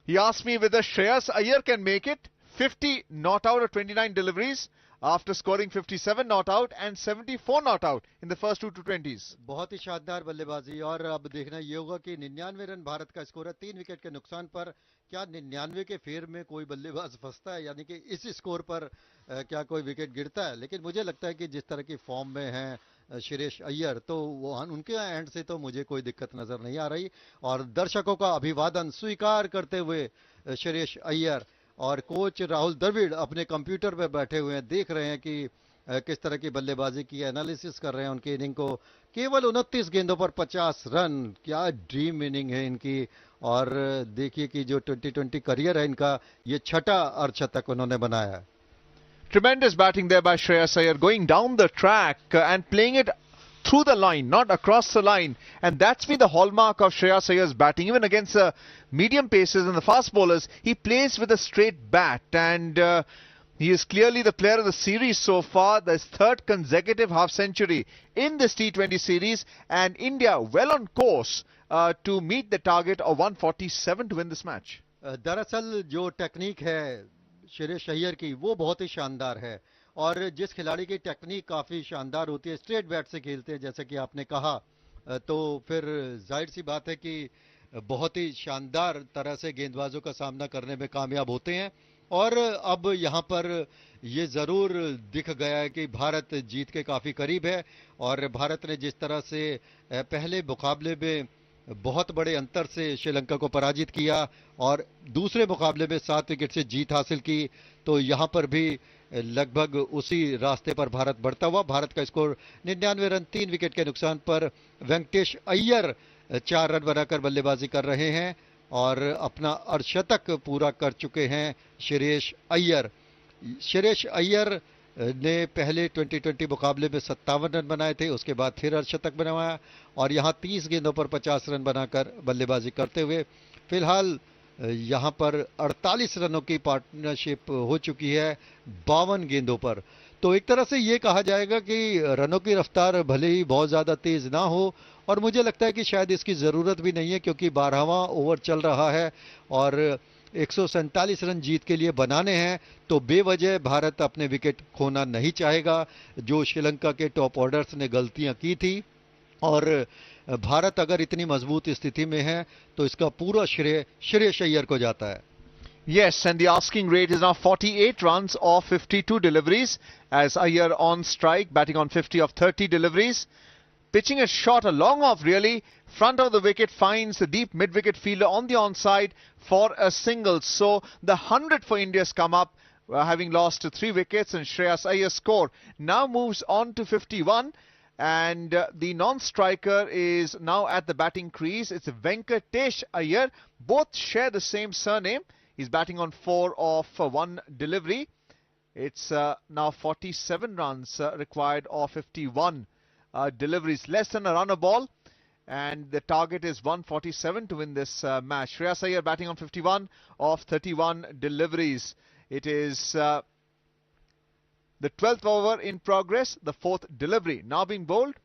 Speaker 2: He asked me whether Shreyas Iyer can make it. 50 not out of 29 deliveries after scoring 57 not out and 74 not out in the first 2 T20s.
Speaker 1: बहुत ही शानदार बल्लेबाजी, और अब देखना ये होगा कि 99 run Bharat का स्कोर है 3 विकेट के नुकसान पर। क्या 99 के फेर में कोई बल्लेबाज फंसता है, यानी कि इस स्कोर पर क्या कोई विकेट गिरता है? लेकिन मुझे लगता है कि जिस तरह की फॉर्म में हैं श्रेयस अय्यर, तो वो उनके एंड से तो मुझे कोई दिक्कत नजर नहीं आ रही। और दर्शकों का अभिवादन स्वीकार करते हुए श्रेयस अय्यर और कोच राहुल द्रविड़ अपने कंप्यूटर पर बैठे हुए हैं, देख रहे हैं कि किस तरह की बल्लेबाजी की, एनालिसिस कर रहे हैं उनकी इनिंग को। केवल 29 गेंदों पर 50 रन, क्या ड्रीम इनिंग है इनकी। और देखिए कि जो 2020 करियर है इनका, ये 6ठा अर्धशतक उन्होंने बनाया है।
Speaker 2: Tremendous batting there by Shreyas Iyer, going down the track and playing it through the line, not across the line. And that's been the hallmark of Shreyas Iyer's batting. Even against the medium paces and the fast bowlers, he plays with a straight bat. And he is clearly the player of the series so far. His 3rd consecutive half-century in this T20 series. And India well on course to meet the target of 147 to win this match.
Speaker 1: दरअसल जो technique है श्रेयस अय्यर की, वो बहुत ही शानदार है। और जिस खिलाड़ी की टेक्निक काफ़ी शानदार होती है, स्ट्रेट बैट से खेलते हैं जैसे कि आपने कहा, तो फिर जाहिर सी बात है कि बहुत ही शानदार तरह से गेंदबाजों का सामना करने में कामयाब होते हैं। और अब यहाँ पर ये जरूर दिख गया है कि भारत जीत के काफी करीब है। और भारत ने जिस तरह से पहले मुकाबले में बहुत बड़े अंतर से श्रीलंका को पराजित किया और दूसरे मुकाबले में 7 विकेट से जीत हासिल की, तो यहां पर भी लगभग उसी रास्ते पर भारत बढ़ता हुआ। भारत का स्कोर 99 रन 3 विकेट के नुकसान पर। वेंकटेश अय्यर 4 रन बनाकर बल्लेबाजी कर रहे हैं और अपना अर्धशतक पूरा कर चुके हैं श्रेयस अय्यर। श्रेयस अय्यर ने पहले 2020 मुकाबले में 57 रन बनाए थे, उसके बाद फिर अर्धशतक बनवाया और यहां 30 गेंदों पर 50 रन बनाकर बल्लेबाजी करते हुए फिलहाल यहां पर 48 रनों की पार्टनरशिप हो चुकी है 52 गेंदों पर। तो एक तरह से ये कहा जाएगा कि रनों की रफ्तार भले ही बहुत ज्यादा तेज ना हो, और मुझे लगता है कि शायद इसकी जरूरत भी नहीं है क्योंकि 12वां ओवर चल रहा है और 147 रन जीत के लिए बनाने हैं, तो बेवजह भारत अपने विकेट खोना नहीं चाहेगा, जो श्रीलंका के टॉप ऑर्डर्स ने गलतियां की थी। और भारत अगर इतनी मजबूत स्थिति में है तो इसका पूरा श्रेय श्रेयस अय्यर को जाता है।
Speaker 2: Yes, and the asking rate is now 48 runs off 52 deliveries as Iyer on strike, batting on 50 of 30 deliveries. Pitching a shot, a long off really, front of the wicket, finds the deep mid-wicket fielder on the onside for a single. So the 100 for India's come up, having lost 3 wickets, and Shreyas Iyer's score now moves on to 51. And the non-striker is now at the batting crease. It's Venkatesh Iyer. Both share the same surname. He's batting on 4 of 1 delivery. It's now 47 runs required of 51 deliveries, less than a run a ball, and the target is 147 to win this match. Shreyas Iyer batting on 51 of 31 deliveries. It is the 12th over in progress, the 4th delivery now being bowled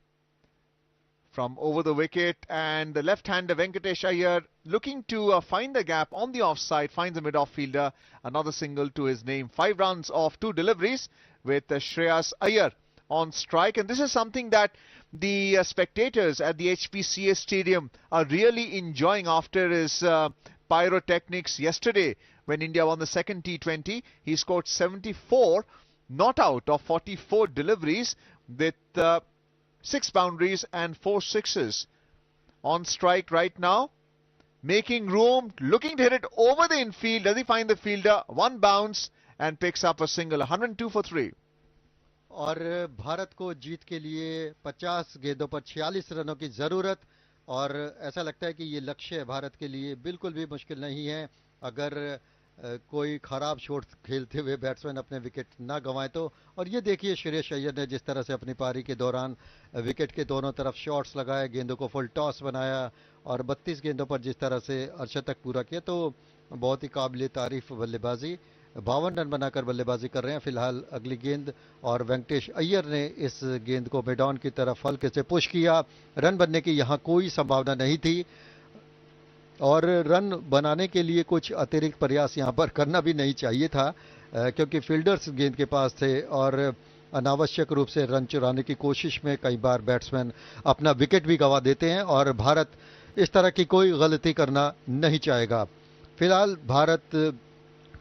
Speaker 2: from over the wicket, and the left-hander Venkatesh Iyer looking to find the gap on the offside, finds a mid-off fielder, another single to his name. 5 runs off 2 deliveries with Shreyas Iyer on strike, and this is something that the spectators at the HPCA stadium are really enjoying after his pyrotechnics yesterday when India won the second T20. He scored 74 not out of 44 deliveries with 6 boundaries and 4 sixes. On strike right now, making room, looking to hit it over the infield. Does he find the fielder? One bounce and picks up a single. 102 for 3.
Speaker 1: और भारत को जीत के लिए 50 गेंदों पर 46 रनों की जरूरत, और ऐसा लगता है कि ये लक्ष्य भारत के लिए बिल्कुल भी मुश्किल नहीं है अगर कोई खराब शॉट खेलते हुए बैट्समैन अपने विकेट ना गंवाए तो। और ये देखिए श्रेयस अय्यर ने जिस तरह से अपनी पारी के दौरान विकेट के दोनों तरफ शॉट्स लगाए, गेंदों को फुल टॉस बनाया और 32 गेंदों पर जिस तरह से अर्धशतक पूरा किया, तो बहुत ही काबिल तारीफ बल्लेबाजी। 52 रन बनाकर बल्लेबाजी कर रहे हैं फिलहाल अगली गेंद, और वेंकटेश अय्यर ने इस गेंद को मिड ऑन की तरफ हल्के से पुश किया। रन बनने की यहां कोई संभावना नहीं थी और रन बनाने के लिए कुछ अतिरिक्त प्रयास यहां पर करना भी नहीं चाहिए था क्योंकि फील्डर्स गेंद के पास थे और अनावश्यक रूप से रन चुराने की कोशिश में कई बार बैट्समैन अपना विकेट भी गंवा देते हैं और भारत इस तरह की कोई गलती करना नहीं चाहेगा। फिलहाल भारत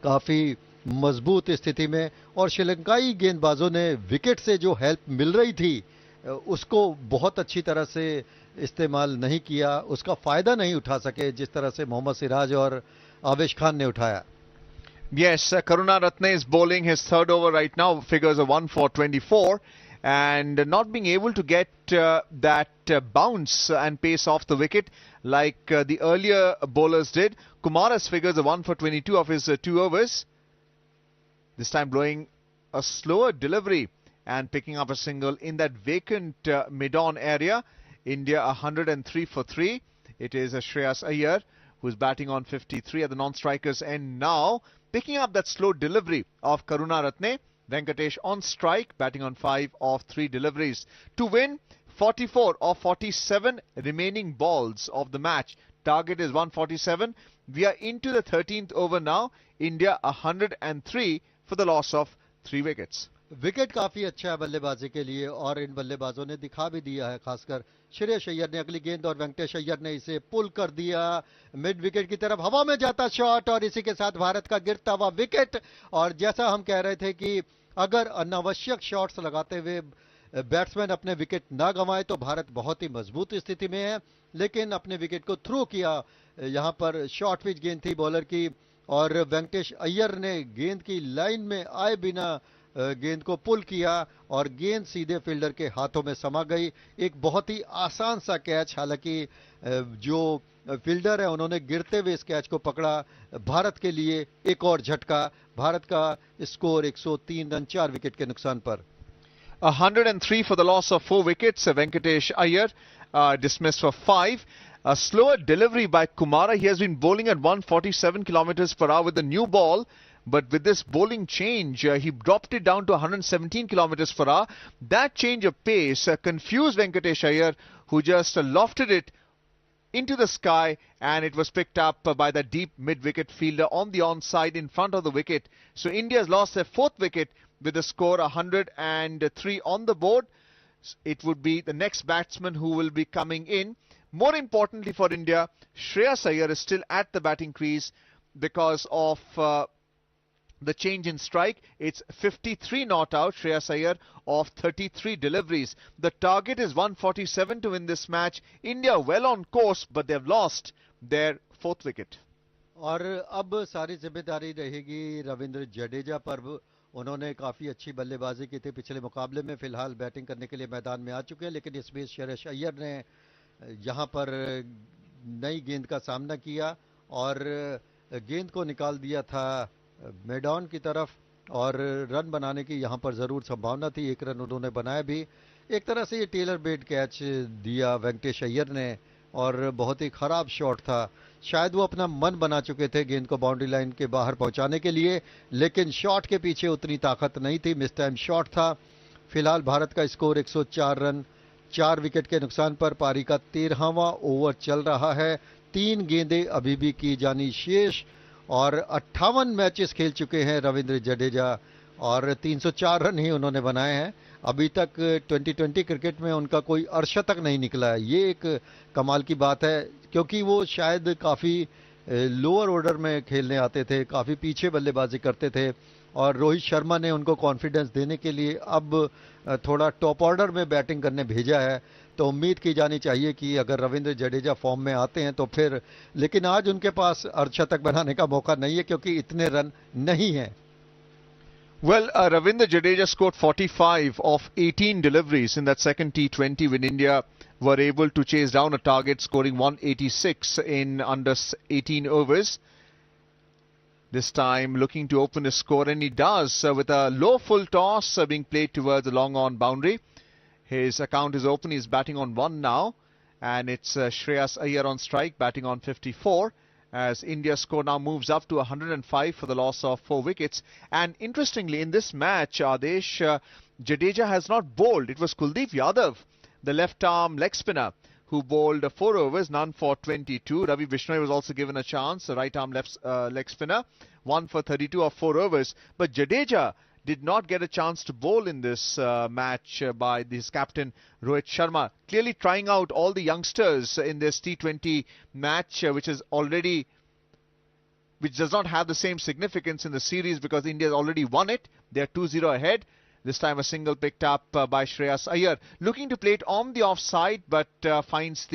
Speaker 1: काफी मजबूत स्थिति में, और श्रीलंकाई गेंदबाजों ने विकेट से जो हेल्प मिल रही थी उसको बहुत अच्छी तरह से इस्तेमाल नहीं किया, उसका फायदा नहीं उठा सके जिस तरह से मोहम्मद सिराज और आवेश खान ने उठाया।
Speaker 2: Yes, Karunaratne is bowling his third over right now, figures a 1 for 24, and not being able to get that bounce and pace off the wicket like the earlier bowlers did. Kumara's figures a 1 for 22 of his 2 overs. This time blowing a slower delivery and picking up a single in that vacant mid-on area. India 103 for 3. It is Shreyas Iyer who's batting on 53 at the non-strikers end now. Picking up that slow delivery of Karunaratne. Venkatesh on strike, batting on 5 of 3 deliveries. To win 44 of 47 remaining balls of the match. Target is 147. We are into the 13th over now. India 103 for the loss of 3 wickets.
Speaker 1: Wicket काफी अच्छा है बल्लेबाजी के लिए और इन बल्लेबाजों ने दिखा भी दिया है, खासकर श्रेयस अय्यर ने अगली गेंद और वेंकटेश अय्यर ने इसे पुल कर दिया मिड विकेट की तरफ, हवा में जाता शॉट और इसी के साथ भारत का गिरता हुआ विकेट। और जैसा हम कह रहे थे कि अगर अनावश्यक शॉट्स लगाते हुए बैट्समैन अपने विकेट ना गंवाए तो भारत बहुत ही मजबूत स्थिति में है, लेकिन अपने विकेट को थ्रो किया। यहां पर शॉर्ट पिच गेंद थी बॉलर की और वेंकटेश अय्यर ने गेंद की लाइन में आए बिना गेंद को पुल किया और गेंद सीधे फील्डर के हाथों में समा गई। एक बहुत ही आसान सा कैच, हालांकि जो फील्डर है उन्होंने गिरते हुए इस कैच को पकड़ा। भारत के लिए एक और झटका, भारत का स्कोर 103 रन 4 विकेट के नुकसान पर।
Speaker 2: 103 for the loss of 4 wickets. Venkatesh Iyer dismissed for 5. A slower delivery by Kumara. He has been bowling at 147 kilometers per hour with the new ball. But with this bowling change, he dropped it down to 117 kilometers per hour. That change of pace confused Venkatesh Iyer, who just lofted it into the sky, and it was picked up by the deep mid-wicket fielder on the onside in front of the wicket. So India has lost their 4th wicket with the score 103 on the board. It would be the next batsman who will be coming in. More importantly for India, Shreyas Iyer is still at the batting crease because of the change in strike. It's 53 not out, Shreyas Iyer, of 33 deliveries. The target is 147 to win this match. India well on course, but they've lost their 4th wicket.
Speaker 1: और अब सारी जिम्मेदारी रहेगी रविंद्र जडेजा पर। उन्होंने काफी अच्छी बल्लेबाजी की थी पिछले मुकाबले में, फिलहाल बैटिंग करने के लिए मैदान में आ चुके हैं, लेकिन इसमें श्रेयस अय्यर ने यहां पर नई गेंद का सामना किया और गेंद को निकाल दिया था मैदान की तरफ और रन बनाने की यहां पर जरूर संभावना थी। 1 रन उन्होंने बनाया भी। एक तरह से ये टेलर बेड कैच दिया वेंकटेश अय्यर ने और बहुत ही खराब शॉट था। शायद वो अपना मन बना चुके थे गेंद को बाउंड्री लाइन के बाहर पहुंचाने के लिए, लेकिन शॉट के पीछे उतनी ताकत नहीं थी, मिस टाइम शॉट था। फिलहाल भारत का स्कोर 104 रन 4 विकेट के नुकसान पर। पारी का 13वां ओवर चल रहा है, 3 गेंदें अभी भी की जानी शेष और 58 मैचेस खेल चुके हैं रविंद्र जडेजा और 304 रन ही उन्होंने बनाए हैं। अभी तक 2020 क्रिकेट में उनका कोई अर्धशतक नहीं निकला है। ये एक कमाल की बात है, क्योंकि वो शायद काफी लोअर ऑर्डर में खेलने आते थे, काफी पीछे बल्लेबाजी करते थे और रोहित शर्मा ने उनको कॉन्फिडेंस देने के लिए अब थोड़ा टॉप ऑर्डर में बैटिंग करने भेजा है। तो उम्मीद की जानी चाहिए कि अगर रविंद्र जडेजा फॉर्म में आते हैं तो फिर, लेकिन आज उनके पास अर्धशतक बनाने का मौका नहीं है क्योंकि इतने रन नहीं हैं।
Speaker 2: Well, Ravindra Jadeja scored 45 of 18 deliveries in that second T20 when India were able to chase down a target, scoring 186 in under 18 overs. This time looking to open his score, and he does with a low full toss being played towards the long on boundary. His account is open. He's batting on 1 now, and it's Shreyas Iyer on strike, batting on 54. As India's score now moves up to 105 for the loss of 4 wickets. And interestingly, in this match, Adesh, Jadeja has not bowled. It was Kuldeep Yadav, the left-arm leg spinner, who bowled 4 overs, none for 22. Ravi Bishnoi was also given a chance, the right-arm leg spinner, 1 for 32 of 4 overs. But Jadeja did not get a chance to bowl in this match by his captain Rohit Sharma, clearly trying out all the youngsters in this T20 match, which does not have the same significance in the series because India has already won it. They are 2-0 ahead. This time a single picked up by Shreyas Iyer, looking to play it on the offside, but finds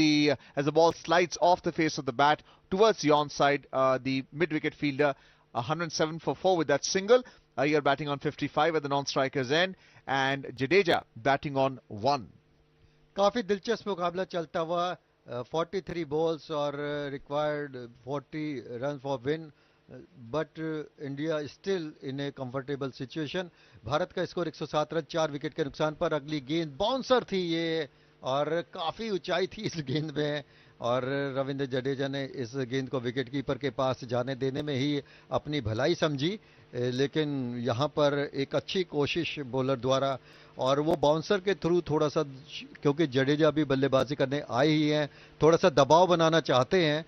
Speaker 2: as the ball slides off the face of the bat towards the onside, the mid-wicket fielder, 107 for 4 with that single. Iyer batting on 55 at the non-striker's end, and Jadeja batting on 1.
Speaker 1: काफी दिलचस्प मुकाबला चलता हुआ, 43 balls और required 40 run for win, but India still in A comfortable situation. Bharat का score 107 run 4 wicket के नुकसान पर। अगली गेंद बाउंसर थी ये और काफी ऊंचाई थी इस गेंद में और रविंद्र जडेजा ने इस गेंद को विकेट कीपर के पास जाने देने में ही अपनी भलाई समझी, लेकिन यहां पर एक अच्छी कोशिश बॉलर द्वारा और वो बाउंसर के थ्रू थोड़ा सा, क्योंकि जडेजा भी बल्लेबाजी करने आए ही हैं, थोड़ा सा दबाव बनाना चाहते हैं,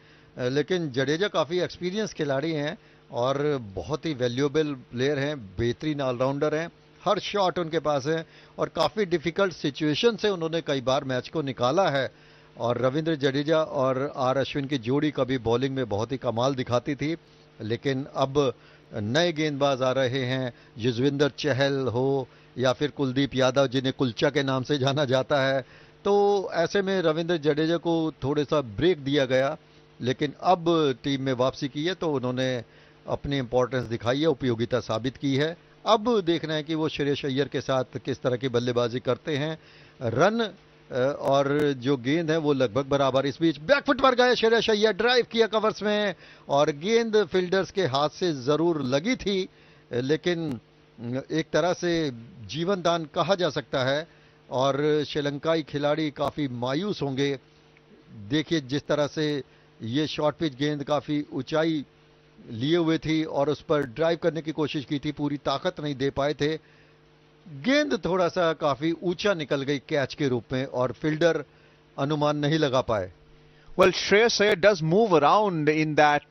Speaker 1: लेकिन जडेजा काफी एक्सपीरियंस खिलाड़ी हैं और बहुत ही वैल्यूएबल प्लेयर हैं, बेहतरीन ऑलराउंडर हैं, हर शॉट उनके पास है और काफी डिफिकल्ट सिचुएशन से उन्होंने कई बार मैच को निकाला है। और रविंद्र जडेजा और आर अश्विन की जोड़ी कभी बॉलिंग में बहुत ही कमाल दिखाती थी, लेकिन अब नए गेंदबाज आ रहे हैं, युजवेंद्र चहल हो या फिर कुलदीप यादव जिन्हें कुलचा के नाम से जाना जाता है। तो ऐसे में रविंद्र जडेजा को थोड़ा सा ब्रेक दिया गया, लेकिन अब टीम में वापसी की है तो उन्होंने अपनी इंपॉर्टेंस दिखाई है, उपयोगिता साबित की है। अब देखना है कि वो श्रेयस अय्यर के साथ किस तरह की बल्लेबाजी करते हैं। रन और जो गेंद है वो लगभग बराबर। इस बीच बैकफुट पर गए श्रेयस अय्यर, ड्राइव किया कवर्स में और गेंद फील्डर्स के हाथ से जरूर लगी थी, लेकिन एक तरह से जीवन दान कहा जा सकता है और श्रीलंकाई खिलाड़ी काफी मायूस होंगे। देखिए जिस तरह से ये शॉर्ट पिच गेंद काफी ऊंचाई लिए हुए थी और उस पर ड्राइव करने की कोशिश की थी, पूरी ताकत नहीं दे पाए थे। गेंद थोड़ा सा काफी ऊंचा निकल गई कैच के रूप में और फील्डर अनुमान नहीं लगा पाए।
Speaker 2: Well, Shreyas Iyer does move around in that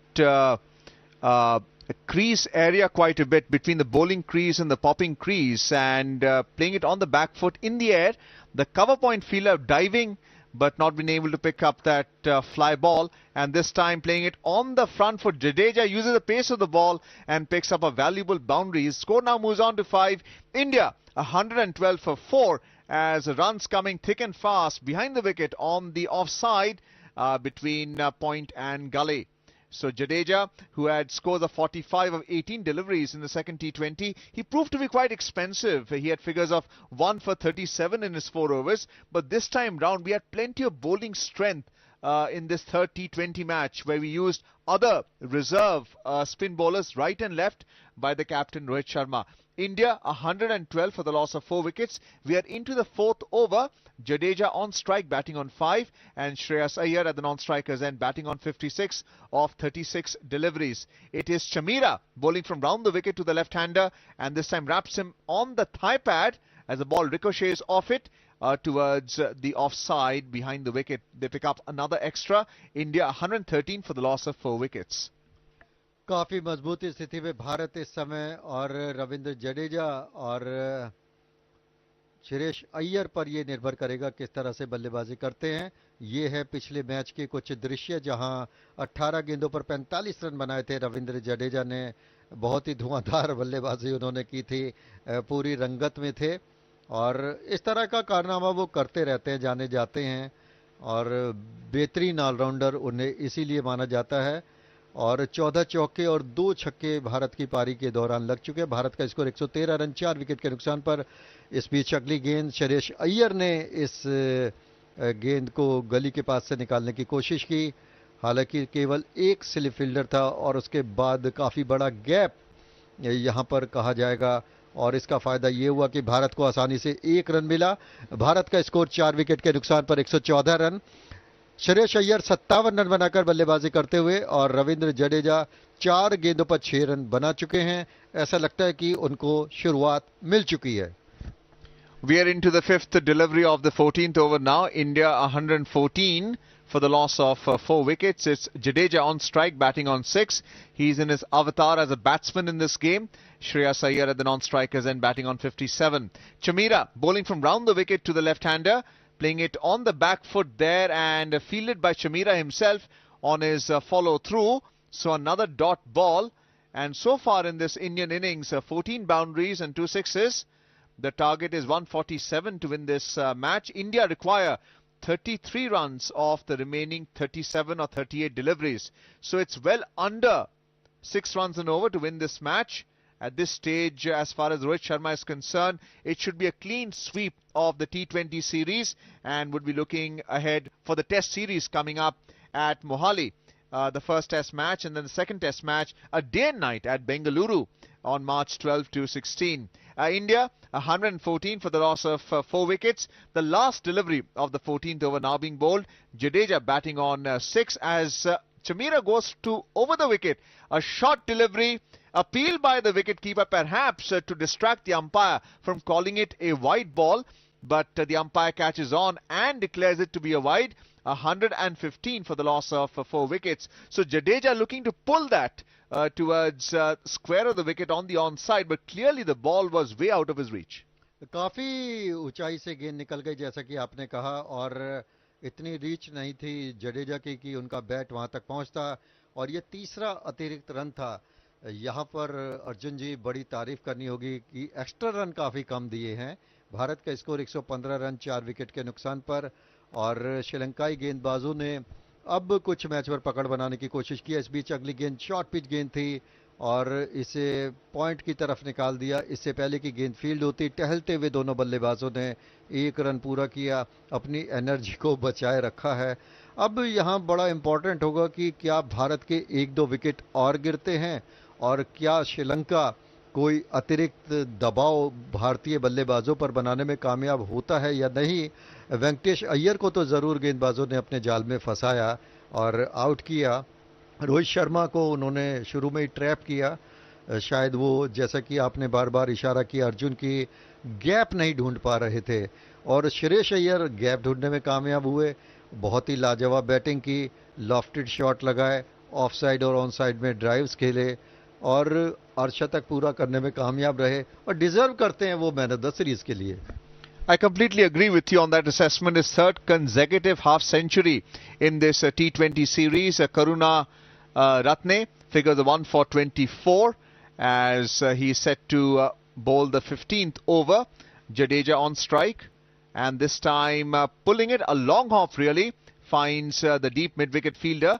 Speaker 2: crease area quite a bit, between the bowling crease and the popping crease, and playing it on the back foot in the air. The cover point fielder diving but not been able to pick up that fly ball, and this time playing it on the front foot. Jadeja uses the pace of the ball and picks up a valuable boundary. His score now moves on to 5. India 112 for 4 as runs coming thick and fast behind the wicket on the offside between point and gully. So Jadeja, who had scores of 45 of 18 deliveries in the second T20, he proved to be quite expensive. He had figures of 1 for 37 in his 4 overs, but this time round we had plenty of bowling strength in this third T20 match, where we used other reserve spin bowlers right and left by the captain Rohit Sharma. India 112 for the loss of 4 wickets. We are into the 4th over. Jadeja on strike batting on 5 and Shreyas Iyer at the non-strikers end batting on 56 of 36 deliveries. It is Chamira bowling from round the wicket to the left-hander, and this time wraps him on the thigh pad as the ball ricochets off it towards the offside behind the wicket. They pick up another extra. India 113 for the loss of 4 wickets.
Speaker 1: काफी मजबूत स्थिति में भारत इस समय और रविंद्र जडेजा और श्रेयस अय्यर पर यह निर्भर करेगा किस तरह से बल्लेबाजी करते हैं। ये है पिछले मैच के कुछ दृश्य जहां 18 गेंदों पर 45 रन बनाए थे रविंद्र जडेजा ने। बहुत ही धुआंधार बल्लेबाजी उन्होंने की थी, पूरी रंगत में थे और इस तरह का कारनामा वो करते रहते हैं, जाने जाते हैं और बेहतरीन ऑलराउंडर उन्हें इसीलिए माना जाता है। और 14 चौके और 2 छक्के भारत की पारी के दौरान लग चुके हैं। भारत का स्कोर 113 रन 4 विकेट के नुकसान पर। इस बीच अगली गेंद श्रेयस अय्यर ने इस गेंद को गली के पास से निकालने की कोशिश की, हालांकि केवल एक स्लिप फील्डर था और उसके बाद काफी बड़ा गैप यहां पर कहा जाएगा और इसका फायदा यह हुआ कि भारत को आसानी से 1 रन मिला। भारत का स्कोर 4 विकेट के नुकसान पर 114 रन। श्रेयस अय्यर 57 रन बनाकर बल्लेबाजी करते हुए और रविंद्र जडेजा 4 गेंदों पर 6 रन बना चुके हैं। ऐसा लगता है कि उनको शुरुआत मिल चुकी है।
Speaker 2: We are into the 5th delivery of the 14th over now. India 114 for the loss of 4 wickets. It's Jadeja on strike batting on 6. He's in his avatar as a batsman in this game. Shreyas Iyer at the non-strikers end batting on 57. Chamira bowling from round the wicket to the left-hander, playing it on the back foot there and fielded by Chamira himself on his follow-through. So another dot ball, and so far in this Indian innings 14 boundaries and 2 sixes. The target is 147 to win this match. India require 33 runs of the remaining 37 or 38 deliveries. So it's well under 6 runs and over to win this match. At this stage, as far as Rohit Sharma is concerned, it should be a clean sweep of the T20 series and would be looking ahead for the test series coming up at Mohali. The first test match and then the second test match a day and night at Bengaluru on March 12 to 16. India 114 for the loss of 4 wickets. The last delivery of the 14th over now being bowled. Jadeja batting on 6 as Chamira goes to over the wicket. A short delivery appealed by the wicketkeeper perhaps to distract the umpire from calling it a wide ball, but the umpire catches on and declares it to be a wide. 115 for the loss of 4 wickets. So Jadeja looking to pull that towards square of the wicket on the onside, but clearly the ball was way out of his reach.
Speaker 1: काफी ऊंचाई से गेंद निकल गई जैसा कि आपने कहा और इतनी रीच नहीं थी जडेजा की कि उनका बैट वहां तक पहुंचता और ये तीसरा अतिरिक्त रन था। यहाँ पर अर्जुन जी बड़ी तारीफ करनी होगी कि एक्स्ट्रा रन काफी कम दिए हैं। भारत का स्कोर 115 रन 4 विकेट के नुकसान पर, और श्रीलंकाई गेंदबाजों ने अब कुछ मैच पर पकड़ बनाने की कोशिश की। इस बीच अगली गेंद शॉर्ट पिच गेंद थी और इसे पॉइंट की तरफ निकाल दिया। इससे पहले कि गेंद फील्ड होती, टहलते हुए दोनों बल्लेबाजों ने 1 रन पूरा किया, अपनी एनर्जी को बचाए रखा है। अब यहाँ बड़ा इंपॉर्टेंट होगा कि क्या भारत के 1-2 विकेट और गिरते हैं और क्या श्रीलंका कोई अतिरिक्त दबाव भारतीय बल्लेबाजों पर बनाने में कामयाब होता है या नहीं। वेंकटेश अय्यर को तो जरूर गेंदबाजों ने अपने जाल में फंसाया और आउट किया। रोहित शर्मा को उन्होंने शुरू में ही ट्रैप किया। शायद वो, जैसा कि आपने बार बार इशारा किया अर्जुन, की गैप नहीं ढूंढ पा रहे थे और श्रेयस अय्यर गैप ढूंढने में कामयाब हुए। बहुत ही लाजवाब बैटिंग की, लॉफ्टेड शॉट लगाए, ऑफ साइड और ऑन साइड में ड्राइव्स खेले और अर्धशतक पूरा करने में कामयाब रहे और डिजर्व करते हैं वो मैन ऑफ द सीरीज के लिए।
Speaker 2: I completely agree with you on that assessment. His third consecutive half century in this T20 series. Karuna Ratne figures the 1 for 24 as he's set to bowl the 15th over. Jadeja on strike, and this time pulling it a long hop, really finds the deep mid-wicket fielder.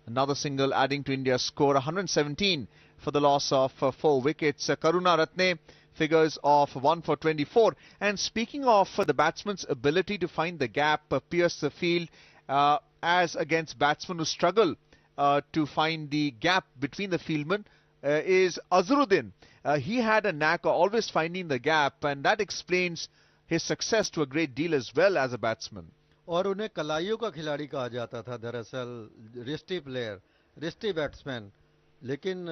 Speaker 2: Another single adding to India's score, 117 for the loss of 4 wickets. Karuna Ratne figures of 1 for 24. And speaking of the batsman's ability to find the gap, pierce the field, as against batsmen who struggle to find the gap between the fieldmen, is Azharuddin. He had a knack of always finding the gap, and that explains his success to a great deal as well as a batsman.
Speaker 1: और उन्हें कलाइयों का खिलाड़ी कहा जाता था, दरअसल wristy player, wristy batsman. लेकिन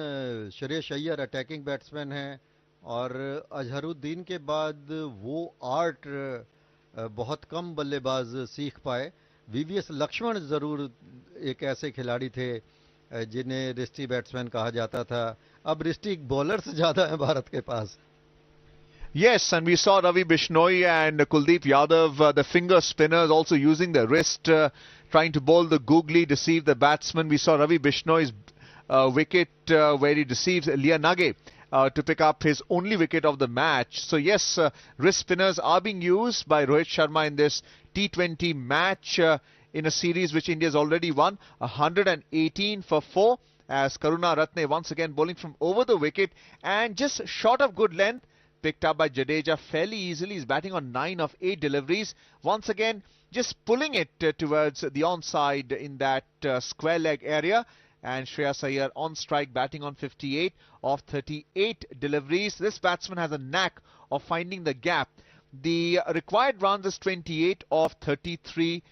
Speaker 1: Shreyas Iyer attacking batsman हैं और अजहरुद्दीन के बाद वो आर्ट बहुत कम बल्लेबाज सीख पाए। वीवीएस लक्ष्मण जरूर एक ऐसे खिलाड़ी थे जिन्हें रिस्टी बैट्समैन कहा जाता था। अब रिस्टी बॉलर्स ज्यादा हैं भारत के पास।
Speaker 2: Yes, and we saw Ravi Bishnoi and Kuldeep Yadav, the finger spinners, also using the wrist, trying to bowl the googly, deceive the batsman. We saw Ravi Bishnoi's wicket where he deceives Lianage to pick up his only wicket of the match. So yes, wrist spinners are being used by Rohit Sharma in this T20 match in a series which India has already won, 118 for 4, as Karuna Ratne once again bowling from over the wicket and just short of good length. Picked up by Jadeja fairly easily. He's batting on 9 of 8 deliveries. Once again, just pulling it towards the onside in that square leg area. And Shreyas Iyer on strike, batting on 58 of 38 deliveries. This batsman has a knack of finding the gap. The required runs is 28 of 33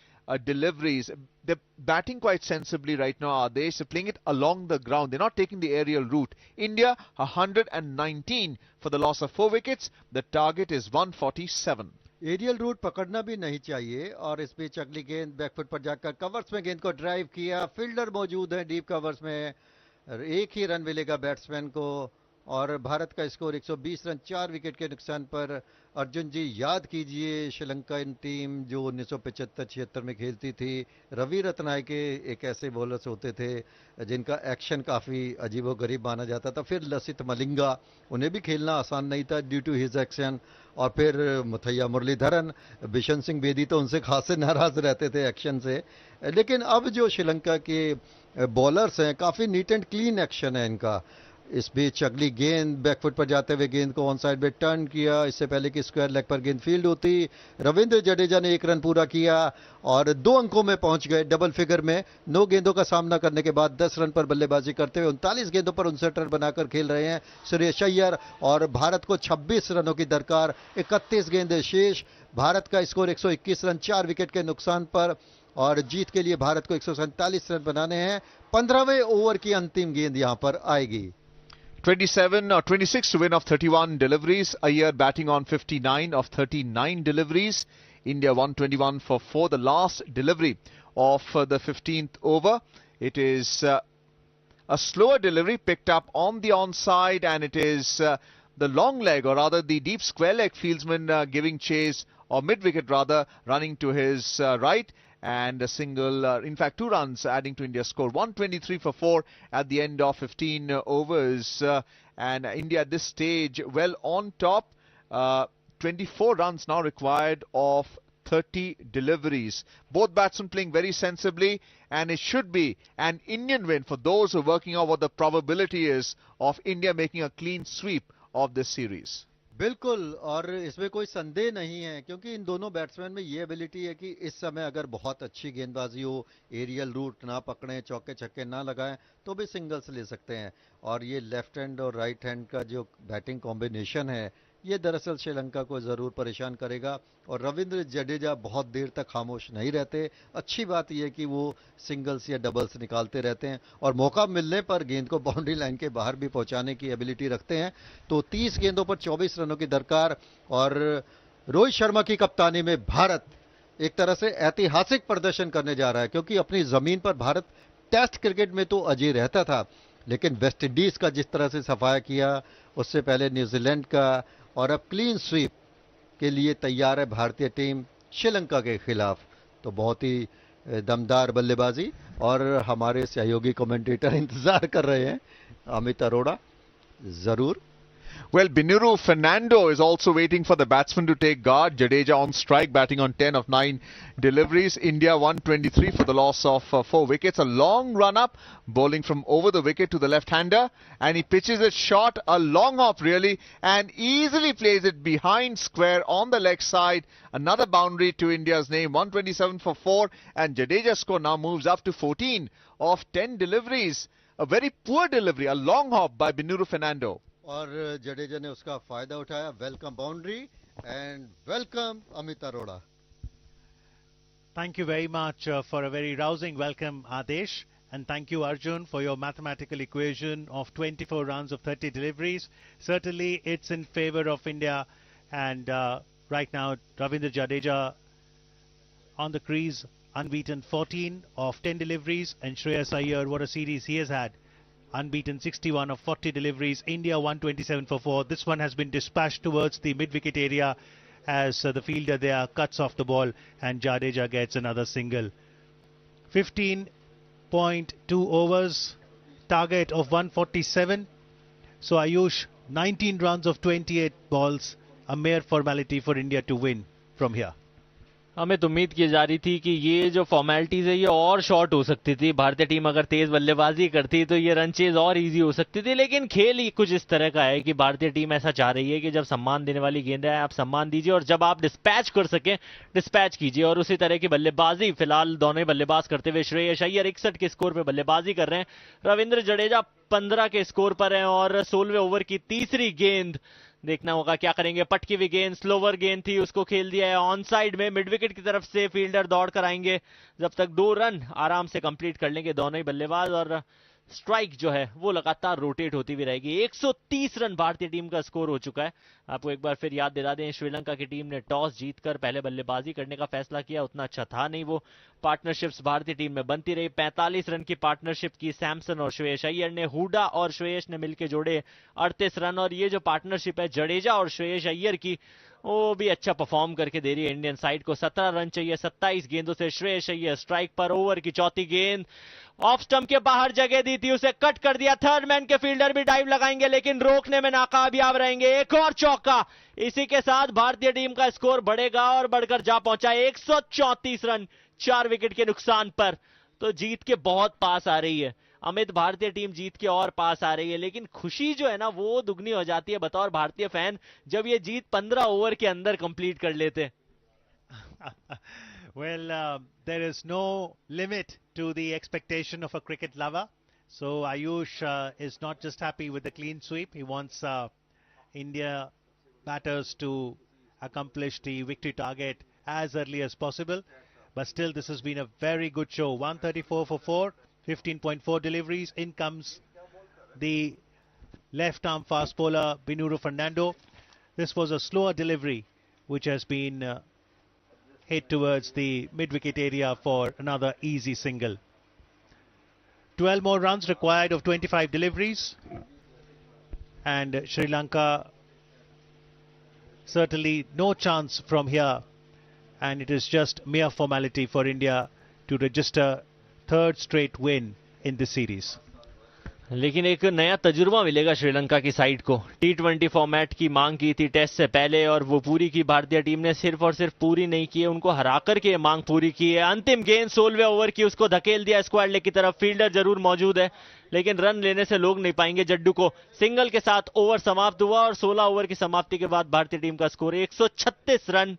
Speaker 2: deliveries. They're batting quite sensibly right now, are they? So playing it along the ground. They're not taking the aerial route. India 119 for the loss of 4 wickets. The target is 147.
Speaker 1: Aerial route पकड़ना भी नहीं चाहिए। और इस बीच अगली गेंद back foot पर जाकर कवर्स में गेंद को ड्राइव किया। फील्डर मौजूद है डीप कवर्स में, एक ही रन मिलेगा बैट्समैन को और भारत का स्कोर 120 रन 4 विकेट के नुकसान पर। अर्जुन जी याद कीजिए श्रीलंकाई टीम जो 1975-76 में खेलती थी, रवि रत्नायके एक ऐसे बॉलर्स होते थे जिनका एक्शन काफ़ी अजीबोगरीब माना जाता था। फिर लसित मलिंगा, उन्हें भी खेलना आसान नहीं था ड्यू टू हिज एक्शन। और फिर मुथैया मुरलीधरन, बिशन सिंह बेदी तो उनसे खासे नाराज रहते थे एक्शन से। लेकिन अब जो श्रीलंका के बॉलर्स हैं, काफ़ी नीट एंड क्लीन एक्शन है इनका। इस बीच अगली गेंद बैकफुट पर जाते हुए गेंद को ऑन साइड में टर्न किया, इससे पहले कि स्क्वायर लेग पर गेंद फील्ड होती। रविंद्र जडेजा ने 1 रन पूरा किया और 2 अंकों में पहुंच गए, डबल फिगर में। 9 गेंदों का सामना करने के बाद 10 रन पर बल्लेबाजी करते हुए 39 गेंदों पर 59 रन बनाकर खेल रहे हैं श्रेयस अय्यर। और भारत को 26 रनों की दरकार, 31 गेंदें शेष। भारत का स्कोर 121 रन 4 विकेट के नुकसान पर और जीत के लिए भारत को 147 रन बनाने हैं। 15वें ओवर की अंतिम गेंद यहां पर आएगी।
Speaker 2: 26 to win of 31 deliveries. Iyer batting on 59 of 39 deliveries. India 121 for 4. The last delivery of the 15th over. It is a slower delivery picked up on the onside, and it is the long leg, or rather the deep square leg fieldsman giving chase, or mid-wicket rather, running to his right. and a single, in fact 2 runs adding to India's score. 123 for 4 at the end of 15 overs, and India at this stage well on top. 24 runs now required of 30 deliveries. Both batsmen playing very sensibly, and it should be an Indian win for those who are working out what the probability is of India making a clean sweep of this series.
Speaker 1: बिल्कुल, और इसमें कोई संदेह नहीं है क्योंकि इन दोनों batsman में ये एबिलिटी है कि इस समय अगर बहुत अच्छी गेंदबाजी हो, एरियल रूट ना पकड़ें, चौके छक्के ना लगाएं, तो भी सिंगल्स ले सकते हैं। और ये लेफ्ट हैंड और राइट हैंड का जो बैटिंग कॉम्बिनेशन है, ये दरअसल श्रीलंका को ज़रूर परेशान करेगा। और रविंद्र जडेजा बहुत देर तक खामोश नहीं रहते। अच्छी बात यह है कि वो सिंगल्स या डबल्स निकालते रहते हैं और मौका मिलने पर गेंद को बाउंड्री लाइन के बाहर भी पहुंचाने की एबिलिटी रखते हैं। तो 30 गेंदों पर 24 रनों की दरकार, और रोहित शर्मा की कप्तानी में भारत एक तरह से ऐतिहासिक प्रदर्शन करने जा रहा है, क्योंकि अपनी जमीन पर भारत टेस्ट क्रिकेट में तो अजय रहता था, लेकिन वेस्ट इंडीज का जिस तरह से सफाया किया, उससे पहले न्यूजीलैंड का, और अब क्लीन स्वीप के लिए तैयार है भारतीय टीम श्रीलंका के खिलाफ। तो बहुत ही दमदार बल्लेबाजी, और हमारे सहयोगी कमेंटेटर इंतजार कर रहे हैं, अमित अरोड़ा जरूर।
Speaker 2: Well, Binuru Fernando is also waiting for the batsman to take guard. Jadeja on strike, batting on 10 of 9 deliveries. India 123 for the loss of 4 wickets. A long run up, bowling from over the wicket to the left-hander, and he pitches it short, a long hop really, and easily plays it behind square on the leg side. Another boundary to India's name. 127 for 4, and Jadeja's score now moves up to 14 of 10 deliveries. A very poor delivery, a long hop by Binuru Fernando.
Speaker 1: और जडेजा ने उसका फायदा उठाया। Welcome boundary and welcome Amit Arora.
Speaker 3: Thank you very much for a very rousing welcome, Adesh, and thank you, Arjun, for your mathematical equation of 24 runs of 30 deliveries. Certainly it's in favor of India, and right now Ravindra Jadeja on the crease, unbeaten 14 of 10 deliveries, and Shreyas Iyer, what a series he has had. Unbeaten 61 of 40 deliveries. India 127 for 4. This one has been dispatched towards the mid-wicket area as the fielder there cuts off the ball, and Jadeja gets another single. 15.2 overs, target of 147. So Ayush, 19 runs of 28 balls, a mere formality for India to win from here.
Speaker 4: हमें तो उम्मीद की जा रही थी कि ये जो फॉर्मेलिटीज है ये और शॉर्ट हो सकती थी। भारतीय टीम अगर तेज बल्लेबाजी करती तो ये रन चेज और इजी हो सकती थी, लेकिन खेल ही कुछ इस तरह का है कि भारतीय टीम ऐसा चाह रही है कि जब सम्मान देने वाली गेंद है आप सम्मान दीजिए, और जब आप डिस्पैच कर सकें डिस्पैच कीजिए। और उसी तरह की बल्लेबाजी फिलहाल दोनों ही बल्लेबाज करते हुए श्रेयस अय्यर 61 के स्कोर पर बल्लेबाजी कर रहे हैं, रविंद्र जडेजा 15 के स्कोर पर हैं, और 16वें ओवर की तीसरी गेंद देखना होगा क्या करेंगे। पटकी हुई गेंद, स्लोवर गेंद थी, उसको खेल दिया है ऑन साइड में, मिड विकेट की तरफ से फील्डर दौड़ कर आएंगे जब तक 2 रन आराम से कंप्लीट कर लेंगे दोनों ही बल्लेबाज, और स्ट्राइक जो है वो लगातार रोटेट होती हुई रहेगी। 130 रन भारतीय टीम का स्कोर हो चुका है। आपको एक बार फिर याद दिला दें, श्रीलंका की टीम ने टॉस जीतकर पहले बल्लेबाजी करने का फैसला किया, उतना अच्छा था नहीं वो। पार्टनरशिप्स भारतीय टीम में बनती रही, 45 रन की पार्टनरशिप की सैमसन और श्रेयस अय्यर ने, हुडा और श्रेयस ने मिलकर जोड़े 38 रन, और ये जो पार्टनरशिप है जडेजा और श्रेयस अय्यर की, वो भी अच्छा परफॉर्म करके दे रही है इंडियन साइड को। 17 रन चाहिए 27 गेंदों से। श्रेयस अय्यर स्ट्राइक पर, ओवर की चौथी गेंद ऑफ स्टंप के बाहर जगह दी थी, उसे कट कर दिया। थर्ड मैन के फील्डर भी डाइव लगाएंगे लेकिन रोकने में नाकामयाब रहेंगे। एक और चौका, इसी के साथ भारतीय टीम का स्कोर बढ़ेगा और बढ़कर जा पहुंचा 134 रन 4 विकेट के नुकसान पर। तो जीत के बहुत पास आ रही है अमित, भारतीय टीम जीत के और पास आ रही है, लेकिन खुशी जो है ना वो दुगनी हो जाती है बतौर भारतीय फैन जब ये जीत 15 ओवर के अंदर कंप्लीट कर लेते।
Speaker 3: Well, there is no limit to the expectation of a cricket lover. So Ayush is not just happy with the clean sweep. He wants India batters to accomplish the victory target as early as possible. But still, this has been a very good show. 134 for 4, 15.4 deliveries. In comes the left-arm fast bowler Binuru Fernando. This was a slower delivery, which has been hit towards the mid-wicket area for another easy single. 12 more runs required of 25 deliveries, and Sri Lanka certainly no chance from here, and it is just mere formality for India to register third straight win in this series.
Speaker 4: लेकिन एक नया तजुर्बा मिलेगा श्रीलंका की side को। T20 format की मांग की थी टेस्ट से पहले और वो पूरी की भारतीय टीम ने सिर्फ और सिर्फ पूरी नहीं की है, उनको हरा करके मांग पूरी की है। अंतिम गेंद 16वें ओवर की, उसको धकेल दिया स्क्वायर लेग की तरफ। फील्डर जरूर मौजूद है लेकिन रन लेने से लोग नहीं पाएंगे जड्डू को। सिंगल के साथ ओवर समाप्त हुआ और 16 ओवर की समाप्ति के बाद भारतीय टीम का स्कोर 136 रन।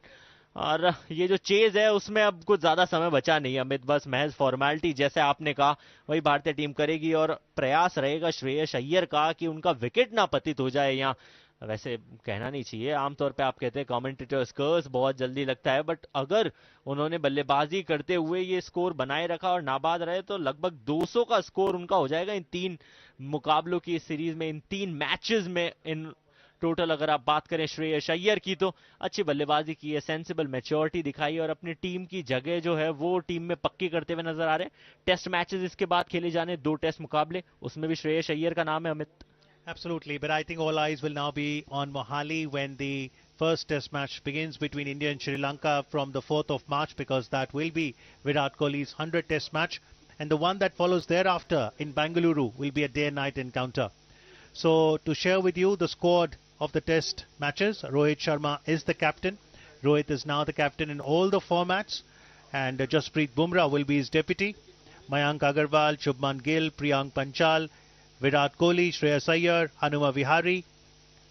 Speaker 4: और ये जो चेज है उसमें अब कुछ ज्यादा समय बचा नहीं अमित, बस महज फॉर्मेलिटी जैसे आपने कहा वही भारतीय टीम करेगी और प्रयास रहेगा श्रेयस अय्यर का कि उनका विकेट ना पतित हो जाए। यहाँ वैसे कहना नहीं चाहिए, आमतौर पे आप कहते हैं कमेंटेटर्स कर्स बहुत जल्दी लगता है, बट अगर उन्होंने बल्लेबाजी करते हुए ये स्कोर बनाए रखा और नाबाद रहे तो लगभग 200 का स्कोर उनका हो जाएगा इन 3 मुकाबलों की सीरीज में, इन 3 मैचेस में। इन टोटल अगर आप बात करें श्रेयस अय्यर की तो अच्छी बल्लेबाजी की है, सेंसिबल मैच्योरिटी दिखाई और अपनी टीम की जगह जो है वो टीम में पक्की करते हुए नजर आ रहे हैं। टेस्ट मैचेस इसके बाद खेले जाने 2 टेस्ट मुकाबले, उसमें भी श्रेयस अय्यर का नाम है Amit.
Speaker 3: Absolutely, but I think all eyes will now be on Mohali when the first test match begins between India and Sri Lanka from the 4th of March, because that will be Virat Kohli's 100th test match, and the one that follows thereafter in Bangalore will be a day and night encounter. So to share with you the squad of the test matches, Rohit Sharma is the captain. Rohit is now the captain in all the formats, and Jasprit Bumrah will be his deputy. Mayank Agarwal, Shubman Gill, Priyank Panchal, Virat Kohli, Shreyas Iyer, Hanuma Vihari,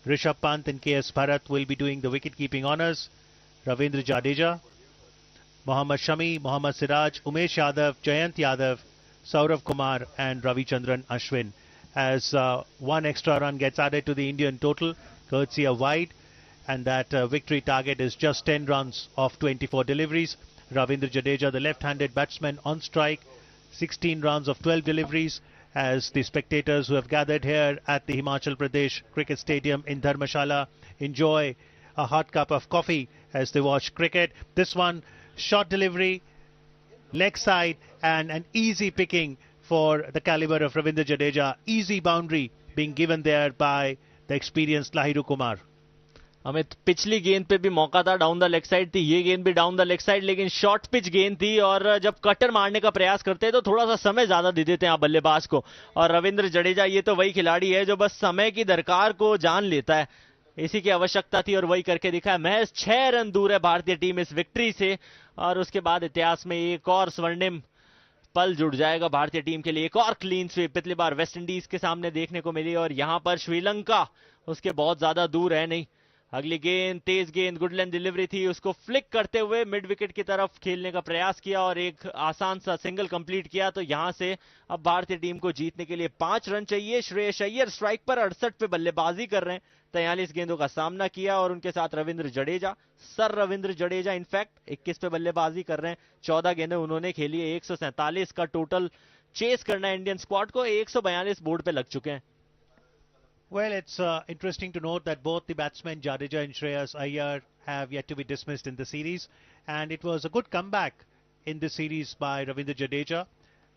Speaker 3: Rishabh Pant and KS Bharat will be doing the wicket-keeping honours. Ravindra Jadeja, Mohammad Shami, Mohammad Siraj, Umesh Yadav, Jayant Yadav, Saurav Kumar and Ravichandran Ashwin. As one extra run gets added to the Indian total, courtesy of wide, and that victory target is just 10 runs of 24 deliveries. Ravindra Jadeja, the left-handed batsman, on strike, 16 runs of 12 deliveries, as the spectators who have gathered here at the Himachal Pradesh Cricket Stadium in Dharmashala enjoy a hot cup of coffee as they watch cricket. This one, short delivery, leg side, and an easy picking for the caliber of Ravindra Jadeja. Easy boundary being given there by the experienced Lahiru Kumar.
Speaker 4: Amit, पिछली गेंद पे भी मौका था, down the leg side थी, ये गेंद भी डाउन द लेग साइड, लेकिन शॉर्ट पिच गेंद थी और जब कटर मारने का प्रयास करते हैं तो थोड़ा सा समय ज्यादा दे देते हैं आप बल्लेबाज को। और रविंद्र जडेजा ये तो वही खिलाड़ी है जो बस समय की दरकार को जान लेता है, इसी की आवश्यकता थी और वही करके दिखाया। महज 6 रन दूर है भारतीय टीम इस विक्ट्री से और उसके बाद इतिहास में एक और स्वर्णिम पल जुड़ जाएगा भारतीय टीम के लिए। एक और क्लीन स्वीप पिछली बार वेस्ट इंडीज के सामने देखने को मिली और यहां पर श्रीलंका उसके बहुत ज्यादा दूर है नहीं। अगली गेंद तेज गेंद, गुड लेंथ डिलीवरी थी, उसको फ्लिक करते हुए मिड विकेट की तरफ खेलने का प्रयास किया और एक आसान सा सिंगल कंप्लीट किया। तो यहां से अब भारतीय टीम को जीतने के लिए 5 रन चाहिए। श्रेयस अय्यर स्ट्राइक पर 68 पे बल्लेबाजी कर रहे हैं, 43 गेंदों का सामना किया और उनके साथ रविंद्र जडेजा, सर रविंद्र जडेजा इनफैक्ट 21 पे बल्लेबाजी कर रहे हैं। 14 गेंदें उन्होंने खेली है, 147 का टोटल चेस करना है इंडियन स्क्वाड को, 142 बोर्ड पे लग चुके हैं।
Speaker 3: Well, it's interesting to note that both the batsmen Jadeja and Shreyas Iyer have yet to be dismissed in the series, and it was a good comeback in the series by Ravindra Jadeja.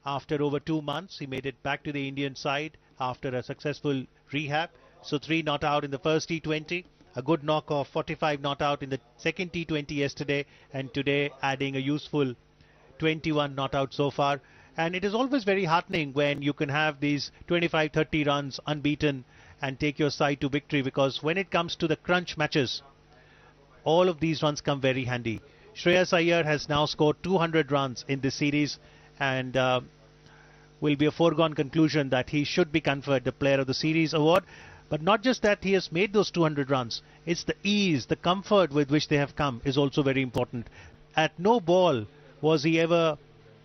Speaker 3: After over 2 months, he made it back to the Indian side after a successful rehab. So 3 not out in the first T20, a good knock of 45 not out in the second T20 yesterday, and today adding a useful 21 not out so far. And it is always very heartening when you can have these 25-30 runs unbeaten and take your side to victory, because when it comes to the crunch matches, all of these runs come very handy. Shreyas Iyer has now scored 200 runs in this series, and will be a foregone conclusion that he should be conferred the Player of the Series award. But not just that he has made those 200 runs, it's the ease, the comfort with which they have come is also very important. At no ball was he ever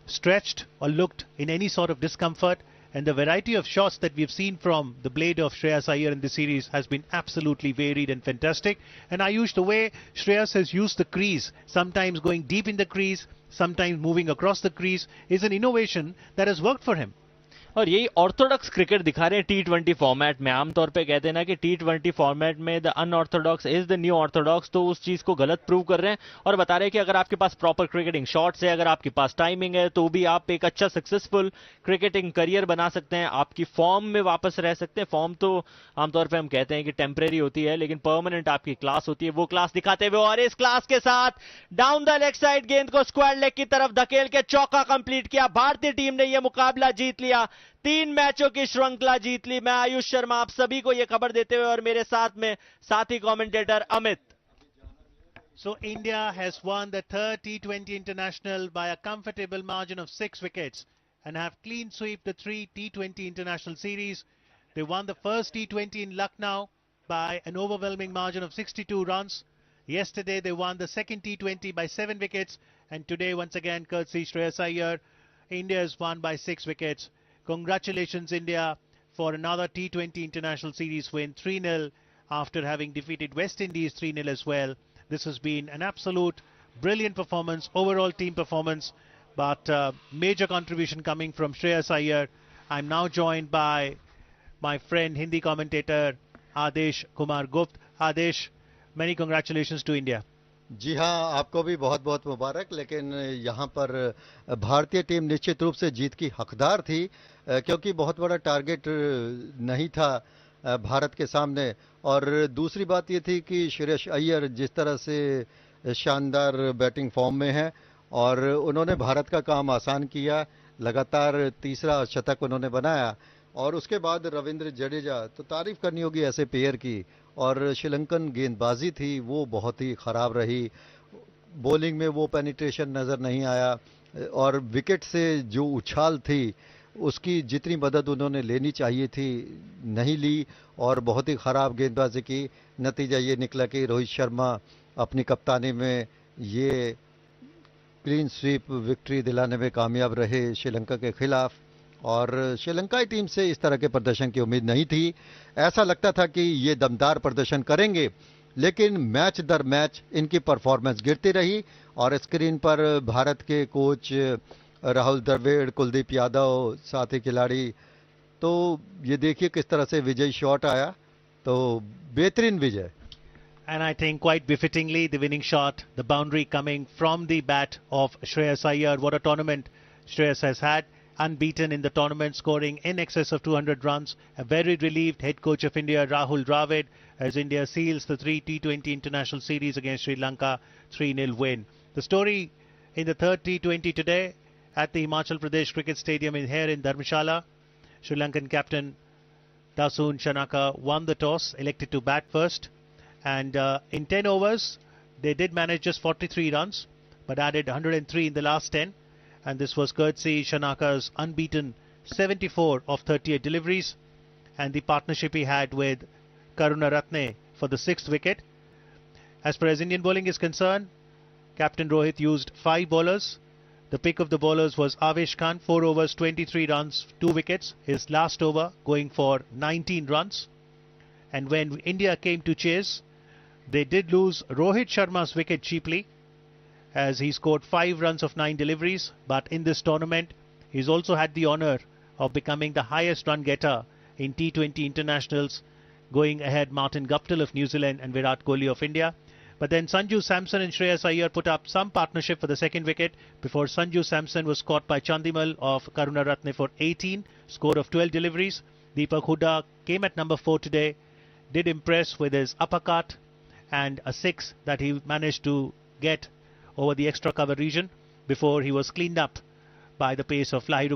Speaker 3: stretched or looked in any sort of discomfort, and the variety of shots that we've seen from the blade of Shreyas Iyer in this series has been absolutely varied and fantastic. And Ayush, the way Shreyas has used the crease, sometimes going deep in the crease, sometimes moving across the crease, is an innovation that has worked for him.
Speaker 4: और यही Orthodox cricket दिखा रहे हैं T20 format में। आमतौर पे कहते हैं ना कि T20 फॉर्मेट में the unorthodox is the new Orthodox, तो उस चीज को गलत प्रूव कर रहे हैं और बता रहे हैं कि अगर आपके पास प्रॉपर क्रिकेटिंग शॉट्स है, अगर आपके पास टाइमिंग है, तो भी आप एक अच्छा सक्सेसफुल क्रिकेटिंग करियर बना सकते हैं, आपकी फॉर्म में वापस रह सकते हैं। फॉर्म तो आमतौर पर हम कहते हैं कि टेम्परेरी होती है, लेकिन परमानेंट आपकी क्लास होती है, वो क्लास दिखाते हुए और इस क्लास के साथ डाउन द लेग साइड गेंद को स्क्वायर लेग की तरफ धकेल के चौका कंप्लीट किया। भारतीय टीम ने यह मुकाबला जीत लिया, 3 मैचों की श्रृंखला जीत ली। मैं आयुष शर्मा आप सभी को यह खबर देते हुए और मेरे साथ में साथी commentator Amit.
Speaker 3: So India has won the third T20 international by a comfortable margin of 6 wickets and have clean swept the 3 T20 international series. They won the first T20 in Lucknow by an overwhelming margin of 62 runs. Yesterday they won the second T20 by 7 wickets, and today once again courtesy Shreyas Iyer, India has won by 6 wickets. Congratulations India for another T20 international series win, 3-0 after having defeated West Indies 3-0 as well. This has been an absolute brilliant performance, overall team performance, but major contribution coming from Shreyas Iyer. I'm now joined by my friend Hindi commentator Adesh Kumar Gupt. Adesh, many congratulations to India.
Speaker 1: जी हाँ, आपको भी बहुत बहुत मुबारक। लेकिन यहाँ पर भारतीय team निश्चित रूप से जीत की हकदार थी, क्योंकि बहुत बड़ा टारगेट नहीं था भारत के सामने। और दूसरी बात ये थी कि श्रेयस अय्यर जिस तरह से शानदार बैटिंग फॉर्म में है और उन्होंने भारत का काम आसान किया, लगातार तीसरा शतक उन्होंने बनाया। और उसके बाद रविंद्र जडेजा, तो तारीफ करनी होगी ऐसे प्लेयर की। और श्रीलंकन गेंदबाजी थी वो बहुत ही ख़राब रही, बॉलिंग में वो पेनिट्रेशन नज़र नहीं आया, और विकेट से जो उछाल थी उसकी जितनी मदद उन्होंने लेनी चाहिए थी नहीं ली, और बहुत ही ख़राब गेंदबाजी की। नतीजा ये निकला कि रोहित शर्मा अपनी कप्तानी में ये क्लीन स्वीप विक्ट्री दिलाने में कामयाब रहे श्रीलंका के खिलाफ। और श्रीलंकाई टीम से इस तरह के प्रदर्शन की उम्मीद नहीं थी। ऐसा लगता था कि ये दमदार प्रदर्शन करेंगे, लेकिन मैच दर मैच इनकी परफॉर्मेंस गिरती रही। और स्क्रीन पर भारत के कोच राहुल द्रविड़, कुलदीप यादव, साथी खिलाड़ी, तो ये देखिए किस तरह से विजयी शॉट आया, तो बेहतरीन विजय।
Speaker 3: And I think quite befittingly the winning shot, the boundary coming from the bat of Shreyas Iyer. What a tournament Shreyas has had. Unbeaten in the tournament, scoring in excess of 200 runs. A very relieved head coach of India, Rahul Dravid, as India seals the 3 T20 international series against Sri Lanka, 3-0 win. The story in the third T20 today at the Himachal Pradesh Cricket Stadium here in Dharamshala. Sri Lankan captain Dasun Shanaka won the toss, elected to bat first. And in 10 overs, they did manage just 43 runs, but added 103 in the last 10. And this was courtesy Shanaka's unbeaten 74 of 38 deliveries, and the partnership he had with Karunaratne for the 6th wicket. As far as Indian bowling is concerned, Captain Rohit used 5 bowlers. The pick of the bowlers was Avesh Khan, 4 overs, 23 runs, 2 wickets. His last over going for 19 runs. And when India came to chase, they did lose Rohit Sharma's wicket cheaply, as he scored 5 runs of 9 deliveries. But in this tournament, he's also had the honour of becoming the highest run getter in T20 internationals, going ahead Martin Guptill of New Zealand and Virat Kohli of India. But then Sanju Samson and Shreyas Iyer put up some partnership for the second wicket before Sanju Samson was caught by Chandimal of Karunaratne for 18, score of 12 deliveries. Deepak Hooda came at number 4 today, did impress with his uppercut and a 6 that he managed to get over the extra cover region before he was cleaned up by the pace of Lahiru